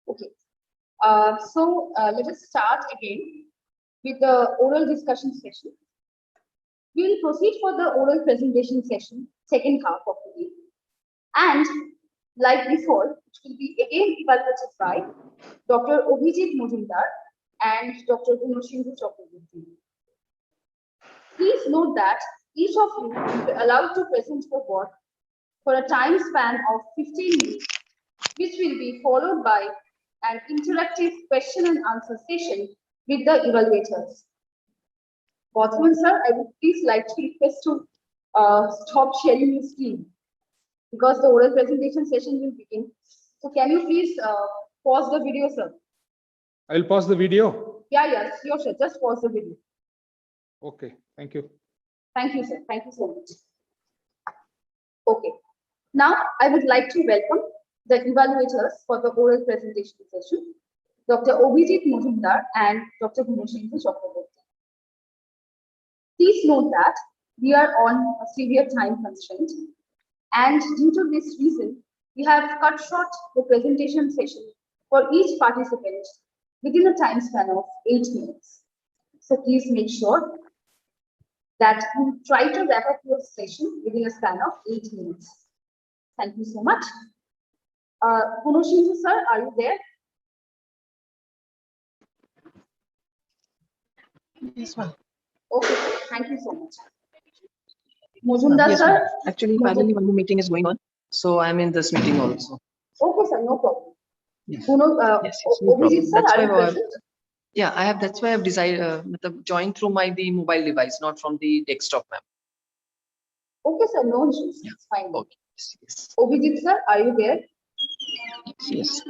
Okay. Let us start again with the oral discussion session. We will proceed for the oral presentation session, second half of the day. And like before, it will be again evaluated by Dr. Abhijit Mojumdar and Dr. Gunoshindu Chakraborty. Please note that each of you will be allowed to present your work for a time span of 15 minutes, which will be followed by an interactive question and answer session with the evaluators. Gautam sir, I would please like to request to stop sharing your screen because the oral presentation session will begin. So can you please pause the video, sir?
I will pause the video.
Yes, sure, sir. Just pause the video.
Okay, thank you.
Thank you, sir. Thank you so much. Okay. Now, I would like to welcome the evaluators for the oral presentation session, Dr. Abhijit Mojumdar and Dr. Gunoshindu Chakraborty. Please note that we are on a severe time constraint, and due to this reason, we have cut short the presentation session for each participant within a time span of 8 minutes. So please make sure that you try to wrap up your session within a span of 8 minutes. Thank you so much. Gunoshindu sir, are you there?
Yes, ma'am.
Okay, thank you so much. Mojumdar
Yes,
sir?
ma'am. Actually, parallelly one more meeting is going on, so I'm in this meeting also.
Okay, sir, no problem.
Yes.
Yes,
Yes, no problem.
sir,
That's
are you
why
present?
yeah, I have. That's why I've decided joined through the mobile device, not from the desktop, ma'am.
Okay, sir, no issues. It's fine.
Okay. Yes.
Abhijit sir, are you there?
Yes.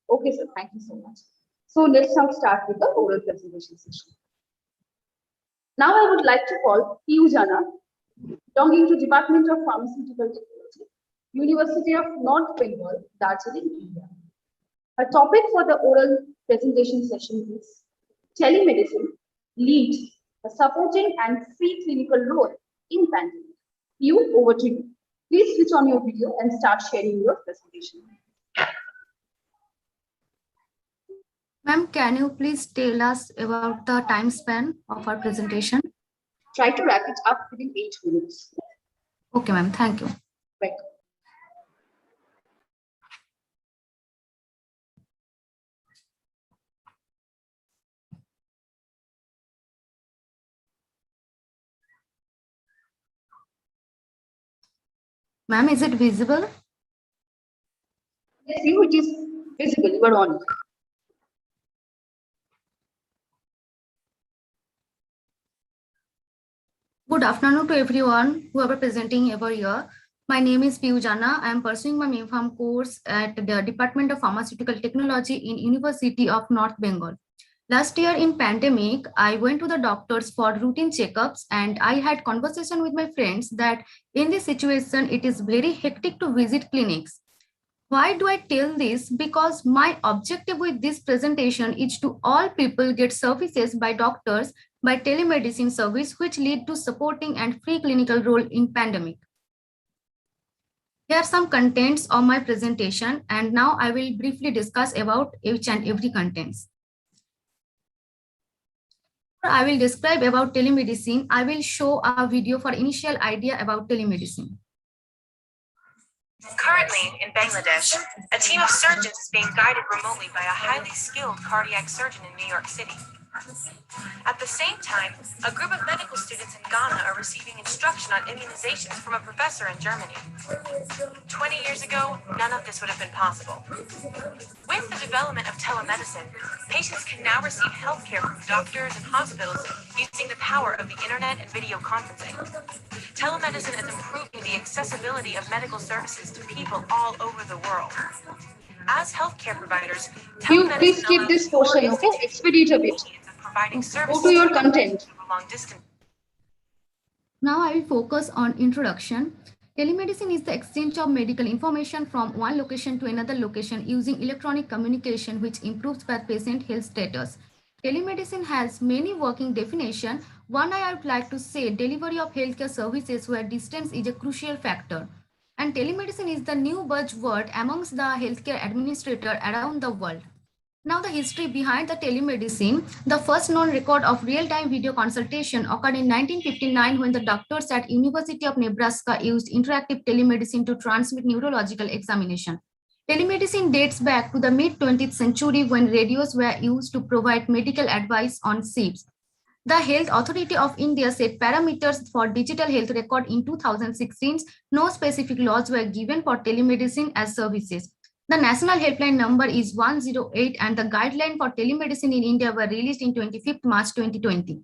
Okay, sir, thank you so much. So let's now start with the oral presentation session. Now I would like to call Piyu Jana, belonging to Department of Pharmaceutical Technology, University of North Bengal, Darjeeling, India. Her topic for the oral presentation session is telemedicine leads a supporting and free clinical role in pandemic. Piyu, over to you. Please switch on your video and start sharing your presentation.
Ma'am, can you please tell us about the time span of our presentation?
Try to wrap it up within 8 minutes.
Okay, ma'am. Thank you.
Right.
Ma'am, is it visible?
Yes, you, it is visible. You are on.
Good Good afternoon to everyone, whoever presenting over here. My name is Piu Jana. I am pursuing my MPharm course at the Department of Pharmaceutical Technology in University of North Bengal. Last year in pandemic, I went to the doctors for routine checkups, and I had conversation with my friends that in this situation, it is very hectic to visit clinics. Why do I tell this? Because my objective with this presentation is to all people get services by doctors by telemedicine service, which lead to supporting and free clinical role in pandemic. Here are some contents of my presentation, and now I will briefly discuss about each and every contents. I will describe about telemedicine. I will show a video for initial idea about telemedicine.
Currently, in Bangladesh, a team of surgeons is being guided remotely by a highly skilled cardiac surgeon in New York City. At the same time, a group of medical students in Ghana are receiving instruction on immunizations from a professor in Germany. 20 years ago, none of this would have been possible. With the development of telemedicine, patients can now receive healthcare from doctors and hospitals using the power of the internet and video conferencing. Telemedicine is improving the accessibility of medical services to people all over the world. As healthcare providers,
Please skip this portion, okay? Expedite a bit.
Providing services
Go to your content.
long distance.
Now I will focus on introduction. Telemedicine is the exchange of medical information from one location to another location using electronic communication, which improves the patient health status. Telemedicine has many working definitions. One I would like to say, delivery of healthcare services where distance is a crucial factor. And telemedicine is the new buzzword amongst the healthcare administrators around the world. Now the history behind the telemedicine. The first known record of real-time video consultation occurred in 1959 when the doctors at University of Nebraska used interactive telemedicine to transmit neurological examination. Telemedicine dates back to the mid-20th century when radios were used to provide medical advice on ships. The Health Authority of India set parameters for digital health record in 2016. No specific laws were given for telemedicine as services. The national helpline number is 108 and the guideline for telemedicine in India were released in 25th March 2020.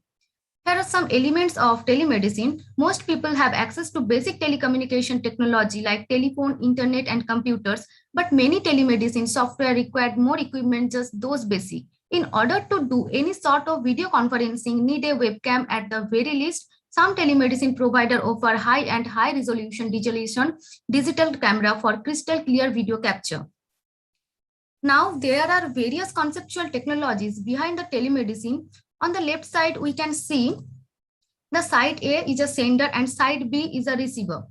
Here are some elements of telemedicine. Most people have access to basic telecommunication technology like telephone, internet, and computers, but many telemedicine software required more equipment, just those basic. In order to do any sort of video conferencing, need a webcam at the very least. Some telemedicine provider offer high and high resolution digital camera for crystal clear video capture. Now, there are various conceptual technologies behind the telemedicine. On the left side, we can see the side A is a sender and side B is a receiver.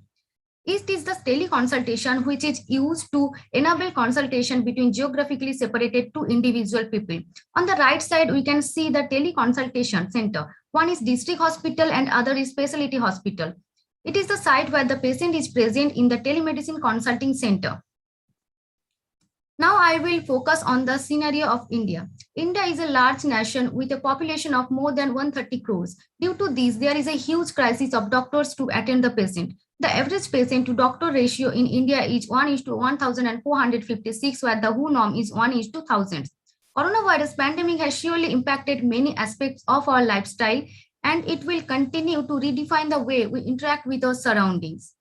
It is the teleconsultation which is used to enable consultation between geographically separated two individual people. On the right side, we can see the teleconsultation center. One is district hospital and other is specialty hospital. It is the site where the patient is present in the telemedicine consulting center. Now I will focus on the scenario of India. India is a large nation with a population of more than 130 crores. Due to this, there is a huge crisis of doctors to attend the patient. The average patient to doctor ratio in India is 1:1,456, where the WHO norm is 1:1,000. Coronavirus pandemic has surely impacted many aspects of our lifestyle, and it will continue to redefine the way we interact with our surroundings.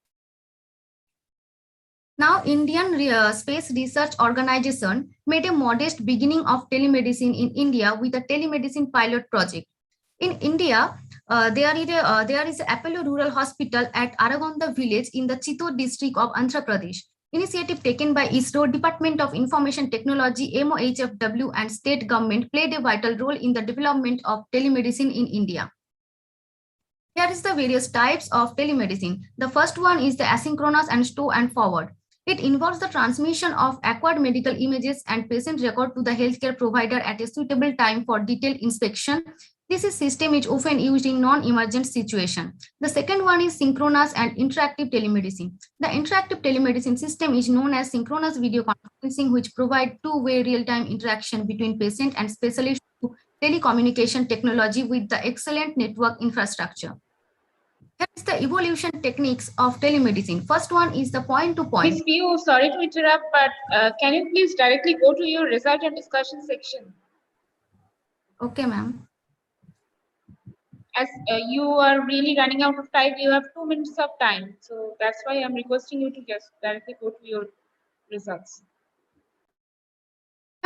Now, Indian Space Research Organization made a modest beginning of telemedicine in India with a telemedicine pilot project. In India, there is Apollo Rural Hospital at Aragonda village in the Chittor district of Andhra Pradesh. Initiative taken by ISRO, Department of Information Technology, MOHFW, and state government played a vital role in the development of telemedicine in India. Here is the various types of telemedicine. The first one is the asynchronous and store and forward. It involves the transmission of acquired medical images and patient record to the healthcare provider at a suitable time for detailed inspection. This system is often used in non-emergent situation. The second one is synchronous and interactive telemedicine. The interactive telemedicine system is known as synchronous video conferencing, which provide two-way real-time interaction between patient and specialist through telecommunication technology with the excellent network infrastructure. Here is the evolution techniques of telemedicine. First one is the point-to-point.
Miss Piu, sorry to interrupt, but can you please directly go to your result and discussion section?
Okay, ma'am.
as you are really running out of time, you have 2 minutes of time. So that's why I'm requesting you to just directly go to your results.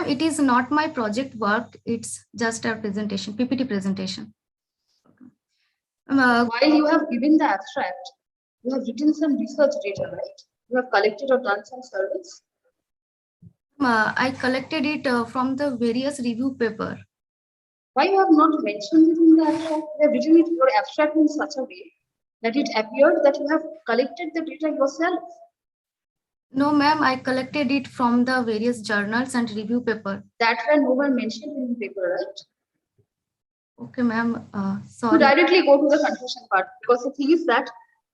It is not my project work. It's just a presentation, PPT presentation.
While you have given the abstract, you have written some research data, right? You have collected or done some surveys.
I collected it from the various review paper.
Why you have not mentioned it in the abstract? You have written it your abstract in such a way that it appeared that you have collected the data yourself.
No, ma'am, I collected it from the various journals and review paper.
That were nowhere mentioned in the paper, right?
Okay, ma'am. Sorry.
You directly go to the conclusion part, because the thing is that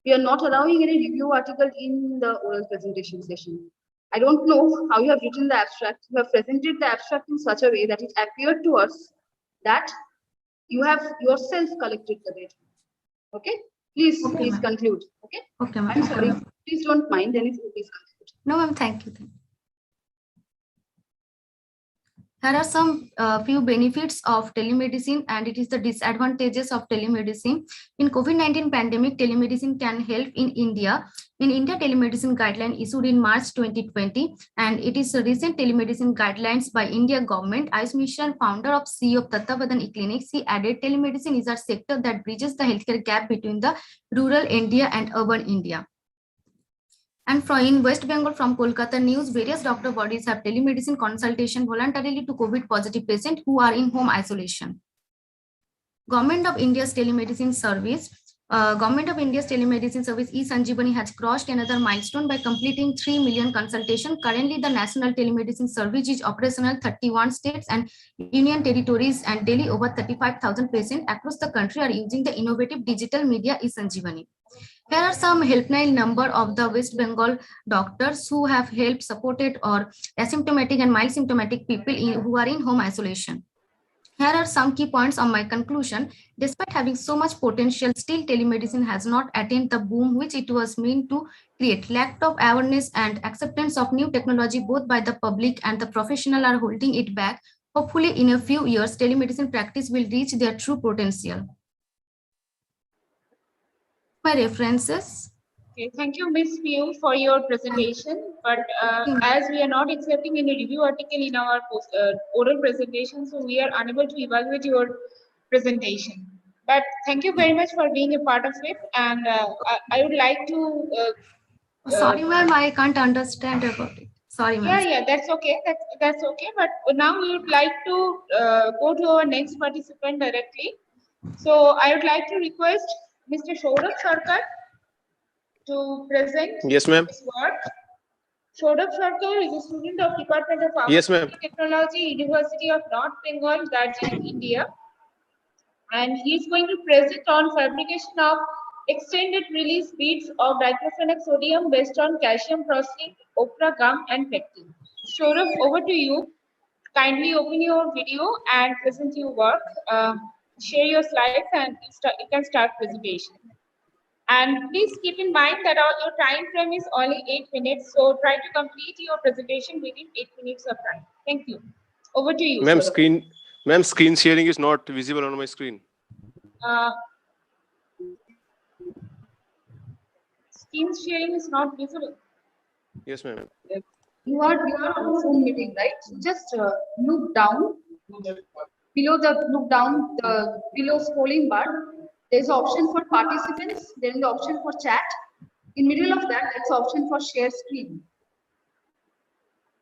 we are not allowing any review article in the oral presentation session. I don't know how you have written the abstract. You have presented the abstract in such a way that it appeared to us that you have yourself collected the data. Okay? Please conclude. Okay?
Okay, ma'am.
I'm sorry. Please don't mind anything. Please conclude.
No, ma'am. Thank you. Here are some few benefits of telemedicine, and it is the disadvantages of telemedicine. In COVID-19 pandemic, telemedicine can help in India. In India, telemedicine guideline issued in March 2020, and it is a recent telemedicine guidelines by India government. Ayush Mission, founder of CEO of Tattvadan E-Clinics, he added telemedicine is a sector that bridges the healthcare gap between the rural India and urban India. And in West Bengal, from Kolkata News, various doctor bodies have telemedicine consultation voluntarily to COVID positive patients who are in home isolation. Government of India's telemedicine service. Government of India's telemedicine service e-Sanjeevani has crossed another milestone by completing 3 million consultations. Currently, the national telemedicine service is operational 31 states and union territories, and daily over 35,000 patients across the country are using the innovative digital media e-Sanjeevani. Here are some helpline number of the West Bengal doctors who have helped, supported, or asymptomatic and mild symptomatic people who are in home isolation. Here are some key points on my conclusion. Despite having so much potential, still telemedicine has not attained the boom which it was meant to create. Lack of awareness and acceptance of new technology both by the public and the professional are holding it back. Hopefully, in a few years, telemedicine practice will reach their true potential. My references.
Okay, thank you, Ms. Pio, for your presentation. But as we are not accepting any review article in our oral presentation, so we are unable to evaluate your presentation. But thank you very much for being a part of it. And I would like to.
Sorry, ma'am, I can't understand about it. Sorry, ma'am.
Yeah, that's okay. That's okay. But now we would like to go to our next participant directly. So I would like to request Mr. Schroff Sarkar to present his work. Schroff Sarkar is a student of Department of Pharmaceutical Technology, University of North Bengal, Darjeeling, India. And he is going to present on fabrication of extended release beads of diclofenac sodium based on calcium processing, opera gum and pectin. Schroff, over to you. Kindly open your video and present your work. Share your slides and you can start presentation. And please keep in mind that your time frame is only 8 minutes. So try to complete your presentation within 8 minutes of time. Thank you. Over to you.
Ma'am, screen sharing is not visible on my screen.
Screen sharing is not visible.
Yes, ma'am.
You are on Zoom meeting, right? So just look down below below scrolling bar. There's an option for participants. There is the option for chat. In middle of that, there's option for share screen.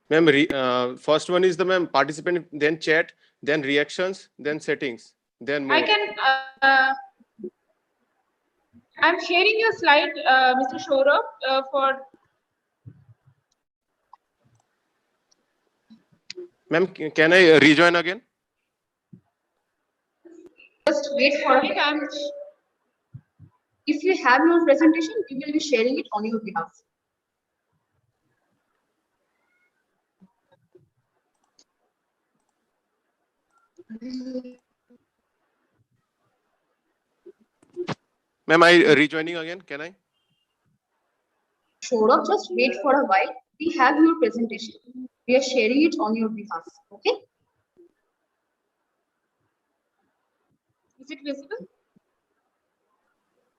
Ma'am, first one is the participant, then chat, then reactions, then settings, then more.
I'm sharing your slide, Mr. Schroff, for.
Ma'am, can I rejoin again?
Just wait for it. If you have your presentation, you will be sharing it on your behalf.
Ma'am, I rejoining again, can I?
Sure, just wait for a while. We have your presentation. We are sharing it on your behalf. Okay?
Is it visible?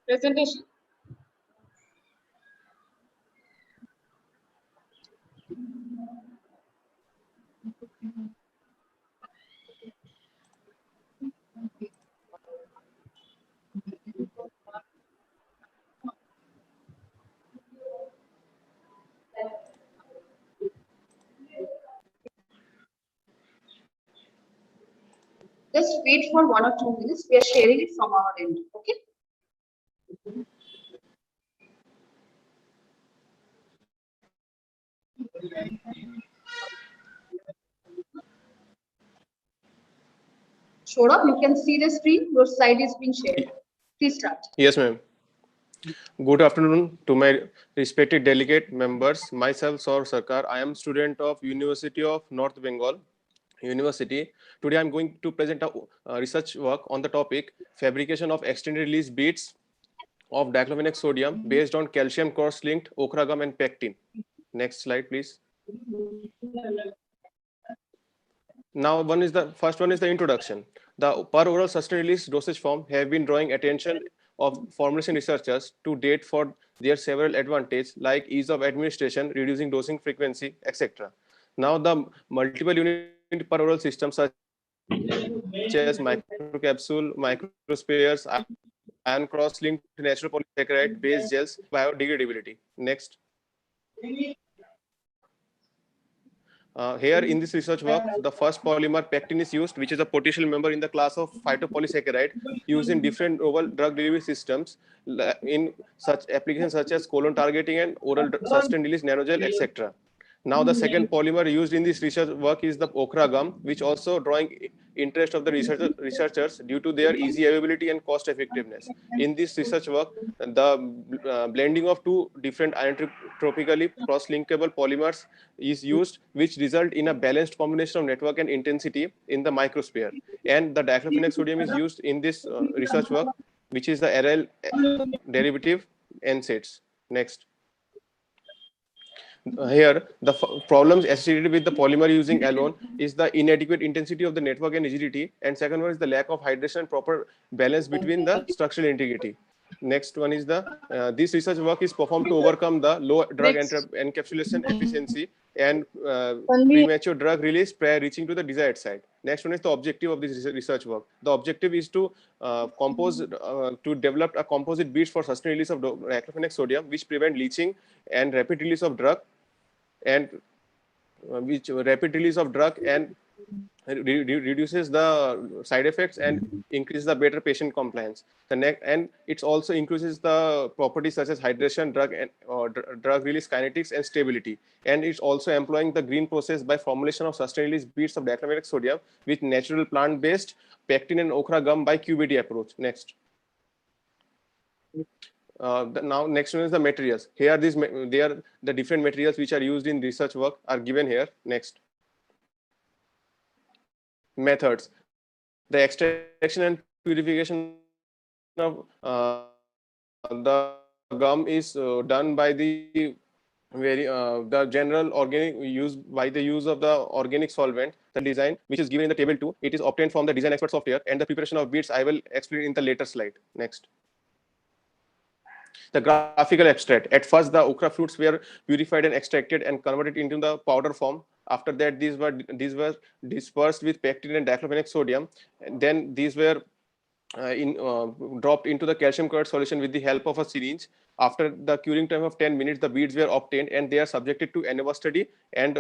Presentation.
Just wait for 1 or 2 minutes. We are sharing it from our end. Okay. Schroff, you can see the screen. Your slide is being shared. Please start.
Yes, ma'am. Good afternoon to my respected delegate members. Myself, Saur Sarkar. I am student of University of North Bengal University. Today, I am going to present a research work on the topic fabrication of extended release beads of diclofenac sodium based on calcium cross-linked okra gum and pectin. Next slide, please. Now, first one is the introduction. The per oral sustained release dosage form have been drawing attention of formulation researchers to date for their several advantages like ease of administration, reducing dosing frequency, etc. Now, the multiple unit per oral systems such as microcapsule, microspares, ion cross-linked natural polysaccharide based gels, biodegradability. Next. Here in this research work, the first polymer pectin is used, which is a potential member in the class of phytopolysaccharide used in different novel drug delivery systems in such applications such as colon targeting and oral sustained release nanogel, etc. Now, the second polymer used in this research work is the okra gum, which also drawing interest of the researchers due to their easy availability and cost effectiveness. In this research work, the blending of two different inotropically cross-linkable polymers is used, which result in a balanced combination of network and intensity in the microsphere. And the diclofenac sodium is used in this research work, which is the aryl derivative NSAIDs. Next. Here, the problems associated with the polymer using alone is the inadequate intensity of the network and rigidity, and second one is the lack of hydration and proper balance between the structural integrity. Next one is the this research work is performed to overcome the low drug encapsulation efficiency and premature drug release prior reaching to the desired site. Next one is the objective of this research work. The objective is to to develop a composite beads for sustained release of diclofenac sodium, which prevent leaching and rapid release of drug, and which rapid release of drug and reduces the side effects and increases the better patient compliance. And it also increases the properties such as hydration, drug and drug release kinetics and stability. And it's also employing the green process by formulation of sustained release beads of diclofenac sodium with natural plant-based pectin and okra gum by QBD approach. Next. Now next one is the materials. Here they are the different materials which are used in research work are given here. Next. Methods. The extraction and purification of the gum is done by the general organic use by the use of the organic solvent. The design which is given in the table 2, it is obtained from the design expert software, and the preparation of beads I will explain in the later slide. Next. The graphical abstract. At first, the okra fruits were purified and extracted and converted into the powder form. After that, these were dispersed with pectin and diclofenac sodium. And then these were dropped into the calcium chloride solution with the help of a syringe. After the curing time of 10 minutes, the beads were obtained and they are subjected to ANOVA study and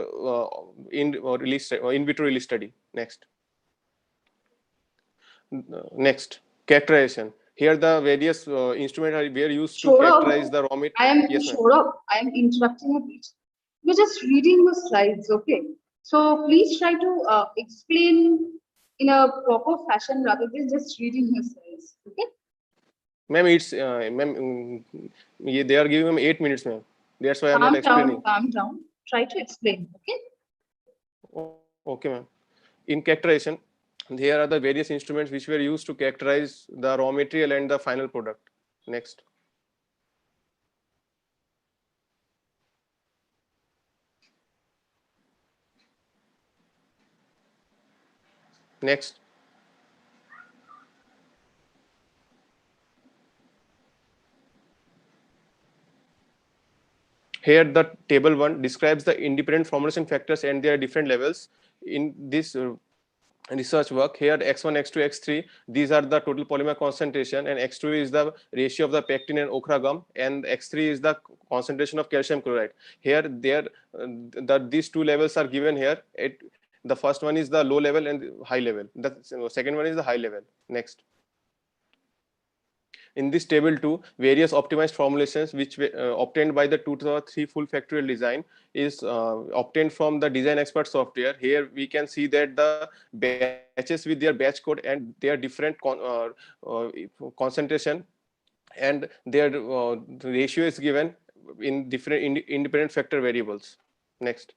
in vitro release study. Next. Next, characterization. Here the various instruments were used to characterize the raw material. Yes, ma'am.
I am interrupting a bit. You're just reading the slides, okay? So please try to explain in a proper fashion rather than just reading your slides, okay?
Ma'am, it's they are giving me 8 minutes, ma'am. That's why I'm not explaining.
Calm down. Try to explain, okay?
Okay, ma'am. In characterization, here are the various instruments which were used to characterize the raw material and the final product. Next. Next. Here the table 1 describes the independent formulation factors and their different levels in this research work. Here x1, x2, x3, these are the total polymer concentration, and x2 is the ratio of the pectin and ochra gum, and x3 is the concentration of calcium chloride. Here these two levels are given here. The first one is the low level and high level. The second one is the high level. Next. In this table 2, various optimized formulations which obtained by the 2 to the 3 full factorial design is obtained from the design expert software. Here we can see that the batches with their batch code and their different concentration and their ratio is given in different independent factor variables. Next.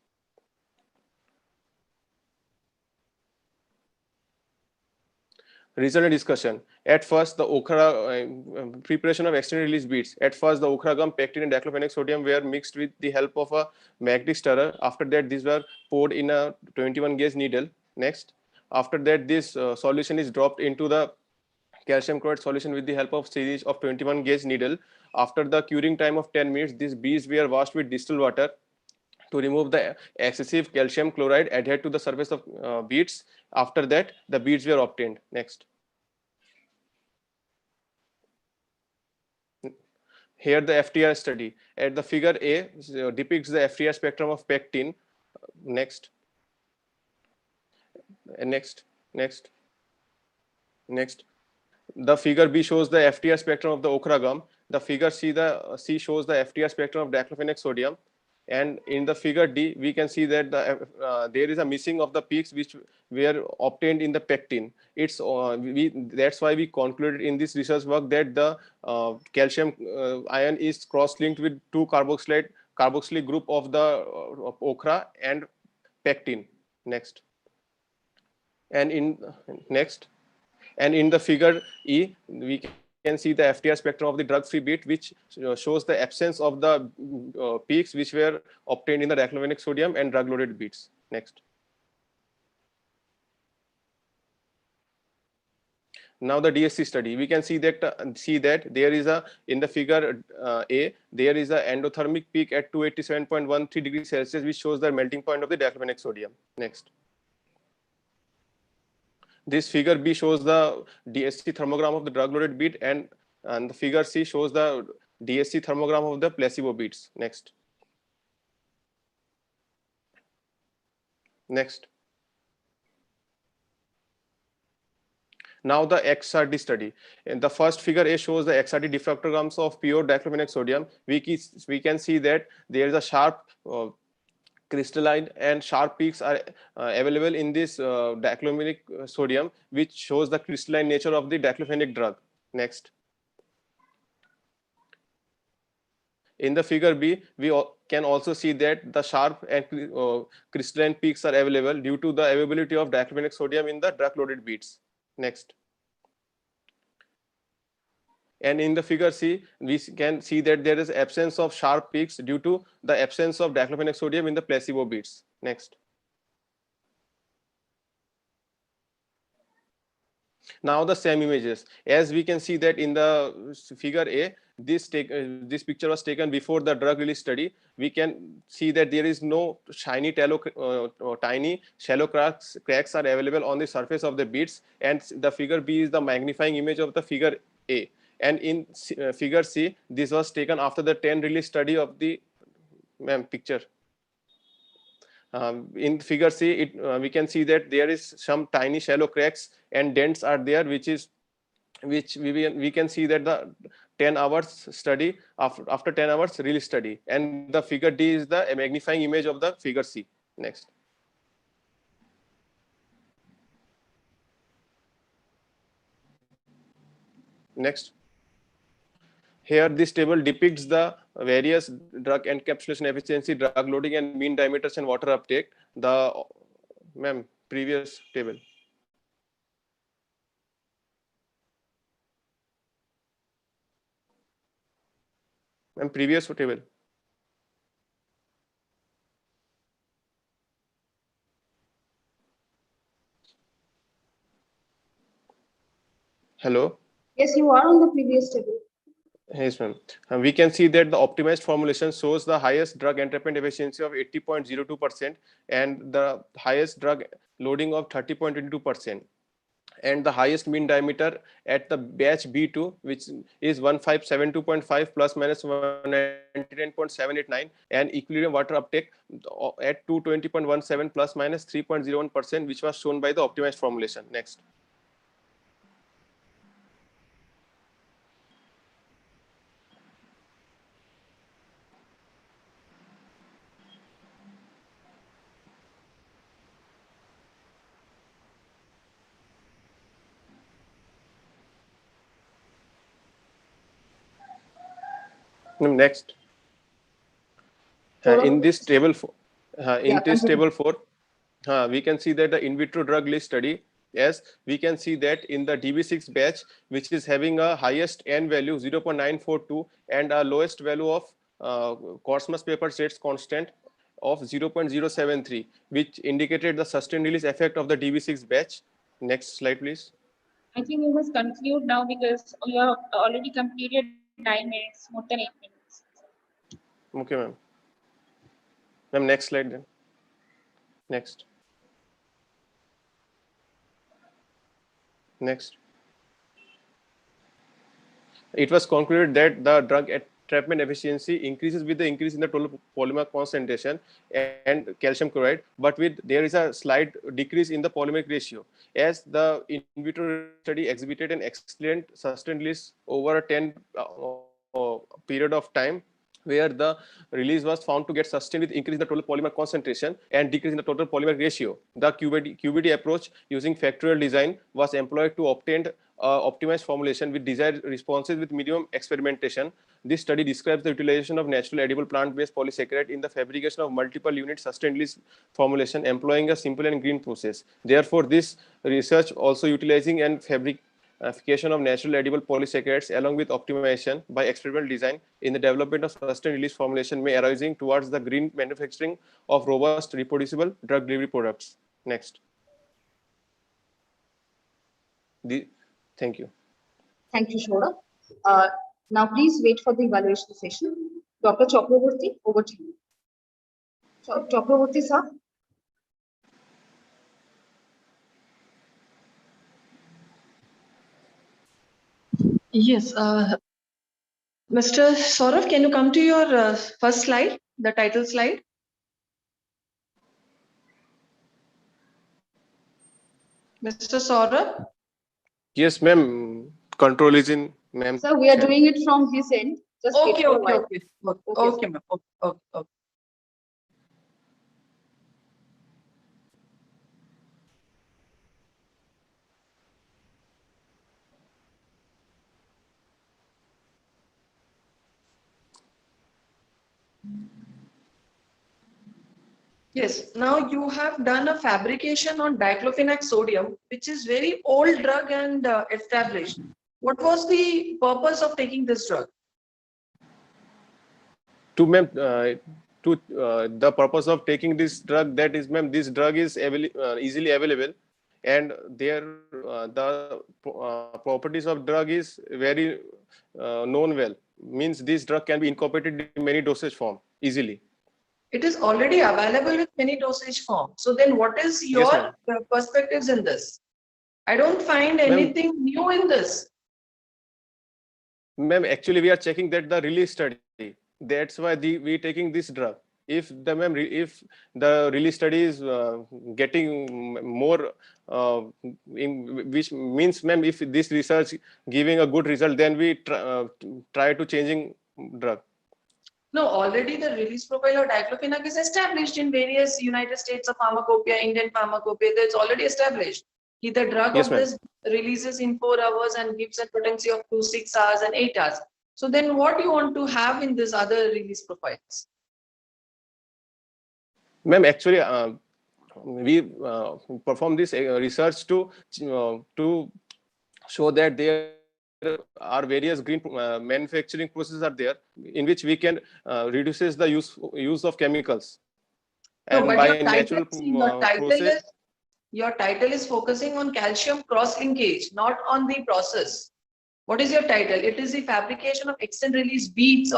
Result discussion. At first, the ochra preparation of extended release beads. At first, the ochra gum, pectin, and diclofenac sodium were mixed with the help of a magnetic stirrer. After that, these were poured in a 21 gauge needle. Next, after that, this solution is dropped into the calcium chloride solution with the help of series of 21 gauge needle. After the curing time of 10 minutes, these beads were washed with distilled water to remove the excessive calcium chloride adhered to the surface of beads. After that, the beads were obtained. Next. Here the FTR study. At the figure A depicts the FTR spectrum of pectin. Next. Next. The figure B shows the FTR spectrum of the ochra gum. The figure C shows the FTR spectrum of diclofenac sodium. And in the figure D, we can see that there is a missing of the peaks which were obtained in the pectin. That's why we concluded in this research work that the calcium ion is cross-linked with 2 carboxylic group of the ochra and pectin. Next. And in the figure E, we can see the FTR spectrum of the drug-free bead, which shows the absence of the peaks which were obtained in the diclofenac sodium and drug-loaded beads. Next. Now the DSC study, we can see that there is in the figure A, there is a endothermic peak at 287.13 degrees Celsius, which shows the melting point of the diclofenac sodium. Next. This figure B shows the DSC thermogram of the drug-loaded bead, and the figure C shows the DSC thermogram of the placebo beads. Next. Now the XRD study. In the first figure A shows the XRD diffractograms of pure diclofenac sodium. We can see that there is a sharp crystalline and sharp peaks are available in this diclofenac sodium, which shows the crystalline nature of the diclofenac drug. Next. In the figure B, we can also see that the sharp and crystalline peaks are available due to the availability of diclofenac sodium in the drug-loaded beads. Next. And in the figure C, we can see that there is absence of sharp peaks due to the absence of diclofenac sodium in the placebo beads. Next. Now the same images. As we can see that in the figure A, this picture was taken before the drug release study. We can see that there is no tiny shallow cracks are available on the surface of the beads, and the figure B is the magnifying image of the figure A. And in figure C, this was taken after the 10 release study of the picture. In figure C, we can see that there is some tiny shallow cracks and dents are there, which we can see that the 10 hours study after 10 hours release study, and the figure D is the magnifying image of the figure C. Next. Here, this table depicts the various drug encapsulation efficiency, drug loading, and mean diameters and water uptake. The previous table. Previous table. Hello.
Yes, you are on the previous table.
Yes, ma'am. We can see that the optimized formulation shows the highest drug entrapment efficiency of 80.02% and the highest drug loading of 30.22%. And the highest mean diameter at the batch B2, which is 1572.5 plus minus 199.789, and equilibrium water uptake at 220.17 plus minus 3.01%, which was shown by the optimized formulation. Next. Next. In this table, table 4, we can see that the in vitro drug list study, yes, we can see that in the DB6 batch, which is having a highest N value 0.942 and a lowest value of Cosmos paper states constant of 0.073, which indicated the sustained release effect of the DB6 batch. Next slide, please.
I think we must conclude now because you have already completed 9 minutes, more than 8 minutes.
Okay, ma'am. Ma'am, next slide then. Next. Next. It was concluded that the drug entrapment efficiency increases with the increase in the total polymer concentration and calcium chloride, but there is a slight decrease in the polymeric ratio, as the in vitro study exhibited an excellent sustained release over a 10 period of time, where the release was found to get sustained with increase in the total polymer concentration and decrease in the total polymer ratio. The QBD approach using factorial design was employed to obtain optimized formulation with desired responses with minimum experimentation. This study describes the utilization of natural edible plant-based polysaccharide in the fabrication of multiple unit sustained release formulation employing a simple and green process. Therefore, this research also utilizing and fabrication of natural edible polysaccharides along with optimization by experimental design in the development of sustained release formulation may arising towards the green manufacturing of robust reproducible drug delivery products. Next. Thank you.
Thank you, Schroff. Now please wait for the evaluation session. Dr. Chakraborty, over to you. Chakraborty, sir.
Yes, Mr. Saurav, can you come to your first slide, the title slide? Mr. Saurav?
Yes, ma'am. Control is in, ma'am.
Sir, we are doing it from his end. Just wait for a while.
Okay, ma'am. Okay. Yes, now you have done a fabrication on diclofenac sodium, which is very old drug and established. What was the purpose of taking this drug?
To ma'am, the purpose of taking this drug, that is, ma'am, this drug is easily available, and the properties of drug is very known well. Means this drug can be incorporated in many dosage form easily.
It is already available with many dosage forms. So then what is your perspectives in this? I don't find anything new in this.
Ma'am, actually we are checking that the release study. That's why we taking this drug. If the release study is getting more, which means, ma'am, if this research giving a good result, then we try to changing drug.
No, already the release profile of diclofenac is established in various United States of Pharmacopoeia, Indian Pharmacopoeia. That's already established. The drug of this releases in 4 hours and gives a potency of 2, 6 hours and 8 hours. So then what do you want to have in this other release profiles?
Ma'am, actually, we perform this research to show that there are various green manufacturing processes are there in which we can reduces the use of chemicals.
No, and by natural process. Your title is focusing on calcium cross linkage, not on the process. What is your title? It is the fabrication of extend release beads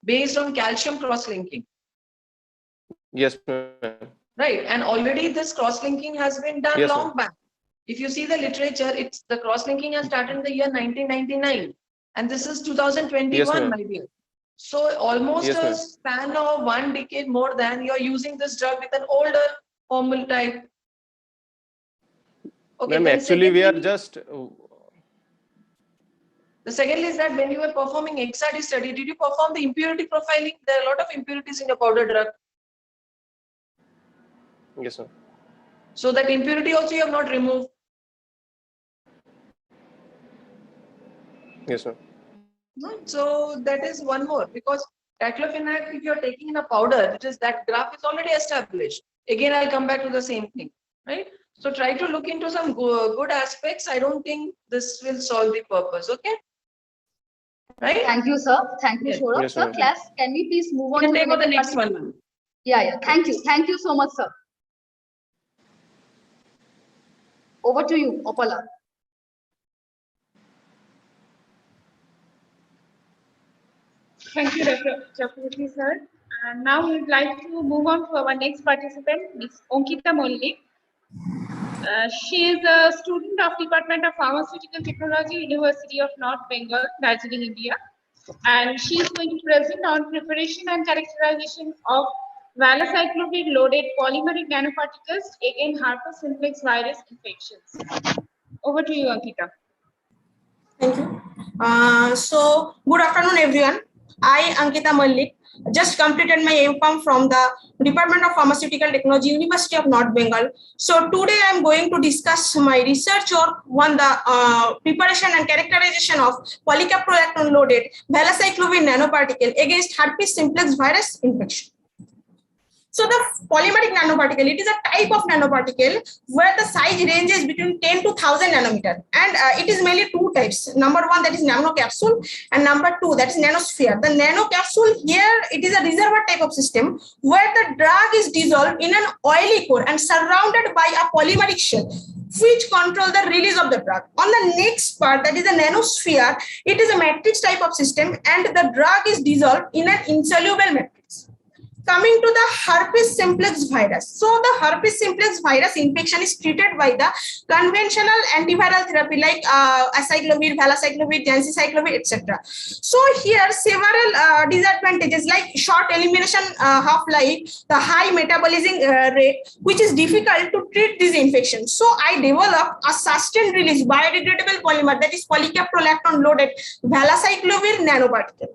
based on calcium cross-linking.
Yes, ma'am.
Right, and already this cross-linking has been done
Yes,
long
ma'am.
back. If you see the literature, the cross-linking has started in the year 1999, and this is 2021,
Yes, ma'am.
my dear. So almost
Yes,
a
ma'am.
span of 1 decade more than you're using this drug with an older hormonal type. Okay,
Ma'am,
then
actually we are
secondly,
just
the second is that when you were performing XRD study, did you perform the impurity profiling? There are a lot of impurities in your powder drug.
yes, sir.
So that impurity also you have not removed.
Yes, sir.
So that is one more, because diclofenac, if you're taking in a powder, which is that graph is already established. Again, I'll come back to the same thing, right? So try to look into some good aspects. I don't think this will solve the purpose, okay? Right?
Thank you, sir. Thank you,
Yes.
Schroff.
Yes,
Sir,
ma'am.
class, can we please move on
You can
to
take on the next
participant?
one, ma'am.
Yeah. Thank you. Thank you so much, sir. Over to you, Opala.
Thank you, Dr. Chakravarti, sir. And now we'd like to move on to our next participant, Ms. Ankita Mollik. She is a student of Department of Pharmaceutical Technology, University of North Bengal, Darjeeling, India. And she is going to present on preparation and characterization of valacyclovir-loaded polymeric nanoparticles against herpes simplex virus infections. Over to you, Ankita.
Thank you. So, good afternoon, everyone. I, Ankita Mallik, just completed my M.Pharm from the Department of Pharmaceutical Technology, University of North Bengal. So, today I am going to discuss my research on the preparation and characterization of polycaprolactone-loaded valacyclovir nanoparticle against herpes simplex virus infection. So the polymeric nanoparticle, it is a type of nanoparticle where the size ranges between 10 to 1000 nanometer, and it is mainly two types. Number one, that is nanocapsule, and number two, that is nanosphere. The nanocapsule here, it is a reservoir type of system where the drug is dissolved in an oily core and surrounded by a polymeric shell, which control the release of the drug. On the next part, that is the nanosphere, it is a matrix type of system, and the drug is dissolved in an insoluble matrix. Coming to the herpes simplex virus. So the herpes simplex virus infection is treated by the conventional antiviral therapy like acyclovir, valacyclovir, ganciclovir, etc. So here several disadvantages like short elimination half-life, the high metabolism rate, which is difficult to treat these infections. So I developed a sustained release biodegradable polymer, that is polycaprolactone loaded valacyclovir nanoparticle.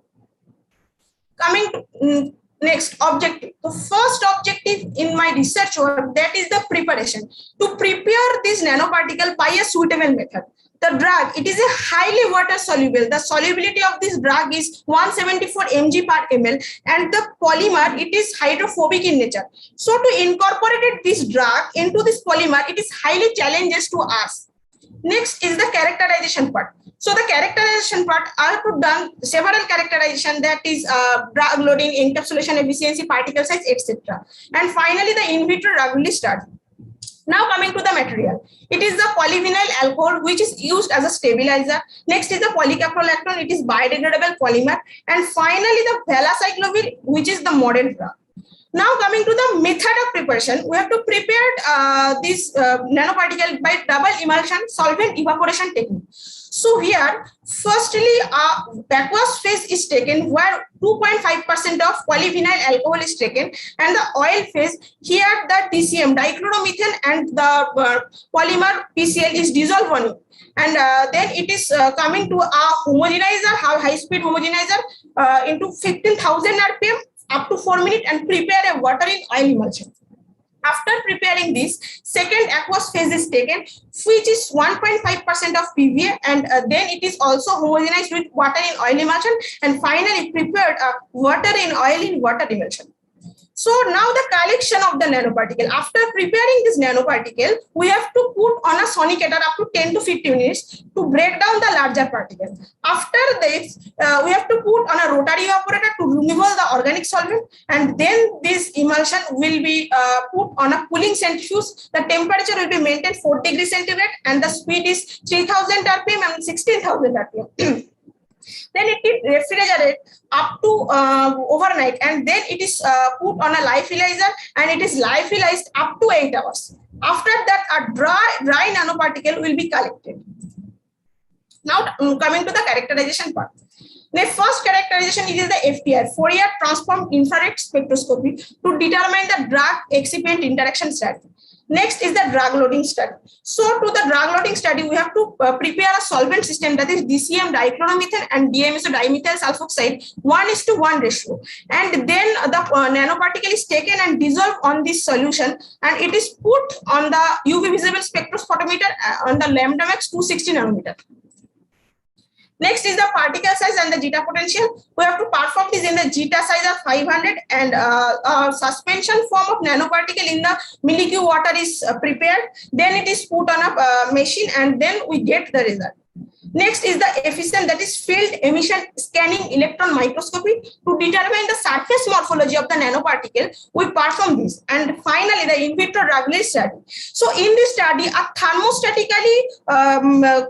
Coming to next objective. The first objective in my research work, that is the preparation. To prepare this nanoparticle by a suitable method. The drug, it is a highly water soluble. The solubility of this drug is 174 mg per ml, and the polymer, it is hydrophobic in nature. So to incorporate this drug into this polymer, it is highly challenges to us. Next is the characterization part. So the characterization part, I have done several characterization, that is drug loading, encapsulation efficiency, particle size, etc. And finally, the in vitro drug will start. Now coming to the material, it is the polyvinyl alcohol, which is used as a stabilizer. Next is the polycaprolactone, it is biodegradable polymer, and finally the valacyclovir, which is the modern drug. Now coming to the method of preparation, we have to prepare this nanoparticle by double emulsion solvent evaporation technique. So here, firstly, aqueous phase is taken where 2.5% of polyvinyl alcohol is taken, and the oil phase, here the DCM, dichloromethane, and the polymer PCl is dissolved on it. And then it is coming to a homogenizer, high-speed homogenizer into 15,000 RPM up to 4 minutes, and prepare a water in oil emulsion. After preparing this, second aqueous phase is taken, which is 1.5% of PVA, and then it is also homogenized with water in oil emulsion, and finally prepared water in oil in water emulsion. So now the collection of the nanoparticle. After preparing this nanoparticle, we have to put on a sonicator up to 10 to 15 minutes to break down the larger particle. After this, we have to put on a rotary evaporator to remove the organic solvent, and then this emulsion will be put on a cooling centrifuge. The temperature will be maintained 4 degrees centigrade, and the speed is 3000 rpm and 16,000 rpm. Then it is refrigerated up to overnight, and then it is put on a lyophilizer, and it is lyophilized up to 8 hours. After that, a dry nanoparticle will be collected. Now coming to the characterization part. The first characterization is the FTI, Fourier transform infrared spectroscopy, to determine the drug excipient interaction strategy. Next is the drug loading study. So to the drug loading study, we have to prepare a solvent system, that is DCM dichloromethane and DMSO dimethyl sulfoxide 1:1 ratio. And then the nanoparticle is taken and dissolved on this solution, and it is put on the UV visible spectrophotometer on the lambda max 260 nanometer. Next is the particle size and the zeta potential. We have to perform this in the zeta size of 500, and suspension form of nanoparticle in the milky water is prepared. Then it is put on a machine, and then we get the result. Next is the FSM, that is field emission scanning electron microscopy, to determine the surface morphology of the nanoparticle. We perform this. And finally, the in vitro drug release study. So in this study, a thermostatically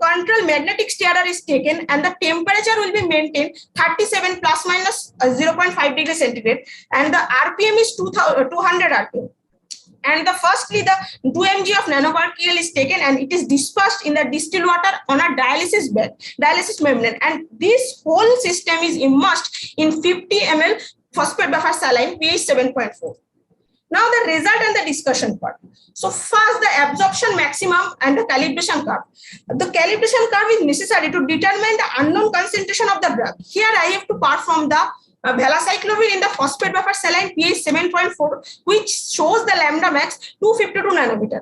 controlled magnetic stirrer is taken, and the temperature will be maintained 37 plus minus 0.5 degrees centigrade, and the RPM is 200 RPM. And firstly, the 2 mg of nanoparticle is taken, and it is dispersed in the distilled water on a dialysis bed, dialysis membrane, and this whole system is immersed in 50 ml phosphate buffer saline pH 7.4. Now the result and the discussion part. So first, the absorption maximum and the calibration curve. The calibration curve is necessary to determine the unknown concentration of the drug. Here I have to perform the valacyclovir in the phosphate buffer saline pH 7.4, which shows the lambda max 252 nanometer.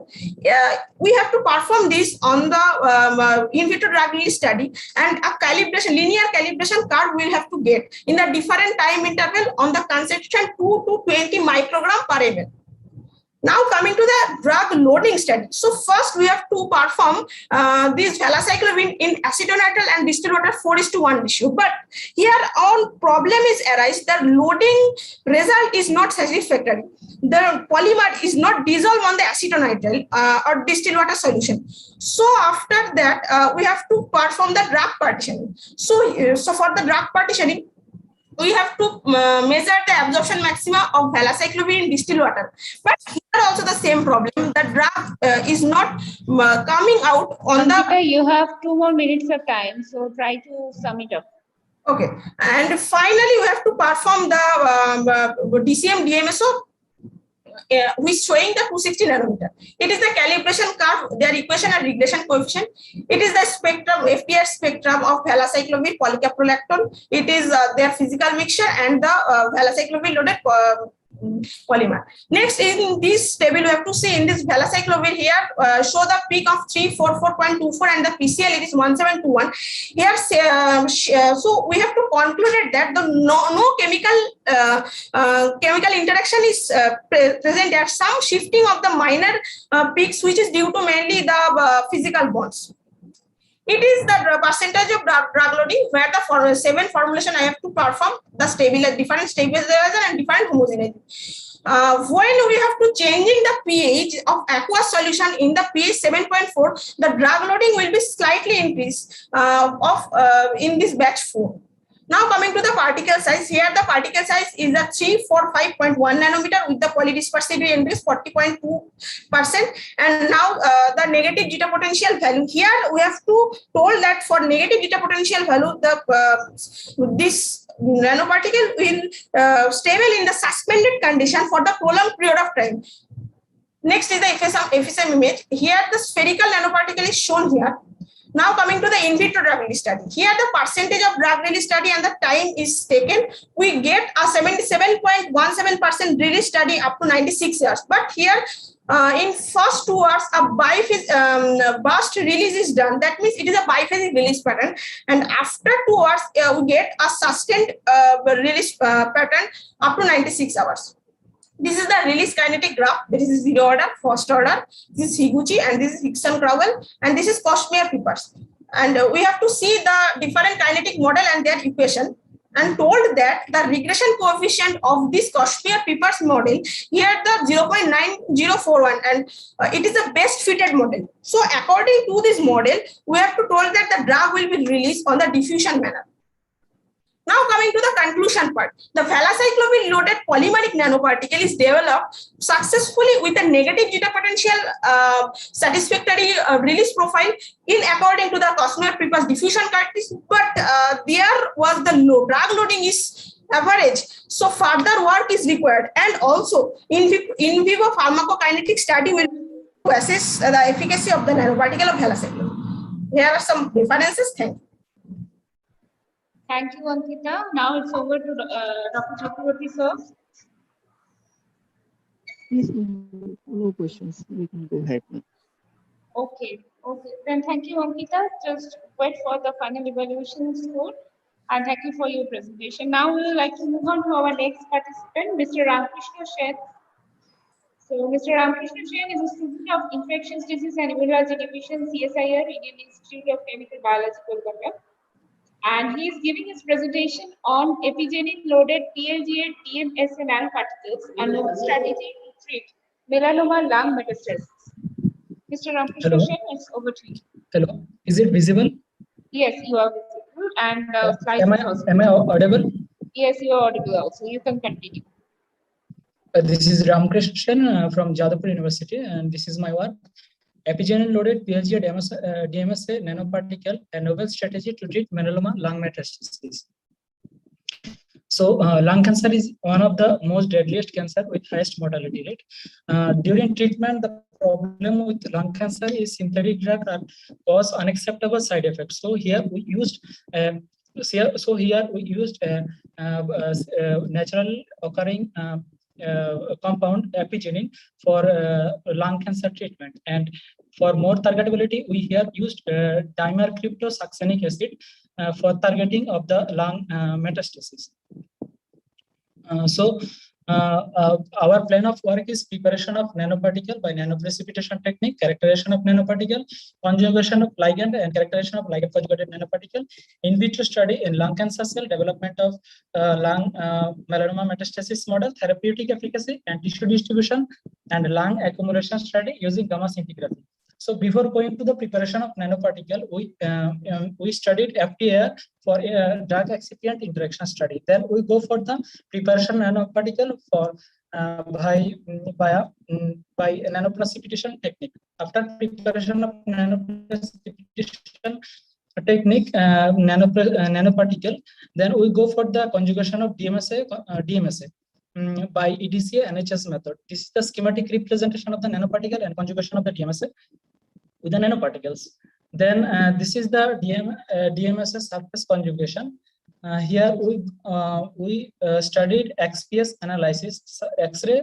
We have to perform this on the in vitro drug release study, and a calibration, linear calibration curve we will have to get in the different time interval on the concentration 2 to 20 microgram per ml. Now coming to the drug loading study. So first we have to perform this valacyclovir in acetonitrile and distilled water 4:1 ratio. But here our problem is arise, the loading result is not satisfactory. The polymer is not dissolved on the acetonitrile or distilled water solution. So after that, we have to perform the drug partitioning. So for the drug partitioning, we have to measure the absorption maxima of valacyclovir in distilled water. But here also the same problem. The drug is not coming out on the...
You have 2 more minutes of time, so try to sum it up.
Okay. And finally, we have to perform the DCM DMSO, which is showing the 260 nanometer. It is the calibration curve, their equation and regression coefficient. It is the spectrum, FTR spectrum of valacyclovir polycaprolactone. It is their physical mixture and the valacyclovir loaded polymer. Next, in this table, we have to see in this valacyclovir here, show the peak of 344.24 and the PCL it is 1721. Here, so we have to conclude that the no chemical interaction is present at some shifting of the minor peaks, which is due to mainly the physical bonds. It is the percentage of drug loading, where the 7 formulation I have to perform the different stabilizer and different homogeneity. When we have to changing the pH of aqueous solution in the pH 7.4, the drug loading will be slightly increased in this batch 4. Now coming to the particle size, here the particle size is a 345.1 nanometer with the polydispersivity index 40.2%. And now the negative zeta potential value. Here we have to told that for negative zeta potential value, this nanoparticle will stable in the suspended condition for the prolonged period of time. Next is the FSM image. Here the spherical nanoparticle is shown here. Now coming to the in vitro drug release study. Here the percentage of drug release study and the time is taken. We get a 77.17% release study up to 96 years. But here in first 2 hours, a burst release is done. That means it is a biphasic release pattern. And after 2 hours, we get a sustained release pattern up to 96 hours. This is the release kinetic graph. This is zero order, first order. This is Higuchi and this is Hickson-Crowell and this is Cosmere-Pipers. And we have to see the different kinetic model and their equation, and told that the regression coefficient of this Cosmere-Pipers model here the 0.9041 and it is the best fitted model. So according to this model, we have to told that the drug will be released on the diffusion manner. Now coming to the conclusion part, the valacyclovir loaded polymeric nanoparticle is developed successfully with a negative zeta potential satisfactory release profile in according to the Cosmere-Pipers diffusion characteristics, but there was the drug loading is average, so further work is required, and also in vivo pharmacokinetic study will assess the efficacy of the nanoparticle of valacyclovir. Here are some differences. Thank you.
Thank you, Ankita. Now it's over to Dr. Chakraborty, sir.
Please, no questions. We can go ahead now.
Okay. Then thank you, Ankita. Just wait for the final evaluation score. And thank you for your presentation. Now we would like to move on to our next participant, Mr. Ramakrishna Shen. So, Mr. Ramakrishna Shen is a student of Infectious Disease and Immunology Division, CSIR, Indian Institute of Chemical Biology, Kolkata. And he is giving his presentation on epigenin-loaded PLGA DMSA nanoparticles and novel strategy to treat melanoma lung metastasis. Mr. Ramakrishna Shen, it's over to you.
Hello, is it visible?
Yes, you are visible, and
am I audible?
Yes, you are audible also. You can continue.
This is Ramakrishna Shen from Jadavpur University, and this is my work. Epigenin-loaded PLGA DMSA nanoparticle, a novel strategy to treat melanoma lung metastasis. So, lung cancer is one of the most deadliest cancer with highest mortality rate. During treatment, the problem with lung cancer is synthetic drugs cause unacceptable side effects. So here we used natural occurring compound epigenin for lung cancer treatment, and for more targetability we here used dimer cryptosuccinic acid for targeting of the lung metastasis. Our plan of work is preparation of nanoparticle by nanoprecipitation technique, characterization of nanoparticle, conjugation of ligand and characterization of ligand conjugated nanoparticle, in vitro study in lung cancer cell, development of lung melanoma metastasis model, therapeutic efficacy and tissue distribution, and lung accumulation study using gamma scintigraphy. So before going to the preparation of nanoparticle, we studied FTIR for drug excipient interaction study. Then we go for the preparation nanoparticle for by nanoprecipitation technique. After preparation of nanoprecipitation technique, nanoparticle, then we go for the conjugation of DMSA by EDCA NHS method. This is the schematic representation of the nanoparticle and conjugation of the DMSA with the nanoparticles. Then this is the DMSA surface conjugation. Here we studied XPS analysis, X-ray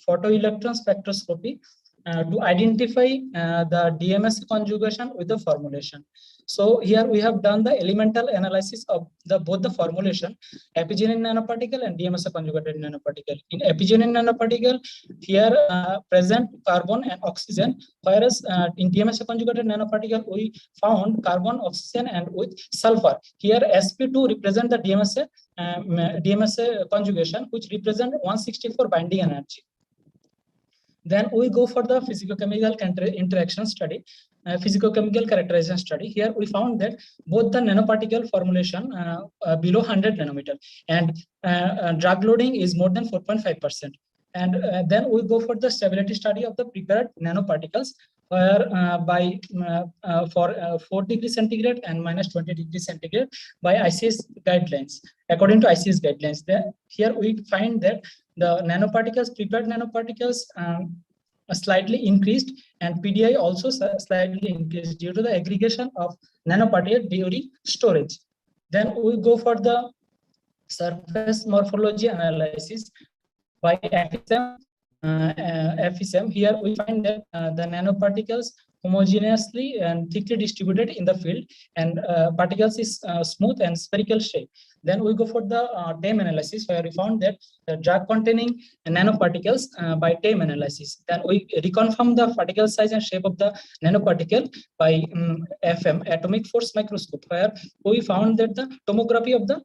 photoelectron spectroscopy to identify the DMSA conjugation with the formulation. So here we have done the elemental analysis of both the formulation, epigenin nanoparticle and DMSA conjugated nanoparticle. In epigenin nanoparticle, here present carbon and oxygen, whereas in DMSA conjugated nanoparticle, we found carbon, oxygen, and with sulfur. Here sp2 represent the DMSA conjugation, which represent 164 binding energy. Then we go for the physicochemical interaction study, physicochemical characterization study. Here we found that both the nanoparticle formulation below 100 nanometer and drug loading is more than 4.5%. And then we go for the stability study of the prepared nanoparticles, where for 4 degrees centigrade and minus 20 degrees centigrade by ICS guidelines. According to ICS guidelines, here we find that the prepared nanoparticles slightly increased, and PDI also slightly increased due to the aggregation of nanoparticle during storage. Then we go for the surface morphology analysis by FSM FECM, here we find that the nanoparticles homogeneously and thickly distributed in the field, and particles is smooth and spherical shape. Then we go for the TAME analysis, where we found that the drug containing nanoparticles by TAME analysis. Then we reconfirm the particle size and shape of the nanoparticle by FM, atomic force microscope, where we found that the tomography of the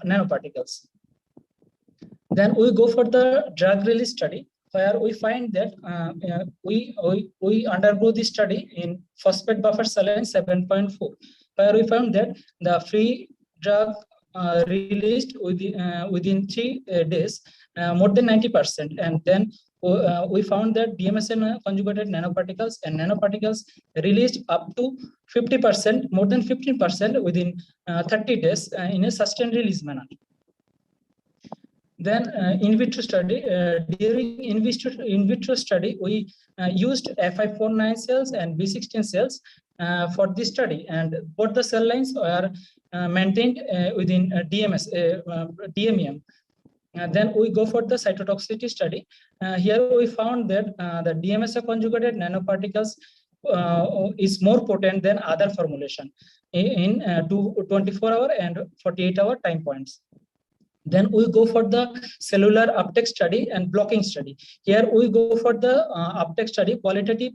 nanoparticles. Then we go for the drug release study, where we find that we undergo this study in phosphate buffer saline 7.4, where we found that the free drug released within 3 days, more than 90%, and then we found that DMSA conjugated nanoparticles and nanoparticles released up to 50%, more than 15% within 30 days in a sustained release manner. Then in vitro study, during in vitro study, we used F549 cells and B16 cells for this study, and both the cell lines are maintained within DMEM. Then we go for the cytotoxicity study. Here we found that the DMSA conjugated nanoparticles is more potent than other formulation in 24-hour and 48-hour time points. Then we go for the cellular uptake study and blocking study. Here we go for the uptake study, quantitative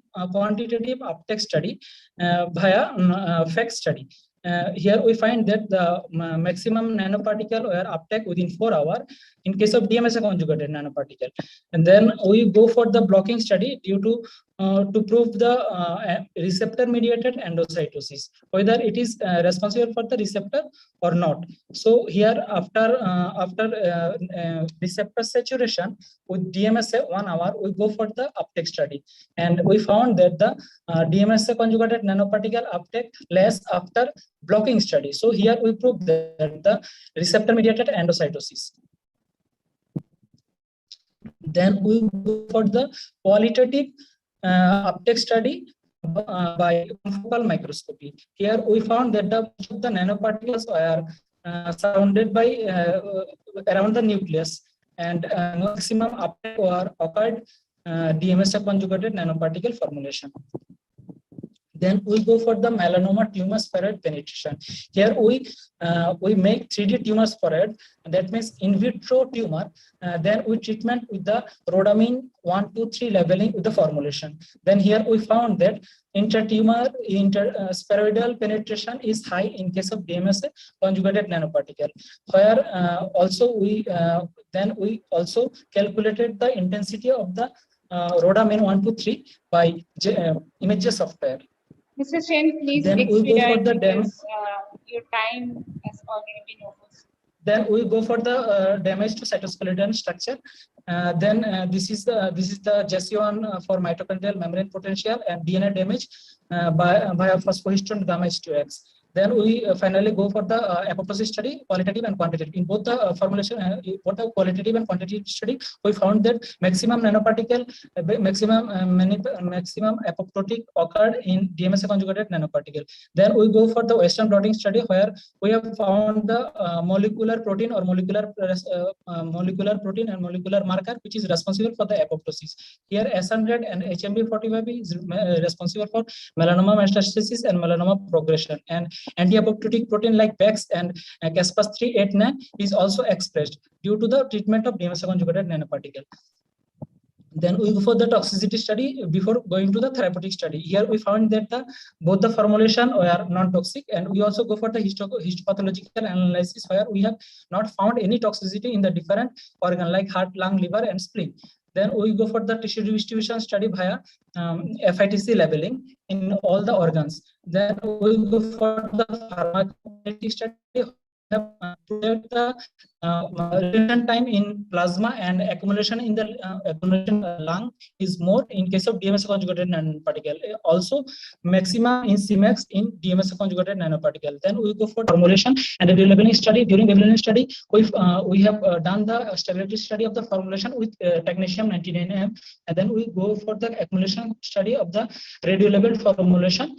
uptake study via FACT study. Here we find that the maximum nanoparticle were uptake within 4 hours in case of DMSA conjugated nanoparticle. And then we go for the blocking study due to prove the receptor mediated endocytosis, whether it is responsible for the receptor or not. So here after receptor saturation with DMSA 1 hour, we go for the uptake study, and we found that the DMSA conjugated nanoparticle uptake less after blocking study. So here we prove that the receptor mediated endocytosis. Then we go for the qualitative uptake study by confocal microscopy. Here we found that the nanoparticles are surrounded by around the nucleus, and maximum uptake occurred DMSA conjugated nanoparticle formulation. Then we go for the melanoma tumor spheroid penetration. Here we make 3D tumor spheroid, that means in vitro tumor. Then we treatment with the rhodamine 1, 2, 3 labeling with the formulation. Then here we found that intratumor spheroidal penetration is high in case of DMSA conjugated nanoparticle. Where also we also calculated the intensity of the rhodamine 1, 2, 3 by images software.
Mr. Sen, please
Then we go for the
because your time has already been over.
Then we go for the damage to cytoskeleton structure. Then this is the JC1 for mitochondrial membrane potential and DNA damage via phosphohistone gamma H2X. Then we finally go for the apoptosis study, qualitative and quantitative. In both the formulation, both the qualitative and quantitative study, we found that maximum nanoparticle, maximum apoptotic occurred in DMSA conjugated nanoparticle. Then we go for the Western blotting study, where we have found the molecular protein or molecular protein and molecular marker which is responsible for the apoptosis. Here S100 and HMB45 is responsible for melanoma metastasis and melanoma progression, and anti-apoptotic protein like PEX and Caspase-389 is also expressed due to the treatment of DMSA conjugated nanoparticle. Then we go for the toxicity study before going to the therapeutic study. Here we found that both the formulation were non-toxic, and we also go for the histopathological analysis, where we have not found any toxicity in the different organ like heart, lung, liver, and spleen. Then we go for the tissue distribution study via FITC labeling in all the organs. Then we go for the pharmacokinetic study. The retention time in plasma and accumulation in the lung is more in case of DMSA conjugated nanoparticle. Also, maximum in Cmax in DMSA conjugated nanoparticle. Then we go for formulation and the labeling study. During labeling study, we have done the stability study of the formulation with technetium 99M, and then we go for the accumulation study of the radio-labeled formulation.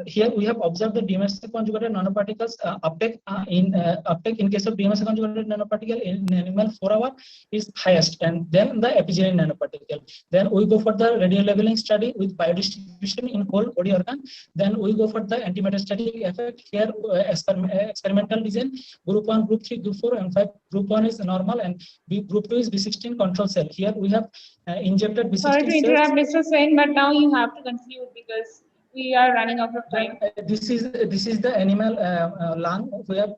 Here we have observed the DMSA conjugated nanoparticles uptake in case of DMSA conjugated nanoparticle in animal 4 hour is highest, and then the epigenetic nanoparticle. Then we go for the radio labeling study with biodistribution in whole body organ. Then we go for the antimetastatic effect. Here, experimental design, group 1, group 3, group 4, and 5. Group 1 is normal, and group 2 is B16 control cell. Here we have injected B16
Sorry to
cells.
interrupt, Mr. Swain, but now you have to conclude because we are running out of time.
This is the animal lung where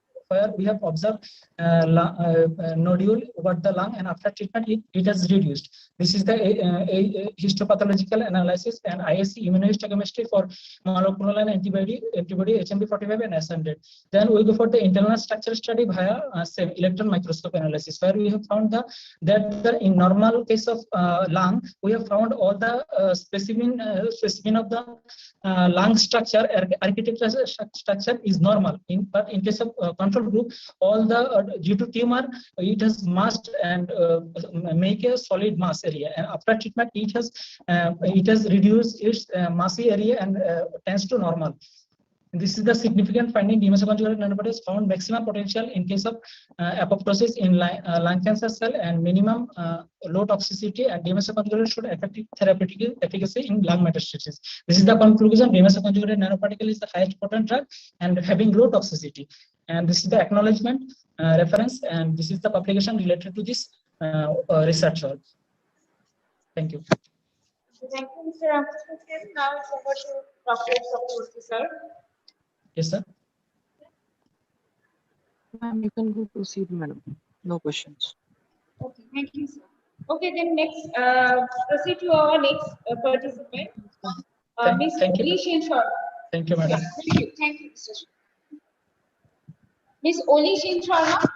we have observed nodule over the lung, and after treatment it has reduced. This is the histopathological analysis and ISC immunohistochemistry for monoclonal antibody HMB45 and S100. Then we go for the internal structure study via same electron microscope analysis, where we have found that in normal case of lung, we have found all the specimen of the lung structure, architecture structure is normal. But in case of control group, all the due to tumor, it has masked and make a solid mass area. And after treatment, it has reduced its massy area and tends to normal. This is the significant finding. DMSA conjugated nanoparticles found maximum potential in case of apoptosis in lung cancer cell and minimum low toxicity, and DMSA conjugated showed effective therapeutic efficacy in lung metastasis. This is the conclusion. DMSA conjugated nanoparticle is the highest potent drug and having low toxicity. And this is the acknowledgement reference, and this is the publication related to this research work. Thank you.
Thank you, Mr. Ramkrishnan. Now it's over to Dr. Chakraborty, sir.
Yes, sir.
Ma'am, you can go proceed, madam. No questions.
Okay, thank you, sir. Okay, then next, proceed to our next participant, Ms.
Thank you.
Oli Schroff.
Thank you, madam.
Thank you, Mr. Ms. Oli Schroff.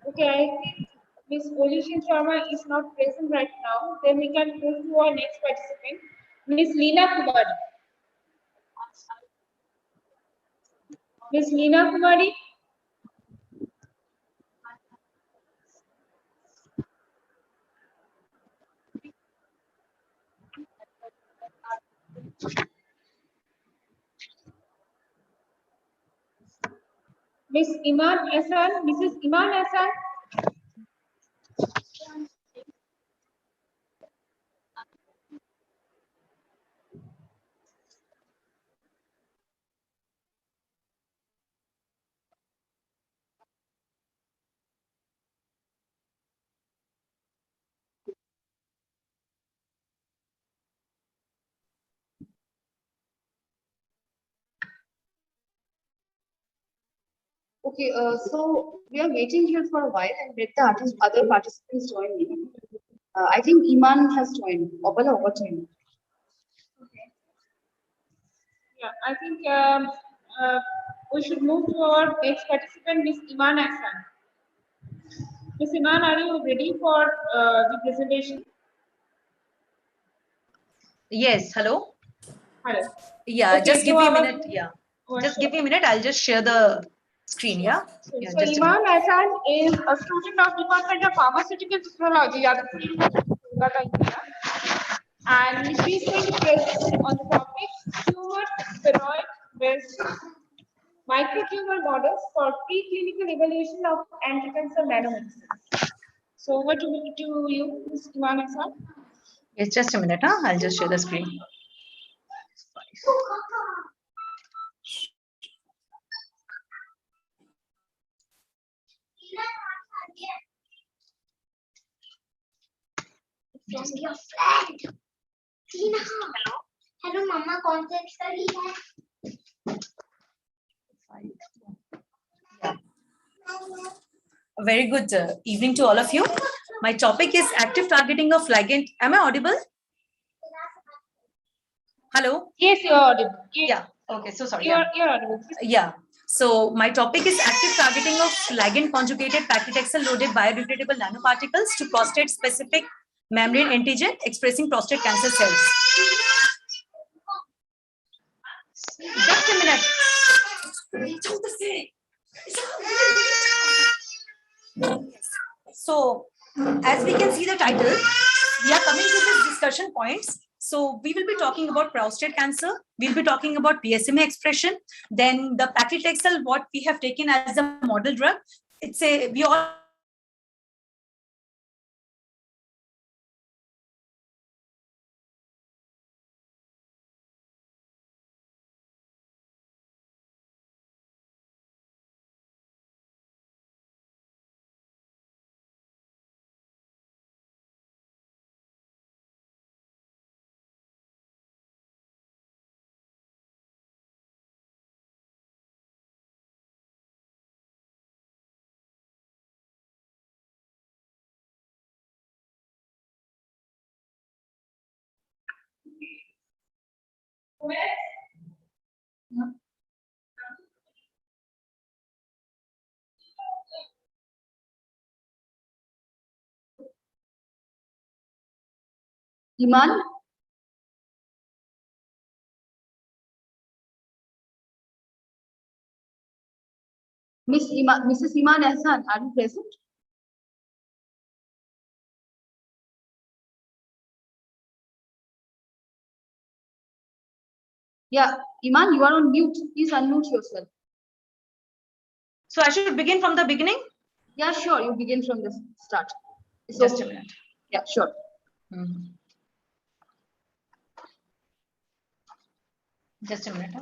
Okay, I think Ms. Oli Sharma is not present right now. Then we can move to our next participant, Ms. Leena Kumari. Ms. Leena Kumari. Ms. Iman Hassan, Mrs. Iman Hassan.
Okay, so we are waiting here for a while and let the other participants join in. I think Iman has joined. Opala, over to you.
Okay. Yeah, I think we should move to our next participant, Ms. Iman Hassan. Ms. Iman, are you ready for the presentation?
Yes, hello.
Hello.
Yeah,
Okay,
just give
so
me a minute. Yeah, just
sure.
give me a minute. I'll just share the screen. Yeah. Yeah,
So
just a
Iman
minute.
Hassan is a student of Department of Pharmaceutical Technology at Kolkata, India. And she is going to present on the topic tumor spheroid-based microtumor models for preclinical evaluation of anti-cancer nanomedicines. So over to you, Ms. Iman Hassan.
Yes, just a minute. I'll just share the screen.
Just your friend. Tina. Hello, Mama. कौन सा study है?
A very good evening to all of you. My topic is active targeting of ligand. Am I audible? Hello?
Yes, you're audible. Yes.
Yeah. Okay. So sorry.
You're audible.
Yeah. So my topic is active targeting of ligand conjugated paclitaxel loaded biodegradable nanoparticles to prostate specific membrane antigen expressing prostate cancer cells. Just a minute. So, as we can see the title, we are coming to these discussion points. So we will be talking about prostate cancer. We'll be talking about PSMA expression. Then the paclitaxel, what we have taken as a model drug. We all
Iman? Mrs. Iman Ahsan, are you present? Yeah, Iman, you are on mute. Please unmute yourself.
So I should begin from the beginning?
Yeah, sure. You begin from the start.
Just a minute.
Yeah, sure.
Just a minute.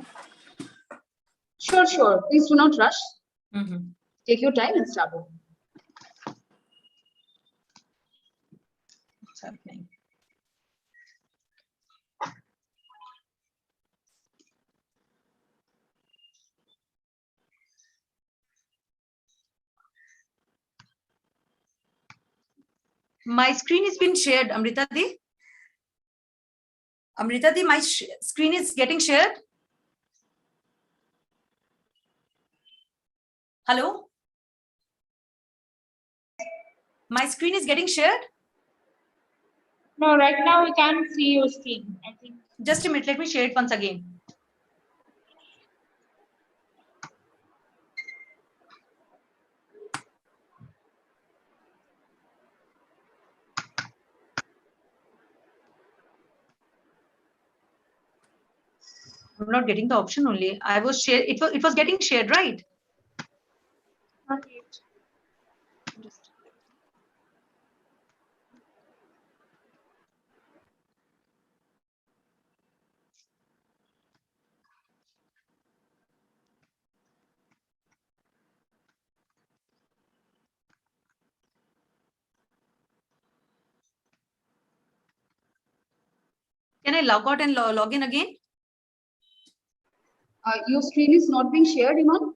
Sure, sure. Please do not rush. Take your time and start.
What's happening? My screen has been shared, Amrita Di. Amrita Di, my screen is getting shared. Hello? My screen is getting shared?
No, right now we can't see your screen, I think.
Just a minute, let me share it once again. I'm not getting the option only. I was shared. It was getting shared, right?
Not yet.
Can I log out and log in again?
Your screen is not being shared, Iman?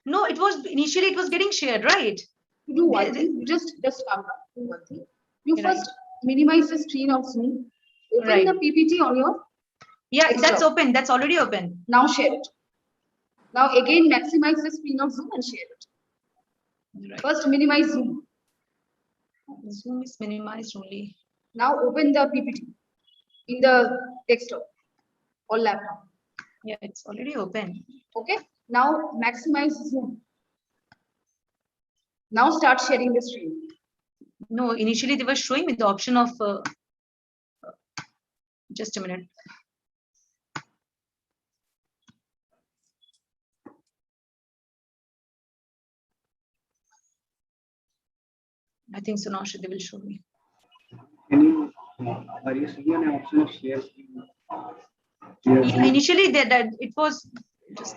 No, it was initially it was getting shared, right?
You do one thing. You just calm down. Do one thing. You first minimize the screen of Zoom. Open the PPT on your.
Yeah, that's open. That's already open.
Now share it. Now again maximize the screen of Zoom and share it. Right. First minimize Zoom.
Zoom is minimized only.
Now open the PPT in the desktop or laptop.
Yeah, it's already open.
Okay. Now maximize Zoom. Now start sharing the screen.
No, initially they were showing me the option of. Just a minute. I think so now they will show me.
Can you, are you seeing an option of share screen?
Yeah, initially that it was just.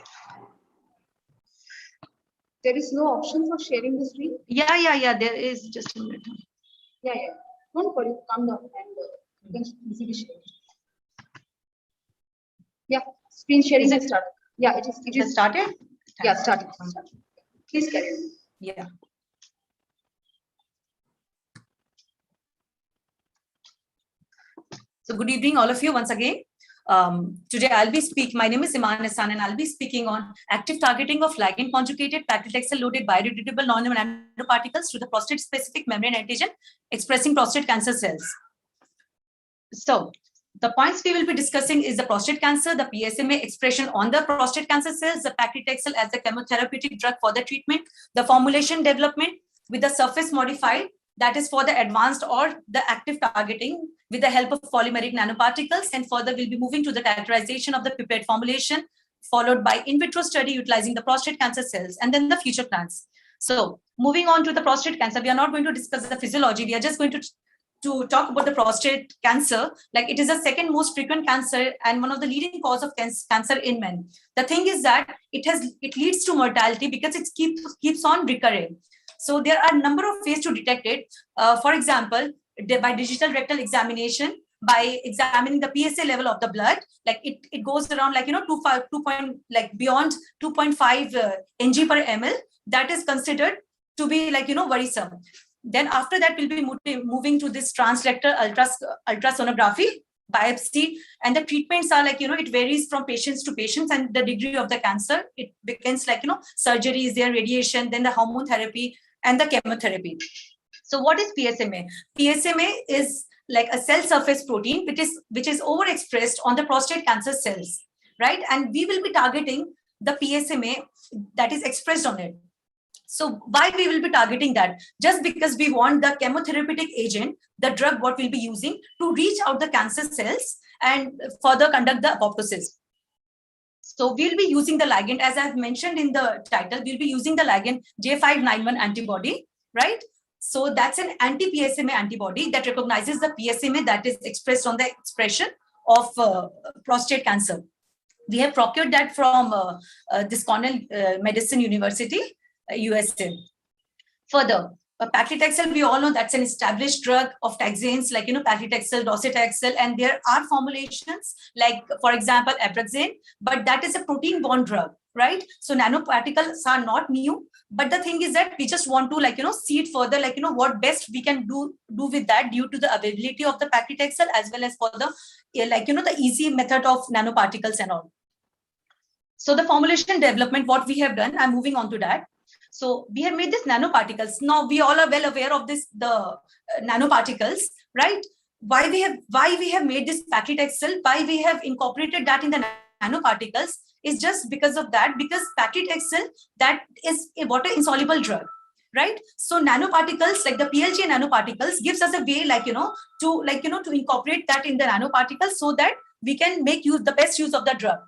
There is no option for sharing the screen?
Yeah, there is. Just a minute.
Yeah. Don't worry, calm down and you can easily share it. Yeah, screen sharing is started. Yeah, it is
started?
Yeah, started. Please carry on.
Yeah. So good evening, all of you once again. Today I'll be speaking, my name is Iman Ahsan and I'll be speaking on active targeting of ligand conjugated paclitaxel loaded biodegradable nanoparticles to the prostate specific membrane antigen expressing prostate cancer cells. So the points we will be discussing is the prostate cancer, the PSMA expression on the prostate cancer cells, the paclitaxel as a chemotherapeutic drug for the treatment, the formulation development with the surface modified, that is for the advanced or the active targeting with the help of polymeric nanoparticles. And further, we'll be moving to the characterization of the pipette formulation, followed by in vitro study utilizing the prostate cancer cells, and then the future plans. So moving on to the prostate cancer, we are not going to discuss the physiology. We are just going to talk about the prostate cancer. Like, it is the second most frequent cancer and one of the leading cause of cancer in men. The thing is that it leads to mortality because it keeps on recurring. So there are a number of ways to detect it. For example, by digital rectal examination, by examining the PSA level of the blood, like it goes around like, 2.5, like beyond 2.5 ng per ml. That is considered to be like, worrisome. Then after that, we'll be moving to this transrectal ultrasonography biopsy, and the treatments are like, it varies from patients to patients and the degree of the cancer. It begins like, surgery is there, radiation, then the hormone therapy and the chemotherapy. So what is PSMA? PSMA is like a cell surface protein, which is overexpressed on the prostate cancer cells, right? And we will be targeting the PSMA that is expressed on it. So why we will be targeting that? Just because we want the chemotherapeutic agent, the drug what we'll be using, to reach out the cancer cells and further conduct the apoptosis. So we'll be using the ligand, as I've mentioned in the title, we'll be using the ligand J591 antibody, right? So that's an anti-PSMA antibody that recognizes the PSMA that is expressed on the expression of prostate cancer. We have procured that from this Cornell Medicine University, USA. Further, paclitaxel, we all know that's an established drug of taxanes, like, paclitaxel, docetaxel, and there are formulations like, for example, abraxane, but that is a protein-bound drug, right? So nanoparticles are not new, but the thing is that we just want to, like, see it further, like, what best we can do with that due to the availability of the paclitaxel, as well as for the, like, the easy method of nanoparticles and all. So the formulation development, what we have done, I'm moving on to that. So we have made these nanoparticles. Now we all are well aware of this, the nanoparticles, right? Why we have made this paclitaxel, why we have incorporated that in the nanoparticles is just because of that, because paclitaxel, that is a water insoluble drug, right? So nanoparticles, like the PLJ nanoparticles, gives us a way, like, to incorporate that in the nanoparticles so that we can make the best use of the drug.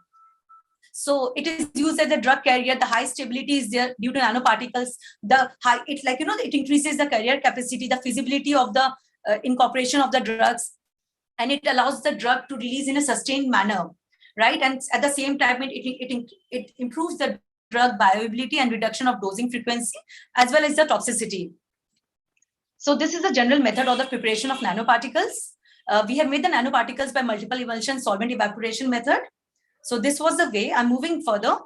So it is used as a drug carrier. The high stability is there due to nanoparticles. It increases the carrier capacity, the feasibility of the incorporation of the drugs, and it allows the drug to release in a sustained manner, right? And at the same time, it improves the drug bioavailability and reduction of dosing frequency, as well as the toxicity. So this is the general method of the preparation of nanoparticles. We have made the nanoparticles by multiple emulsion solvent evaporation method. So this was the way. I'm moving further.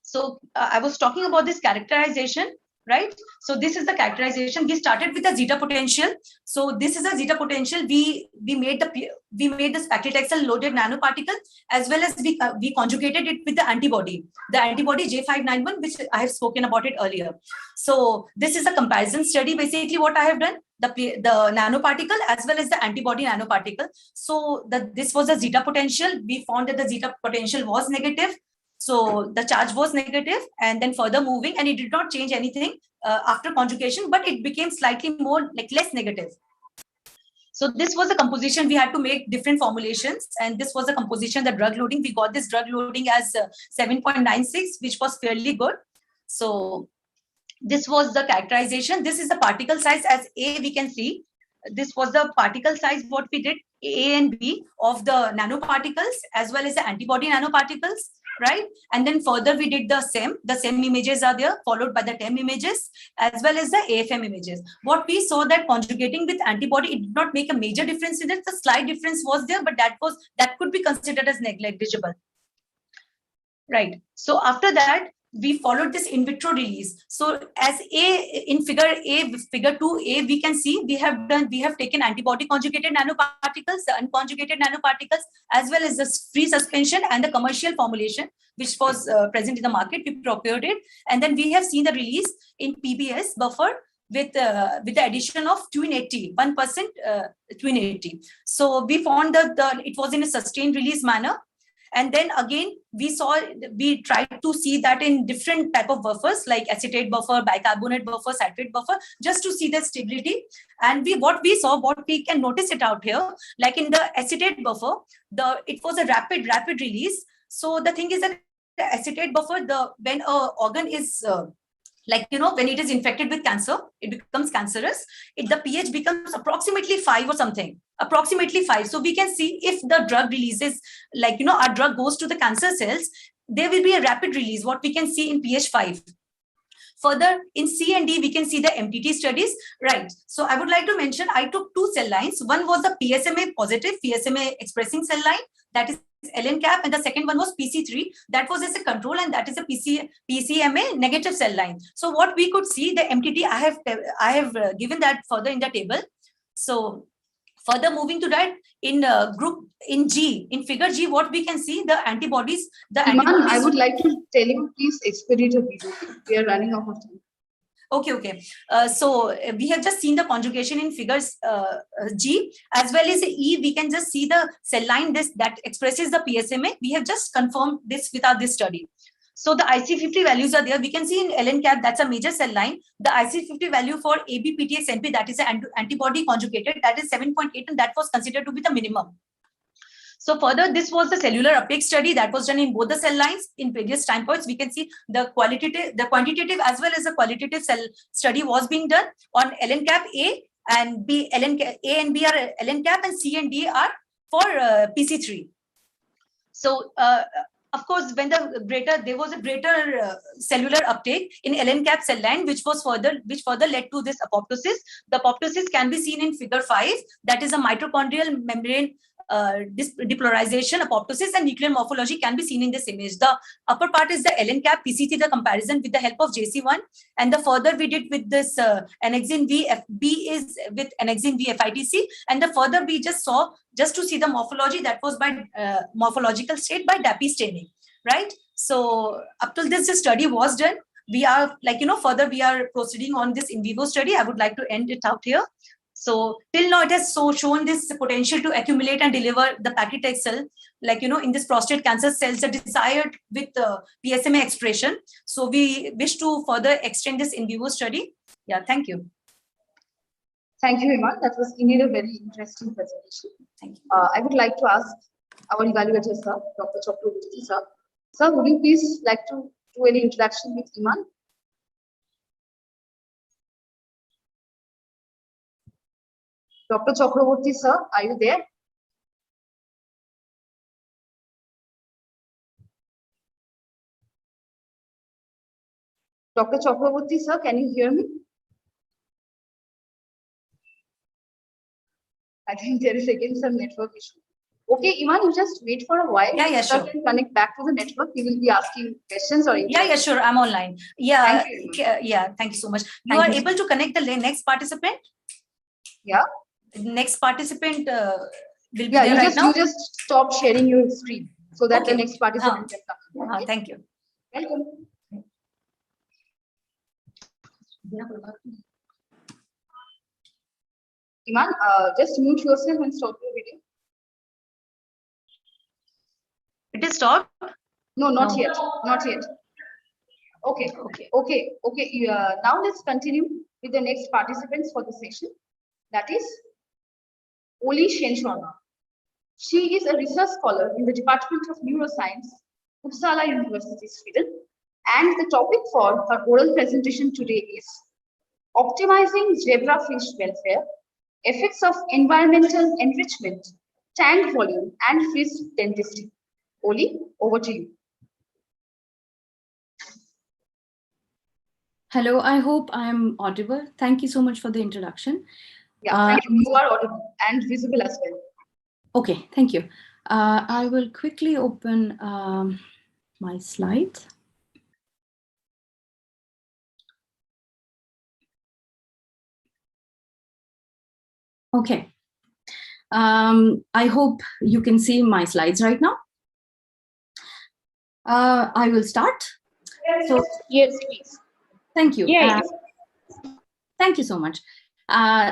So I was talking about this characterization, right? So this is the characterization. We started with the zeta potential. So this is a zeta potential. We made this paclitaxel loaded nanoparticle, as well as we conjugated it with the antibody J591, which I have spoken about it earlier. So this is a comparison study. Basically, what I have done, the nanoparticle as well as the antibody nanoparticle. So this was a zeta potential. We found that the zeta potential was negative. So the charge was negative, and then further moving, and it did not change anything after conjugation, but it became slightly more, like, less negative. So this was a composition. We had to make different formulations, and this was a composition, the drug loading. We got this drug loading as 7.96, which was fairly good. So this was the characterization. This is the particle size as A, we can see. This was the particle size, what we did, A and B, of the nanoparticles, as well as the antibody nanoparticles, right? And then further we did the SEM. The SEM images are there, followed by the TEM images, as well as the AFM images. What we saw that conjugating with antibody, it did not make a major difference in it. The slight difference was there, but that could be considered as negligible, right? So after that, we followed this in vitro release. So as in figure 2A, we can see we have taken antibody conjugated nanoparticles, the unconjugated nanoparticles, as well as the free suspension and the commercial formulation, which was present in the market. We procured it, and then we have seen the release in PBS buffer with the addition of 2 in 80, 1% 2 in 80. So we found that it was in a sustained release manner. And then again, we tried to see that in different type of buffers like acetate buffer, bicarbonate buffer, citrate buffer, just to see the stability. And what we can notice it out here, like in the acetate buffer, it was a rapid release. So the thing is that the acetate buffer, when an organ is when it is infected with cancer, it becomes cancerous. The pH becomes approximately 5 or something, approximately 5. So we can see if the drug releases, our drug goes to the cancer cells, there will be a rapid release, what we can see in pH 5. Further, in C and D, we can see the MTT studies, right? So I would like to mention, I took 2 cell lines. One was the PSMA positive, PSMA expressing cell line, that is LN-CAP, and the second one was PC3, that was as a control, and that is a PCMA negative cell line. So what we could see, the MTT, I have given that further in the table. So further moving to that, in G, in figure G, what we can see, the antibodies.
Iman, I would like to tell you, please expedite a video. We are running out of time.
Okay. So we have just seen the conjugation in figures G, as well as E. We can just see the cell line that expresses the PSMA. We have just confirmed this without this study. So the IC50 values are there. We can see in LN-CAP, that's a major cell line. The IC50 value for ABPTX-NP, that is an antibody conjugated, that is 7.8, and that was considered to be the minimum. So further, this was the cellular uptake study that was done in both the cell lines in previous time points. We can see the quantitative as well as the qualitative cell study was being done on LN-CAP A and B. A and B are LN-CAP, and C and D are for PC3. So of course, when there was a greater cellular uptake in LN-CAP cell line, which further led to this apoptosis. The apoptosis can be seen in figure 5. That is a mitochondrial membrane depolarization, apoptosis, and nuclear morphology can be seen in this image. The upper part is the LN-CAP PC3, the comparison with the help of JC1, and the further we did with this annexin V, B is with annexin V FITC, and the further we just saw, just to see the morphology, that was by morphological state by DAPI staining, right? So up till this study was done. We are further we are proceeding on this in vivo study. I would like to end it out here. So till now it has shown this potential to accumulate and deliver the paclitaxel cell, in this prostate cancer cells, the desired with PSMA expression. So we wish to further extend this in vivo study. Yeah, thank you.
Thank you, Iman. That was indeed a very interesting presentation.
Thank you.
I would like to ask our evaluator, sir, Dr. Chakraborty, sir. Sir, would you please like to do any introduction with Iman? Dr. Chakraborty, sir, are you there? Dr. Chakraborty, sir, can you hear me? I think there is again some network issue. Okay, Iman, you just wait for a while.
Yeah, sure.
Can connect back to the network. We will be asking questions or
Yeah, sure. I'm online. Yeah,
thank
thank you so much. You are able to connect the next participant?
Yeah.
Next participant will be there right now?
You just stop sharing your screen so that the next participant can come.
Okay. Thank you.
Welcome. Iman, just mute yourself and stop your video.
It is stopped?
No, not yet. Not yet. Okay. Now let's continue with the next participants for the session. That is Oli Shenshorma. She is a research scholar in the Department of Neuroscience, Uppsala University, Sweden. And the topic for her oral presentation today is Optimizing Zebrafish Welfare, Effects of Environmental Enrichment, Tank Volume, and Fish Dentistry. Oli, over to you.
Hello, I hope I am audible. Thank you so much for the introduction.
Yeah, thank you. You are audible and visible as well.
Okay, thank you. I will quickly open my slides. Okay. I hope you can see my slides right now. I will start. So,
yes, please.
Thank you.
Yes.
Thank you so much.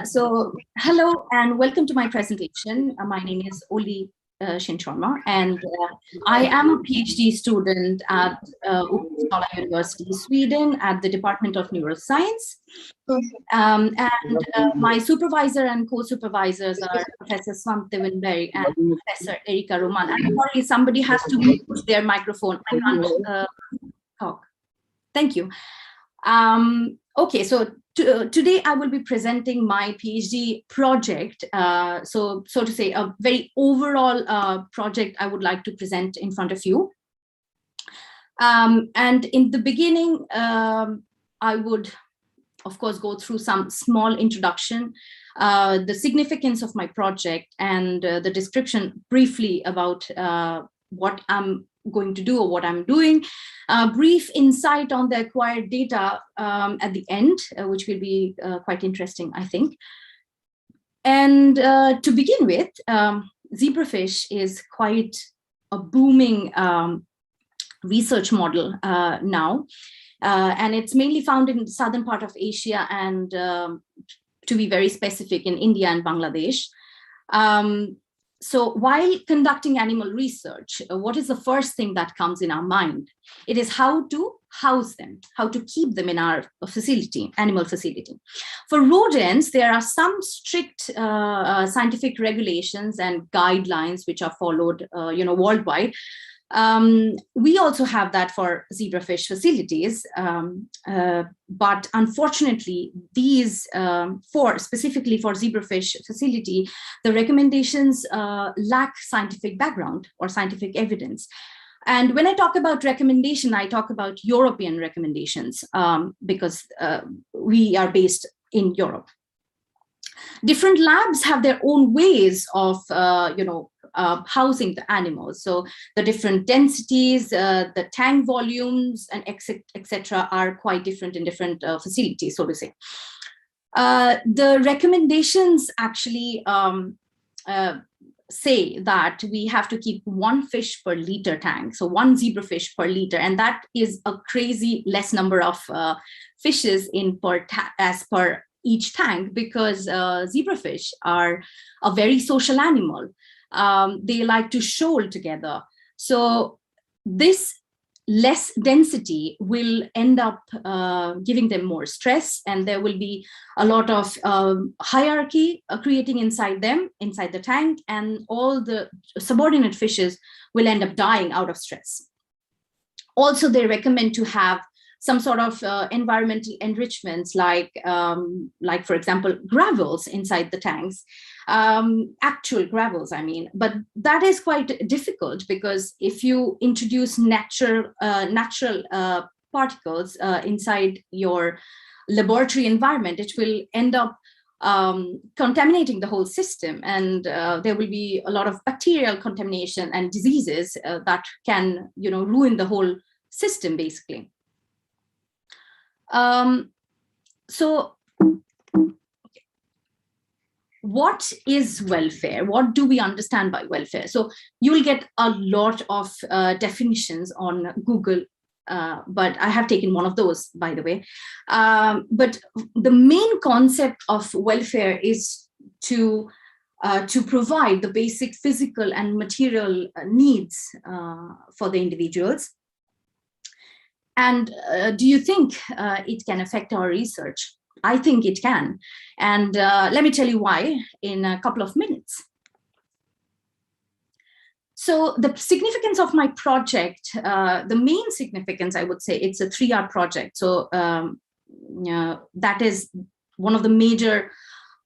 So hello and welcome to my presentation. My name is Oli Shin Sharma, and I am a PhD student at Uppsala University, Sweden, at the Department of Neuroscience. And my supervisor and co-supervisors are Professor Svante Winberg and Professor Erika Roman. I'm sorry, somebody has to mute their microphone. I can't talk. Thank you. Okay, so today I will be presenting my PhD project. So to say, a very overall project I would like to present in front of you. And in the beginning, I would, of course, go through some small introduction, the significance of my project, and the description briefly about what I'm going to do or what I'm doing, brief insight on the acquired data at the end, which will be quite interesting, I think. And to begin with, zebrafish is quite a booming research model now, and it's mainly found in the southern part of Asia and, to be very specific, in India and Bangladesh. So while conducting animal research, what is the first thing that comes in our mind? It is how to house them, how to keep them in our facility, animal facility. For rodents, there are some strict scientific regulations and guidelines which are followed, worldwide. We also have that for zebrafish facilities, but unfortunately, these specifically for zebrafish facility, the recommendations lack scientific background or scientific evidence. And when I talk about recommendation, I talk about European recommendations because we are based in Europe. Different labs have their own ways of, housing the animals. So the different densities, the tank volumes, and etc. are quite different in different facilities, so to say. The recommendations actually say that we have to keep 1 fish per liter tank, so 1 zebrafish per liter, and that is a crazy less number of fishes as per each tank, because zebrafish are a very social animal. They like to shoal together. So this less density will end up giving them more stress, and there will be a lot of hierarchy creating inside the tank, and all the subordinate fishes will end up dying out of stress. Also, they recommend to have some sort of environmental enrichments, like for example, gravels inside the tanks, actual gravels, I mean. But that is quite difficult, because if you introduce natural particles inside your laboratory environment, it will end up contaminating the whole system, and there will be a lot of bacterial contamination and diseases that can, ruin the whole system, basically. So what is welfare? What do we understand by welfare? So you will get a lot of definitions on Google, but I have taken one of those, by the way. But the main concept of welfare is to provide the basic physical and material needs for the individuals. And do you think it can affect our research? I think it can. And let me tell you why in a couple of minutes. So the significance of my project, the main significance, I would say, it's a 3R project. So that is one of the major,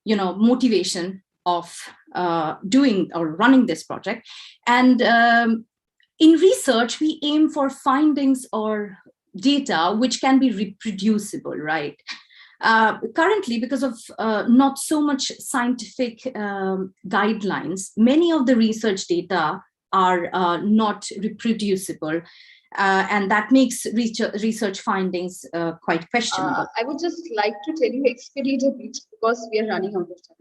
motivation of doing or running this project. And in research, we aim for findings or data which can be reproducible, right? Currently, because of not so much scientific guidelines, many of the research data are not reproducible, and that makes research findings quite questionable.
I would just like to tell you, expedite a bit, because we are running out of time.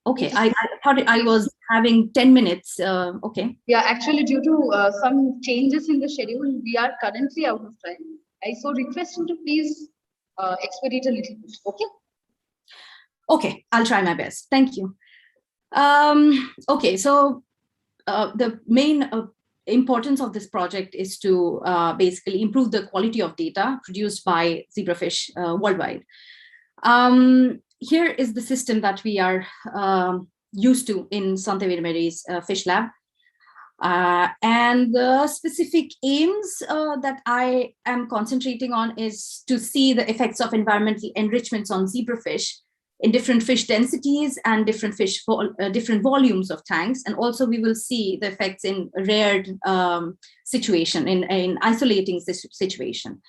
Okay, I thought I was having 10 minutes. Okay.
Yeah, actually, due to some changes in the schedule, we are currently out of time. I so request you to please expedite a little bit. Okay.
Okay, I'll try my best. Thank you. Okay, so the main importance of this project is to basically improve the quality of data produced by zebrafish worldwide. Here is the system that we are used to in Svante Virmeri's fish lab. And the specific aims that I am concentrating on is to see the effects of environmental enrichments on zebrafish in different fish densities and different different volumes of tanks. And also we will see the effects in rare situation, in isolating situation.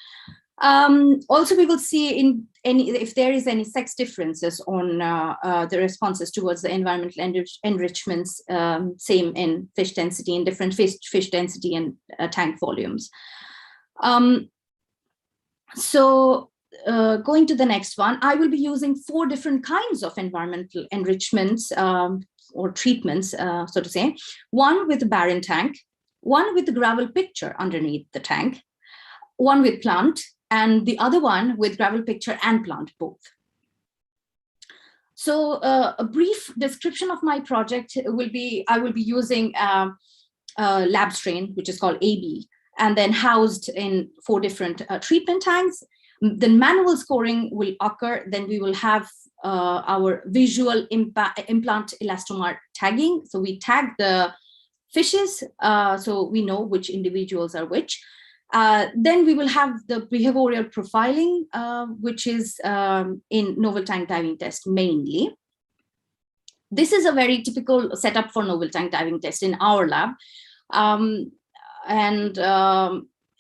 Also, we will see if there is any sex differences on the responses towards the environmental enrichments, same in fish density, in different fish density and tank volumes. Going to the next one, I will be using 4 different kinds of environmental enrichments or treatments, so to say. One with a barren tank, one with a gravel picture underneath the tank, one with plant, and the other one with gravel picture and plant both. So a brief description of my project will be, I will be using a lab strain, which is called AB, and then housed in 4 different treatment tanks. Then manual scoring will occur. Then we will have our visual implant elastomer tagging. So we tag the fishes, so we know which individuals are which. Then we will have the behavioral profiling, which is in novel tank diving test mainly. This is a very typical setup for novel tank diving test in our lab.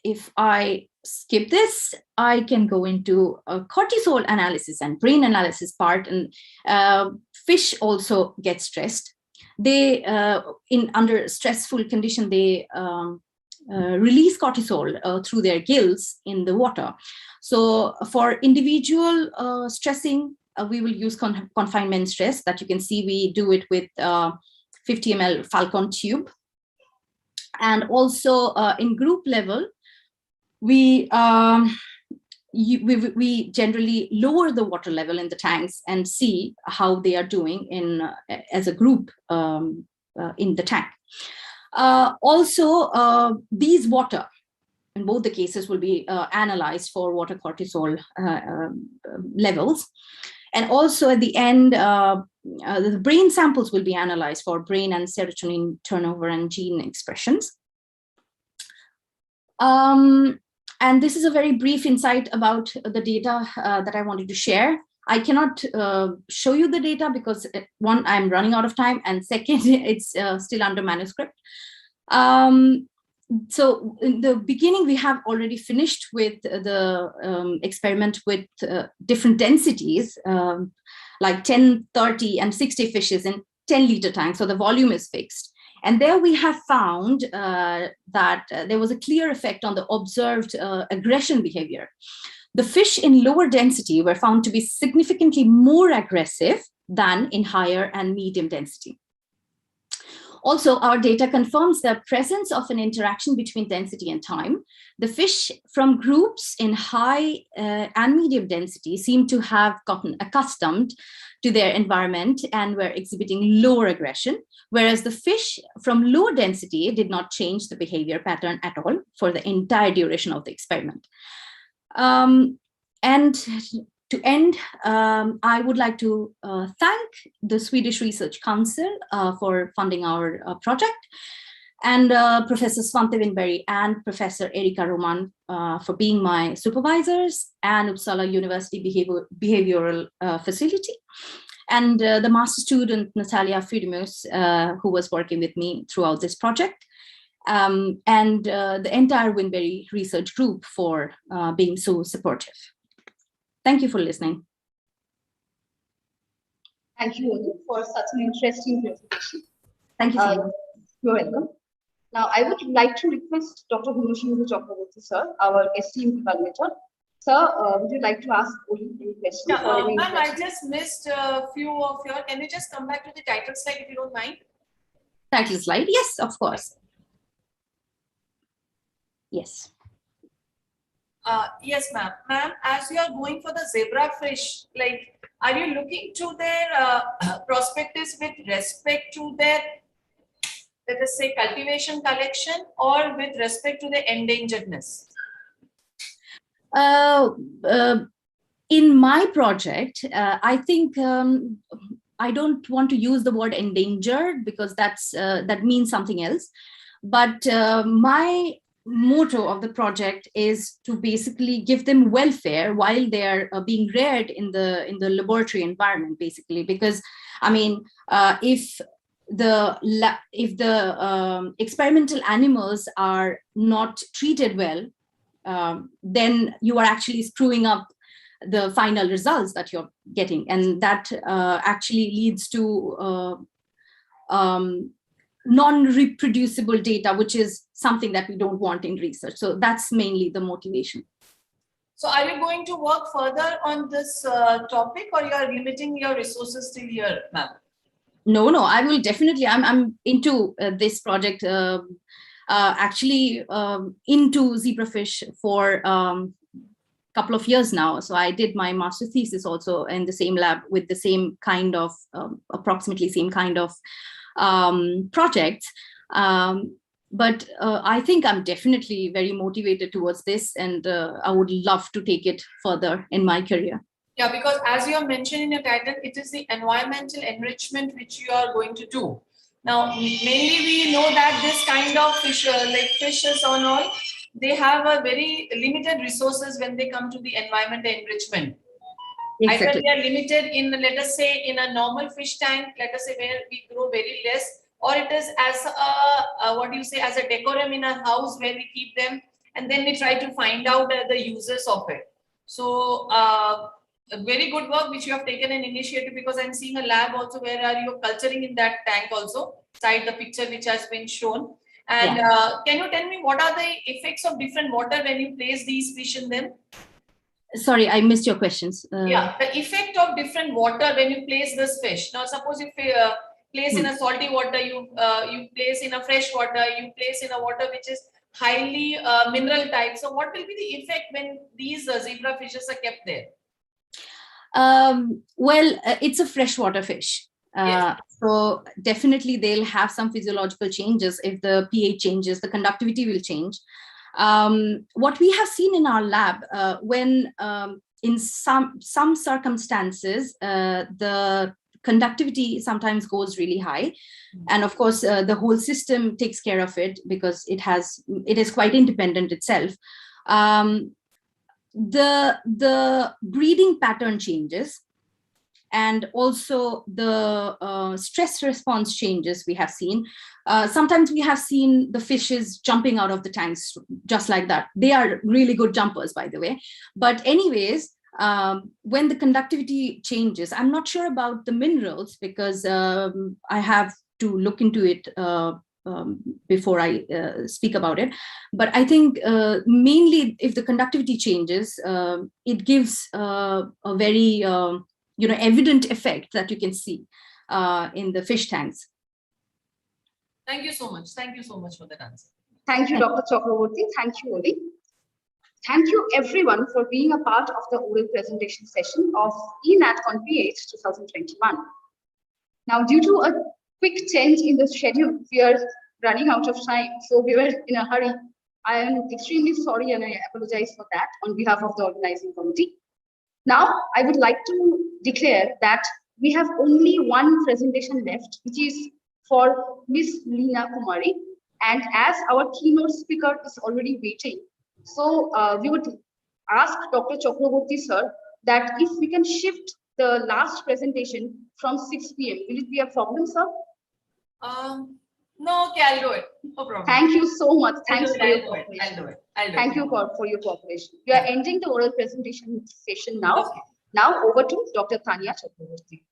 If I skip this, I can go into a cortisol analysis and brain analysis part. And fish also get stressed. They, under stressful condition, they release cortisol through their gills in the water. So for individual stressing, we will use confinement stress that you can see we do it with 50 ml Falcon tube. And also in group level, we generally lower the water level in the tanks and see how they are doing in as a group in the tank. These water in both the cases will be analyzed for water cortisol levels. And also at the end, the brain samples will be analyzed for brain and serotonin turnover and gene expressions. And this is a very brief insight about the data that I wanted to share. I cannot show you the data because 1, I'm running out of time, and 2nd, it's still under manuscript. So in the beginning, we have already finished with the experiment with different densities, like 10, 30, and 60 fishes in 10-liter tanks. So the volume is fixed. And there we have found that there was a clear effect on the observed aggression behavior. The fish in lower density were found to be significantly more aggressive than in higher and medium density. Also, our data confirms the presence of an interaction between density and time. The fish from groups in high and medium density seem to have gotten accustomed to their environment and were exhibiting lower aggression, whereas the fish from low density did not change the behavior pattern at all for the entire duration of the experiment. And to end, I would like to thank the Swedish Research Council for funding our project, and Professor Svante Winberg and Professor Erika Roman for being my supervisors, and Uppsala University Behavioral Facility, and the master student Natalia Fridemus, who was working with me throughout this project, and the entire Winberg research group for being so supportive. Thank you for listening.
Thank you, Olu, for such an interesting presentation.
Thank you so much.
You're welcome. Now, I would like to request Dr. Bhumashanu Chakraborty, sir, our esteemed evaluator. Sir, would you like to ask Olu any questions?
Yeah, ma'am, I just missed a few of your. Can you just come back to the title slide if you don't mind?
Title slide, yes, of course. Yes.
Yes, ma'am. Ma'am, as you are going for the zebra fish, like, are you looking to their prospectus with respect to their let us say, cultivation collection or with respect to the endangeredness?
In my project, I think I don't want to use the word endangered because that means something else. But my motto of the project is to basically give them welfare while they're being reared in the laboratory environment, basically. Because I mean, if the experimental animals are not treated well, then you are actually screwing up the final results that you're getting, and that actually leads to non-reproducible data, which is something that we don't want in research. So that's mainly the motivation.
So are you going to work further on this topic, or you are limiting your resources till here, ma'am?
No, I will definitely. I'm into this project. Actually, into zebrafish for couple of years now. So I did my master thesis also in the same lab with the same kind of approximately same kind of projects. But I think I'm definitely very motivated towards this, and I would love to take it further in my career.
Yeah, because as you have mentioned in your title, it is the environmental enrichment which you are going to do. Now, mainly we know that this kind of fish, like fishes and all, they have a very limited resources when they come to the environmental enrichment.
Exactly.
Either they are limited in, let us say, in a normal fish tank, let us say where we grow very less, or it is as a what do you say, as a decorum in a house where we keep them, and then we try to find out the uses of it. So a very good work which you have taken an initiative, because I'm seeing a lab also where are you culturing in that tank also, side the picture which has been shown. And can you tell me what are the effects of different water when you place these fish in them?
Sorry, I missed your questions.
Yeah, the effect of different water when you place this fish. Now, suppose if you place in a salty water, you place in a fresh water, you place in a water which is highly mineral type. So, what will be the effect when these zebra fishes are kept there?
Well, it's a freshwater fish.
Yes.
So definitely they'll have some physiological changes. If the pH changes, the conductivity will change. What we have seen in our lab, when in some circumstances, the conductivity sometimes goes really high. And of course, the whole system takes care of it because it is quite independent itself. The breeding pattern changes, and also the stress response changes we have seen. Sometimes we have seen the fishes jumping out of the tanks just like that. They are really good jumpers, by the way. But anyways, when the conductivity changes, I'm not sure about the minerals because I have to look into it before I speak about it. But I think mainly if the conductivity changes, it gives a very evident effect that you can see in the fish tanks.
Thank you so much. Thank you so much for that answer.
Thank you, Dr. Chakraborty. Thank you, Oli. Thank you, everyone, for being a part of the oral presentation session of ENATCON PH 2021. Now, due to a quick change in the schedule, we are running out of time, so we were in a hurry. I am extremely sorry and I apologize for that on behalf of the organizing committee. Now, I would like to declare that we have only one presentation left, which is for Ms. Leena Kumari. And as our keynote speaker is already waiting, so we would ask Dr. Chakraborty sir that if we can shift the last presentation from 6 p.m. Will it be a problem, sir?
No, okay, I'll do it. No problem.
Thank you so much. Thanks for your
I'll do it.
Thank you for your cooperation. We are ending the oral presentation session now. Okay. Now over to Dr. Tanya Chakraborty.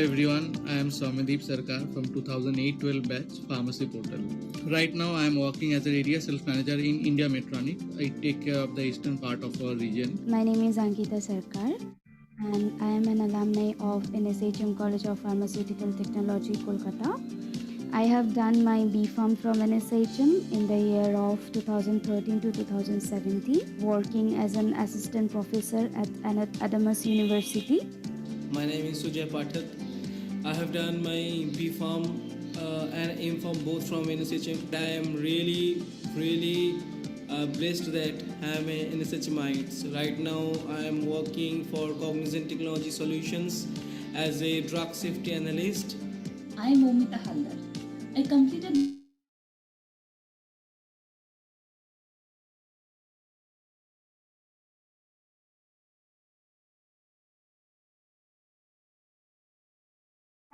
everyone, I am Soumyadeep Sarkar from 2008-12 batch Pharmacy Portal. Right now I am working as an area sales manager in India Medtronic. I take care of the eastern part of our region.
My name is Ankita Sarkar and I am an alumni of NSHM College of Pharmaceutical Technology, Kolkata. I have done my B.Pharm from NSHM in the year of 2013 to 2017, working as an assistant professor at Adamas University.
My name is Sujay Pathak. I have done my B.Pharm and M.Pharm both from NSHM. I am really blessed that I am an NSHMite. Right now I am working for Cognizant Technology Solutions as a drug safety analyst.
I am Momita Haldar. I completed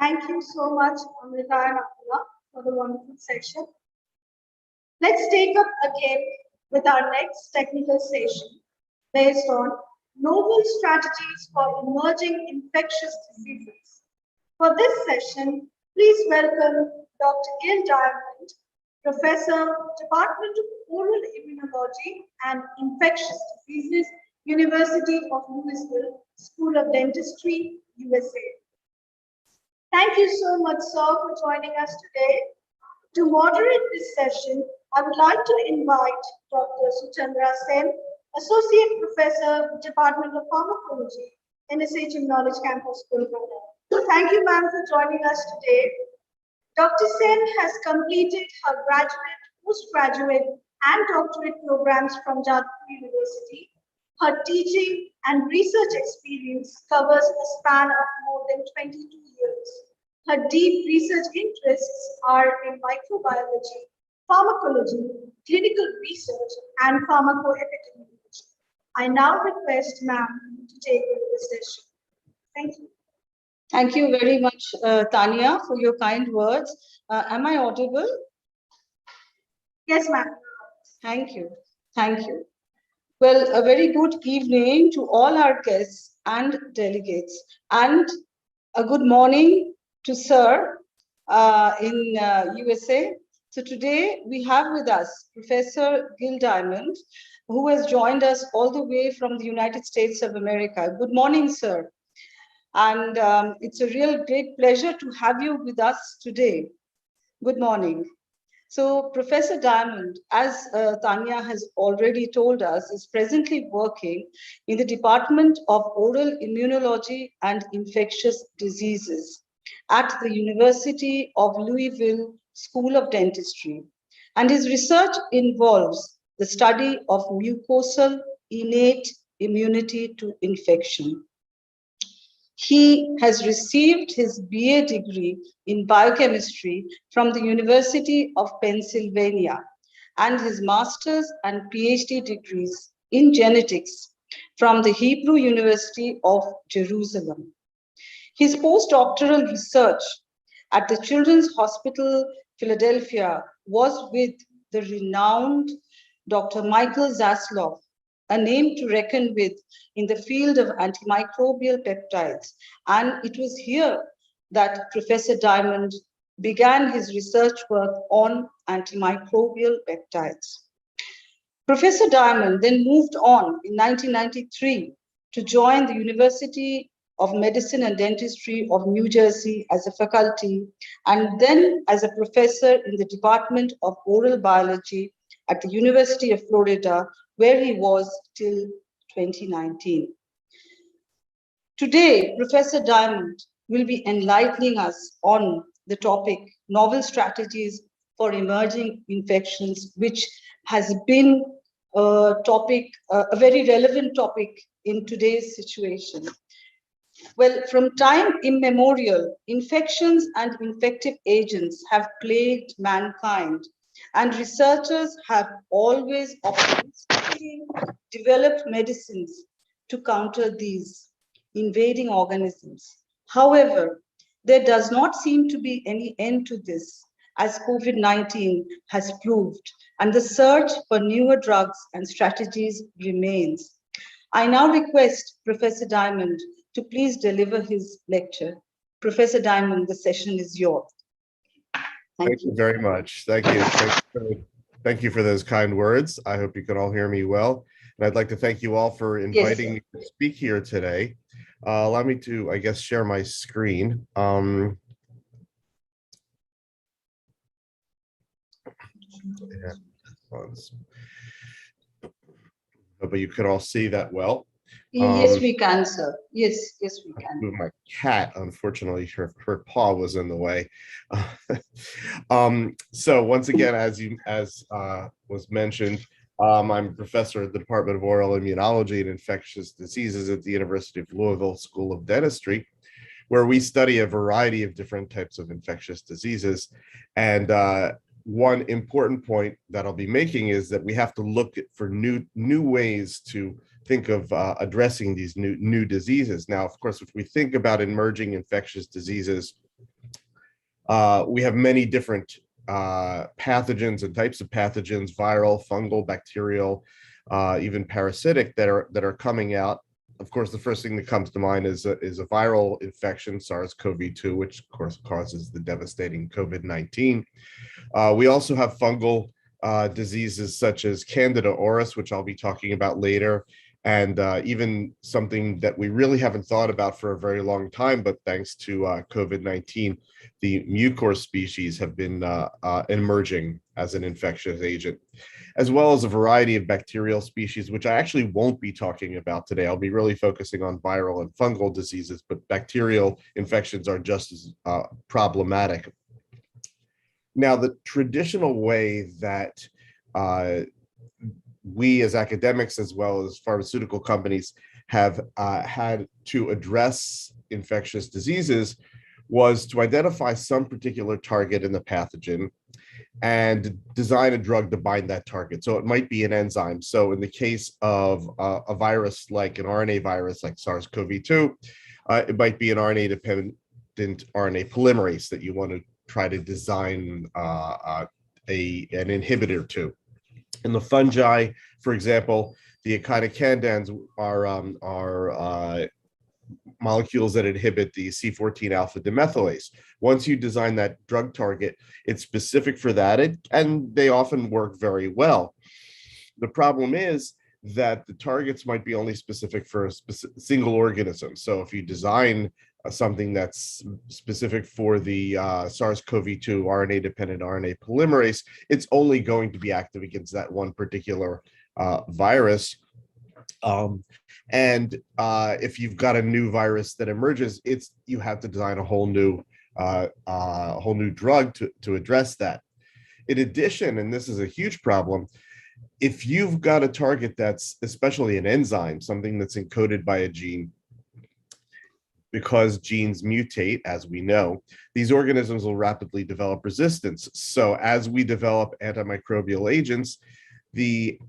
Thank you so much, Amrita and Abdullah, for the wonderful session. Let's take up again with our next technical session based on novel strategies for emerging infectious diseases. For this session, please welcome Dr. Gil Diamond, Professor, Department of Oral Immunology and Infectious Diseases, University of Louisville, School of Dentistry, USA. Thank you so much, sir, for joining us today. To moderate this session, I would like to invite Dr. Suchandra Sen, Associate Professor, Department of Pharmacology, NSHM Knowledge Campus, Kolkata. Thank you, ma'am, for joining us today. Dr. Sen has completed her graduate, postgraduate, and doctorate programs from Jadavpur University. Her teaching and research experience covers a span of more than 22 years. Her deep research interests are in microbiology, pharmacology, clinical research, and pharmacoepidemiology. I now request ma'am to take over the session. Thank you.
Thank you very much, Tanya, for your kind words. Am I audible?
Yes, ma'am.
Thank you. Thank you. Well, a very good evening to all our guests and delegates, and a good morning to Sir in USA. So today we have with us Professor Gil Diamond, who has joined us all the way from the United States of America. Good morning, sir. And it's a real great pleasure to have you with us today. Good morning. So Professor Diamond, as Tanya has already told us, is presently working in the Department of Oral Immunology and Infectious Diseases at the University of Louisville School of Dentistry. And his research involves the study of mucosal innate immunity to infection. He has received his BA degree in biochemistry from the University of Pennsylvania and his master's and PhD degrees in genetics from the Hebrew University of Jerusalem. His postdoctoral research at the Children's Hospital, Philadelphia, was with the renowned Dr. Michael Zaslow, a name to reckon with in the field of antimicrobial peptides. And it was here that Professor Diamond began his research work on antimicrobial peptides. Professor Diamond then moved on in 1993 to join the University of Medicine and Dentistry of New Jersey as a faculty, and then as a professor in the Department of Oral Biology at the University of Florida, where he was till 2019. Today, Professor Diamond will be enlightening us on the topic, novel strategies for emerging infections, which has been a topic, a very relevant topic in today's situation. Well, from time immemorial, infections and infective agents have plagued mankind, and researchers have always optimistically developed medicines to counter these invading organisms. However, there does not seem to be any end to this, as COVID-19 has proved, and the search for newer drugs and strategies remains. I now request Professor Diamond to please deliver his lecture.
Professor Diamond, the session is yours.
Thank you very much. Thank you. Thank you for those kind words. I hope you can all hear me well. And I'd like to thank you all for inviting me to speak here today. Allow me to, I guess, share my screen. But you can all see that well.
Yes, we can, sir. Yes, we can.
My cat, unfortunately, her paw was in the way. So once again, as was mentioned, I'm a professor at the Department of Oral Immunology and Infectious Diseases at the University of Louisville School of Dentistry, where we study a variety of different types of infectious diseases. And one important point that I'll be making is that we have to look for new ways to think of addressing these new diseases. Now, of course, if we think about emerging infectious diseases, we have many different pathogens and types of pathogens: viral, fungal, bacterial, even parasitic, that are coming out. Of course, the first thing that comes to mind is a viral infection, SARS-CoV-2, which of course causes the devastating COVID-19. We also have fungal diseases such as Candida auris, which I'll be talking about later, and even something that we really haven't thought about for a very long time, but thanks to COVID-19, the Mucor species have been emerging as an infectious agent, as well as a variety of bacterial species, which I actually won't be talking about today. I'll be really focusing on viral and fungal diseases, but bacterial infections are just as problematic. Now, the traditional way that we as academics, as well as pharmaceutical companies, have had to address infectious diseases was to identify some particular target in the pathogen and design a drug to bind that target. So it might be an enzyme. So in the case of a virus like an RNA virus like SARS-CoV-2, it might be an RNA-dependent RNA polymerase that you want to try to design an inhibitor to. In the fungi, for example, the echinocandins are molecules that inhibit the C14 alpha demethylase. Once you design that drug target, it's specific for that, and they often work very well. The problem is that the targets might be only specific for a single organism. So if you design something that's specific for the SARS-CoV-2 RNA-dependent RNA polymerase, it's only going to be active against that one particular virus. And if you've got a new virus that emerges, you have to design a whole new drug to address that. In addition, and this is a huge problem, if you've got a target that's especially an enzyme, something that's encoded by a gene, because genes mutate, as we know, these organisms will rapidly develop resistance. So as we develop antimicrobial agents, the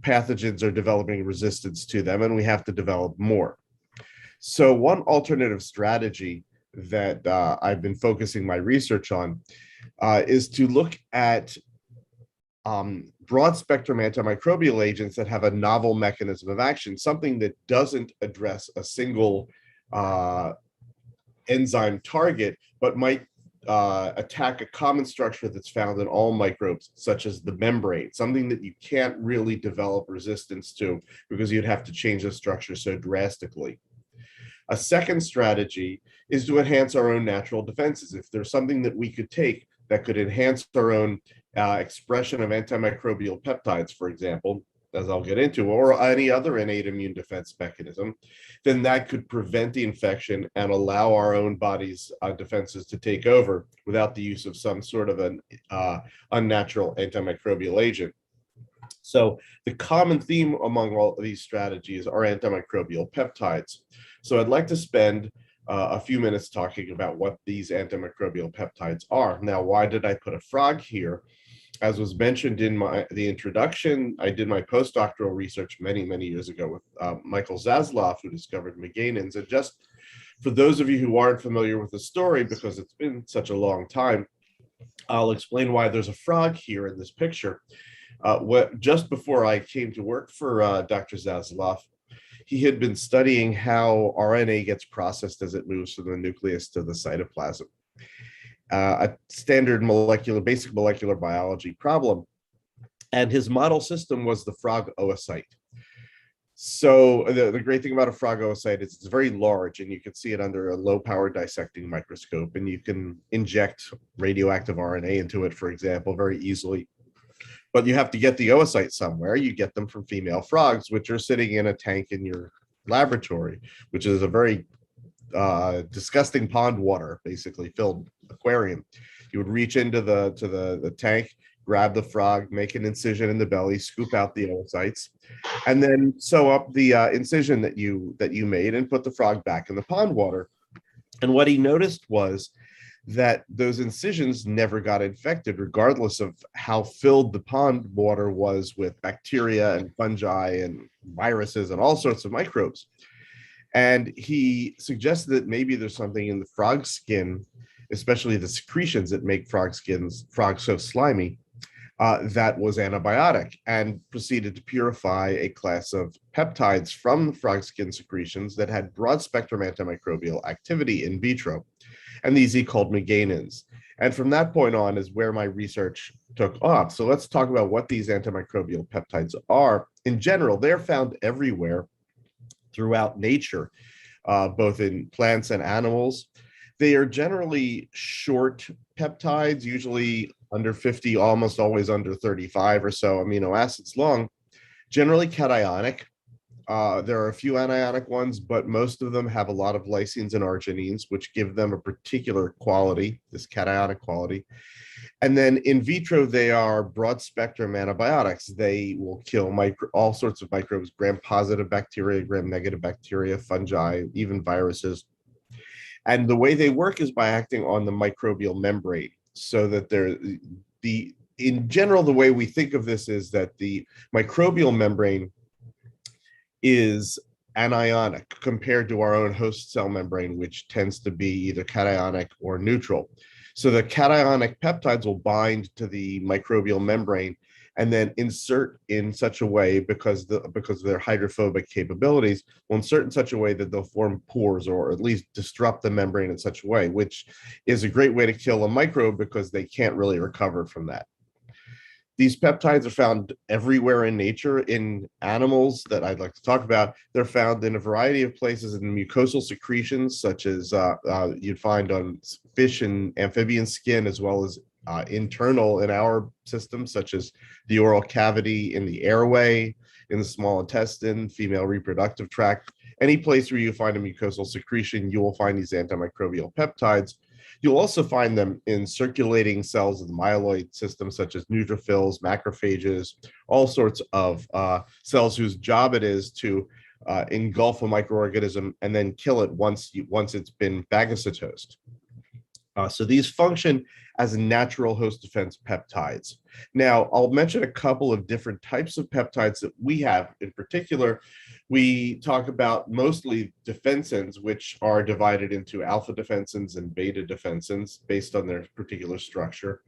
pathogens are developing resistance to them, and we have to develop more. So one alternative strategy that I've been focusing my research on is to look at broad spectrum antimicrobial agents that have a novel mechanism of action, something that doesn't address a single enzyme target, but might attack a common structure that's found in all microbes, such as the membrane, something that you can't really develop resistance to because you'd have to change the structure so drastically. A second strategy is to enhance our own natural defenses. If there's something that we could take that could enhance our own expression of antimicrobial peptides, for example, as I'll get into, or any other innate immune defense mechanism, then that could prevent the infection and allow our own body's defenses to take over without the use of some sort of an unnatural antimicrobial agent. So the common theme among all of these strategies are antimicrobial peptides. So I'd like to spend a few minutes talking about what these antimicrobial peptides are. Now, why did I put a frog here? As was mentioned in the introduction, I did my postdoctoral research many, many years ago with Michael Zasloff, who discovered meganins. And just for those of you who aren't familiar with the story, because it's been such a long time, I'll explain why there's a frog here in this picture. Just before I came to work for Dr. Zasloff, he had been studying how RNA gets processed as it moves from the nucleus to the cytoplasm. A standard basic molecular biology problem. And his model system was the frog oocyte. So the great thing about a frog oocyte is it's very large, and you can see it under a low power dissecting microscope, and you can inject radioactive RNA into it, for example, very easily. But you have to get the oocytes somewhere. You get them from female frogs, which are sitting in a tank in your laboratory, which is a very disgusting pond water, basically filled aquarium. You would reach into the tank, grab the frog, make an incision in the belly, scoop out the oocytes, and then sew up the incision that you made and put the frog back in the pond water. And what he noticed was that those incisions never got infected, regardless of how filled the pond water was with bacteria and fungi and viruses and all sorts of microbes. And he suggested that maybe there's something in the frog skin, especially the secretions that make frogs so slimy, that was antibiotic, and proceeded to purify a class of peptides from the frog skin secretions that had broad spectrum antimicrobial activity in vitro. And these he called meganins. And from that point on is where my research took off. So let's talk about what these antimicrobial peptides are. In general, they're found everywhere throughout nature, both in plants and animals. They are generally short peptides, usually under 50, almost always under 35 or so amino acids long, generally cationic. There are a few anionic ones, but most of them have a lot of lysines and arginines, which give them a particular quality, this cationic quality. And then in vitro, they are broad spectrum antibiotics. They will kill all sorts of microbes, gram-positive bacteria, gram-negative bacteria, fungi, even viruses. And the way they work is by acting on the microbial membrane, so that in general, the way we think of this is that the microbial membrane is anionic compared to our own host cell membrane, which tends to be either cationic or neutral. So the cationic peptides will bind to the microbial membrane and then insert in such a way, because of their hydrophobic capabilities, will insert in such a way that they'll form pores, or at least disrupt the membrane in such a way, which is a great way to kill a microbe because they can't really recover from that. These peptides are found everywhere in nature. In animals that I'd like to talk about, they're found in a variety of places in mucosal secretions, such as you'd find on fish and amphibian skin, as well as internal in our system, such as the oral cavity, in the airway, in the small intestine, female reproductive tract. Any place where you find a mucosal secretion, you will find these antimicrobial peptides. You'll also find them in circulating cells of the myeloid system, such as neutrophils, macrophages, all sorts of cells whose job it is to engulf a microorganism and then kill it once it's been phagocytosed. So these function as natural host defense peptides. Now, I'll mention a couple of different types of peptides that we have. In particular, we talk about mostly defensins, which are divided into alpha defensins and beta defensins based on their particular structure,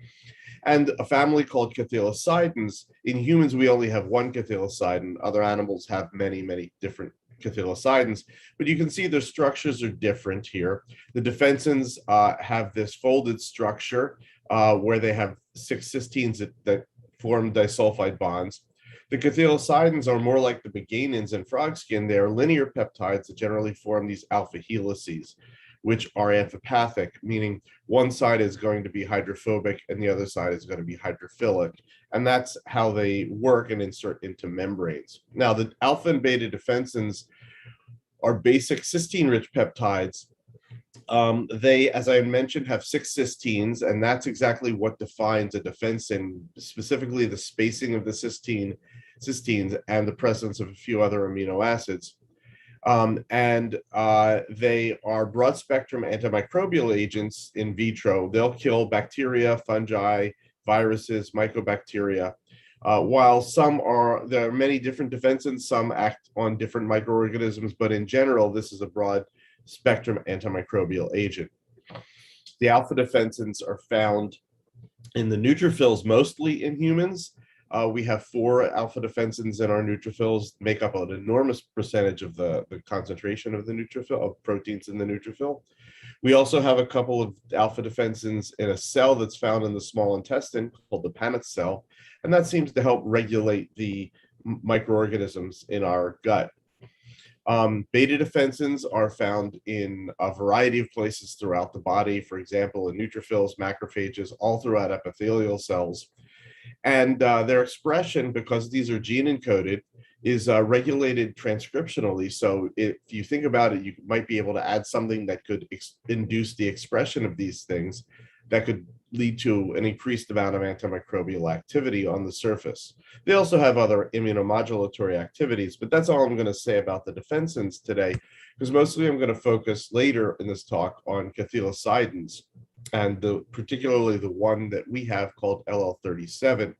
and a family called cathelicidins. In humans, we only have one cathelicidin. Other animals have many, many different cathelicidins, but you can see their structures are different here. The defensins have this folded structure where they have 6 cysteines that form disulfide bonds. The cathelicidins are more like the meganins in frog skin. They are linear peptides that generally form these alpha helices, which are amphipathic, meaning one side is going to be hydrophobic and the other side is going to be hydrophilic. And that's how they work and insert into membranes. Now, the alpha and beta defensins are basic cysteine-rich peptides. They, as I mentioned, have 6 cysteines, and that's exactly what defines a defensin, specifically the spacing of the cysteines and the presence of a few other amino acids. They are broad spectrum antimicrobial agents in vitro. They'll kill bacteria, fungi, viruses, mycobacteria. While there are many different defensins, some act on different microorganisms, but in general, this is a broad spectrum antimicrobial agent. The alpha defensins are found in the neutrophils, mostly in humans, We have 4 alpha defensins in our neutrophils, make up an enormous percentage of the concentration of the neutrophil, of proteins in the neutrophil. We also have a couple of alpha defensins in a cell that's found in the small intestine called the Paneth cell, and that seems to help regulate the microorganisms in our gut. Beta defensins are found in a variety of places throughout the body, for example, in neutrophils, macrophages, all throughout epithelial cells. And their expression, because these are gene encoded, is regulated transcriptionally. So if you think about it, you might be able to add something that could induce the expression of these things that could lead to an increased amount of antimicrobial activity on the surface. They also have other immunomodulatory activities, but that's all I'm going to say about the defensins today, because mostly I'm going to focus later in this talk on cathelicidins, and particularly the one that we have called LL37.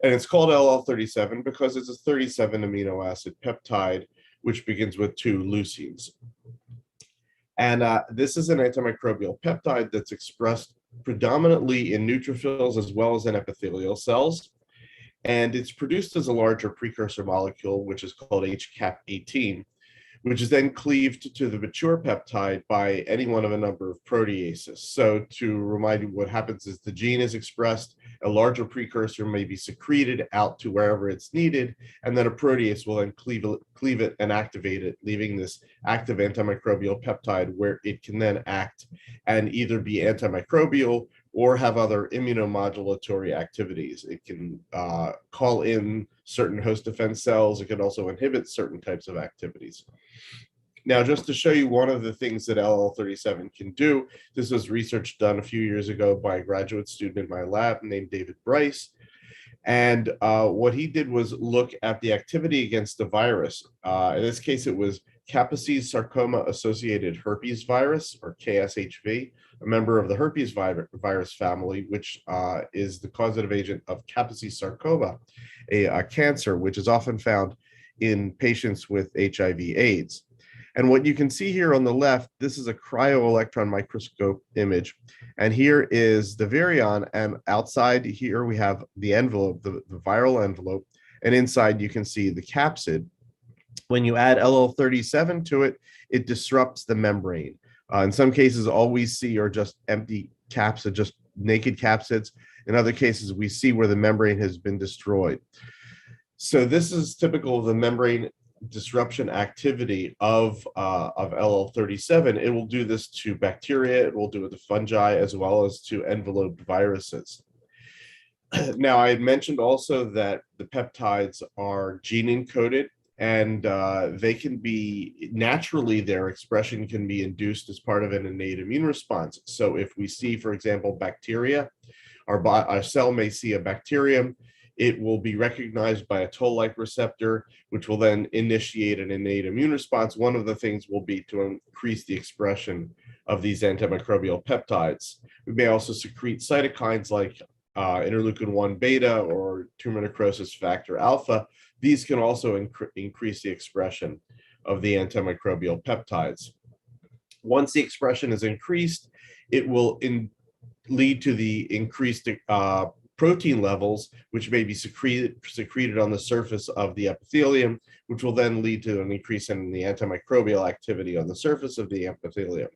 And it's called LL37 because it's a 37 amino acid peptide, which begins with 2 leucines. And this is an antimicrobial peptide that's expressed predominantly in neutrophils as well as in epithelial cells. And it's produced as a larger precursor molecule, which is called HCAP18, which is then cleaved to the mature peptide by any one of a number of proteases. So to remind you, what happens is the gene is expressed, a larger precursor may be secreted out to wherever it's needed, and then a protease will then cleave it and activate it, leaving this active antimicrobial peptide where it can then act and either be antimicrobial or have other immunomodulatory activities. It can call in certain host defense cells. It can also inhibit certain types of activities. Now, just to show you one of the things that LL37 can do, this was research done a few years ago by a graduate student in my lab named David Bryce. And what he did was look at the activity against the virus. In this case, it was Kaposi's sarcoma-associated herpes virus, or KSHV, a member of the herpes virus family, which is the causative agent of Kaposi's sarcoma, a cancer which is often found in patients with HIV/AIDS. And what you can see here on the left, this is a cryo-electron microscope image. And here is the virion, and outside here we have the envelope, the viral envelope, and inside you can see the capsid. When you add LL37 to it, it disrupts the membrane. In some cases, all we see are just empty capsid, just naked capsids. In other cases, we see where the membrane has been destroyed. So this is typical of the membrane disruption activity of LL37. It will do this to bacteria, it will do it to fungi, as well as to enveloped viruses. Now, I had mentioned also that the peptides are gene encoded, and they can be, naturally, their expression can be induced as part of an innate immune response. So if we see, for example, bacteria, our cell may see a bacterium, it will be recognized by a toll-like receptor, which will then initiate an innate immune response. One of the things will be to increase the expression of these antimicrobial peptides. We may also secrete cytokines like interleukin-1 beta or tumor necrosis factor alpha. These can also increase the expression of the antimicrobial peptides. Once the expression is increased, it will lead to the increased protein levels, which may be secreted on the surface of the epithelium, which will then lead to an increase in the antimicrobial activity on the surface of the epithelium.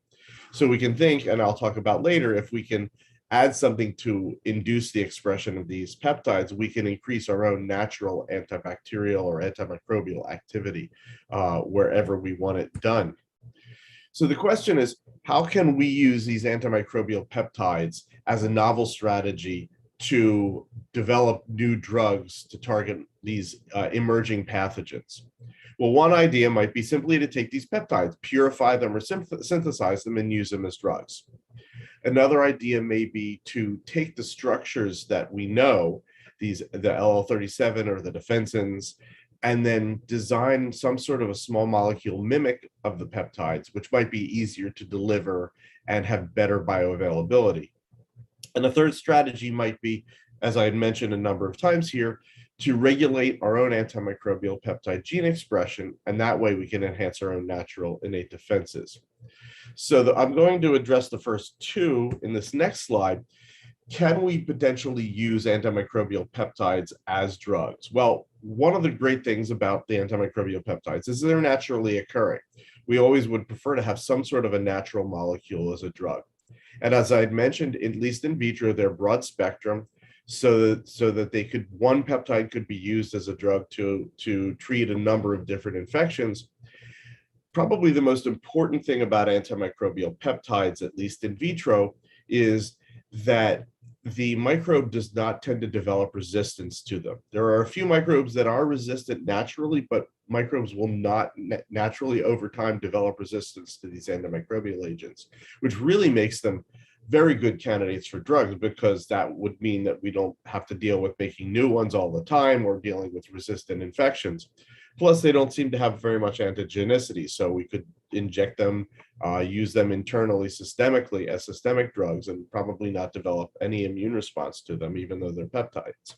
So we can think, and I'll talk about later, if we can add something to induce the expression of these peptides, we can increase our own natural antibacterial or antimicrobial activity wherever we want it done. So the question is, how can we use these antimicrobial peptides as a novel strategy to develop new drugs to target these emerging pathogens? Well, one idea might be simply to take these peptides, purify them or synthesize them and use them as drugs. Another idea may be to take the structures that we know, the LL37 or the defensins, and then design some sort of a small molecule mimic of the peptides, which might be easier to deliver and have better bioavailability. And a third strategy might be, as I had mentioned a number of times here, to regulate our own antimicrobial peptide gene expression, and that way we can enhance our own natural innate defenses. So I'm going to address the first two in this next slide. can we potentially use antimicrobial peptides as drugs? Well, one of the great things about the antimicrobial peptides is they're naturally occurring. We always would prefer to have some sort of a natural molecule as a drug. And as I had mentioned, at least in vitro, they're broad spectrum, so that they could, one peptide could be used as a drug to treat a number of different infections. Probably the most important thing about antimicrobial peptides, at least in vitro, is that the microbe does not tend to develop resistance to them. There are a few microbes that are resistant naturally, but microbes will not naturally over time develop resistance to these antimicrobial agents, which really makes them very good candidates for drugs, because that would mean that we don't have to deal with making new ones all the time or dealing with resistant infections. Plus, they don't seem to have very much antigenicity, so we could inject them, use them internally systemically as systemic drugs, and probably not develop any immune response to them, even though they're peptides.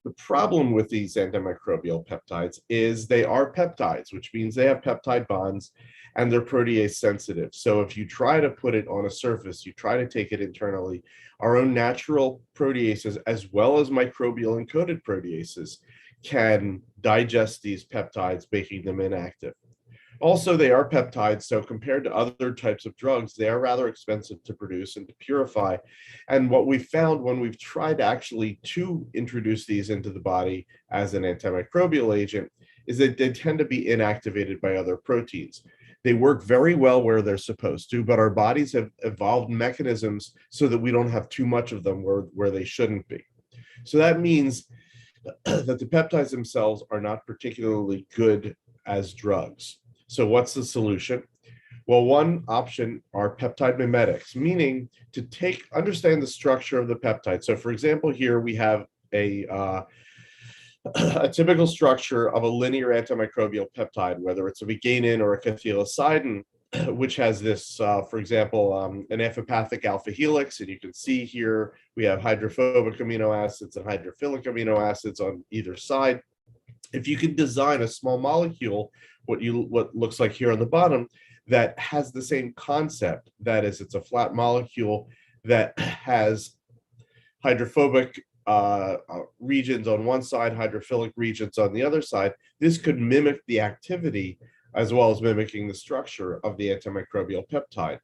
The problem with these antimicrobial peptides is they are peptides, which means they have peptide bonds and they're protease sensitive. So if you try to put it on a surface, you try to take it internally, our own natural proteases, as well as microbial encoded proteases, can digest these peptides, making them inactive. Also, they are peptides, so compared to other types of drugs, they are rather expensive to produce and to purify. And what we've found when we've tried actually to introduce these into the body as an antimicrobial agent is that they tend to be inactivated by other proteins. They work very well where they're supposed to, but our bodies have evolved mechanisms so that we don't have too much of them where they shouldn't be. So that means that the peptides themselves are not particularly good as drugs. So what's the solution? Well, one option are peptide mimetics, meaning to understand the structure of the peptide. So for example, here we have a typical structure of a linear antimicrobial peptide, whether it's a veganin or a cathelicidin, which has this, for example, an amphipathic alpha helix. And you can see here we have hydrophobic amino acids and hydrophilic amino acids on either side. If you could design a small molecule, what looks like here on the bottom, that has the same concept, that is, it's a flat molecule that has hydrophobic regions on one side, hydrophilic regions on the other side, this could mimic the activity as well as mimicking the structure of the antimicrobial peptide.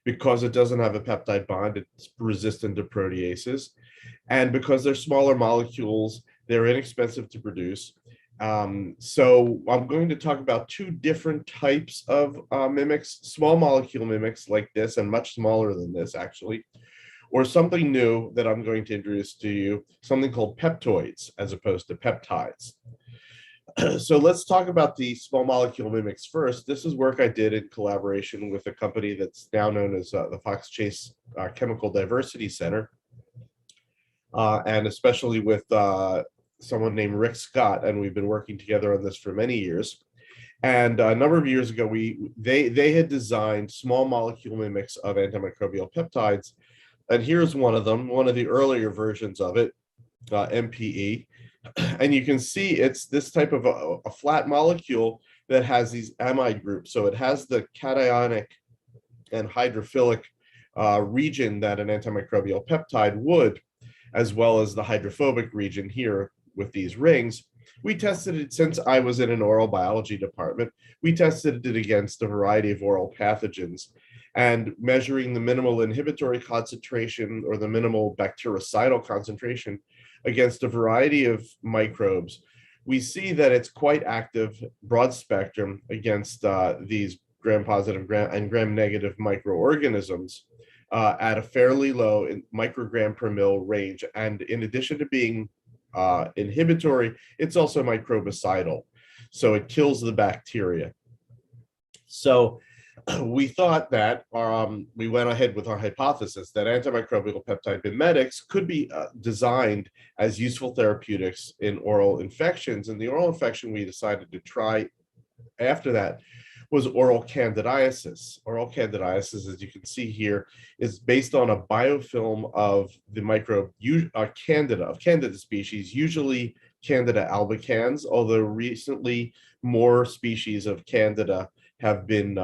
Because it doesn't have a peptide bond, it's resistant to proteases. And because they're smaller molecules, they're inexpensive to produce. So I'm going to talk about two different types of mimics, small molecule mimics like this, and much smaller than this actually, or something new that I'm going to introduce to you, something called peptoids as opposed to peptides. So let's talk about the small molecule mimics first. This is work I did in collaboration with a company that's now known as the Fox Chase Chemical Diversity Center, and especially with someone named Rick Scott, and we've been working together on this for many years. And a number of years ago, they had designed small molecule mimics of antimicrobial peptides, and here's one of them, one of the earlier versions of it, MPE. And you can see it's this type of a flat molecule that has these amide groups. So it has the cationic and hydrophilic region that an antimicrobial peptide would, as well as the hydrophobic region here with these rings. We tested it, since I was in an oral biology department, we tested it against a variety of oral pathogens, and measuring the minimal inhibitory concentration or the minimal bactericidal concentration against a variety of microbes, we see that it's quite active, broad spectrum, against these gram-positive and gram-negative microorganisms at a fairly low microgram per mil range. And in addition to being inhibitory, it's also microbicidal, so it kills the bacteria. So we thought that, we went ahead with our hypothesis that antimicrobial peptide mimetics could be designed as useful therapeutics in oral infections. And the oral infection we decided to try after that was oral candidiasis. Oral candidiasis, as you can see here, is based on a biofilm of the microbe Candida species, usually Candida albicans, although recently more species of Candida have been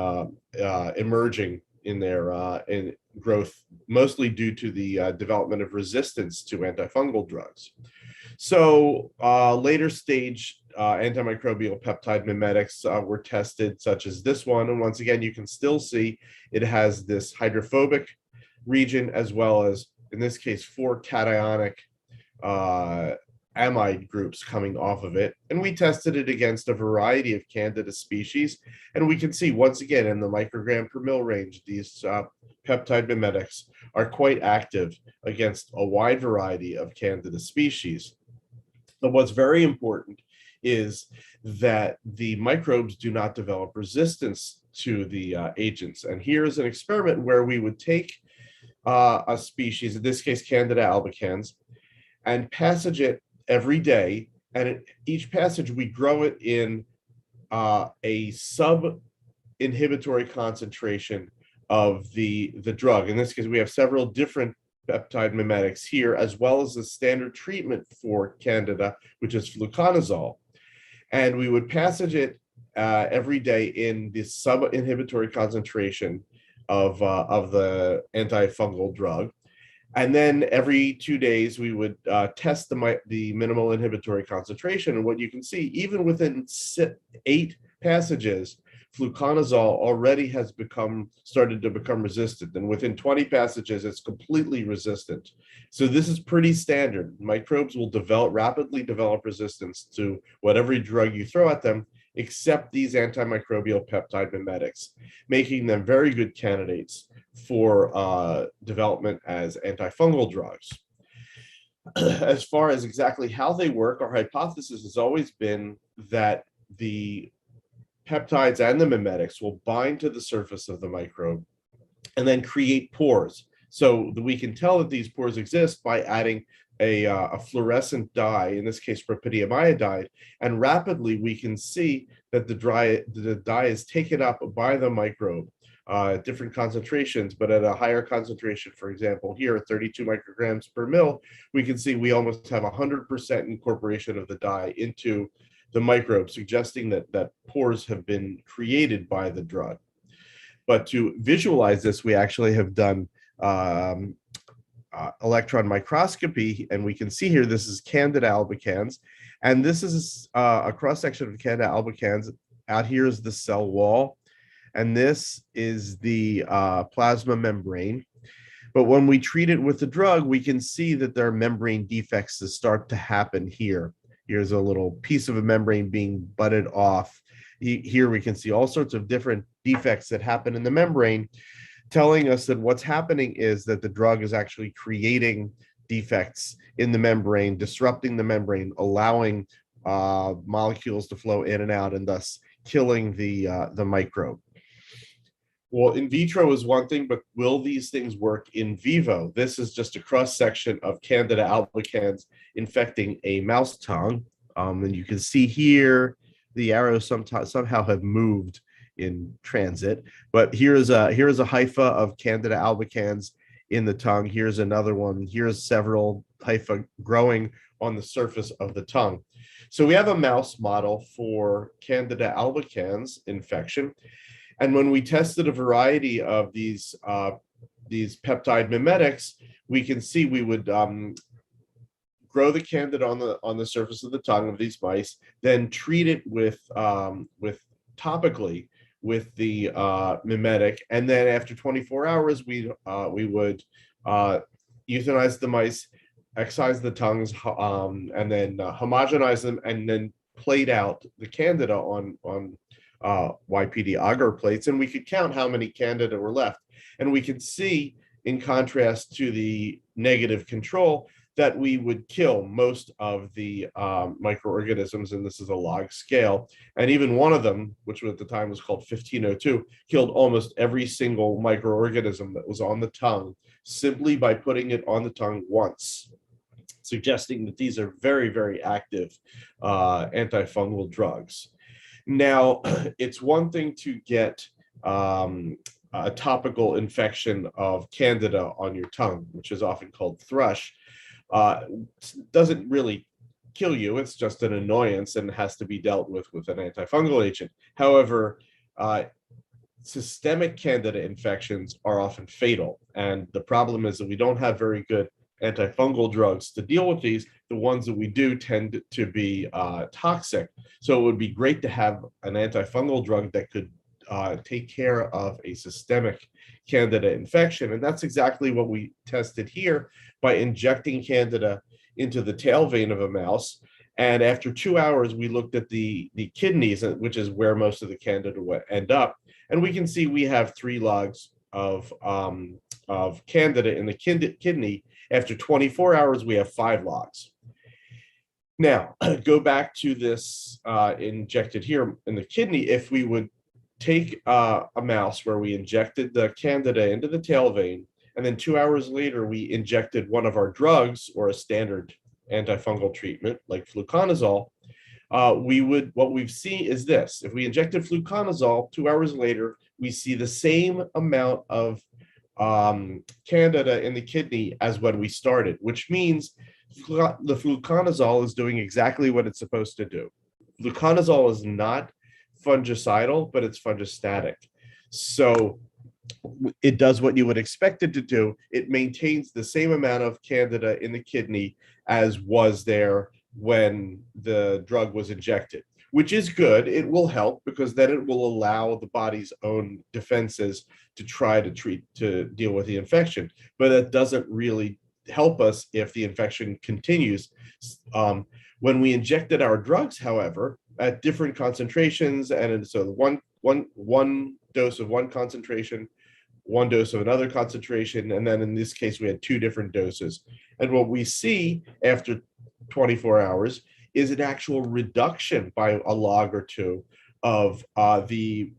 emerging in growth, mostly due to the development of resistance to antifungal drugs. So later stage antimicrobial peptide mimetics were tested, such as this one. And once again, you can still see it has this hydrophobic region, as well as, in this case, 4 cationic amide groups coming off of it. And we tested it against a variety of Candida species. And we can see, once again, in the microgram per mil range, these peptide mimetics are quite active against a wide variety of Candida species. But what's very important is that the microbes do not develop resistance to the agents. And here's an experiment where we would take a species, in this case Candida albicans, and passage it every day. And at each passage, we grow it in a sub-inhibitory concentration of the drug. In this case, we have several different peptide mimetics here, as well as the standard treatment for Candida, which is fluconazole. And we would passage it every day in the sub-inhibitory concentration of the antifungal drug. And then every 2 days, we would test the minimal inhibitory concentration. And what you can see, even within 8 passages, fluconazole already has started to become resistant. And within 20 passages, it's completely resistant. So this is pretty standard. Microbes will rapidly develop resistance to whatever drug you throw at them, except these antimicrobial peptide mimetics, making them very good candidates for development as antifungal drugs. As far as exactly how they work, our hypothesis has always been that the peptides and the mimetics will bind to the surface of the microbe and then create pores. So that we can tell that these pores exist by adding a fluorescent dye, in this case propylium iodide, and rapidly we can see that the dye is taken up by the microbe at different concentrations, but at a higher concentration. For example, here at 32 micrograms per mil, we can see we almost have 100% incorporation of the dye into the microbe, suggesting that pores have been created by the drug. But to visualize this, we actually have done electron microscopy, and we can see here this is Candida albicans, and this is a cross-section of Candida albicans. Out here is the cell wall, and this is the plasma membrane. But when we treat it with the drug, we can see that there are membrane defects that start to happen here. Here's a little piece of a membrane being butted off. Here we can see all sorts of different defects that happen in the membrane, telling us that what's happening is that the drug is actually creating defects in the membrane, disrupting the membrane, allowing molecules to flow in and out, and thus killing the microbe. Well, in vitro is one thing, but will these things work in vivo? This is just a cross-section of Candida albicans infecting a mouse tongue. And you can see here the arrows somehow have moved in transit, but here's a hypha of Candida albicans in the tongue. Here's another one. Here's several hypha growing on the surface of the tongue. So we have a mouse model for Candida albicans infection. And when we tested a variety of these peptide mimetics, we can see we would grow the Candida on the surface of the tongue of these mice, then treat it with topically with the mimetic, and then after 24 hours, we would euthanize the mice, excise the tongues, and then homogenize them, and then plate out the Candida on YPD agar plates, and we could count how many Candida were left. And we could see, in contrast to the negative control, that we would kill most of the microorganisms, and this is a log scale. And even one of them, which at the time was called 1502, killed almost every single microorganism that was on the tongue simply by putting it on the tongue once, suggesting that these are very, very active antifungal drugs. Now, it's one thing to get a topical infection of Candida on your tongue, which is often called thrush. Doesn't really kill you, it's just an annoyance and has to be dealt with an antifungal agent. However, systemic candida infections are often fatal. And the problem is that we don't have very good antifungal drugs to deal with these. The ones that we do tend to be toxic. So it would be great to have an antifungal drug that could take care of a systemic candida infection. And that's exactly what we tested here by injecting candida into the tail vein of a mouse. And after 2 hours, we looked at the kidneys, which is where most of the candida would end up. And we can see we have 3 logs of candida in the kidney. After 24 hours, we have 5 logs. Now, go back to this injected here in the kidney. If we would take a mouse where we injected the candida into the tail vein, and then 2 hours later, we injected one of our drugs or a standard antifungal treatment like fluconazole, what we've seen is this. If we injected fluconazole 2 hours later, we see the same amount of candida in the kidney as when we started, which means the fluconazole is doing exactly what it's supposed to do. Fluconazole is not fungicidal, but it's fungistatic. So it does what you would expect it to do. It maintains the same amount of candida in the kidney as was there when the drug was injected, which is good. It will help because then it will allow the body's own defenses to try to deal with the infection. But that doesn't really help us if the infection continues. When we injected our drugs, however, at different concentrations, and so one dose of one concentration, one dose of another concentration, and then in this case, we had 2 different doses. And what we see after 24 hours is an actual reduction by a log or 2 of the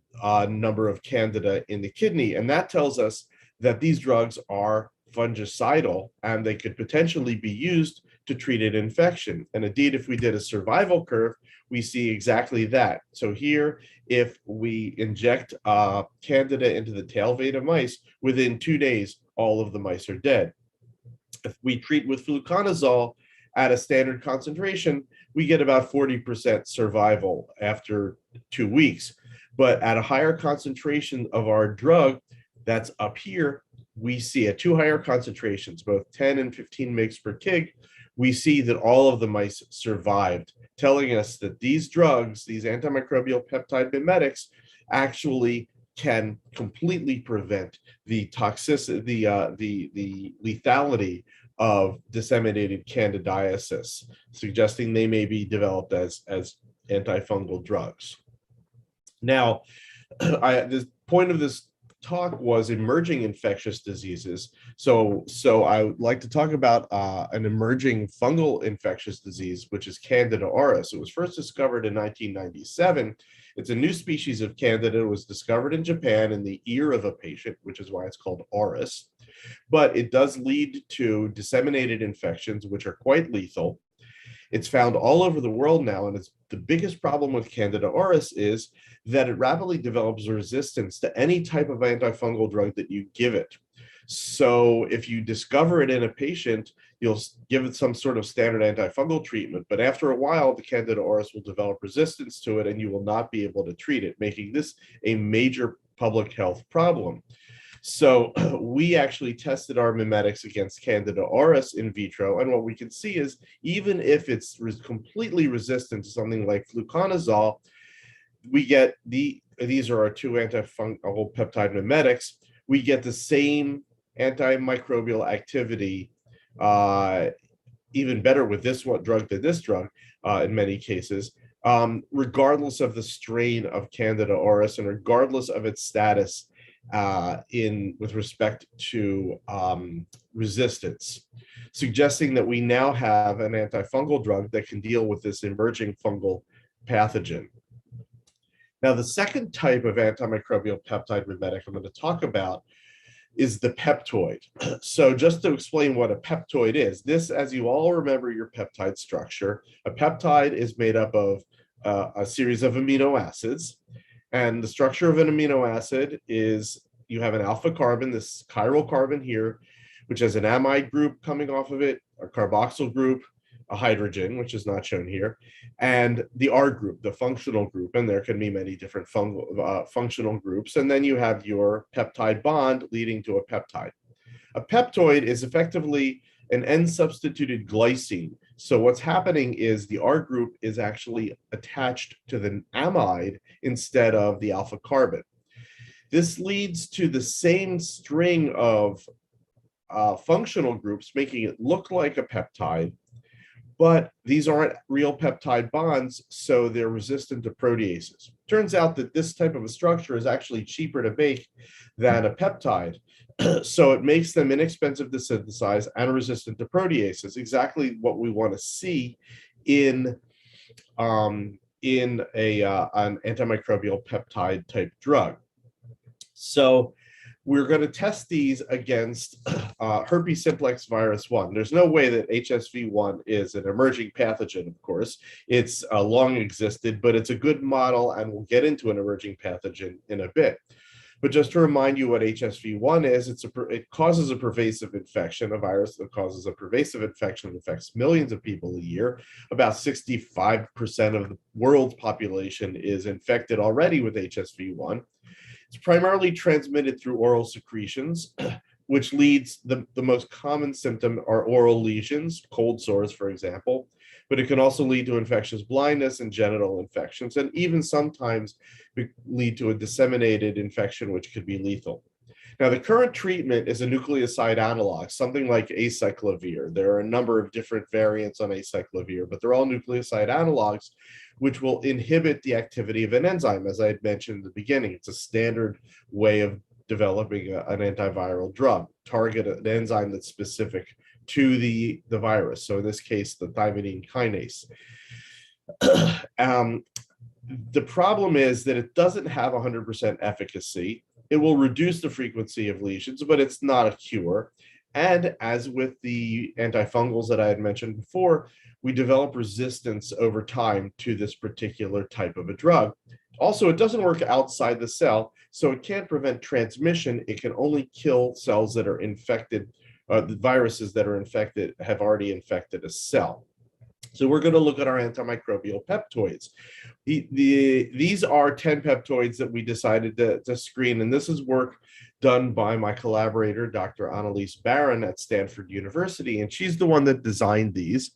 number of candida in the kidney. And that tells us that these drugs are fungicidal and they could potentially be used to treat an infection. And indeed, if we did a survival curve, we see exactly that. So here, if we inject candida into the tail vein of mice, within 2 days, all of the mice are dead. If we treat with fluconazole at a standard concentration, we get about 40% survival after 2 weeks. But at a higher concentration of our drug, that's up here, we see at 2 higher concentrations, both 10 and 15 mg per kg, we see that all of the mice survived, telling us that these drugs, these antimicrobial peptide mimetics, actually can completely prevent the toxicity, the lethality of disseminated candidiasis, suggesting they may be developed as antifungal drugs. Now, the point of this talk was emerging infectious diseases. So I would like to talk about an emerging fungal infectious disease, which is Candida auris. It was first discovered in 1997. It's a new species of Candida. It was discovered in Japan in the ear of a patient, which is why it's called auris. But it does lead to disseminated infections, which are quite lethal. It's found all over the world now, and it's the biggest problem with Candida auris is that it rapidly develops resistance to any type of antifungal drug that you give it. So if you discover it in a patient, you'll give it some sort of standard antifungal treatment, but after a while, the Candida auris will develop resistance to it, and you will not be able to treat it, making this a major public health problem. So we actually tested our mimetics against Candida auris in vitro, and what we can see is even if it's completely resistant to something like fluconazole, we get these are our 2 antifungal peptide mimetics. We get the same antimicrobial activity, even better with this drug than this drug in many cases, regardless of the strain of Candida auris and regardless of its status with respect to resistance, suggesting that we now have an antifungal drug that can deal with this emerging fungal pathogen. Now, the second type of antimicrobial peptide mimetic I'm going to talk about is the peptoid. So just to explain what a peptoid is, this, as you all remember your peptide structure, a peptide is made up of a series of amino acids. And the structure of an amino acid is you have an alpha carbon, this chiral carbon here, which has an amide group coming off of it, a carboxyl group, a hydrogen, which is not shown here, and the R group, the functional group, and there can be many different functional groups. And then you have your peptide bond leading to a peptide. A peptoid is effectively an N-substituted glycine. So what's happening is the R group is actually attached to the amide instead of the alpha carbon. This leads to the same string of functional groups, making it look like a peptide, but these aren't real peptide bonds, so they're resistant to proteases. Turns out that this type of a structure is actually cheaper to make than a peptide, so it makes them inexpensive to synthesize and resistant to proteases, exactly what we want to see in an antimicrobial peptide type drug. So we're going to test these against herpes simplex virus 1. There's no way that HSV1 is an emerging pathogen, of course. It's long existed, but it's a good model, and we'll get into an emerging pathogen in a bit. But just to remind you what HSV1 is, it causes a pervasive infection, a virus that causes a pervasive infection that affects millions of people a year. About 65% of the world's population is infected already with HSV1. It's primarily transmitted through oral secretions, which leads, the most common symptom are oral lesions, cold sores, for example, but it can also lead to infectious blindness and genital infections, and even sometimes lead to a disseminated infection, which could be lethal. Now, the current treatment is a nucleoside analog, something like acyclovir. There are a number of different variants on acyclovir, but they're all nucleoside analogs, which will inhibit the activity of an enzyme, as I had mentioned in the beginning. It's a standard way of developing an antiviral drug, target an enzyme that's specific to the virus. So in this case, the thymidine kinase. The problem is that it doesn't have 100% efficacy. It will reduce the frequency of lesions, but it's not a cure. And as with the antifungals that I had mentioned before, we develop resistance over time to this particular type of a drug. Also, it doesn't work outside the cell, so it can't prevent transmission. It can only kill cells that are infected, the viruses that are infected have already infected a cell. So we're going to look at our antimicrobial peptoids. These are 10 peptoids that we decided to screen, and this is work done by my collaborator, Dr. Annalise Barron at Stanford University, and she's the one that designed these.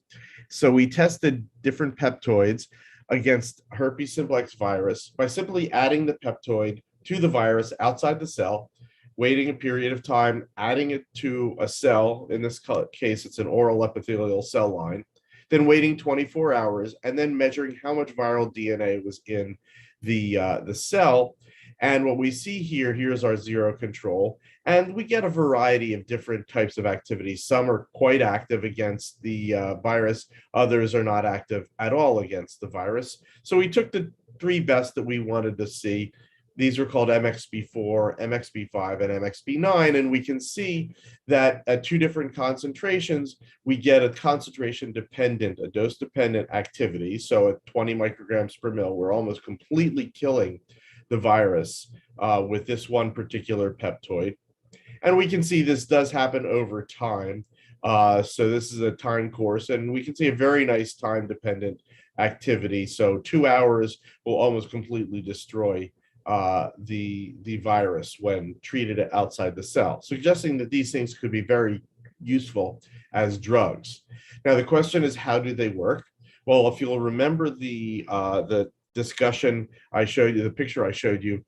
So we tested different peptoids against herpes simplex virus by simply adding the peptoid to the virus outside the cell, waiting a period of time, adding it to a cell. In this case, it's an oral epithelial cell line, then waiting 24 hours, and then measuring how much viral DNA was in the cell. And what we see here, here's our zero control, and we get a variety of different types of activities. Some are quite active against the virus, others are not active at all against the virus. So we took the 3 best that we wanted to see. These are called MXB4, MXB5, and MXB9, and we can see that at 2 different concentrations, we get a concentration-dependent, a dose-dependent activity. So at 20 micrograms per mil, we're almost completely killing the virus with this one particular peptoid. And we can see this does happen over time. So this is a time course, and we can see a very nice time-dependent activity. So 2 hours will almost completely destroy the virus when treated outside the cell, suggesting that these things could be very useful as drugs. Now, the question is, how do they work? Well, if you'll remember the discussion I showed you, the picture I showed you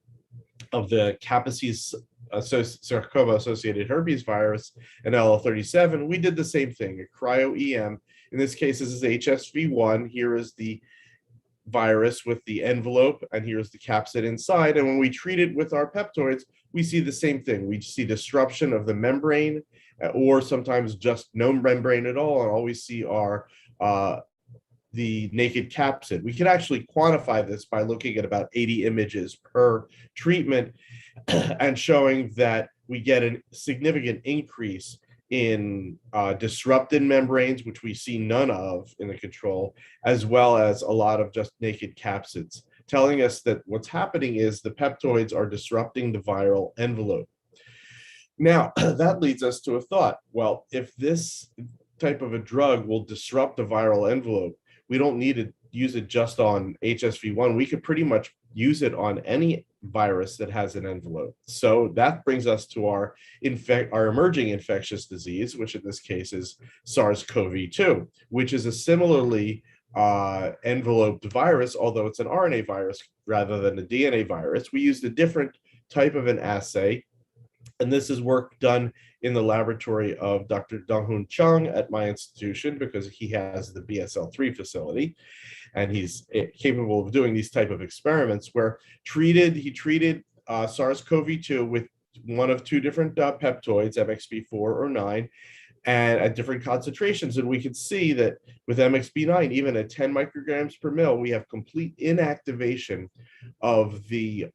of the Kaposi's sarcoma-associated herpes virus and LL37, we did the same thing, a cryo-EM. In this case, this is HSV1. Here is the virus with the envelope, and here's the capsid inside. And when we treat it with our peptoids, we see the same thing. We see disruption of the membrane, or sometimes just no membrane at all, and all we see are the naked capsid. We can actually quantify this by looking at about 80 images per treatment and showing that we get a significant increase in disrupted membranes, which we see none of in the control, as well as a lot of just naked capsids, telling us that what's happening is the peptoids are disrupting the viral envelope. Now, that leads us to a thought. Well, if this type of a drug will disrupt the viral envelope, we don't need to use it just on HSV1. We could pretty much use it on any virus that has an envelope. So that brings us to our emerging infectious disease, which in this case is SARS-CoV-2, which is a similarly enveloped virus, although it's an RNA virus rather than a DNA virus. We used a different type of an assay, and this is work done in the laboratory of Dr. Donghoon Chung at my institution, because he has the BSL-3 facility, and he's capable of doing these type of experiments where he treated SARS-CoV-2 with one of two different peptoids, MXB4 or 9, and at different concentrations. And we could see that with MXB9, even at 10 micrograms per mil, we have complete inactivation of the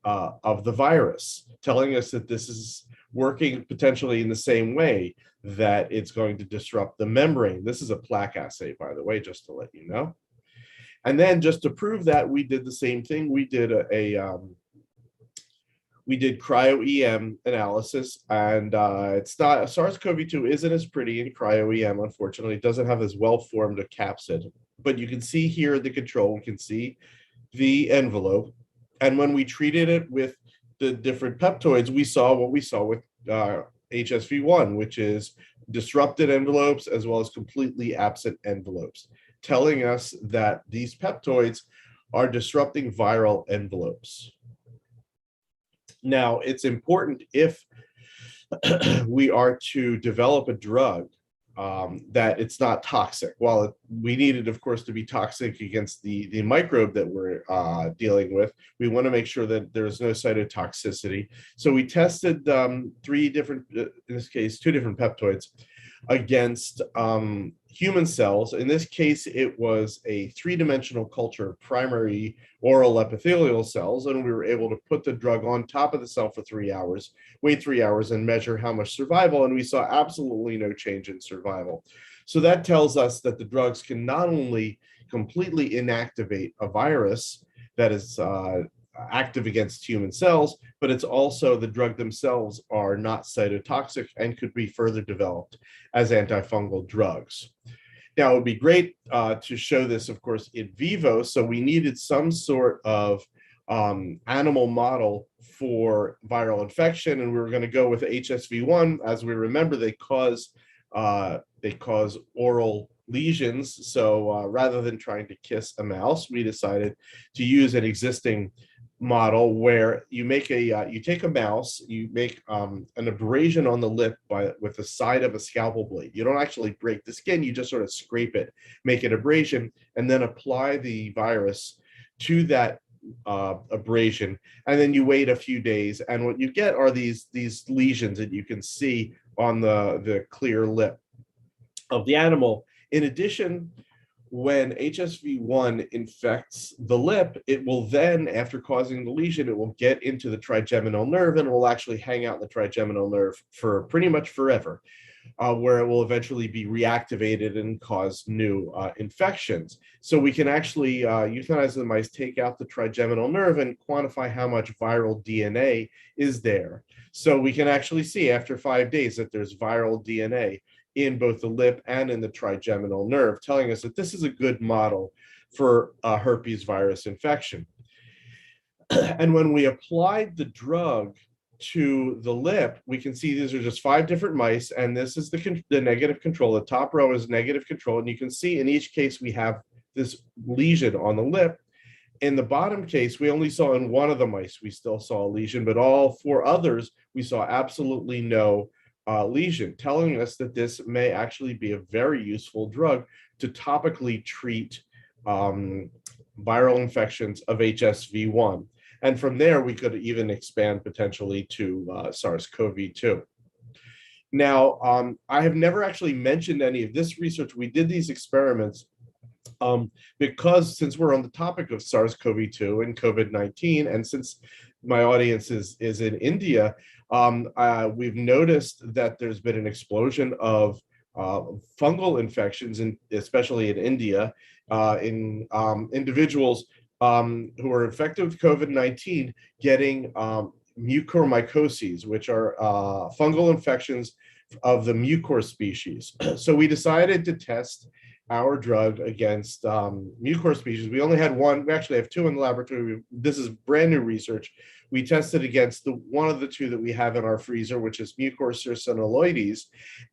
virus, telling us that this is working potentially in the same way that it's going to disrupt the membrane. This is a plaque assay, by the way, just to let you know. And then just to prove that, we did the same thing. We did we did cryo-EM analysis, and it's not, SARS-CoV-2 isn't as pretty in cryo-EM, unfortunately. It doesn't have as well-formed a capsid, but you can see here the control, we can see the envelope. And when we treated it with the different peptoids, we saw what we saw with HSV1, which is disrupted envelopes as well as completely absent envelopes, telling us that these peptoids are disrupting viral envelopes. Now, it's important if we are to develop a drug that it's not toxic. While we need it, of course, to be toxic against the microbe that we're dealing with, we want to make sure that there's no cytotoxicity. So we tested three different, in this case, two different peptoids against human cells. In this case, it was a three-dimensional culture of primary oral epithelial cells, and we were able to put the drug on top of the cell for 3 hours, wait 3 hours, and measure how much survival, and we saw absolutely no change in survival. So that tells us that the drugs can not only completely inactivate a virus that is active against human cells, but it's also the drug themselves are not cytotoxic and could be further developed as antifungal drugs. Now, it would be great to show this, of course, in vivo. So we needed some sort of animal model for viral infection, and we were going to go with HSV1. As we remember, they cause oral lesions. So rather than trying to kiss a mouse, we decided to use an existing model where you make you take a mouse, you make an abrasion on the lip with the side of a scalpel blade. You don't actually break the skin, you just sort of scrape it, make an abrasion, and then apply the virus to that abrasion, and then you wait a few days, and what you get are these lesions that you can see on the clear lip of the animal. In addition, when HSV1 infects the lip, it will then, after causing the lesion, it will get into the trigeminal nerve, and it will actually hang out in the trigeminal nerve for pretty much forever, where it will eventually be reactivated and cause new infections. So we can actually euthanize the mice, take out the trigeminal nerve, and quantify how much viral DNA is there. So we can actually see after 5 days that there's viral DNA in both the lip and in the trigeminal nerve, telling us that this is a good model for herpes virus infection. And when we applied the drug to the lip, we can see these are just 5 different mice, and this is the negative control. The top row is negative control, and you can see in each case we have this lesion on the lip. In the bottom case, we only saw in one of the mice, we still saw a lesion, but all 4 others, we saw absolutely no lesion, telling us that this may actually be a very useful drug to topically treat viral infections of HSV1. And from there, we could even expand potentially to SARS-CoV-2. Now, I have never actually mentioned any of this research. We did these experiments because since we're on the topic of SARS-CoV-2 and COVID-19, and since my audience is in India, we've noticed that there's been an explosion of fungal infections, especially in India, in individuals who are infected with COVID-19 getting mucormycoses, which are fungal infections of the Mucor species. So we decided to test our drug against Mucor species. We only had one. We actually have two in the laboratory. This is brand new research. We tested against one of the two that we have in our freezer, which is Mucor circinoloides.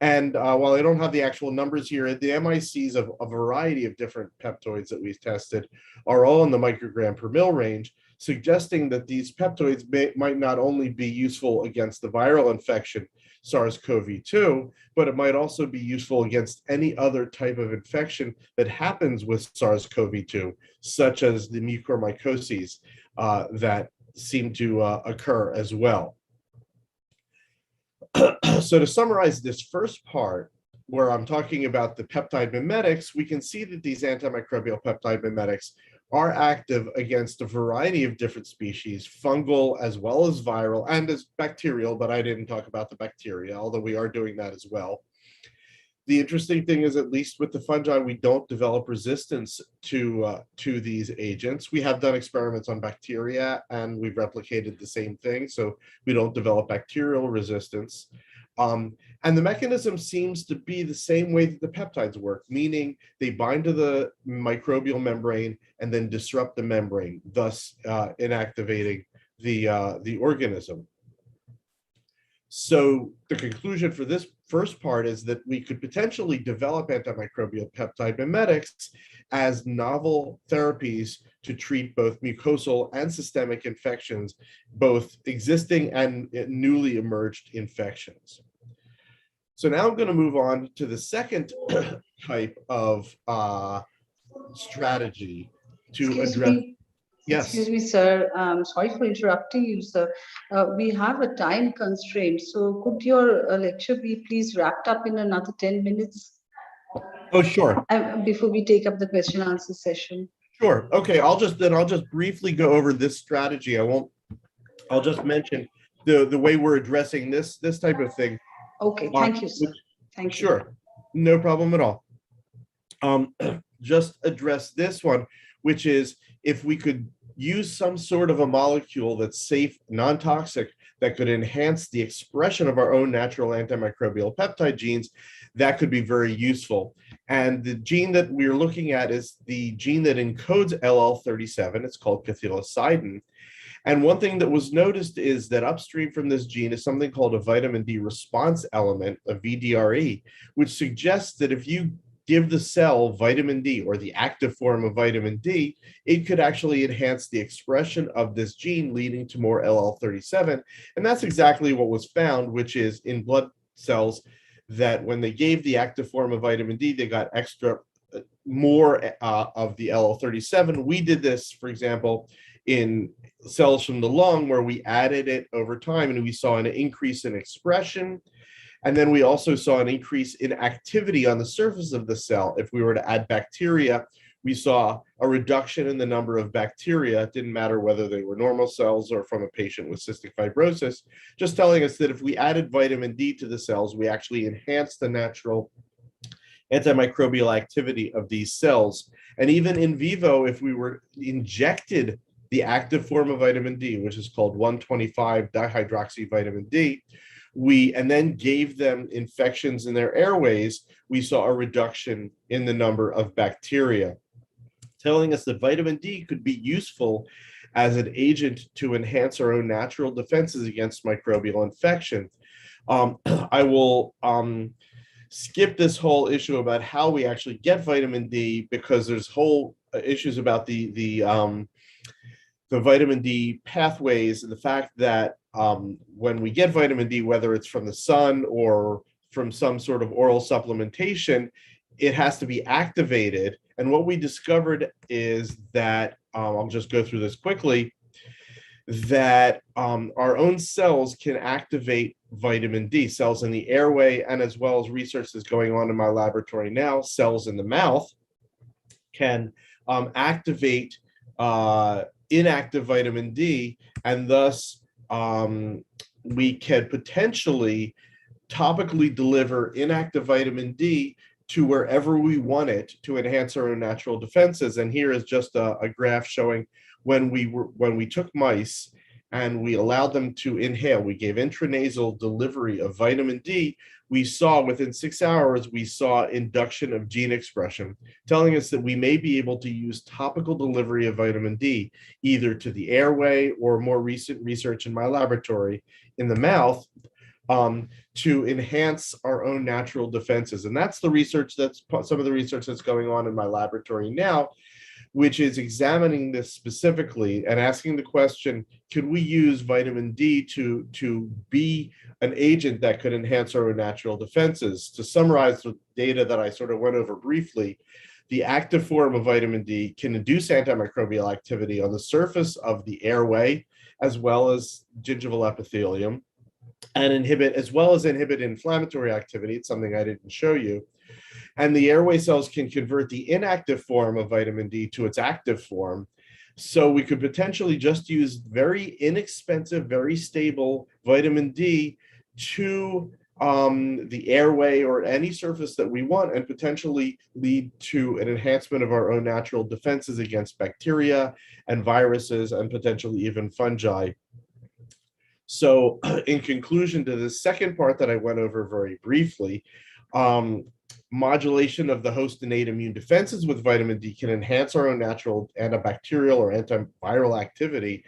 And while I don't have the actual numbers here, the MICs of a variety of different peptoids that we've tested are all in the microgram per mil range, suggesting that these peptoids might not only be useful against the viral infection SARS-CoV-2, but it might also be useful against any other type of infection that happens with SARS-CoV-2, such as the mucormycosis that seem to occur as well. So to summarize this first part, where I'm talking about the peptide mimetics, we can see that these antimicrobial peptide mimetics are active against a variety of different species, fungal as well as viral and as bacterial, but I didn't talk about the bacteria, although we are doing that as well. The interesting thing is, at least with the fungi, we don't develop resistance to these agents. We have done experiments on bacteria and we've replicated the same thing, so we don't develop bacterial resistance. And the mechanism seems to be the same way that the peptides work, meaning they bind to the microbial membrane and then disrupt the membrane, thus inactivating the organism. So the conclusion for this first part is that we could potentially develop antimicrobial peptide mimetics as novel therapies to treat both mucosal and systemic infections, both existing and newly emerged infections. So now I'm going to move on to the second type of strategy to address. Yes.
Excuse me, sir. Sorry for interrupting you, sir. We have a time constraint. So could your lecture be please wrapped up in another 10 minutes?
Oh, sure.
Before we take up the question answer session.
Sure. Okay. I'll just briefly go over this strategy. I'll just mention the way we're addressing this type of thing.
Okay. Thank you, sir. Thank you.
Sure. No problem at all. Just address this one, which is if we could use some sort of a molecule that's safe, non-toxic, that could enhance the expression of our own natural antimicrobial peptide genes, that could be very useful. And the gene that we're looking at is the gene that encodes LL37. It's called cathelicidin. And one thing that was noticed is that upstream from this gene is something called a vitamin D response element, a VDRE, which suggests that if you give the cell vitamin D or the active form of vitamin D, it could actually enhance the expression of this gene, leading to more LL37. And that's exactly what was found, which is in blood cells that when they gave the active form of vitamin D, they got more of the LL37. We did this, for example, in cells from the lung, where we added it over time and we saw an increase in expression. And then we also saw an increase in activity on the surface of the cell. If we were to add bacteria, we saw a reduction in the number of bacteria. It didn't matter whether they were normal cells or from a patient with cystic fibrosis, just telling us that if we added vitamin D to the cells, we actually enhanced the natural antimicrobial activity of these cells. And even in vivo, if we were injected the active form of vitamin D, which is called 125 dihydroxyvitamin D, and then gave them infections in their airways, we saw a reduction in the number of bacteria, telling us that vitamin D could be useful as an agent to enhance our own natural defenses against microbial infection. I will skip this whole issue about how we actually get vitamin D, because there's whole issues about the vitamin D pathways, and the fact that when we get vitamin D, whether it's from the sun or from some sort of oral supplementation, it has to be activated. And what we discovered is that, I'll just go through this quickly, that our own cells can activate vitamin D, cells in the airway, and as well as research that's going on in my laboratory now, cells in the mouth can activate inactive vitamin D, and thus we can potentially topically deliver inactive vitamin D to wherever we want it to enhance our own natural defenses. And here is just a graph showing when we took mice and we allowed them to inhale. We gave intranasal delivery of vitamin D. We saw within 6 hours, we saw induction of gene expression, telling us that we may be able to use topical delivery of vitamin D, either to the airway or more recent research in my laboratory in the mouth, to enhance our own natural defenses. And that's the research, that's some of the research that's going on in my laboratory now, which is examining this specifically and asking the question, could we use vitamin D to be an agent that could enhance our own natural defenses? To summarize the data that I sort of went over briefly, the active form of vitamin D can induce antimicrobial activity on the surface of the airway, as well as gingival epithelium, and inhibit inflammatory activity. It's something I didn't show you. And the airway cells can convert the inactive form of vitamin D to its active form. So we could potentially just use very inexpensive, very stable vitamin D to the airway or any surface that we want, and potentially lead to an enhancement of our own natural defenses against bacteria and viruses and potentially even fungi. So in conclusion to the second part that I went over very briefly, modulation of the host innate immune defenses with vitamin D can enhance our own natural antibacterial or antiviral activity.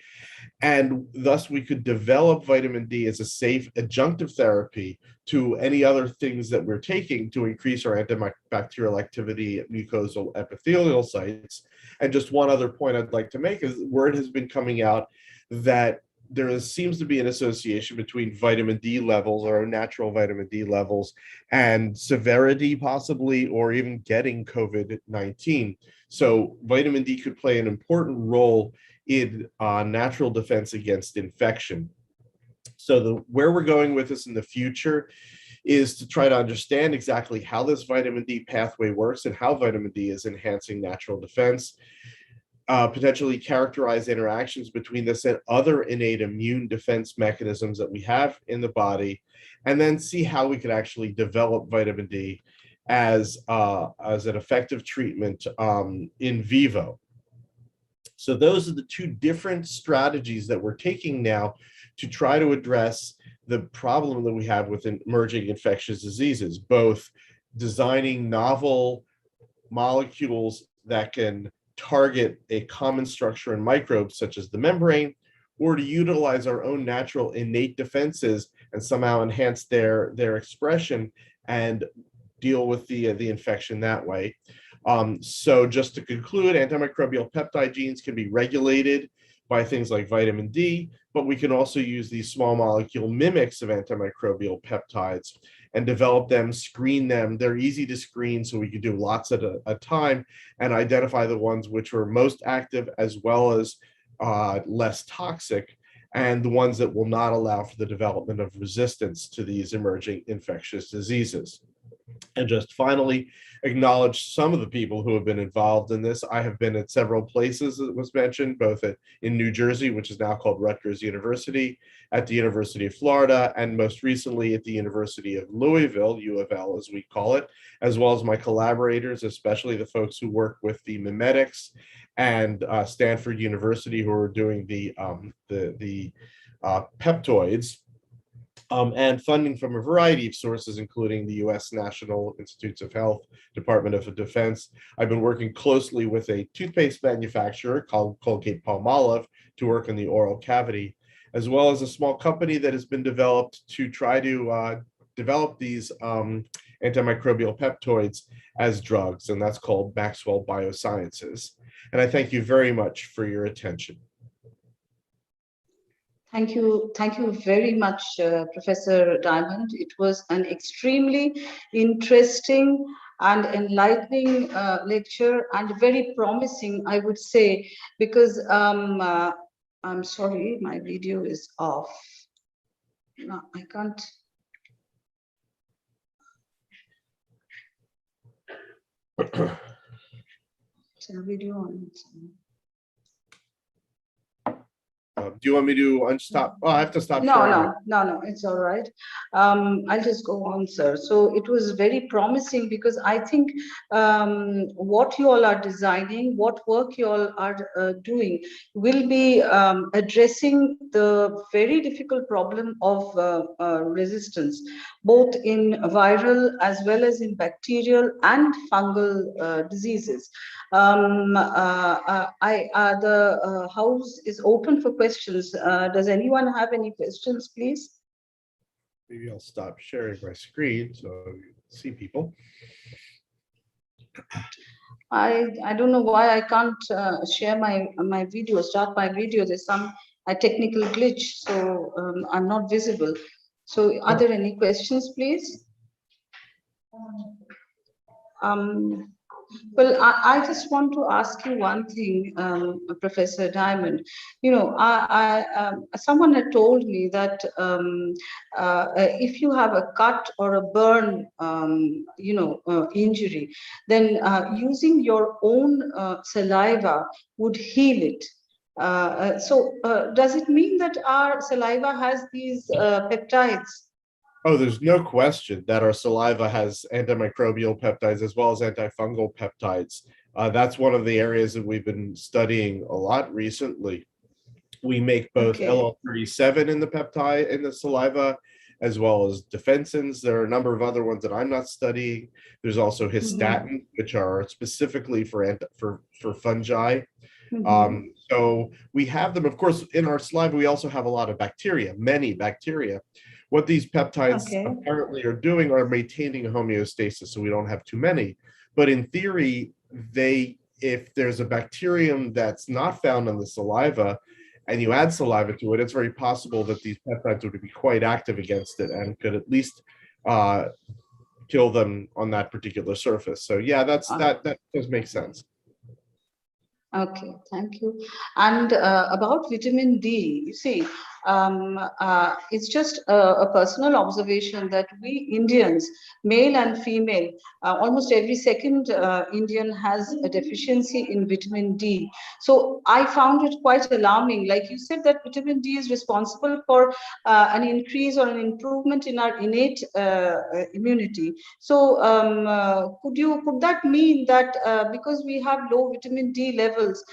And thus we could develop vitamin D as a safe adjunctive therapy to any other things that we're taking to increase our antibacterial activity at mucosal epithelial sites. And just one other point I'd like to make is word has been coming out that there seems to be an association between vitamin D levels, or natural vitamin D levels, and severity possibly, or even getting COVID-19. So vitamin D could play an important role in natural defense against infection. So where we're going with this in the future is to try to understand exactly how this vitamin D pathway works and how vitamin D is enhancing natural defense. Potentially characterize interactions between this and other innate immune defense mechanisms that we have in the body, and then see how we could actually develop vitamin D as an effective treatment in vivo. So those are the two different strategies that we're taking now to try to address the problem that we have with emerging infectious diseases, both designing novel molecules that can target a common structure in microbes such as the membrane, or to utilize our own natural innate defenses and somehow enhance their expression and deal with the infection that way. So just to conclude, antimicrobial peptide genes can be regulated by things like vitamin D, but we can also use these small molecule mimics of antimicrobial peptides and develop them, screen them. They're easy to screen, so we can do lots at a time and identify the ones which are most active as well as less toxic, and the ones that will not allow for the development of resistance to these emerging infectious diseases. And just finally, acknowledge some of the people who have been involved in this. I have been at several places, as was mentioned, both in New Jersey, which is now called Rutgers University, at the University of Florida, and most recently at the University of Louisville, U of L as we call it, as well as my collaborators, especially the folks who work with the mimetics and Stanford University, who are doing the peptoids. And funding from a variety of sources, including the U.S. National Institutes of Health, Department of Defense. I've been working closely with a toothpaste manufacturer called Colgate-Palmolive to work on the oral cavity, as well as a small company that has been developed to try to develop these antimicrobial peptoids as drugs, and that's called Maxwell Biosciences. And I thank you very much for your attention.
Thank you very much, Professor Diamond. It was an extremely interesting and enlightening lecture, and very promising, I would say, because I'm sorry, my video is off. No, I can't. It's a video on.
Do you want me to unstop? Oh, I have to stop
No,
sharing.
no, it's all right. I'll just go on, sir. So it was very promising because I think what you all are designing, what work you all are doing will be addressing the very difficult problem of resistance, both in viral as well as in bacterial and fungal diseases. The house is open for questions. Does anyone have any questions, please?
Maybe I'll stop sharing my screen so you can see people.
I don't know why I can't share my video, start my video. There's some technical glitch, so I'm not visible. So are there any questions, please? Well, I just want to ask you one thing, Professor Diamond. You know, someone had told me that if you have a cut or a burn, injury, then using your own saliva would heal it. Does it mean that our saliva has these peptides?
Oh, there's no question that our saliva has antimicrobial peptides as well as antifungal peptides. That's one of the areas that we've been studying a lot recently. We make both LL37 in the peptide in the saliva, as well as defensins. There are a number of other ones that I'm not studying. There's also histatin, which are specifically for fungi. So we have them, of course, in our saliva. We also have a lot of bacteria, many bacteria. What these peptides apparently are doing are maintaining a homeostasis, so we don't have too many. But in theory, if there's a bacterium that's not found in the saliva, and you add saliva to it, it's very possible that these peptides would be quite active against it and could at least kill them on that particular surface. So yeah, that does make sense.
Okay, thank you. And about vitamin D, you see, it's just a personal observation that we Indians, male and female, almost every second Indian has a deficiency in vitamin D. So I found it quite alarming. Like you said, that vitamin D is responsible for an increase or an improvement in our innate immunity. So could that mean that because we have low vitamin D levels,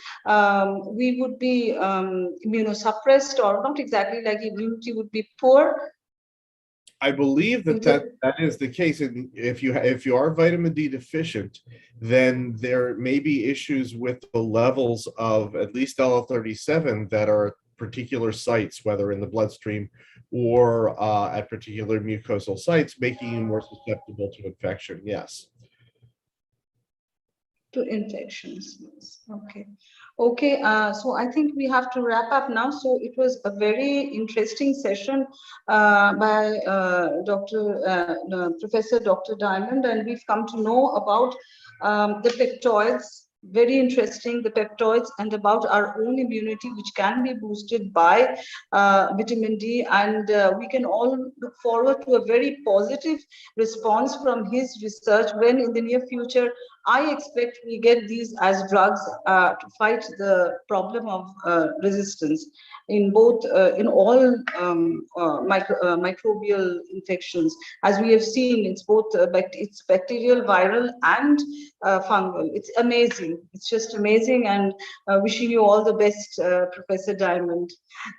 we would be immunosuppressed, or not exactly, like immunity would be poor?
I believe that is the case. And if you are vitamin D deficient, then there may be issues with the levels of at least LL37 that are at particular sites, whether in the bloodstream or at particular mucosal sites, making you more susceptible to infection. Yes.
To infections. Okay. So I think we have to wrap up now. So it was a very interesting session by Professor Dr. Diamond, and we've come to know about the peptoids. Very interesting, the peptoids, and about our own immunity, which can be boosted by vitamin D. And we can all look forward to a very positive response from his research when in the near future, I expect we get these as drugs to fight the problem of resistance in both in all microbial infections. As we have seen, it's both it's bacterial, viral, and fungal. It's amazing. It's just amazing, and wishing you all the best, Professor Diamond.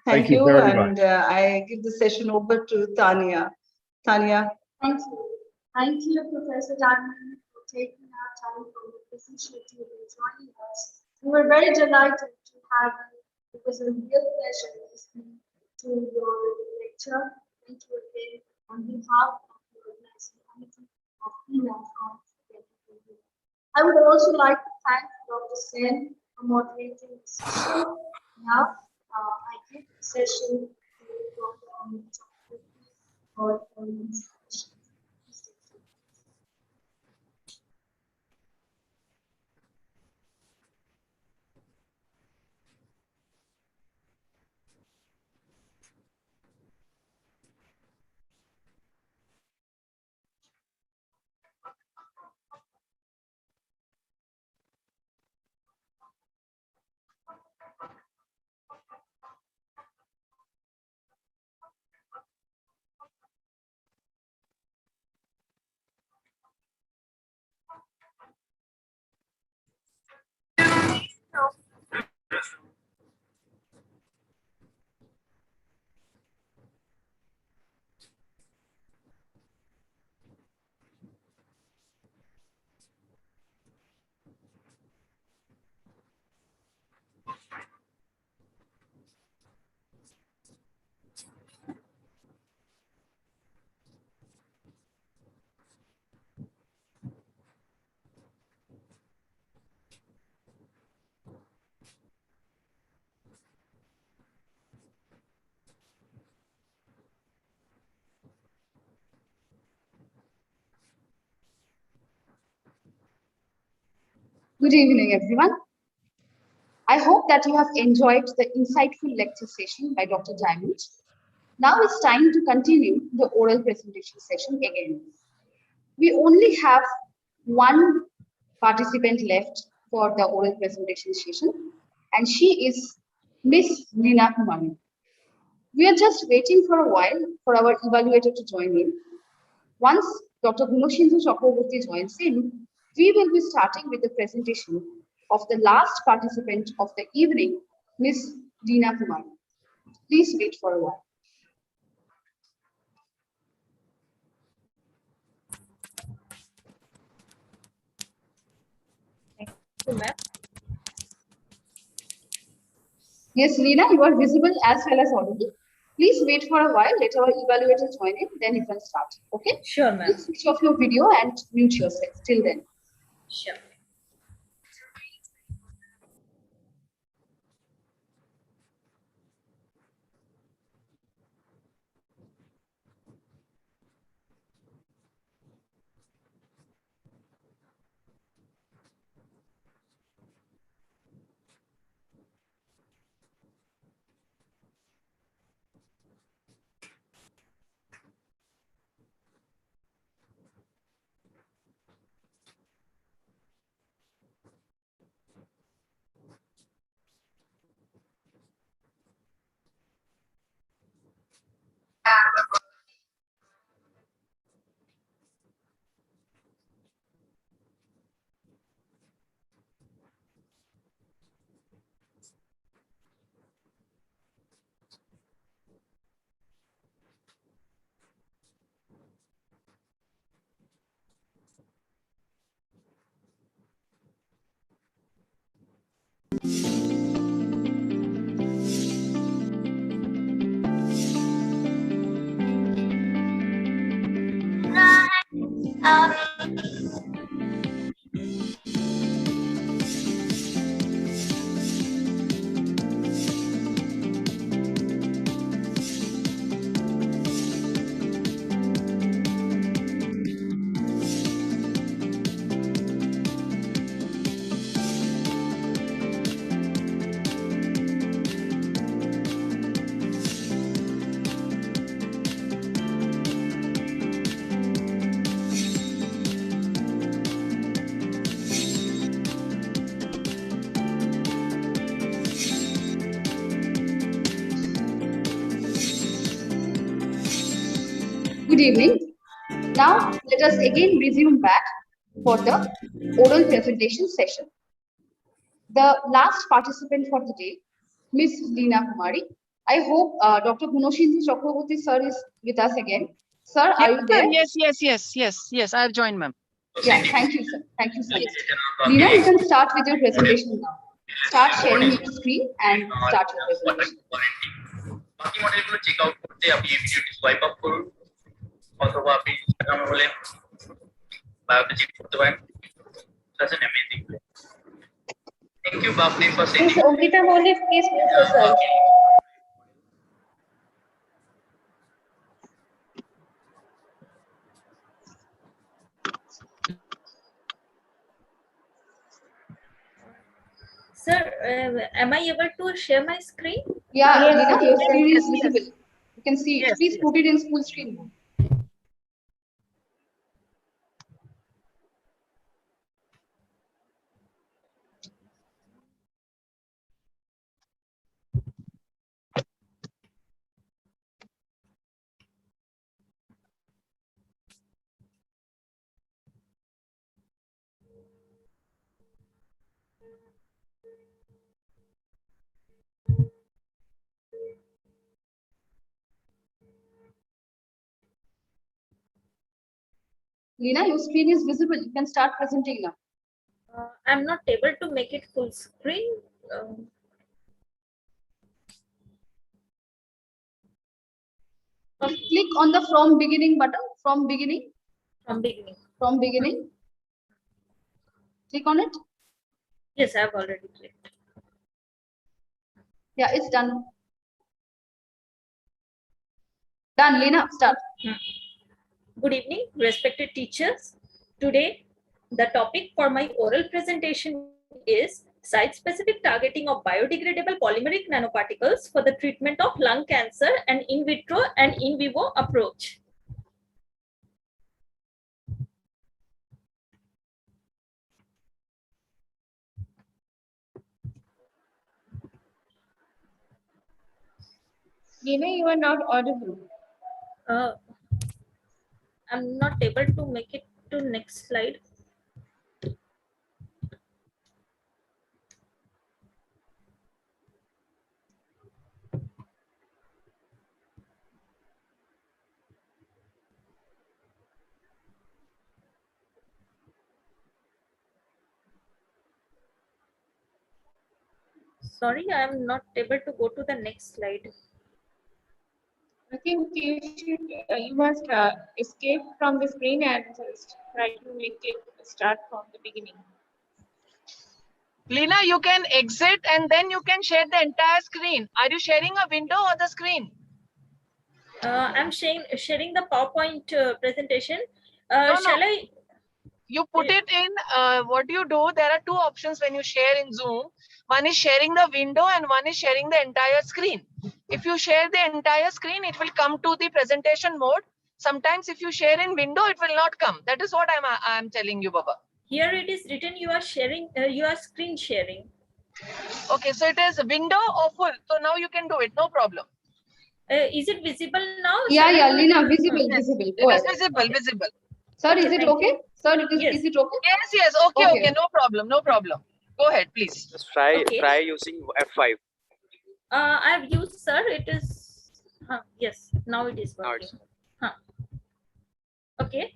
Thank you,
very
and
much.
I give the session over to Tanya. Tanya.
Thank you. Thank you, Professor Diamond, for taking our time from your busy schedule and joining us. We were very delighted to have you. It was a real pleasure listening to your lecture. Thank you again on behalf of the organizing committee of PNAS on. I would also like to thank Dr. Sen for moderating the session. Now, I give the session to Dr. Amit for this session.
Good evening, everyone. I hope that you have enjoyed the insightful lecture session by Dr. Diamond. Now it's time to continue the oral presentation session again. We only have one participant left for the oral presentation session, and she is Miss Leena Kumari. We are just waiting for a while for our evaluator to join in. Once Dr. Gunoshindu Chakraborty joins in, we will be starting with the presentation of the last participant of the evening, Miss Leena Kumari. Please wait for a while. Yes, Leena, you are visible as well as audible. Please wait for a while, let our evaluator join in, then you can start. Okay?
Sure, ma'am.
Please switch off your video and mute yourself till then.
Sure.
Good evening. Now, let us again resume back for the oral presentation session. The last participant for the day, Miss Leena Kumari. I hope Dr. Gunoshindu Chakraborty sir is with us again. Sir, are you there?
Yes. I have joined, ma'am.
Yeah, thank you, sir. Thank you so much. Leena, you can start with your presentation now. Start sharing your screen and start your presentation.
বাকি মডেলগুলো check out করতে আপনি এই ভিডিওটি swipe up করুন অথবা আপনি ইনস্টাগ্রামে হলে বায়োতে চেক করতে পারেন that's an amazing way. Thank you Bhavdeep for sending.
Miss Ankita Maulik, please mute yourself.
Sir, am I able to share my screen?
Yeah,
Yes,
Leena, your screen
yes,
is visible. You can see it. Please put it in full screen mode. Lina, your screen is visible. You can start presenting now.
I'm not able to make it full screen.
Click on the from beginning button. From beginning.
From beginning.
From beginning. Click on it.
Yes, I have already clicked.
Yeah, it's done. Done, Lina, start.
Good evening, respected teachers. Today, the topic for my oral presentation is site-specific targeting of biodegradable polymeric nanoparticles for the treatment of lung cancer and in vitro and in vivo approach.
Lina, you are not audible.
I'm not able to make it to next slide. Sorry, I am not able to go to the next slide.
I think you must escape from the screen and just try to make it start from the beginning.
Lina, you can exit and then you can share the entire screen. Are you sharing a window or the screen?
I'm sharing the PowerPoint presentation.
Shall I? You put it in, what you do, there are two options when you share in Zoom. One is sharing the window and one is sharing the entire screen. If you share the entire screen, it will come to the presentation mode. Sometimes if you share in window, it will not come. That is what I'm telling you, Baba.
Here it is written you are sharing, you are screen sharing.
Okay, so it is window or full. So now you can do it, no problem.
Is it visible now?
Yeah, Lina, visible,
Yes,
visible.
It is visible, visible.
Sir, is it okay? Sir, is it okay?
Yes, okay, no problem, no problem. Go ahead, please.
Just try using F5.
I've used, sir. It is yes. Now it is working. Okay.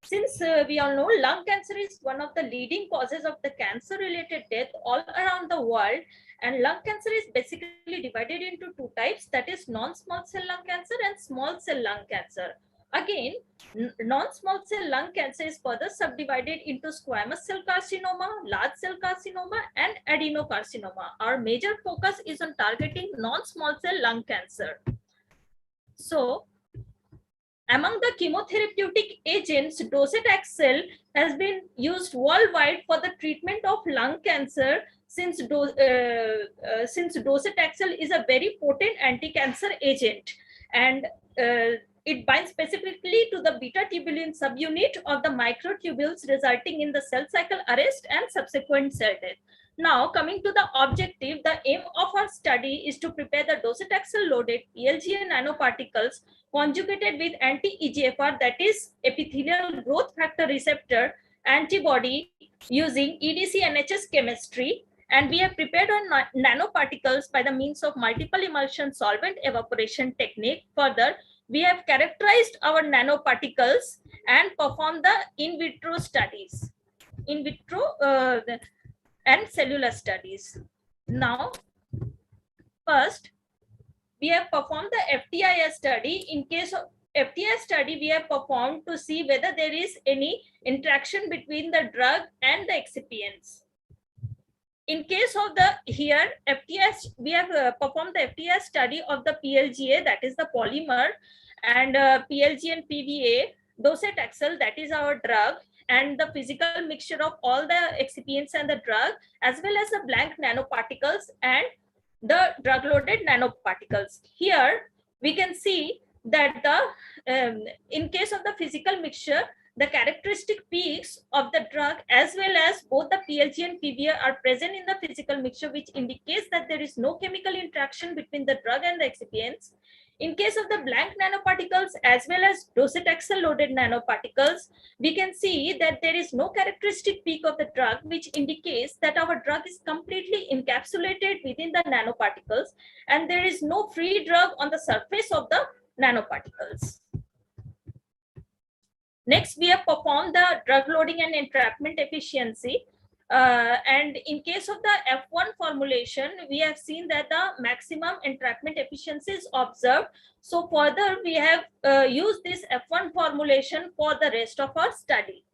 Since we all know lung cancer is one of the leading causes of the cancer-related death all around the world, and lung cancer is basically divided into two types, that is non-small cell lung cancer and small cell lung cancer. Again, non-small cell lung cancer is further subdivided into squamous cell carcinoma, large cell carcinoma, and adenocarcinoma. Our major focus is on targeting non-small cell lung cancer. So, among the chemotherapeutic agents, docetaxel has been used worldwide for the treatment of lung cancer since docetaxel is a very potent anti-cancer agent, and it binds specifically to the beta tubulin subunit of the microtubules, resulting in the cell cycle arrest and subsequent cell death. Now, coming to the objective, the aim of our study is to prepare the docetaxel loaded PLGA nanoparticles conjugated with anti-EGFR, that is epithelial growth factor receptor antibody, using EDC-NHS chemistry, and we have prepared our nanoparticles by the means of multiple emulsion solvent evaporation technique. Further, we have characterized our nanoparticles and performed the in vitro studies, in vitro and cellular studies. Now, first, we have performed the FTIS study. In case of FTIS study, we have performed to see whether there is any interaction between the drug and the excipients. In case of the here FTIS, we have performed the FTIS study of the PLGA, that is the polymer, and PLG and PVA, docetaxel, that is our drug, and the physical mixture of all the excipients and the drug, as well as the blank nanoparticles and the drug-loaded nanoparticles. Here we can see that the in case of the physical mixture, the characteristic peaks of the drug as well as both the PLG and PVA are present in the physical mixture, which indicates that there is no chemical interaction between the drug and the excipients. In case of the blank nanoparticles as well as docetaxel loaded nanoparticles, we can see that there is no characteristic peak of the drug, which indicates that our drug is completely encapsulated within the nanoparticles and there is no free drug on the surface of the nanoparticles. Next, we have performed the drug loading and entrapment efficiency. And in case of the F1 formulation, we have seen that the maximum entrapment efficiency is observed. So further, we have used this F1 formulation for the rest of our study.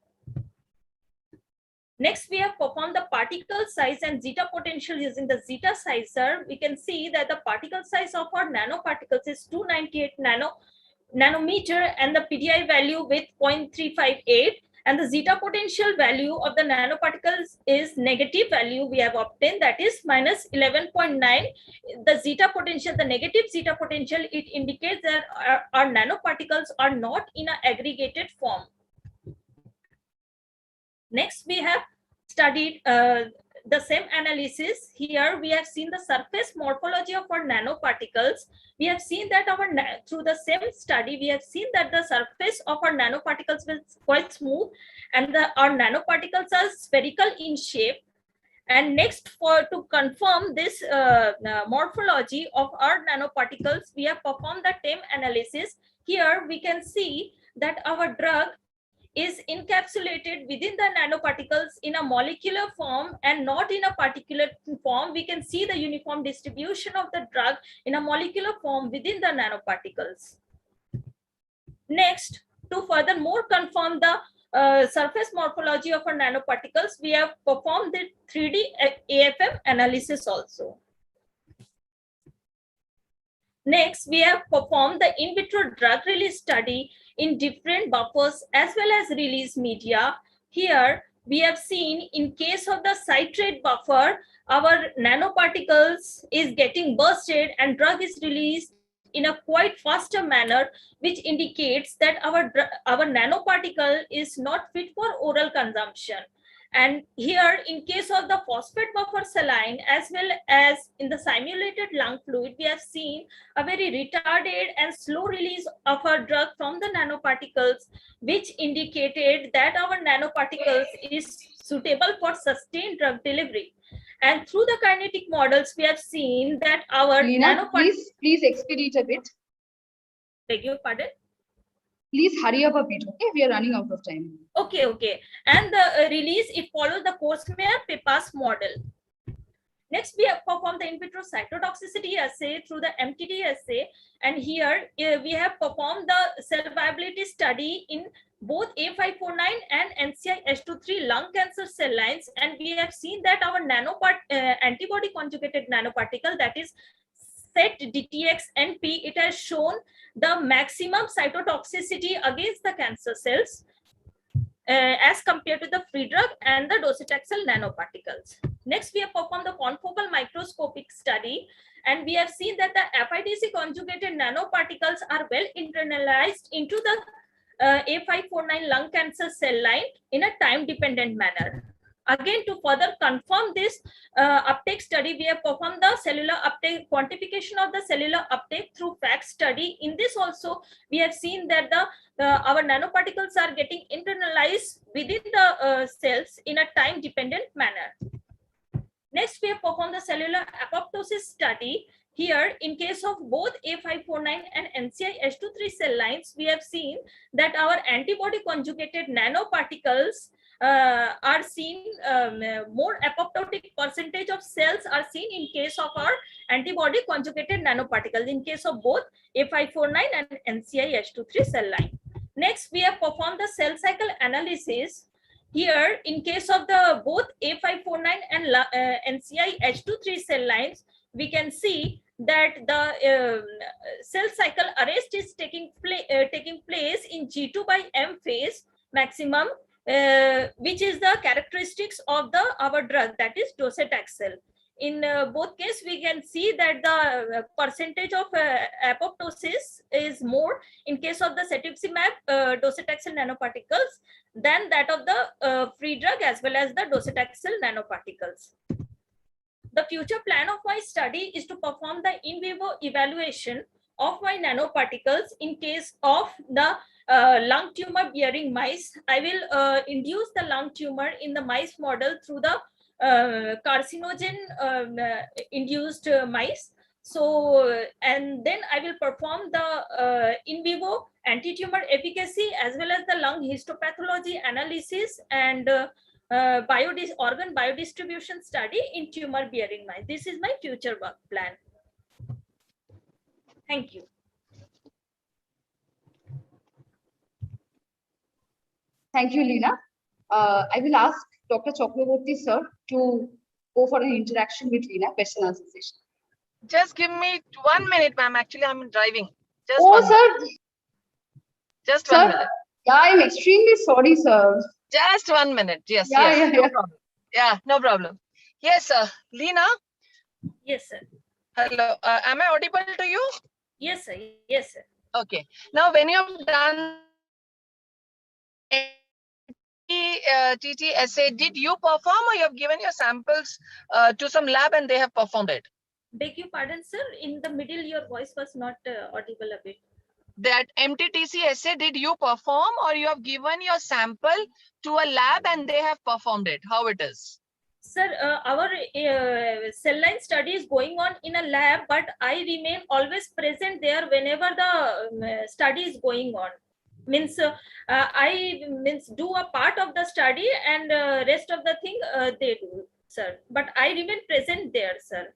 Next, we have performed the particle size and zeta potential using the zeta sizer. We can see that the particle size of our nanoparticles is 298 nanometer and the PDI value with 0.358, and the zeta potential value of the nanoparticles is negative value we have obtained, that is minus 11.9. The zeta potential, the negative zeta potential, it indicates that our nanoparticles are not in an aggregated form. Next, we have studied the same analysis. Here we have seen the surface morphology of our nanoparticles. We have seen that through the same study, we have seen that the surface of our nanoparticles is quite smooth and our nanoparticles are spherical in shape. And next, to confirm this morphology of our nanoparticles, we have performed the TEM analysis. Here we can see that our drug is encapsulated within the nanoparticles in a molecular form and not in a particular form. We can see the uniform distribution of the drug in a molecular form within the nanoparticles. Next, to furthermore confirm the surface morphology of our nanoparticles, we have performed the 3D AFM analysis also. Next, we have performed the in vitro drug release study in different buffers as well as release media. Here, we have seen in case of the citrate buffer, our nanoparticles is getting bursted and drug is released in a quite faster manner, which indicates that our nanoparticle is not fit for oral consumption. And here, in case of the phosphate buffer saline, as well as in the simulated lung fluid, we have seen a very retarded and slow release of our drug from the nanoparticles, which indicated that our nanoparticles is suitable for sustained drug delivery. And through the kinetic models, we have seen that our nanoparticles...
Please expedite a bit.
Beg your pardon?
Please hurry up a bit, okay? We are running out of time.
Okay. And the release, it follows the Korsmeyer-Pepas model. Next, we have performed the in vitro cytotoxicity assay through the MTD assay. And here we have performed the cell viability study in both A549 and NCI-H23 lung cancer cell lines. And we have seen that our antibody conjugated nanoparticle, that is SET-DTX-NP, it has shown the maximum cytotoxicity against the cancer cells as compared to the free drug and the docetaxel nanoparticles. Next, we have performed the confocal microscopic study, and we have seen that the FIDC conjugated nanoparticles are well internalized into the A549 lung cancer cell line in a time-dependent manner. Again, to further confirm this uptake study, we have performed the cellular uptake quantification of the cellular uptake through FACT study. In this also, we have seen that our nanoparticles are getting internalized within the cells in a time-dependent manner. Next, we have performed the cellular apoptosis study. Here, in case of both A549 and NCI-H23 cell lines, we have seen that our antibody conjugated nanoparticles are seen, more apoptotic percentage of cells are seen in case of our antibody conjugated nanoparticles in case of both A549 and NCI-H23 cell line. Next, we have performed the cell cycle analysis. Here, in case of the both A549 and NCI-H23 cell lines, we can see that the cell cycle arrest is taking place in G2 by M phase maximum, which is the characteristics of our drug, that is docetaxel. In both cases, we can see that the percentage of apoptosis is more in case of the cetuximab docetaxel nanoparticles than that of the free drug as well as the docetaxel nanoparticles. The future plan of my study is to perform the in vivo evaluation of my nanoparticles in case of the lung tumor bearing mice. I will induce the lung tumor in the mice model through the carcinogen induced mice. So, and then I will perform the in vivo anti-tumor efficacy as well as the lung histopathology analysis and organ biodistribution study in tumor-bearing mice. This is my future work plan. Thank you.
Thank you, Leena. I will ask Dr. Chakraborty, sir, to go for an interaction with Leena, question answer session.
Just give me 1 minute, ma'am. Actually, I'm driving. Just
Oh,
one
sir.
minute. Just
Sir,
1 minute.
yeah, I'm extremely sorry, sir.
Just 1 minute. Yes,
Yeah,
yes.
yeah,
No
yeah.
problem. Yeah, no problem. Yes, sir. Leena?
Yes, sir.
Hello. Am I audible to you?
Yes, sir. Yes, sir.
Okay. Now, when you have done TT essay, did you perform or you have given your samples to some lab and they have performed it?
Beg your pardon, sir. In the middle, your voice was not audible a bit.
That MTTC essay, did you perform or you have given your sample to a lab and they have performed it? How it is?
Sir, our cell line study is going on in a lab, but I remain always present there whenever the study is going on. Means I do a part of the study and rest of the thing they do, sir. But I remain present there, sir.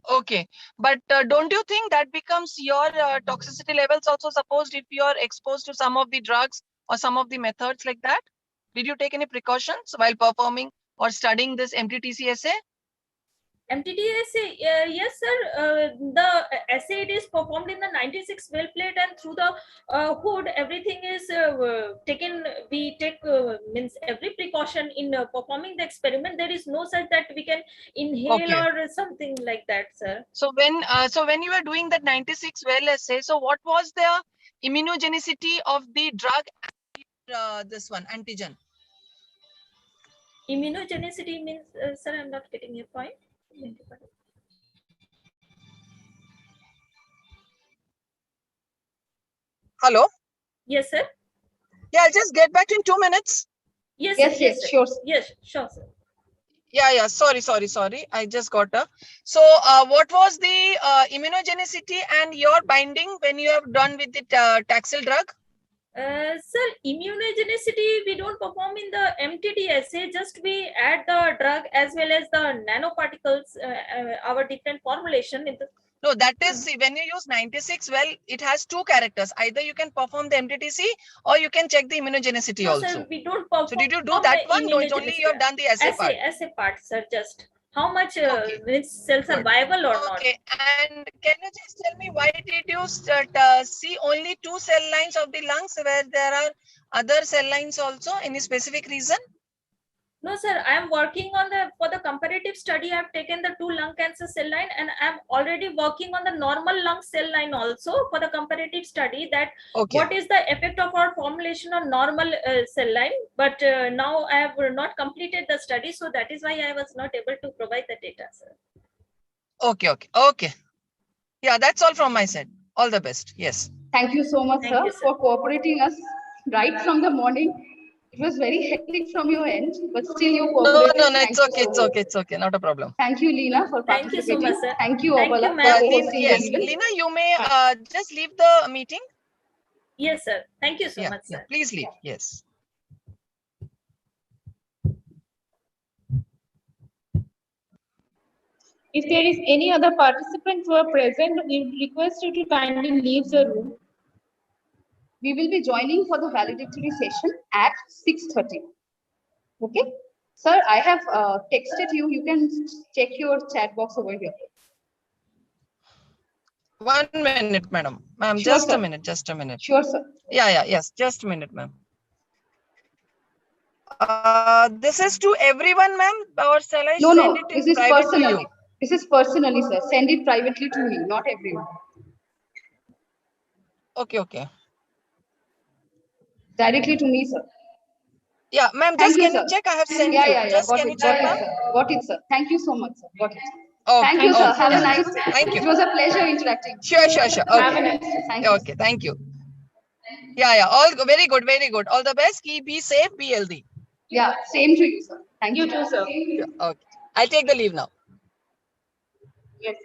Okay, but don't you think that becomes your toxicity levels also, supposed if you are exposed to some of the drugs or some of the methods like that? Did you take any precautions while performing or studying this MTTC essay?
MTT assay, yes, sir. The assay it is performed in the 96 well plate, and through the hood, everything is taken. We take means every precaution in performing the experiment. There is no such that we can inhale or something like that, sir.
So when you were doing that 96 well assay, so what was the immunogenicity of the drug? This one antigen.
Immunogenicity means, sir, I'm not getting your point.
Hello?
Yes, sir.
Yeah, I'll just get back in 2 minutes.
Yes,
Yes,
sir.
yes,
Sir.
sure, sir.
Yes, sure, sir.
Yeah. Sorry. I just got a. So what was the immunogenicity and your binding when you have done with the Taxil drug?
Sir, immunogenicity we don't perform in the MTT assay, just we add the drug as well as the nanoparticles, our different formulation in the.
No, that is when you use 96 well, it has two characters. Either you can perform the MTTC or you can check the immunogenicity
No,
also.
sir, we don't perform.
So did you do that one? No, it's only you have done the assay part.
Assay part, sir. Just how much cells are viable or not?
Okay, and can you just tell me why did you see only 2 cell lines of the lungs where there are other cell lines also? Any specific reason?
No, sir. I am working on for the comparative study. I have taken the 2 lung cancer cell line, and I am already working on the normal lung cell line also for the comparative study. That what is the effect of our formulation on normal cell line? But now I have not completed the study, so that is why I was not able to provide the data, sir.
Okay. Yeah, that's all from my side. All the best. Yes.
Thank you so much, sir, for cooperating us right from the morning. It was very hectic from your end, but still you cooperated.
No, it's okay. Not a problem.
Thank you, Leena, for
Thank you so
participating.
much, sir.
Thank you,
Thank
Obala,
you,
for
ma'am.
hosting
Yes,
the event.
Leena, you may just leave the meeting.
Yes, sir. Thank you so much, sir.
Please leave. Yes.
If there is any other participant who are present, we request you to kindly leave the room.
We will be joining for the valedictory session at 6:30. Okay, sir, I have texted you. You can check your chat box over here.
1 minute, madam. Ma'am,
Sure,
just
sir.
a minute.
Sure, sir.
Yes, just a minute, ma'am. This is to everyone, ma'am, or shall I
No,
send it in
this is
private to
personally.
you?
This is personally, sir. Send it privately to me, not everyone.
Okay.
Directly to me, sir.
Yeah, ma'am,
Thank
just
you,
can
sir.
you check? I have sent you.
Yeah.
Just
Got
can
it.
you check, ma'am?
Got it, sir. Thank you so much, sir. Got it.
Okay.
Thank you, sir. Have a
Yeah.
nice day.
Thank you.
It was a pleasure interacting.
Sure.
Have a
Okay.
nice day. Thank you.
Okay, thank you. Yeah. All very good. All the best. Be safe, be healthy.
Yeah, same to you, sir. Thank you.
You too, sir.
Okay. I'll take the leave now.
Yes.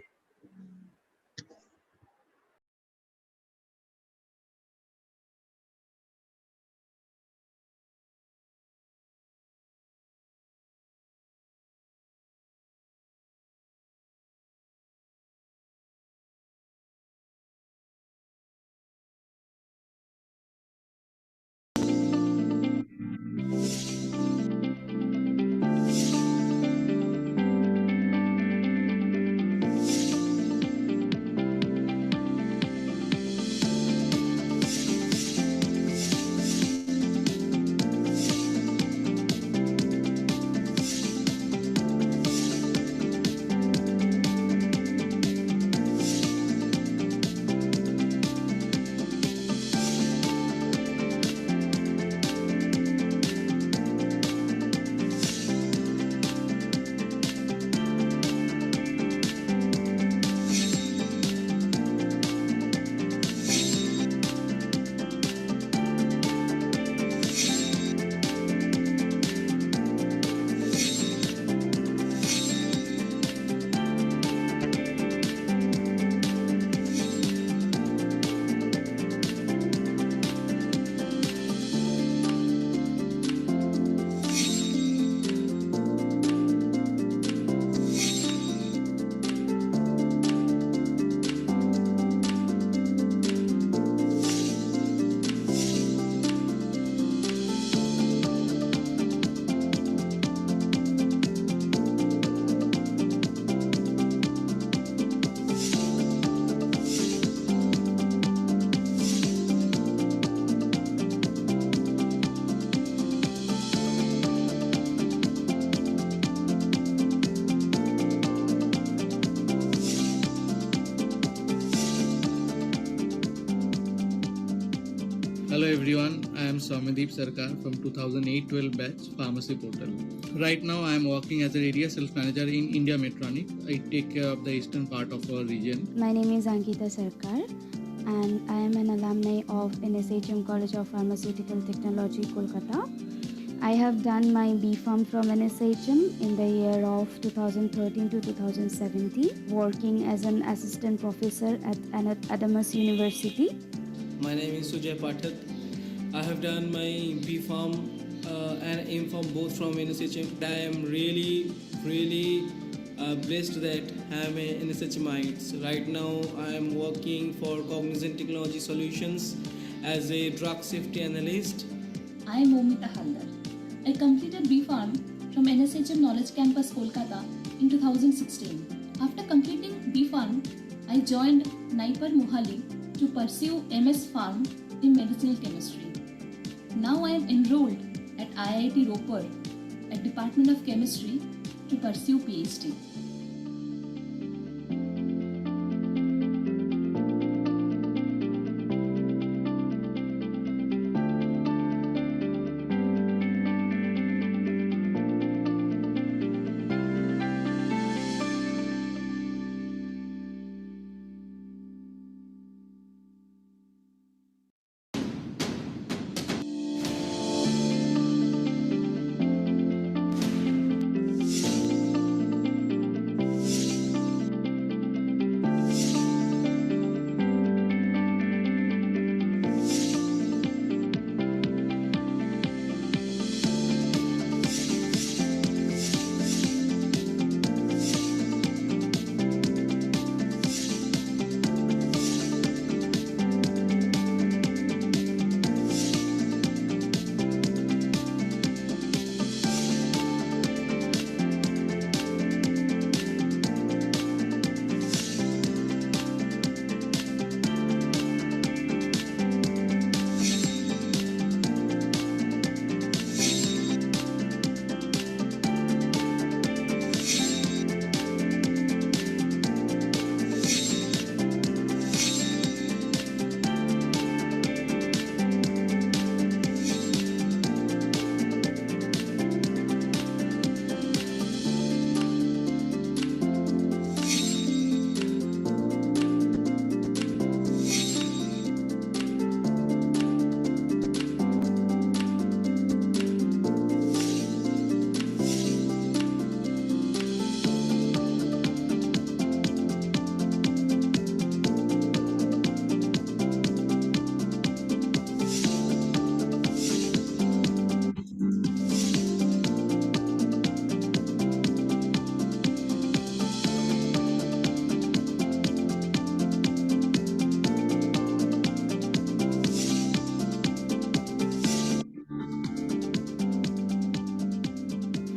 everyone, I am Swamindeep Sarkar from 2008-12 batch Pharmacy Portal. Right now I am working as an area sales manager in India Medtronic. I take care of the eastern part of our region.
My name is Ankita Sarkar and I am an alumni of NSHM College of Pharmaceutical Technology, Kolkata. I have done my B.Pharm from NSHM in the year of 2013 to 2017, working as an assistant professor at Adamas University.
My name is Sujay Pathak. I have done my B.Pharm and M.Pharm both from NSHM. I am really blessed that I am a NSHMite. Right now I am working for Cognizant Technology Solutions as a drug safety analyst.
I am Momita Haldar. I completed B.Pharm from NSHM Knowledge Campus, Kolkata in 2016. After completing B.Pharm, I joined Naipar Mohali to pursue MS Pharm in medicinal chemistry. Now I am enrolled at IIT Ropar at Department of Chemistry to pursue PhD.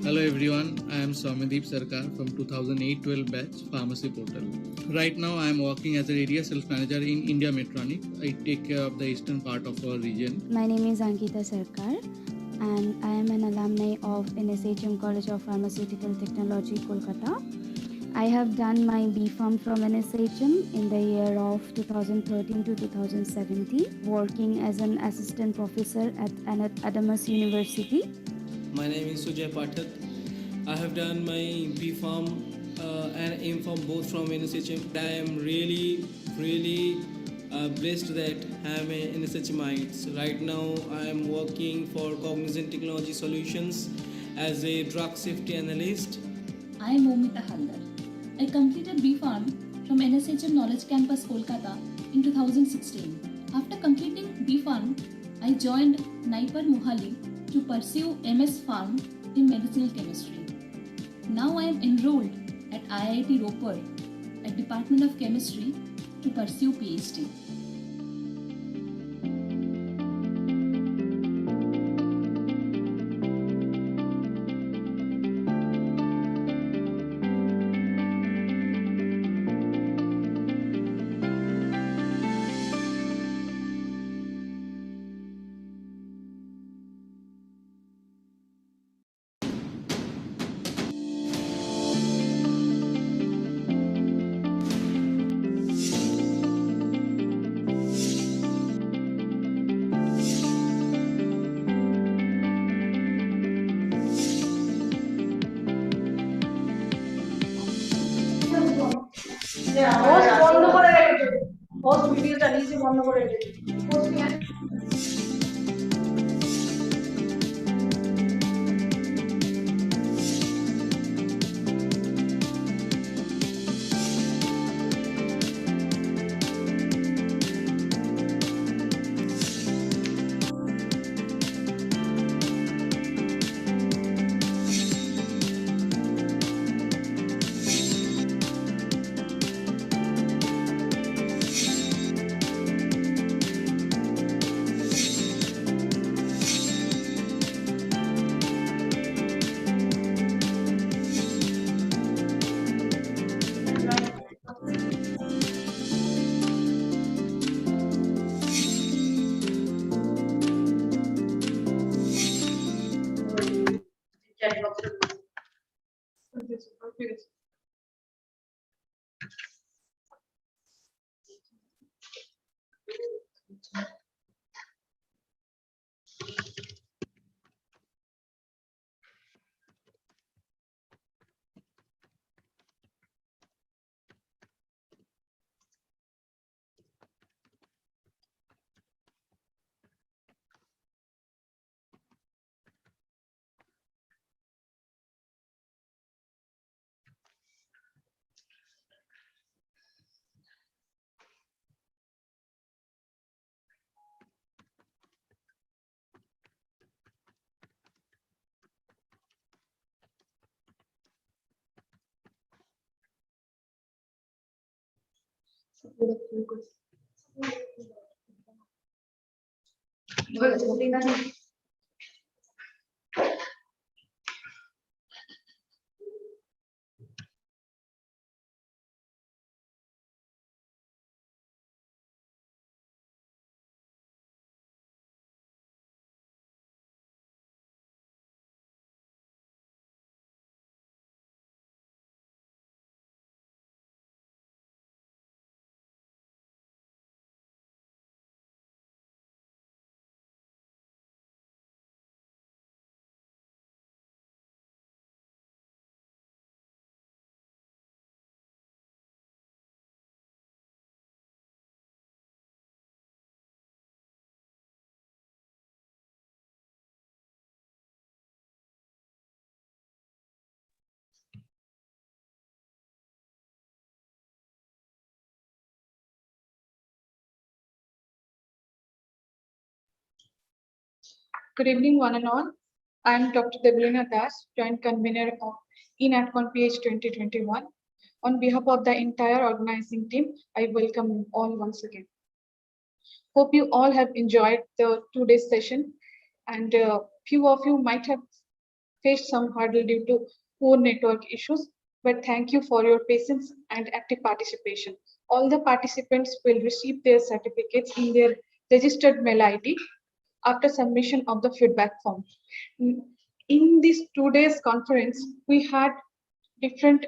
Hello everyone, I am Swamindeep Sarkar from 2008-12 batch Pharmacy Portal. Right now I am working as an area sales manager in India Medtronic. I take care of the eastern part of our region.
My name is Ankita Sarkar and I am an alumni of NSHM College of Pharmaceutical Technology, Kolkata. I have done my B.Pharm from NSHM in the year of 2013 to 2017, working as an assistant professor at Adamas University.
My name is Sujay Pathak. I have done my B.Pharm and M.Pharm both from NSHM. I am really blessed that I am a NSHMite. Right now I am working for Cognizant Technology Solutions as a drug safety analyst.
I am Momita Haldar. I completed B.Pharm from NSHM Knowledge Campus, Kolkata in 2016. After completing B.Pharm, I joined Naipar Mohali to pursue MS Pharm in medicinal chemistry. Now I am enrolled at IIT Ropar at Department of Chemistry to pursue PhD.
Host বন্ধ করে রেখেছে, host ভিডিওটা নিজে বন্ধ করে রেখেছে।
Good evening, one and all. I am Dr. Deblina Das, Joint Convener of INATCON PH 2021. On behalf of the entire organizing team, I welcome you all once again. Hope you all have enjoyed the 2-day session, and few of you might have faced some hurdle due to poor network issues, but thank you for your patience and active participation. All the participants will receive their certificates in their registered mail ID after submission of the feedback form. In this 2 days conference, we had different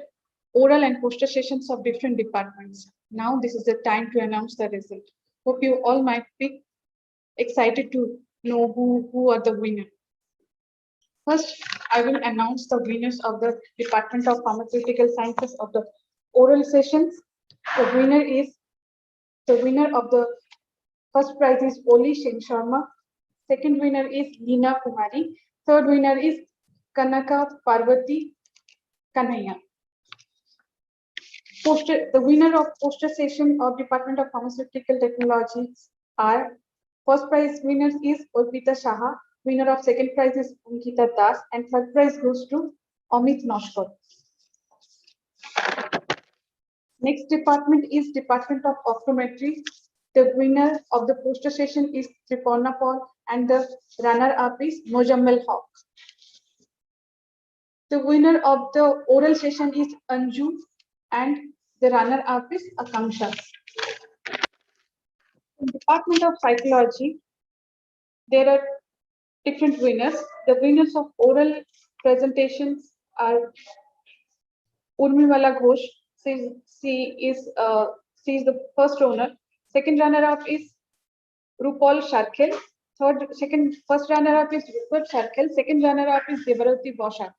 oral and poster sessions of different departments. Now this is the time to announce the result. Hope you all might be excited to know who are the winners. First, I will announce the winners of the Department of Pharmaceutical Sciences of the oral sessions. The winner of the first prize is Oli Shen Sharma. Second winner is Leena Kumari. Third winner is Kanaka Parvati Kanhaya. The winner of poster session of Department of Pharmaceutical Technologies are: first prize winners is Orpita Shaha. Winner of second prize is Ankita Das, and third prize goes to Amit Noshkar. Next department is Department of Optometry. The winner of the poster session is Triporna Paul, and the runner-up is Mojammel Haq. The winner of the oral session is Anju, and the runner-up is Akanksha. In Department of Psychology, there are different winners. The winners of oral presentations are Urmimala Ghosh. She is the first owner. Second runner-up is Rupal Sharkel. First runner-up is Rupal Sharkel. Second runner-up is Devarati Boshak.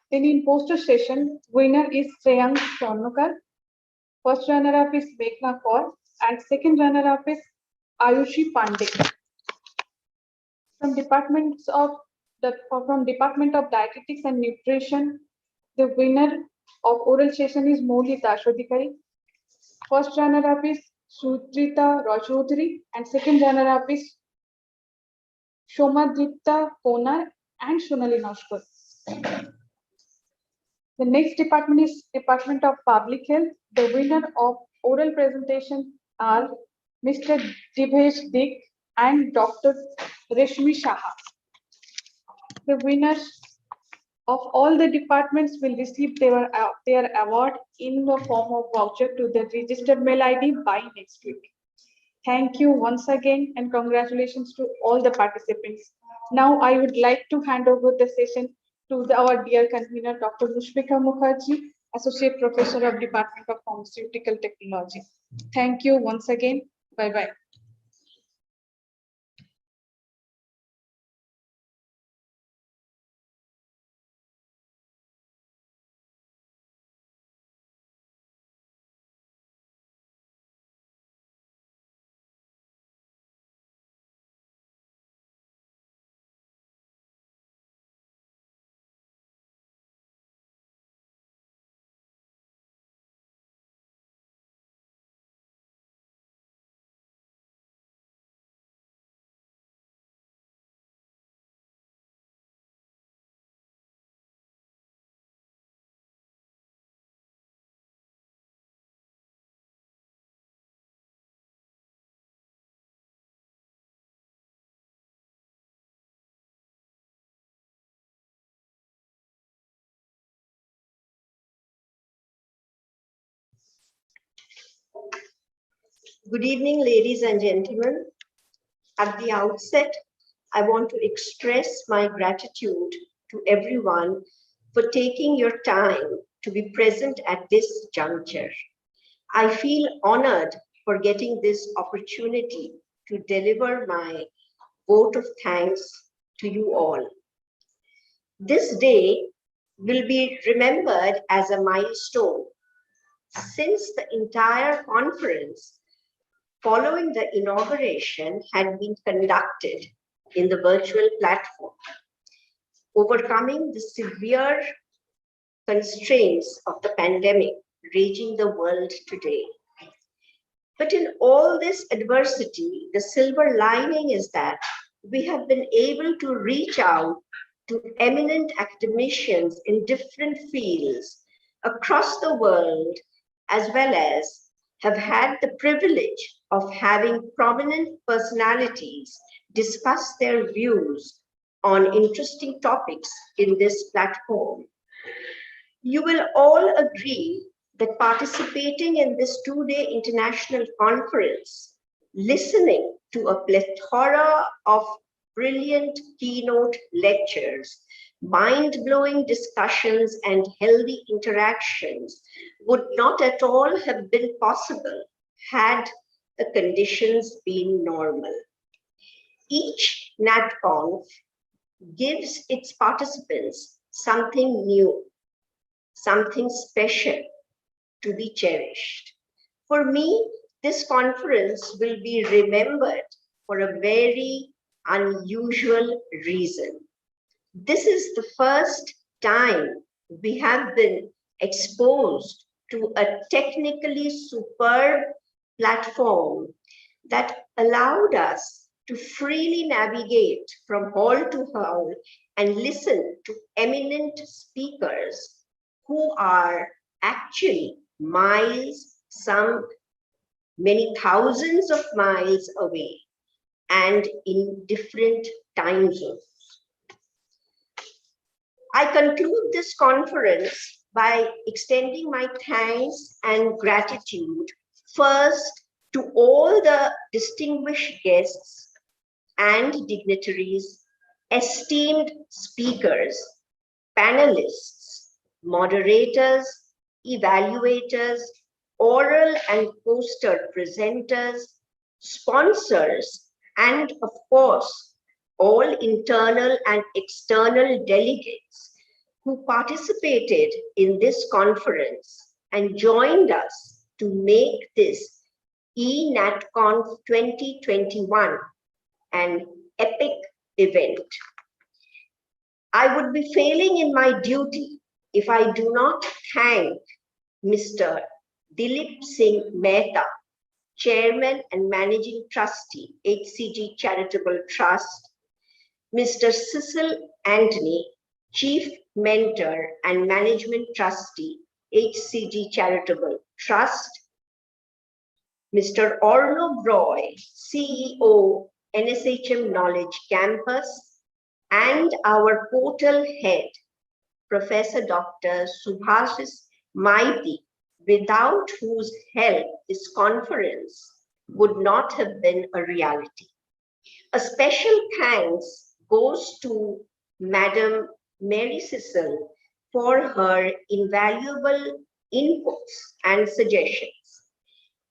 Then in poster session, winner is Shreyang Chornokar. First runner-up is Meghna Kaur and second runner-up is Ayushi Pandey. From Department of Dietetics and Nutrition, the winner of oral session is Moli Dashodikari. First runner-up is Sudrita Rajoudhary and second runner-up is Shomadrita Konar and Shonali Noshkar. The next department is Department of Public Health. The winner of oral presentation are Mr. Divesh Dik and Dr. Reshmi Shaha. The winners of all the departments will receive their award in the form of voucher to the registered mail ID by next week. Thank you once again and congratulations to all the participants. Now I would like to hand over the session to our dear convener, Dr. Mushfika Mukherjee, Associate Professor of Department of Pharmaceutical Technology. Thank you once again. Bye-bye.
Good evening, ladies and gentlemen. At the outset, I want to express my gratitude to everyone for taking your time to be present at this juncture. I feel honored for getting this opportunity to deliver my vote of thanks to you all. This day will be remembered as a milestone since the entire conference following the inauguration had been conducted in the virtual platform, overcoming the severe constraints of the pandemic raging the world today. But in all this adversity, the silver lining is that we have been able to reach out to eminent academicians in different fields across the world, as well as have had the privilege of having prominent personalities discuss their views on interesting topics in this platform. You will all agree that participating in this two-day international conference, listening to a plethora of brilliant keynote lectures, mind-blowing discussions, and healthy interactions would not at all have been possible had the conditions been normal. Each NatConf gives its participants something new, something special to be cherished. For me, this conference will be remembered for a very unusual reason. This is the first time we have been exposed to a technically superb platform that allowed us to freely navigate from hall to hall and listen to eminent speakers who are actually miles, some many thousands of miles away and in different time zones. I conclude this conference by extending my thanks and gratitude first to all the distinguished guests and dignitaries, esteemed speakers, panelists, moderators, evaluators, oral and poster presenters, sponsors, and of course, all internal and external delegates who participated in this conference and joined us to make this eNatConf 2021 an epic event. I would be failing in my duty if I do not thank Mr. Dilip Singh Mehta, Chairman and Managing Trustee, HCG Charitable Trust, Mr. Cecil Anthony, Chief Mentor and Management Trustee, HCG Charitable Trust, Mr. Orno Roy, CEO, NSHM Knowledge Campus, and our portal head, Professor Dr. Subhashis Maiti, without whose help this conference would not have been a reality. A special thanks goes to Madam Mary Cecil for her invaluable inputs and suggestions.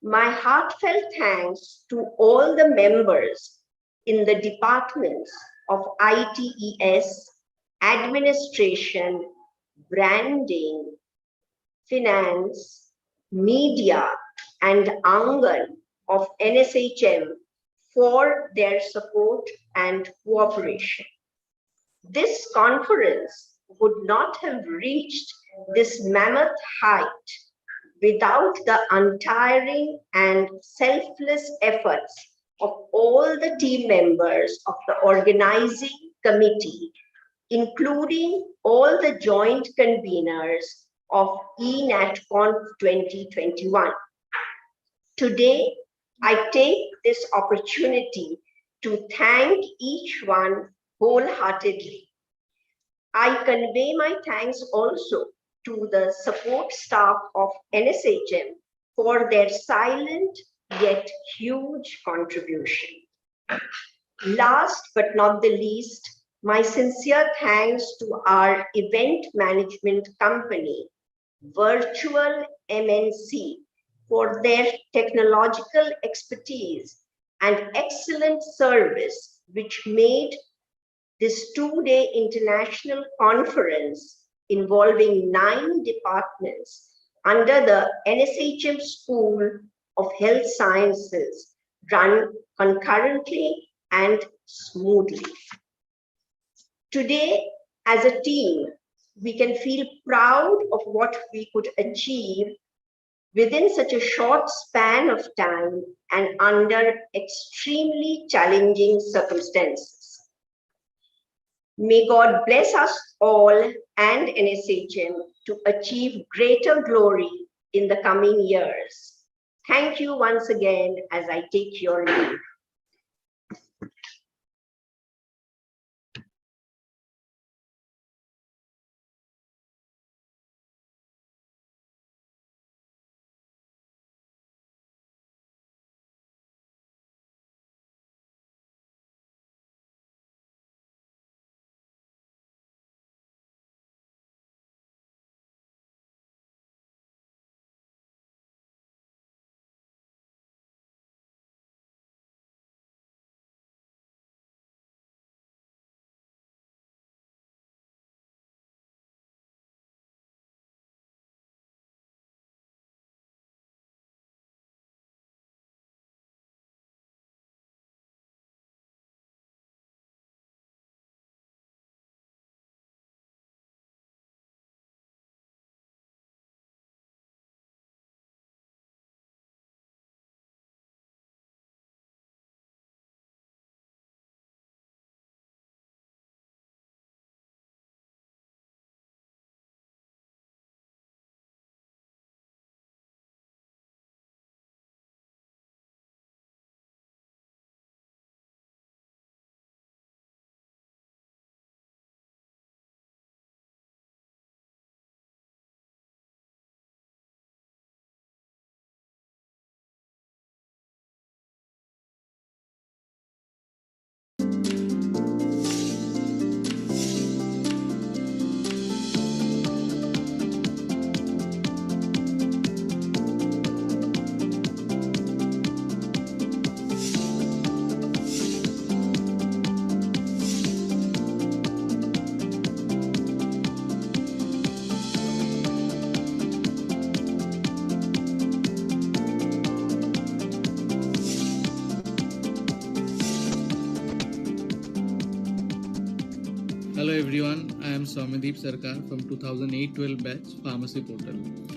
My heartfelt thanks to all the members in the departments of ITES, administration, branding, finance, media, and Angan of NSHM for their support and cooperation. This conference would not have reached this mammoth height without the untiring and selfless efforts of all the team members of the organizing committee, including all the joint conveners of eNatConf 2021. Today, I take this opportunity to thank each one wholeheartedly. I convey my thanks also to the support staff of NSHM for their silent yet huge contribution. Last but not the least, my sincere thanks to our event management company, Virtual MNC, for their technological expertise and excellent service, which made this two-day international conference involving 9 departments under the NSHM School of Health Sciences run concurrently and smoothly. Today, as a team, we can feel proud of what we could achieve within such a short span of time and under extremely challenging circumstances. May God bless us all and NSHM to achieve greater glory in the coming years. Thank you once again as I take your leave.
everyone, I am Swamindeep Sarkar from 2008-12 batch Pharmacy Portal.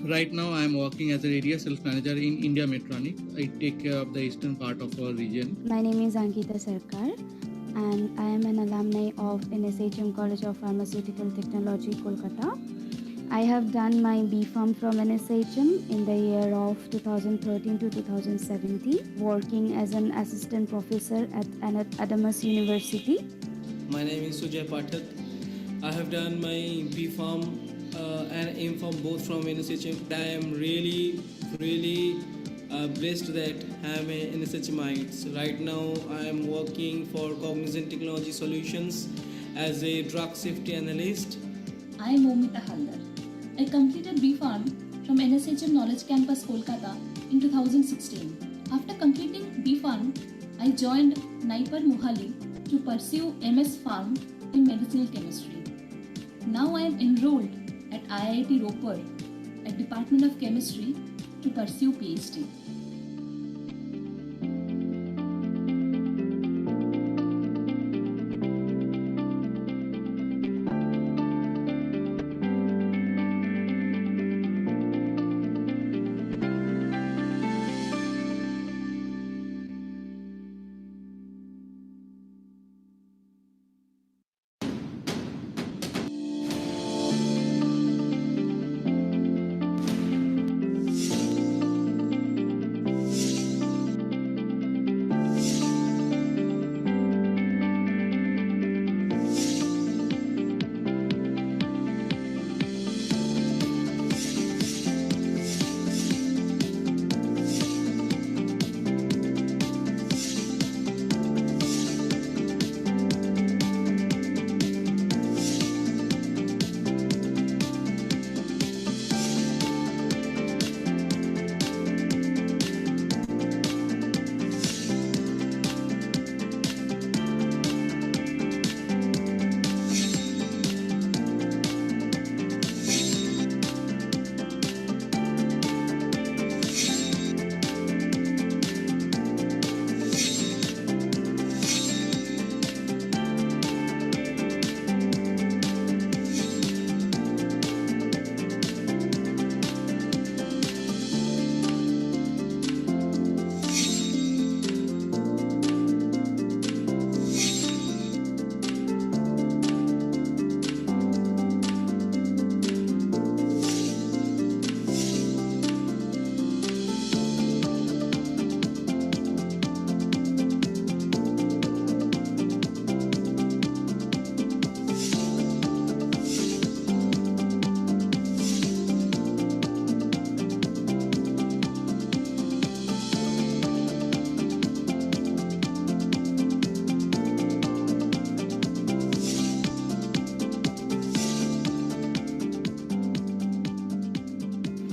Right now I am working as an area sales manager in India Metronic. I take care of the eastern part of our region.
My name is Ankita Sarkar and I am an alumni of NSHM College of Pharmaceutical Technology, Kolkata. I have done my B.Pharm from NSHM in the year of 2013 to 2017, working as an assistant professor at Adamas University.
My name is Sujay Pathak. I have done my B.Pharm and M.Pharm both from NSHM. I am really blessed that I am a NSHMite. Right now I am working for Cognizant Technology Solutions as a drug safety analyst.
I am Momita Haldar. I completed B.Pharm from NSHM Knowledge Campus, Kolkata in 2016. After completing B.Pharm, I joined Naipar Mohali to pursue MS Pharm in medicinal chemistry. Now I am enrolled at IIT Ropar at Department of Chemistry to pursue PhD.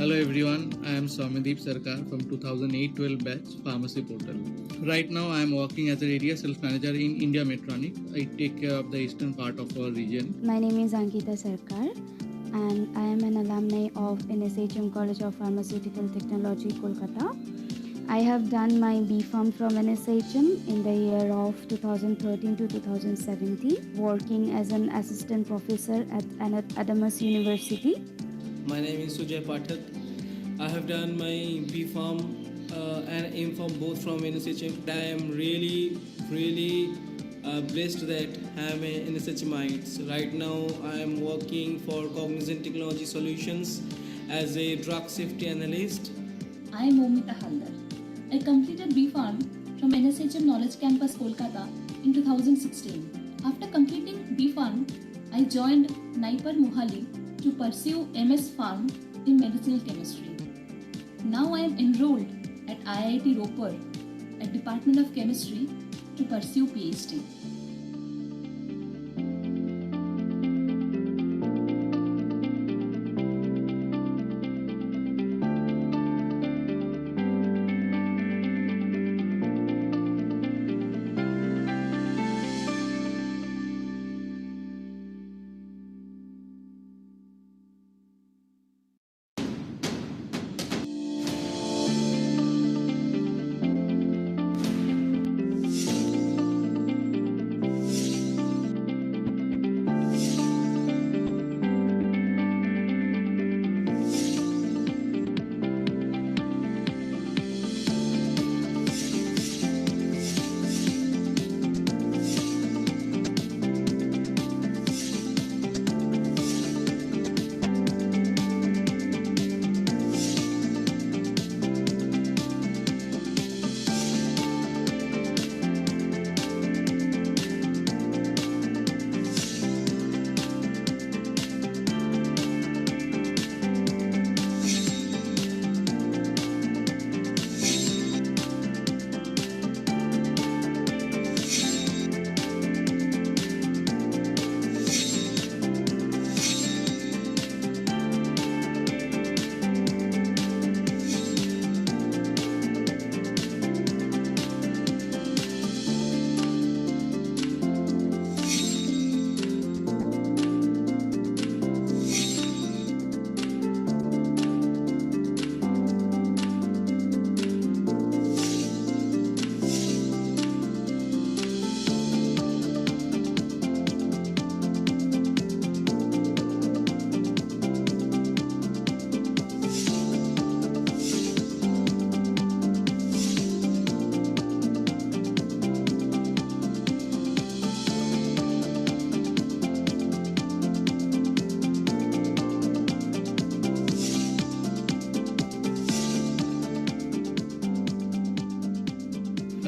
Hello everyone, I am Swamindeep Sarkar from 2008-12 batch Pharmacy Portal. Right now I am working as an area sales manager in India Metronic. I take care of the eastern part of our region.
My name is Ankita Sarkar and I am an alumni of NSHM College of Pharmaceutical Technology, Kolkata. I have done my B.Pharm from NSHM in the year of 2013 to 2017, working as an assistant professor at Adamas University.
My name is Sujay Pathak. I have done my B.Pharm and M.Pharm both from NSHM. I am really blessed that I am a NSHMite. Right now I am working for Cognizant Technology Solutions as a drug safety analyst.
I am Momita Haldar. I completed B.Pharm from NSHM Knowledge Campus, Kolkata in 2016. After completing B.Pharm, I joined Naipar Mohali to pursue MS Pharm in medicinal chemistry. Now I am enrolled at IIT Ropar at Department of Chemistry to pursue PhD.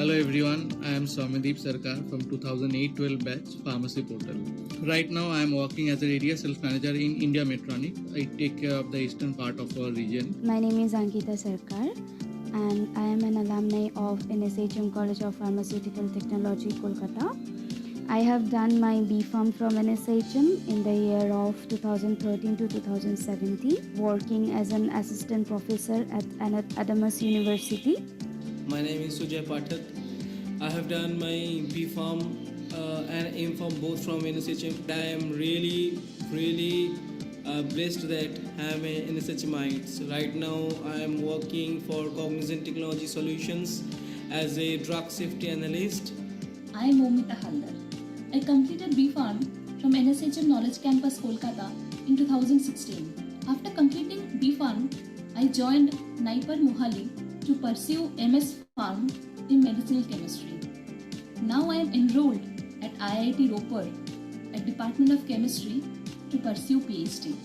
Hello everyone, I am Swamindeep Sarkar from 2008-12 batch Pharmacy Portal. Right now I am working as an area sales manager in India Medtronic. I take care of the eastern part of our region.
My name is Ankita Sarkar and I am an alumni of NSHM College of Pharmaceutical Technology, Kolkata. I have done my B.Pharm from NSHM in the year of 2013 to 2017, working as an assistant professor at Adamas University.
My name is Sujay Pathak. I have done my B.Pharm and M.Pharm both from NSHM. I am really blessed that I am an NSHMite. Right now I am working for Cognizant Technology Solutions as a drug safety analyst.
I am Momita Haldar. I completed B.Pharm from NSHM Knowledge Campus, Kolkata in 2016. After completing B.Pharm, I joined Naipar Mohali to pursue MS Pharm in medicinal chemistry. Now I am enrolled at IIT Ropar at Department of Chemistry to pursue PhD.